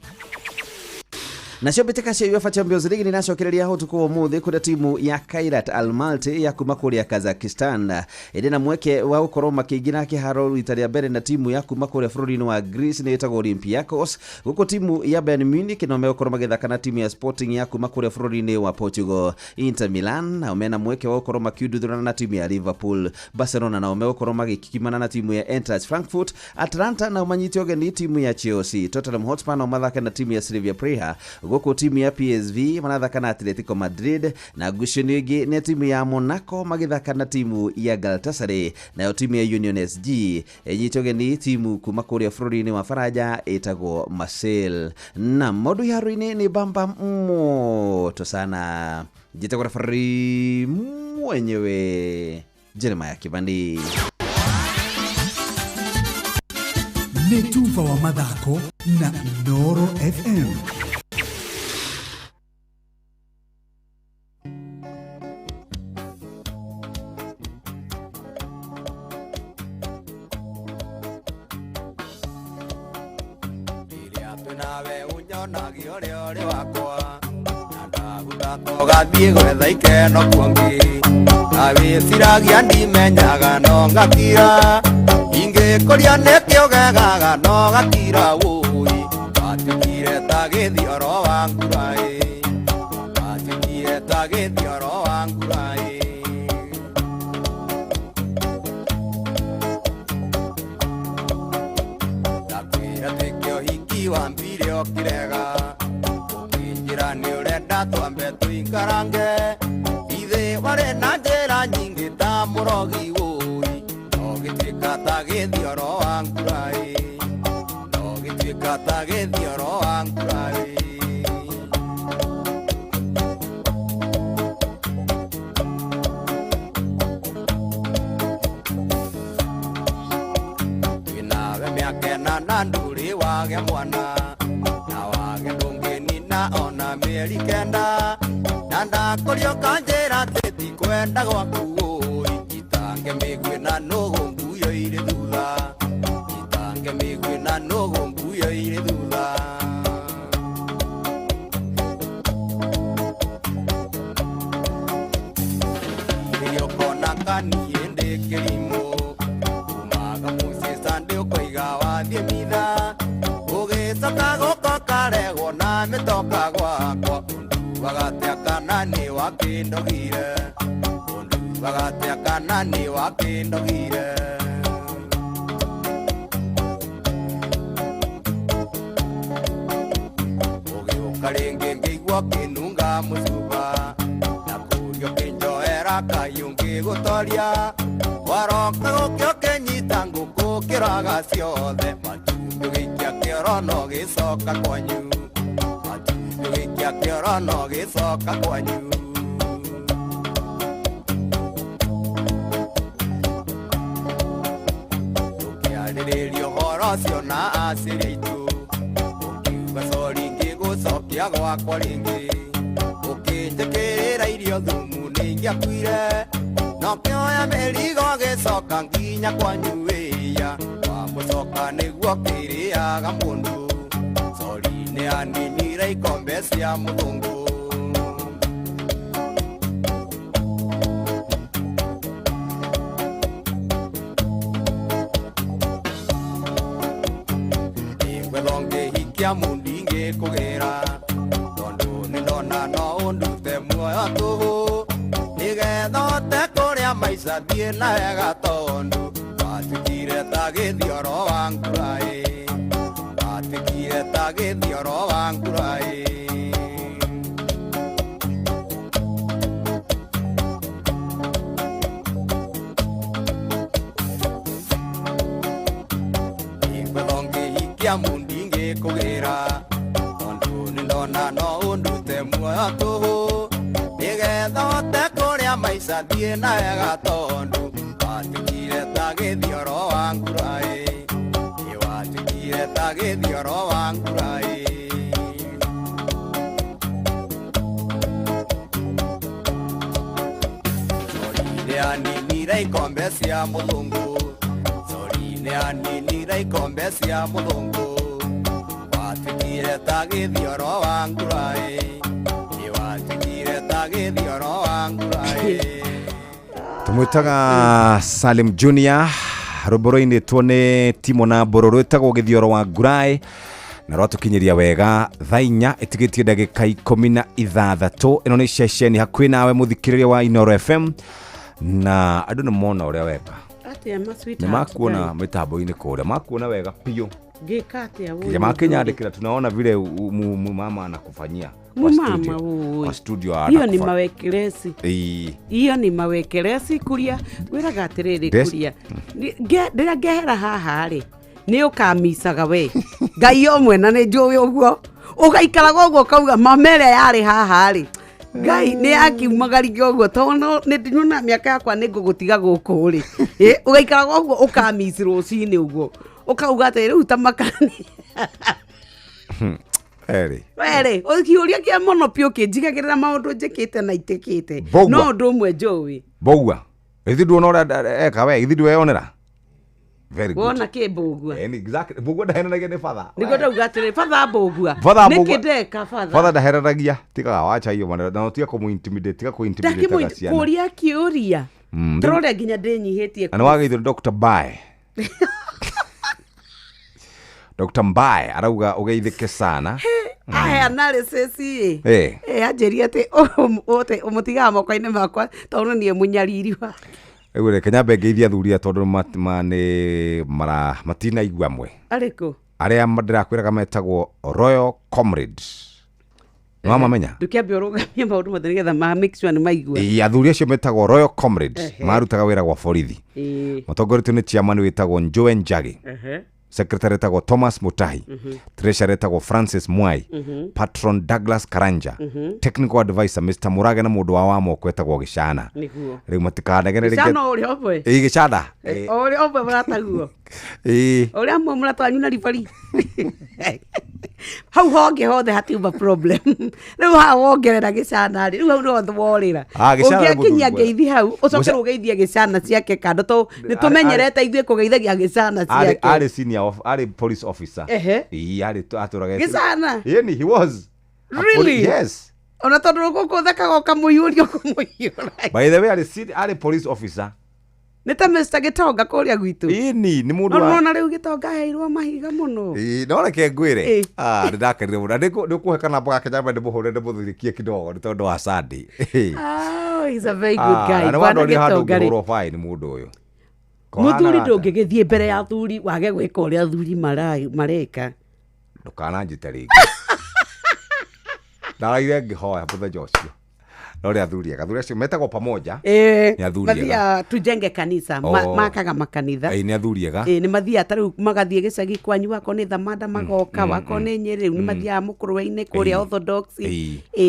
Nacio mbĩtĩka cia UEFA Champions League nĩ nacokereria ũtukũ ũmũthĩ kũrĩa timu ya Kairat Almaty ya kuma kũrĩa Kazakhstan ĩrĩ na mweke wa gũkorwo makĩingĩra kĩharo rita rĩa mbere na timu ya kuma kũrĩa bũrũri-inĩ wa Greece nĩ ĩtagwo Olympiacos, gũkũ timu ya Bayern Munich no megũkorwo magĩthaka na timu ya Sporting ya kuma kũrĩa bũrũri-inĩ wa Portugal. Inter Milan nao mena mweke wa gũkorwo makiunduthũrana na timu ya Liverpool. Barcelona nao megũkorwo magĩkikimana na timu ya Eintracht Frankfurt. Atlanta nao manyite ũgeni timu ya Chelsea. Tottenham Hotspur nao mathaka na timu ya Slavia Praha. Gũkũ timu ya PSV manathaka na Atletico Madrid na ngucanio ĩngĩ nĩ timu ya Monaco magĩthaka na timu ya Galatasaray, nayo timu ya Union SG ĩnyite ũgeni timu kuma kũrĩa bũrũri-inĩ wa Faraja ĩtagwo Marseille. Na maũndũ iharo-inĩ nĩ bamba moto sana. Njĩtagwo referee mwenyewe Jeremiah Kibandi. Nĩ tufa wa mathako na Inooro FM. Ogathiĩ gwetha ikeno kuongi awĩciragia ndimenyaga no ngakira ingĩkũria nĩkĩo gegaga no gakira wũi watukire ta gĩthioro wa nguraĩ watukire ta gĩthioro wa nguraĩ ndakwĩra tĩkĩo hiki wambire okirega nĩ ũrenda twambe tũikarange ithe warĩ na njĩra nyingĩ ta mũrogi wũi no gĩtuĩka ta gĩthioro wa nguraĩ no gĩtuĩka ta gĩthioro wa nguraĩ twĩnawe mĩaka ĩnana ndũrĩ wage mwana ona mĩeri kenda na ndakũrio kanjĩra atĩ tikwenda gwaku ũi itange mĩguĩ na nũgũ nguyo irĩ thutha itange mĩguĩ na nũgũ nguyo irĩ thutha rĩrĩa ũkona kaniĩ ndĩ kĩrimũ umaga mũciĩ sande ũkoiga wathiĩ mitha ũgĩcoka gũko karegwo na mĩtoka gwakwa wagatea kana nĩ wakĩndogire wagatea kana nĩ wakĩndogire ũgĩũka rĩngĩ ngĩigua kĩnunga mũcuba na kũrio kĩnjoera kaĩ ũngĩgũtoria waroka gũkĩo kĩnyita ngũkũ kĩraga ciothe matumbĩ gĩikia kĩoro no gĩcoka kwanyu matumbĩ gĩikia kĩoro no gĩcoka kwanyu tũkĩarĩrĩria ũhoro ũcio na acĩrĩ aitũ ũkiuga cori ngĩgũcokia gwakwa rĩngĩ ũkĩnjĩkĩrĩra irio thumu nĩingĩakuire nokioya mĩrigo gĩcoka nginya kwanyu wĩya wamũcoka nĩguo kĩrĩaga mũndũ cori nĩ aninire ikombe cia mũthũngũ ingĩhikia mundi ngĩkũgĩra tondũ nĩndona no ũndute muoyo tũhũ nĩgetha ũte kũrĩa maica thiĩ na wega tondũ watukire ta gĩthioro wa nguraĩ watukire ta gĩthioro wa nguraĩ ingĩhikia mundi ngĩkũgĩra tondũ nĩndona no ũndute muoyo tũhũ nĩgetha ũte kũrĩa maica thiĩ na wega tondũ watukire ta gĩthioro wa nguraĩ watukire ta gĩthioro wa nguraĩ sorire aninire ikombe cia mũthũngũ sorire aninire ikombe cia mũthũngũ watukire ta gĩthioro wa nguraĩ watukire ta gĩthioro wa nguraĩ tumwitaga Salim Junior rũmbũrũ-inĩ tuone timo na mbũrũ rwĩtagwo gĩthioro wa nguraĩ na rwatũkinyĩria wega thaa 4 ĩtigĩtie ndagĩka 16 ĩno nĩ ceceni hakuhĩ nawe mũthikĩrĩria wa Inooro FM na andũ nĩ mona ũrĩa weka nĩ makuona mĩtambo-inĩ kũrĩa makuona wega piũ jamaa kinyandikira tunaona vile mama anakufanyia kwa studio hiyo ni mawekelezi hiyo ni mawekelezi kuria wiraga atiriri kuria ndira ngehera haha ri ni ukamisaga we ngai omwe na ni njui uguo ugaikaraga uguo kauga mamere yari haha ri ngai ni akiumagaringe uguo tono ni ndinona miaka yakwa ni ngugutiga guku ri ugaikaraga uguo ukamisirwo rucini uguo ukauga ati riu ta makani were ukiuria kia mono pio kinjigagirira maundu njikite na itikite no undu umwe njui bogua ithi nduona uria eka we ithi ndweyonera very good wona ki bogua exactly bogua ndaheranagia ni father niko ndauga atiri father bogua nikindeka father ndaheranagia tiga wacha hiyo mana na utia kumuintimidate tiga kuintimidate gaciana kuria kiuria trole nginya ndinyihitie ana wageithio Dr. Bae Dr. Mbae arauga ugeithike sana aya analysis ajeria ati umutiga moko-ini makwa tondu nie munyariri wa egure Kenyambe ngeithia thuria tondu matina igwa mwe ariko aria ndirakwiraga metagwo Royal Comrades mama menya dukiambia urugamia maundu mothe nigetha ma make sure ni maigua athuri acio metagwo Royal Comrades marutaga wira gwa borithi mutongoria ni chairman witagwo Njoe Njagi secretary etagwo Thomas Mutahi treasurer etagwo Francis Mwai patron Douglas Karanja technical advisor Mr. Murage na mundu wa moko etagwo Gicana riu matikandagere Gicana uri obwe Gicana uri obwe murataguo uri amwe muratwanyu na ribari hau honge hothe hatiuma problem riu ha wongerera Gicana riu hau no thworira ungiakinyia ngeithi hau ucoke ugeithie Gicana ciake kando to nitumenyerete ithuĩ kugeithagia Gicana ciake ari senior ari police officer ari aturaga Gicana he was really yes ona tondu gukuthekaga kamuyurio kumuyura by the way ari police officer nita Mr. Gitonga kuria gwitu ni mundu ona riu Gitonga heirwo mahiga muno no reke ngwire ndakarire muno ndikuhekana mboga Kenyambe ndimuhure ndimuthurikie kidogo tondu wa Sunday he's a very good guy bwana Gitonga ro fine mundu uyu muthuri ndungigithie mbere ya thuri wage gwika uria thuri mareka ndukananjite ringi ndaraire ngihoya muthenya ucio Lori athuri acio metagwo pamoja ni athuri ega tujenge kanisa makaga makanitha ni athuri ega ni mathia tariu magathie gicagi kwanyu wako ni thamanda magoka wako ni Nyeri ni mathia mukuruwe-ini kuria orthodox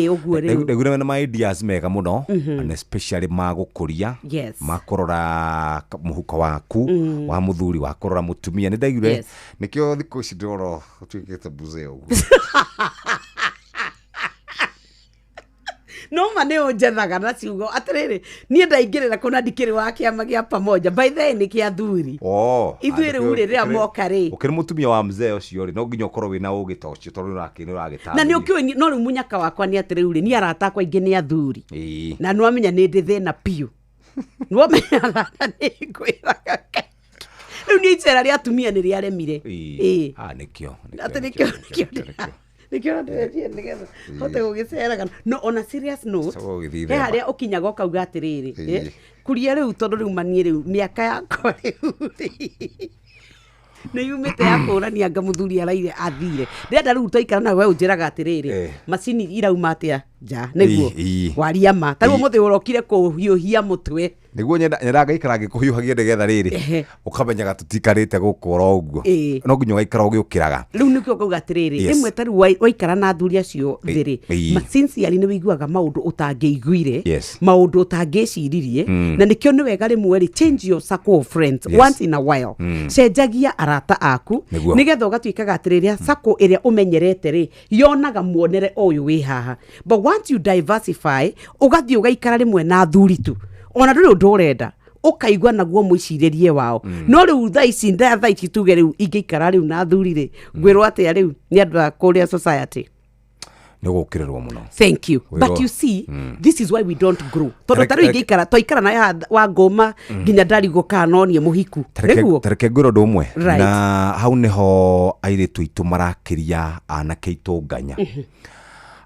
uguo riu niguo na ideas mega muno and especially magukuria makorora muhuko waku wa muthuri wa korora mutumia ni ndaigure nikio thikũ ici ndoro twikite buzeo no mane unjethaga na ciugo atiriri nie ndaingirira kuna ndikiri wa kiama gia pamoja by the way ni kia thuri ithuiri uriria moka ri ukiri mutumia wa mzee ucio ri no nginya ukorwo wina ugi ta ucio tondu uragitara na ni ukiwe no ri munyaka wakwa ni atiri uri ni arata kwa ingi ni athuri na no amenya ni ndithina piu no amenya ni kwiraga riu ni icera ria atumia ni ria remire nikio nikio ndirejie nigetha hote gugiceraga no on a serious note he haria ukinyaga ukauga atiriri kuria riu tondu riu manie riu miaka yakwa riu ni yumite ya kurania anga muthuri araire athire ndenda riu toikara na we unjiraga atiriri macini irauma atia ja niguo waria ma taruo muthi urokire kuhiuhia mutwe niguo nyendaga ikara ngikuhiuhagia nigetha riri ukamenyaga tutikarite gukura uguo no nginya gaikara ugiukiraga riu nikio kuga atiriri rimwe taru waikara na athuri acio thiri sincerely ni wiguaga maundu utangiiguire maundu utangiciririe na nikio ni wega rimwe ri change your circle of friends once in a while cenjagia arata aku nigetha ugatuikaga atiriri circle iria umenyerete ri yonaga muonere uyu wi haha but once you diversify ugathii ugaikara rimwe na athuri tu ona nduri undu urenda ukaigwa naguo muiciririe wao no riu thaa ici tuge riu ingiikara riu na athuri ri ngwirwo atia riu ni andu a kuria society nigukirirwo muno thank you but you see this is why we don't grow tondu taru ingiikara toikara na ya wa ngoma nginya ndarigo kanonie muhiku niguo tareke ngwiro ndumwe na hau niho airitu itu marakiria anake itunganya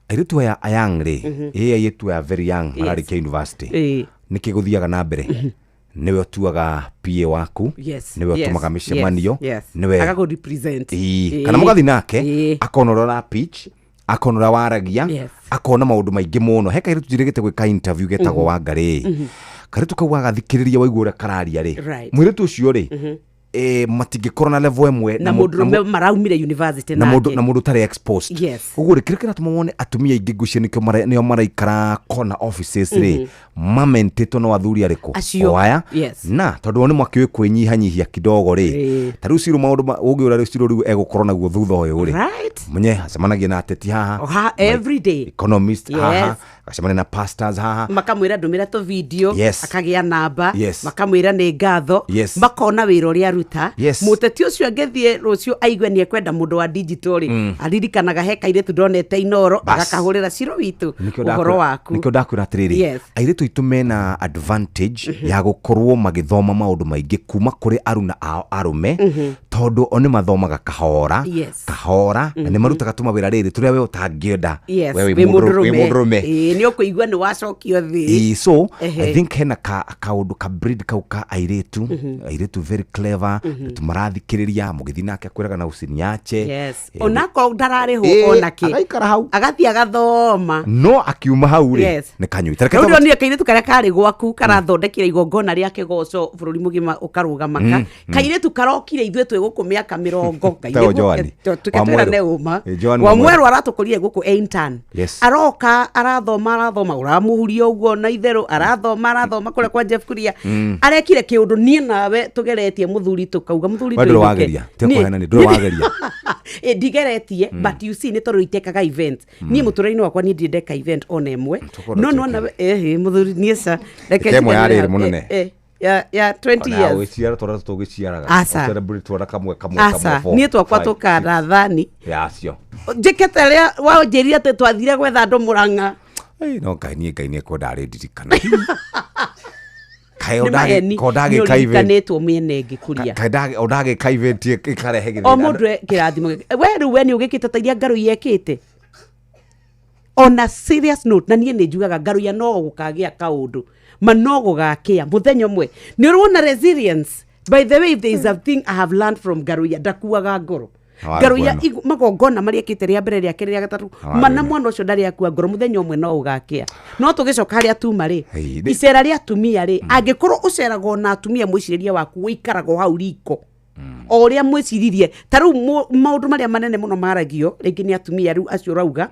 airitu ya young ri airitu ya very young mararikia university nikiguthiaga na mbere niwe otuaga PA waku niwe otumaga micemanio niwe agago represent kana mugathi nake akonora pitch akonora waragia akona maundu maingi muno heka iritu jirigite gwika interview getagwo Wangari karitu kau agathikiriria waigura kararia ri mwiritu ucio ri matingikora na level emwe na mundu maraumire university na mundu tare exposed uguo rikirikira tumone atumia ingi ngucio nio maraikara corner offices ri mamentito no athuri ariku oaya na tondu ni mwakiwe kwinyihanyihia kidogo ri taru ciru maundu ugiura ciru riu egukora naguo thutha uyu ri munye acemanagia na ateti haha every day economist haha acemania na pastors haha makamwira ndumira to video akagia namba makamwira ni ngatho makona wira uria ruta muteti ucio angethie rucio aigwe ni ekwenda mundu wa digital ri aririkanaga heka ire tudonete Inoro agakahurira ciro witu uhoro waku nikyo ndakwira atiriri airetu itumena advantage ya gukorwo magithoma maundu maingi kuma kuri aruna ao arume tondu oni mathomaga kahora na ni marutaga tuma wira riri turia we utangienda we mundurume ni ukuigwa ni wacokio thi so I think hena kaundu ka breed kauka airetu very clever tumarathikiriria mugithi nake akwiraga na usini yache onako ndarari ho onake agaikara hau agathia gathoma no akiuma hau ri ni kanyuita ndio ni kairitu karia kari gwaku karathondekira igongona ria kigoco bururi mugima ukarugamaka kairitu karokire ithwe twiguku miaka 40 tukatwira ne uma wa mweru aratukurire guku intern aroka arathoma uramuhuria uguo na itheru arathoma kule kwa Jeff Kuria arekire kiundu nie nawe tugeretie muthuri tukauga muthuri tuwageria tekohena ni ndwageria ndigeretie but you see ni toru itekaga event nie muturaini wakwa ni ndeka event ona emwe no na muthuri niesa rekemo yari munene ya 20 years awe ciara tora tugiciaraga celebrate tora kamwe nie twakwa tukara thani yacio njiketeria wanjeria te twathire gwetha andu Murang'a no kaini ko ndari ndirikana kodage kanetwo miene ngikuria kodage kaiventi ikarehe o mundu kirathimo we ni ugikite tairia ngaru yekite on a serious note na nie ni njugaga ngaru ya no gukagia kaundu manogo gakia muthenya mwe ni urona resilience by the way if there is a thing I have learned from Garuya ndakuaga ngoro Garuya magongona maria kiteria mbere ria keria gatatu mana mwana ucio ndari akua ngoro muthenya umwe no ugakia no tugicoka haria tuma ri icera ria atumia ri angikorwo ucerago na atumia mwiciriria waku wikarago hau riko o ria mwiciririe taru maundu maria manene muno maragio ringi ni atumia riu acio rauga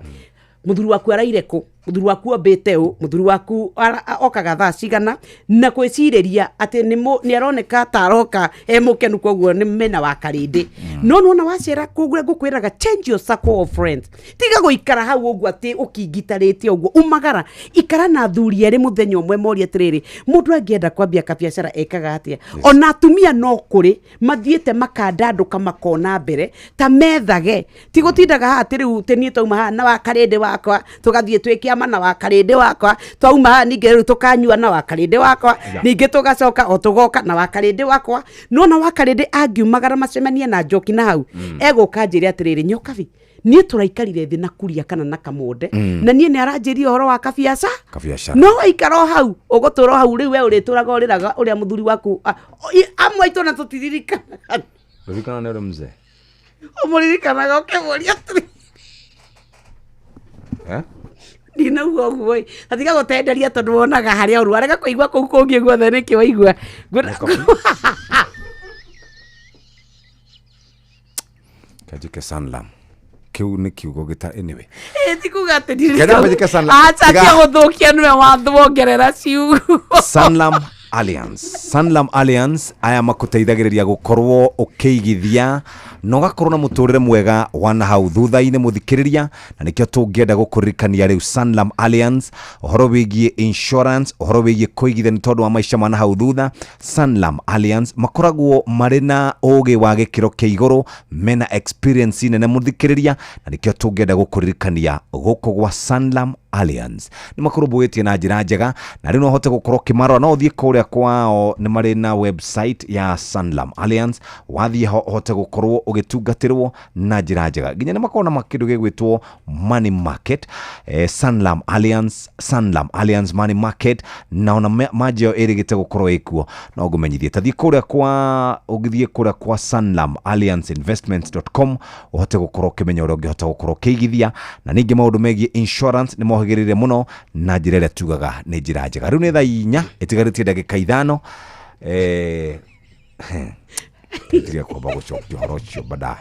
muthuri waku araire ku muthuri waku ambite u muthuri waku okaga thaa cigana na gwicireria ati ni aroneka taroka mukenu koguo ni mena wa karindi no nona wacera koguo ngukwiraga change your circle of friends tiga guikara hau uguo ati ukingitarite uguo umagara ikara na thuri eri muthenya umwe mori atiriri mundu angienda kwambia kabiacara ekaga atia ona atumia no kuri mathiete makandanduka makona mbere ta methage tigotindaga ha atiriu tenie tauma ha na wa karindi wakwa tugathie twikiama na wa karindi wakwa twauma ha ninge riu tukanyua na wa karindi wakwa ninge tugacoka o tugoka na wa karindi wakwa no na wa karindi angiumagara macemanie na njoki na hau egukanjire atiriri nyokabi nie turaikarire thi na kuria kana na kamonde na nie ni aranjiria horo wa kabiaca no waikaro hau uguturo hau riu we urituraga uriraga uria muthuri waku amwe itona tutiririkana Ririkana nero mzee umuririkanaga ukimuria dina uguo atiga gutenderia tondu wonaga haria uru arega kuigua kuu kungi guothe niki waigua kajike Sanlam kiu ni kiugo gita anyway tikuga ati acha guthukia niwe wathuongerera ciugo Sanlam Alliance aya makuteithagiriria gukorwo ukiigithia no gakorwo na muturire mwega wana hau thutha-ini muthikiriria na nikio tungienda gukuririkania riu Sanlam Alliance uhoro wigie insurance uhoro wigie kuigithia tondu wa maisha mana hau thutha Sanlam Alliance makoragwo marina ugi wa gikiro kia iguru mena experience nene muthikiriria na nikio tungienda gukuririkania guko gwa Sanlam Alliance ni makurubuitie na njira njega na riu no hote gukorwo kimaro no thie kuria kwao ni mari na website ya Sanlam Alliance wathie hote gukorwo ugitungatirwo na njira njega ginya ni makona makindu gigwitwo money market Sanlam Alliance money market na ona majio erigite gukorwo ikuo no gumenyithie tathie kuria kwa ugithie kuria kwa sanlamallienceinvestments.com uhote gukorwo kimenya uria ungihota gukorwo kiigithia na ningi maundu megie insurance ni mohigirire muno na njira iria tugaga ni njira njega riu ni thaa 4 itigaritie ndagika 5 ndiria kwamba gucokia horo ucio baadaye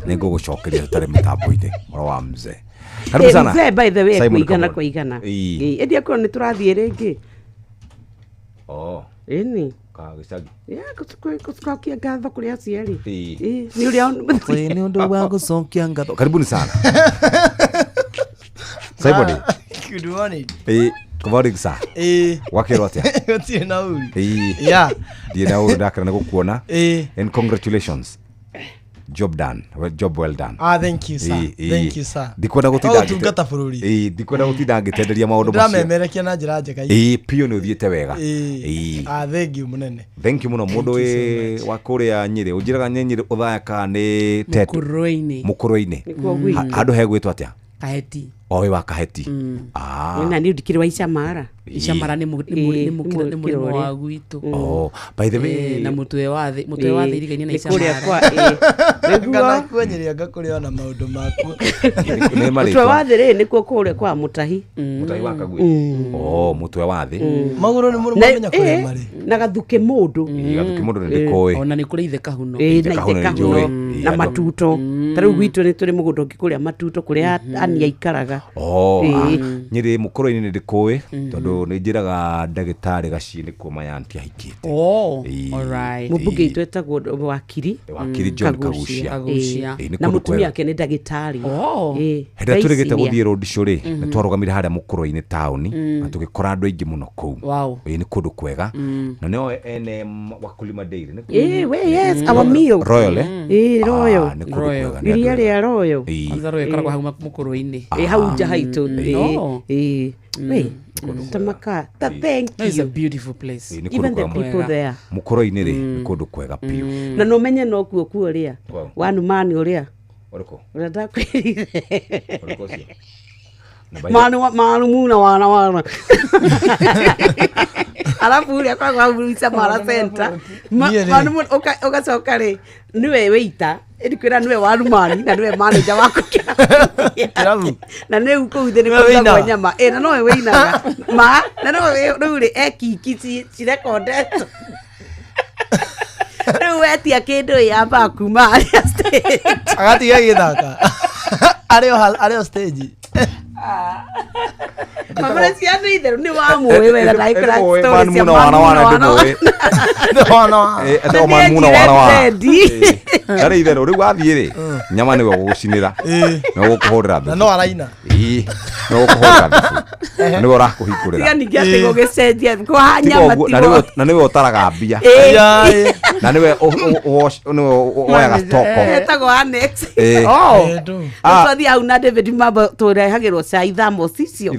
ningo gucokeria tare mitambo-ini horo wa mzee karibu sana mzee by the way kuigana endia ko ni turathie ringi ini gicagi gucokia ngatho kuri aciari ni uria ni undu wa gucokia ngatho karibuni sana Saibodi. Good morning. Good morning sir. Wakero atia. Utie na uri. Yeah. Die na uri ndakana gukuona. And congratulations. Job done. Job well done. Thank you sir. Thank you sir. Dikwenda gutinda. Tungata bururi. Dikwenda gutinda ngitenderia maundu macio. Ndamemerekia na njira njega. Pio ni uthiete wega. Thank you munene. Thank you muno mundu wa kuria Nyeri. Ujiraga Nyeri uthayaka ni tetu. Mukuruini. Andu hegwitwa atia? Kaheti. Owe wa Kaheti. Na ni ndikiri wa Icamara. Icamara ni murimo wa gwitu. By the way na mutwe wa thirigania na Icamara. Ngana kwenyeria ngakuria na maundu maku. Mutwe wa thiri ni kuo kuria kwa Mutahi. Mutahi wa Kagwi. Mutwe wa thi. Maguru ni muri mumenya kuria mari. Na gathuke mundu. Gathuke mundu ni ndikoi. Ona ni kuri ithe kahuno. Na ithe kahuno na matuto. Taru gwitu ni turi mugundo ngikuria matuto kuria ani aikaraga. Nyiri mukoro-ini ni ndikoi tondu ni njiraga ndagitari gacini kuma ya anti ahikite. Alright. Mubunge itu etagwo wakiri John Kagucia. Na mutumia yake ni ndagitari. Henda turigite guthie road show ri na twarugamire haria mukoro-ini town na tugikora andu aingi muno kuu. Ni kundu kwega na nio ene Wakulima Dairy. Yes, our meal. Royal Royal. Ni kundu kwega. Iria ria Royal. Azaro yekoragwo hau mukoro-ini. Hau nja haitu. Tamaka. Thank you. It's a beautiful place. Even the people there. Mukoro-ini ri ni kundu kwega piu. Na no menye no kuo ria. One man uria. Oriko. Urenda kwirire. Oriko cio. Manu muna wana. Alafu uria kwa Icamara center. Manu ugacoka ri niwe weita ndikwira niwe warumani na niwe manager wako kirabu na ne uko uthene kwa nyama na no we inaga na no we ri ekiki cirekondeto Riu etia kindu yamba kuma aria stage agatiga githaka ario stage Mamre ciana itherũ nĩ wamũĩ wega na ikora Man stories cia Muna wana wana Manu Eto Man Muna wana wana. Ari itherũ rĩu wathiĩ rĩ nyama nĩwe ũgũcinĩra. Na ũgũkũhũrĩra thubu. Na no araina. Na ũgũkũhũrĩra thubu. Nĩwe ũrakũhingũrĩra. Tiga ningĩ atĩ gũgĩcenjia kwa nyama tigo. Na nĩwe ũtaraga mbia. Na nĩwe woyaga stoko. Etagwo annex. Twathi hau na David Mabo tũrehagĩrwo cai thamo cicio.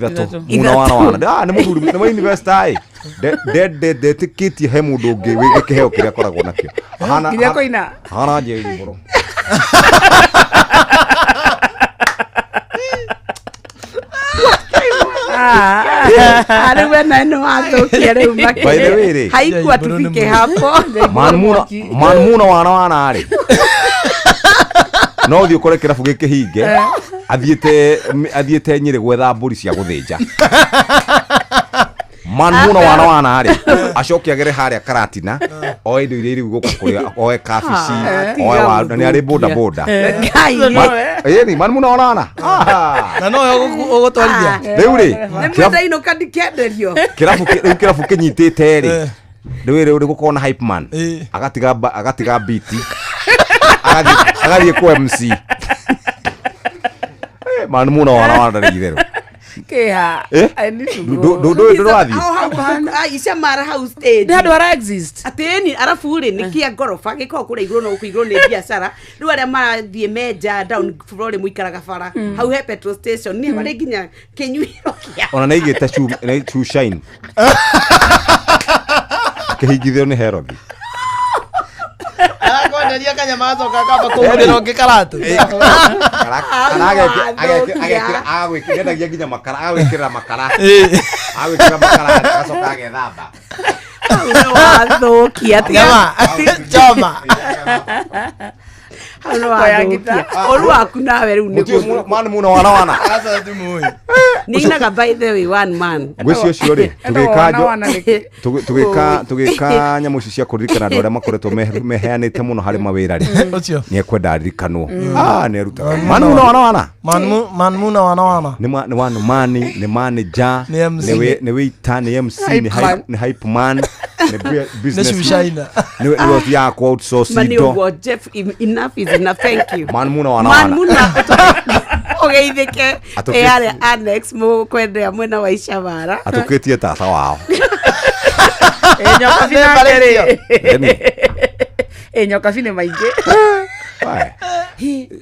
Muna wana wana. Nĩ mũthuri nĩ wa university ĩ. Ndetĩkĩtie he mũndũ ũngĩ wĩke kĩheo kĩrĩa akoragwo nakĩo. Kĩrĩa kũina. Hana njĩra igũrũ. Ari wena no athukia rĩu makĩria. By the way rĩ. Haikuwa tufike hapo. Man Muna wana wana rĩ. No thiĩ ũkore kĩrabu gĩkĩ hinge. Athiĩte Nyĩrĩ gwetha mbũri cia gũthĩnja. Man Muna wana wana rĩ acoke agere harĩa Karatina oe indo iria gũka kũrĩa oe kabici oe waru na nĩ arĩ boda boda ni Man Muna wana wana na no ũgũtwarithia rĩu rĩ nĩmwendainũ kandĩkenderio kĩrabu kĩnyitĩte rĩ rĩu gũkorwo na hype man agatiga beat agathiĩ kwa MC Man Muna wana wana rĩ itherũ Keha. Isha mara house stage. Nĩ andũ ara exist. Ateni arafu rĩ nĩ kia ngorofa gĩkoragwo kũrĩa igũrũ na igũrũ nĩ biacara. Rĩu arĩa marathiĩ menja down floor mũikaraga bara. Hau he petrol station nĩ harĩ nginya kĩnyuĩro kĩa. Ona nĩ igĩte shoe shine. Kĩhingithio nĩ Herodi. Arakonderia kanyama coka kamba kũmũrĩra ũngĩ karatu. Agagwĩkĩragia nginya makara agagwĩkĩrĩra makara. Agagwĩkĩra makara agacoka agethamba. Wathukia choma. Olu waku nawe rĩu nĩguo. Man Muna wana wana. Asa tumuĩ. Nĩinaga by the way one man. Gwĩcio cio rĩ tũgĩka nyamũ ici cia kũririkana andũ arĩa makoretwo meheanĩte mũno harĩ mawĩra rĩ nĩ ekwenda aririkanwo nĩ erutaga Man Muna wana wana Man Muna wana wana nĩ one man nĩ manager nĩ waiter nĩ MC nĩ hype man nĩ business nĩ wathiaga kwa outsource indo Jeff enough is enough thank you Man Muna wana wana Man Muna ogeithĩke arĩa annex mũkwendea mwena wa Icabara atũkĩtie tata wao nyokabi nyokabi nĩ maingĩ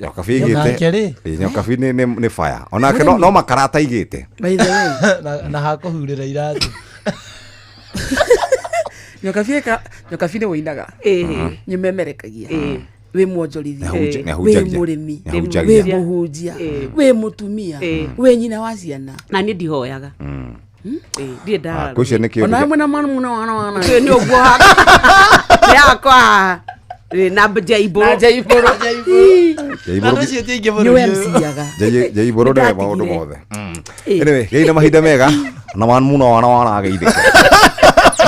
nyokabi igĩte nyokabi nĩ fire onake no makarata igĩte na hakũhurĩra iratũ nyokabi nĩ woinaga nĩmemerekagia wĩ mwonjorithia wĩ mũrĩmi wĩ mũhunjia wĩ mũtumia wĩ nyina wa ciana na nĩ ndihoyaga ndiĩ ndara kũcio nĩ kĩo ona hamwe na Man Muna wana wana nĩ ũguo yakwa Jaiboro nĩ maũndũ mothe anyway gĩina mahinda mega na Man Muna wana wana ageithĩke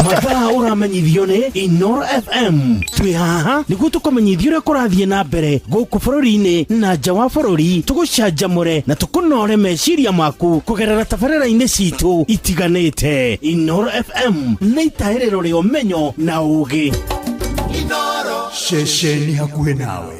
mathaa ũramenyithio nĩ Inoro FM twĩ haha nĩguo tũkũmenyithia ũrĩa kũrathiĩ na mbere gũkũ bũrũri-inĩ na nja wa bũrũri tũgũcanjamũre na tũkũnore meciria maku kũgerera tabarĩra-inĩ citũ itiganĩte Inoro FM nĩ itaĩrĩro rĩa ũmenyo na ũũgĩ Inoro ceceni hakuhĩ nawe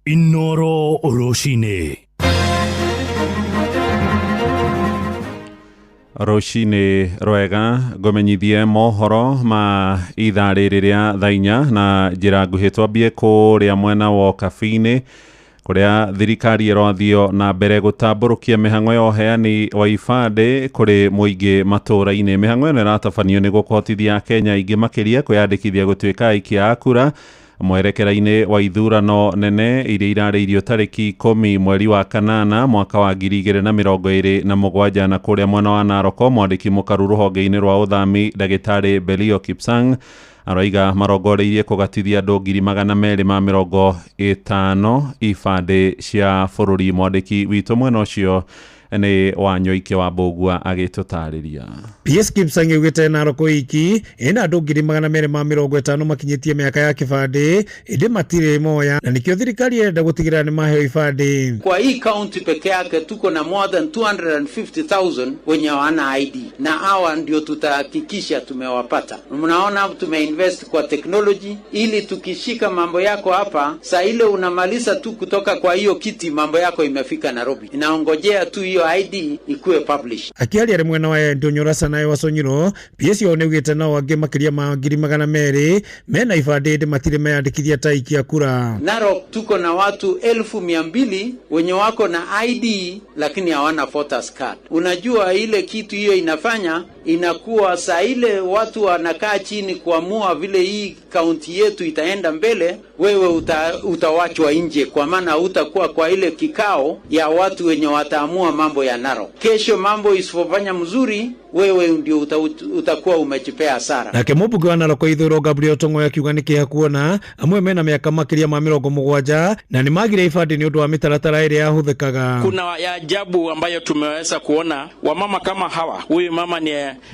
Inoro Roshine. Roshine rwega ngomenyithie mohoro ma ithaa rĩrĩ rĩa thaa inya na njĩra nguhĩ twambie kũrĩa mwena wa Kabi-inĩ kũrĩa thirikari ĩrathio na mbere gũtambũrũkia mĩhang'o ya ũheani wa ibandĩ kũrĩ mũingĩ matũũra-inĩ. Mĩhang'o ĩno ĩratabanio nĩguo kũhotithia Kenya aingĩ makĩria kwĩyandĩkithia gũtuĩka aikia a kura mwerekera-inĩ wa ithurano nene iria irarĩirio tarĩki 10 mweri wa kanana mwaka wa 2027 na kũrĩa mwena wa Narok. Mwandĩki mũkaru rũhonge-inĩ rwa ũthami ndagĩtarĩ Belio Kipsang aroiga marongoreirie kũgatithia andũ 250 ibandĩ cia bũrũri. Mwandĩki witũ mwena ũcio nĩ Wanyoike wa Mbũgua agĩtũtarĩria. PS Kipsang augĩte Narok iki ĩna andũ 250 makinyĩtie mĩaka ya kĩbandĩ ĩndĩ matirĩ moya, na nĩkĩo thirikari ĩrenda gũtigĩrĩra nĩ maheo ibandĩ. Kwa hii county peke yake tuko na more than 250,000 wenye wana ID, na hawa ndio tutahakikisha tumewapata. Mnaona tumeinvest kwa technology ili tukishika mambo yako hapa, saa ile unamaliza tu kutoka kwa hiyo kiti, mambo yako imefika Nairobi, inaongojea tu hiyo ID ikuwe publish. Akiaria mwena wa Ndonyorasa naye Wasonyiro, PS yo neugĩte nao angĩ makĩria ma 200,000 mena ibandĩ ĩndĩ matirĩ meyandĩkithia ta ikia kura. Narok tuko na watu 200,000 wenye wako na ID lakini hawana voters card. Unajua ile kitu hiyo inafanya inakuwa saa ile watu wanakaa chini kuamua vile hii kaunti yetu itaenda mbele, wewe utawachwa nje, kwa maana utakuwa kwa ile kikao ya watu wenye wataamua mambo ya Narok. Kesho mambo isipofanya mzuri, wewe ndio utakuwa umechipea hasara. Nake mũmbunge wa Narok ithũro Gabriel Tongo akiuga nĩ kĩeha kuona amwe mena mĩaka makĩria ma 70 na nĩ magire ibandĩ nĩ ũndũ wa mĩtaratara ĩrĩa yahũthĩkaga. Kuna ya ajabu ambayo tumeweza kuona wamama kama hawa. Huyu mama ni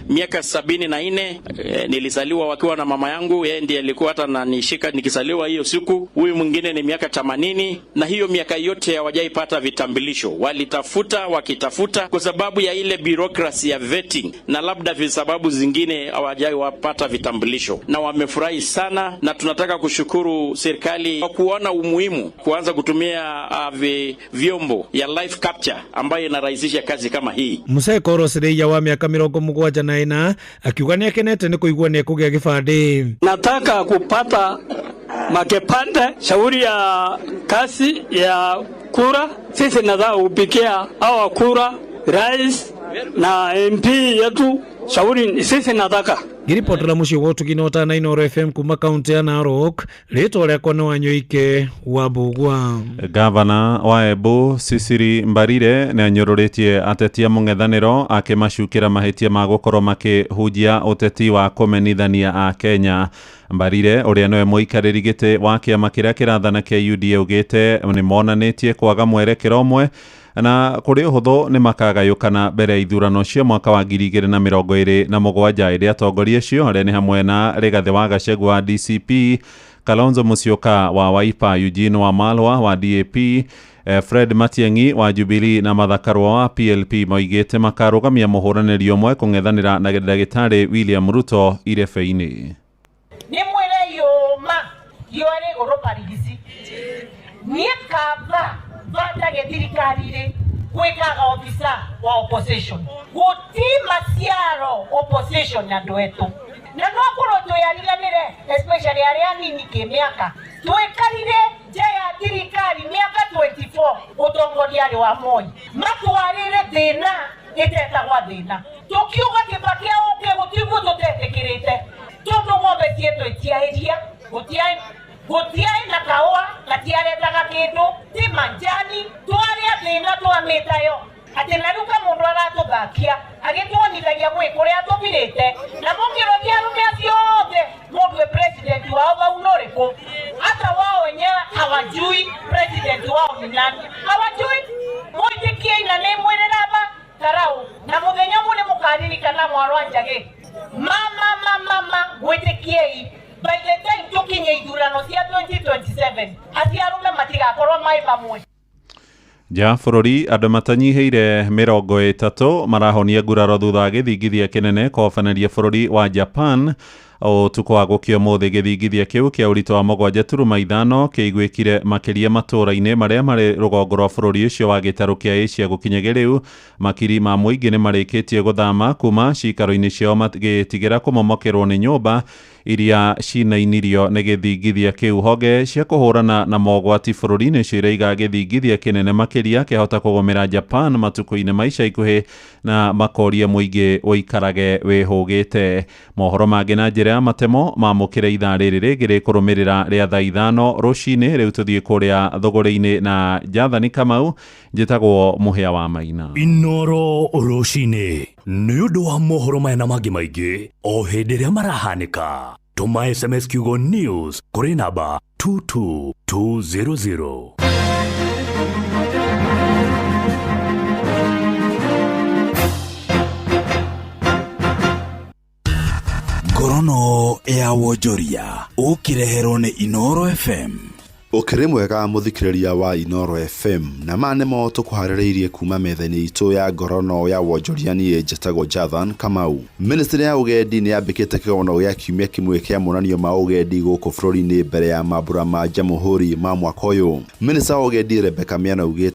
miaka 74, nilizaliwa wakiwa na mama yangu, yeye ndiye alikuwa hata ananishika nikizaliwa hiyo siku. Huyu mwingine ni miaka 80, na hiyo miaka yote hawajaipata vitambulisho. Walitafuta wakitafuta kwa sababu ya ile bureaucracy ya vetting, na labda visababu zingine hawajaipata vitambulisho, na wamefurahi sana, na tunataka kushukuru serikali kwa kuona umuhimu kuanza kutumia vyombo ya live capture ambayo inarahisisha kazi kama hii. Musae Koros Reia wa miaka 74 akiuga nĩ akenete nĩ kũigua nĩ kũgĩa gĩbandĩ. Nataka kupata makepande shauri ya kazi ya kura. Sisi nataka kupikia hawa kura rais na MP yetu shauri sisi nataka. Ngiripotera muciĩ wa ũtugino na Inooro FM kuma kaunti ya Narok, rĩtwa rĩakwa nĩ Wanyoike wa Mbũgua. Gavana wa Embu Sisiri Mbarire nĩ anyũrũrĩtie ateti a mũng'ethanĩro akĩmacukĩra mahĩtia ma gũkorwo makĩhunjia ũteti wa kũmenithania a Kenya. Mbarire ũrĩa nĩwe mũikarĩri gĩtĩ wa kĩama kĩrĩa kĩrathana kĩa UDA augĩte nĩ monanĩtie kwaga mwerekero ũmwe na kũrĩ ũhũthũ nĩ makagayũkana mbere ya ithurano cia mwaka wa 2027 ĩrĩa atongoria acio arĩa nĩ hamwe na Rigathĩ wa Gachagua wa DCP, Kalonzo Musyoka wa Wiper, Eugene Wamalwa wa DAP, Fred Matiang'i wa Jubilee na Martha Karua wa PLP moigĩte makarũgamia mũhũranĩri ũmwe kũng'ethanĩra na ndagĩtarĩ William Ruto irebe-inĩ. Nĩ mwĩre yũma yore ũrũparigisi nĩ kaba vatage thirikari-rĩ gwĩkaga officer wa opposition gũtima ciaro opposition andũ etũ, na no kũrwo twĩyariganĩre especially arĩa anini kĩmĩaka twĩkarire nja ya thirikari mĩaka 24 ũtongoria arĩ wa Moi matwarĩre thĩna ĩtetagwa thĩna, tũkiuga Kibaki oke gũtigwo tũtetĩkĩrĩte tondũ ng'ombe cietũ itiahĩria gũtiarĩ na kaũa gatiaretaga kĩndũ ti manjani twarĩa thĩna twamĩtayo atĩ na rĩu mũndũ aratũthakia agĩtuonithagia gwĩ kũrĩa tũbirĩte na mũngĩroria arũme acio othe mũndũ president wao bau nũrĩkũ, hata wao wenyewe hawajui president wao ni nani, hawajui. Mũitikie ina nĩ mwĩrĩra ba karau na mũthenya mũnĩ mũkaririkana Mwarwa Njagĩ mama gwĩtĩkiei by the time tukinye ithurano cia 2027 aciarume matigakorwo mai bamwe. Ja bũrũri andũ matanyihĩire 30 marahonia nguraro thutha wa gĩthingithia kĩnene kũhobanĩria bũrũri wa Japan. Ũtukũ wa gũkĩa ũmũthĩ gĩthingithia kĩu kĩa ũritũ wa 7.5 kĩiguĩkire makĩria matũũra-inĩ marĩa marĩ rũgongo rwa bũrũri ũcio wa gĩtarũ kĩa Asia gũkinyagia rĩu. Makiri ma mũingĩ nĩ marĩkĩtie gũthama kuma ciikaro-inĩ ciao magĩtigĩra kũmomokerwo nĩ nyũmba iria cinainirio nĩ gĩthingithia kĩu. Honge cia kũhũrana na mogwati bũrũri-inĩ cireiga gĩthingithia kĩnene makĩria kĩahota kũgũmĩra Japan matukũ-inĩ ma ica ikuhĩ na makoria mũingĩ ũikarage wĩhũgĩte. Mohoro mangĩ na njĩra ya matemo mamũkĩra ithaa rĩrĩ rĩngĩ rĩkũrũmĩrĩra rĩa thaa 5 rũcinĩ. Rĩu tũthiĩ kũrĩa thũgũrĩ-inĩ na Jathani Kamau, njĩtagwo Mũhĩa wa Maina. Inoro rũcinĩ nĩ ũndũ wa mohoro maya na mangĩ maingĩ o hĩndĩ ĩrĩa marahanĩka. Tũma SMS kiugo news kũrĩ namba 22200. Ngorono ya wonjoria ũkĩreherwo nĩ Inoro FM. Ũkĩrĩ mwega mũthikĩrĩria wa Inoro FM, na manemo tũkũharĩrĩirie kuma metha-inĩ itũ ya ngorono ya wonjoria. Niĩ njĩtagwo Jathan Kamau. Ministry ya ũgendi nĩ yambĩkĩte kĩgomano gĩa kiumia kĩmwe kĩa monanio ma ũgendi gũkũ bũrũri-inĩ mbere ya mambura ma Jamhuri ma mwaka ũyũ. Minister wa ũgendi Rebecca Miano augĩte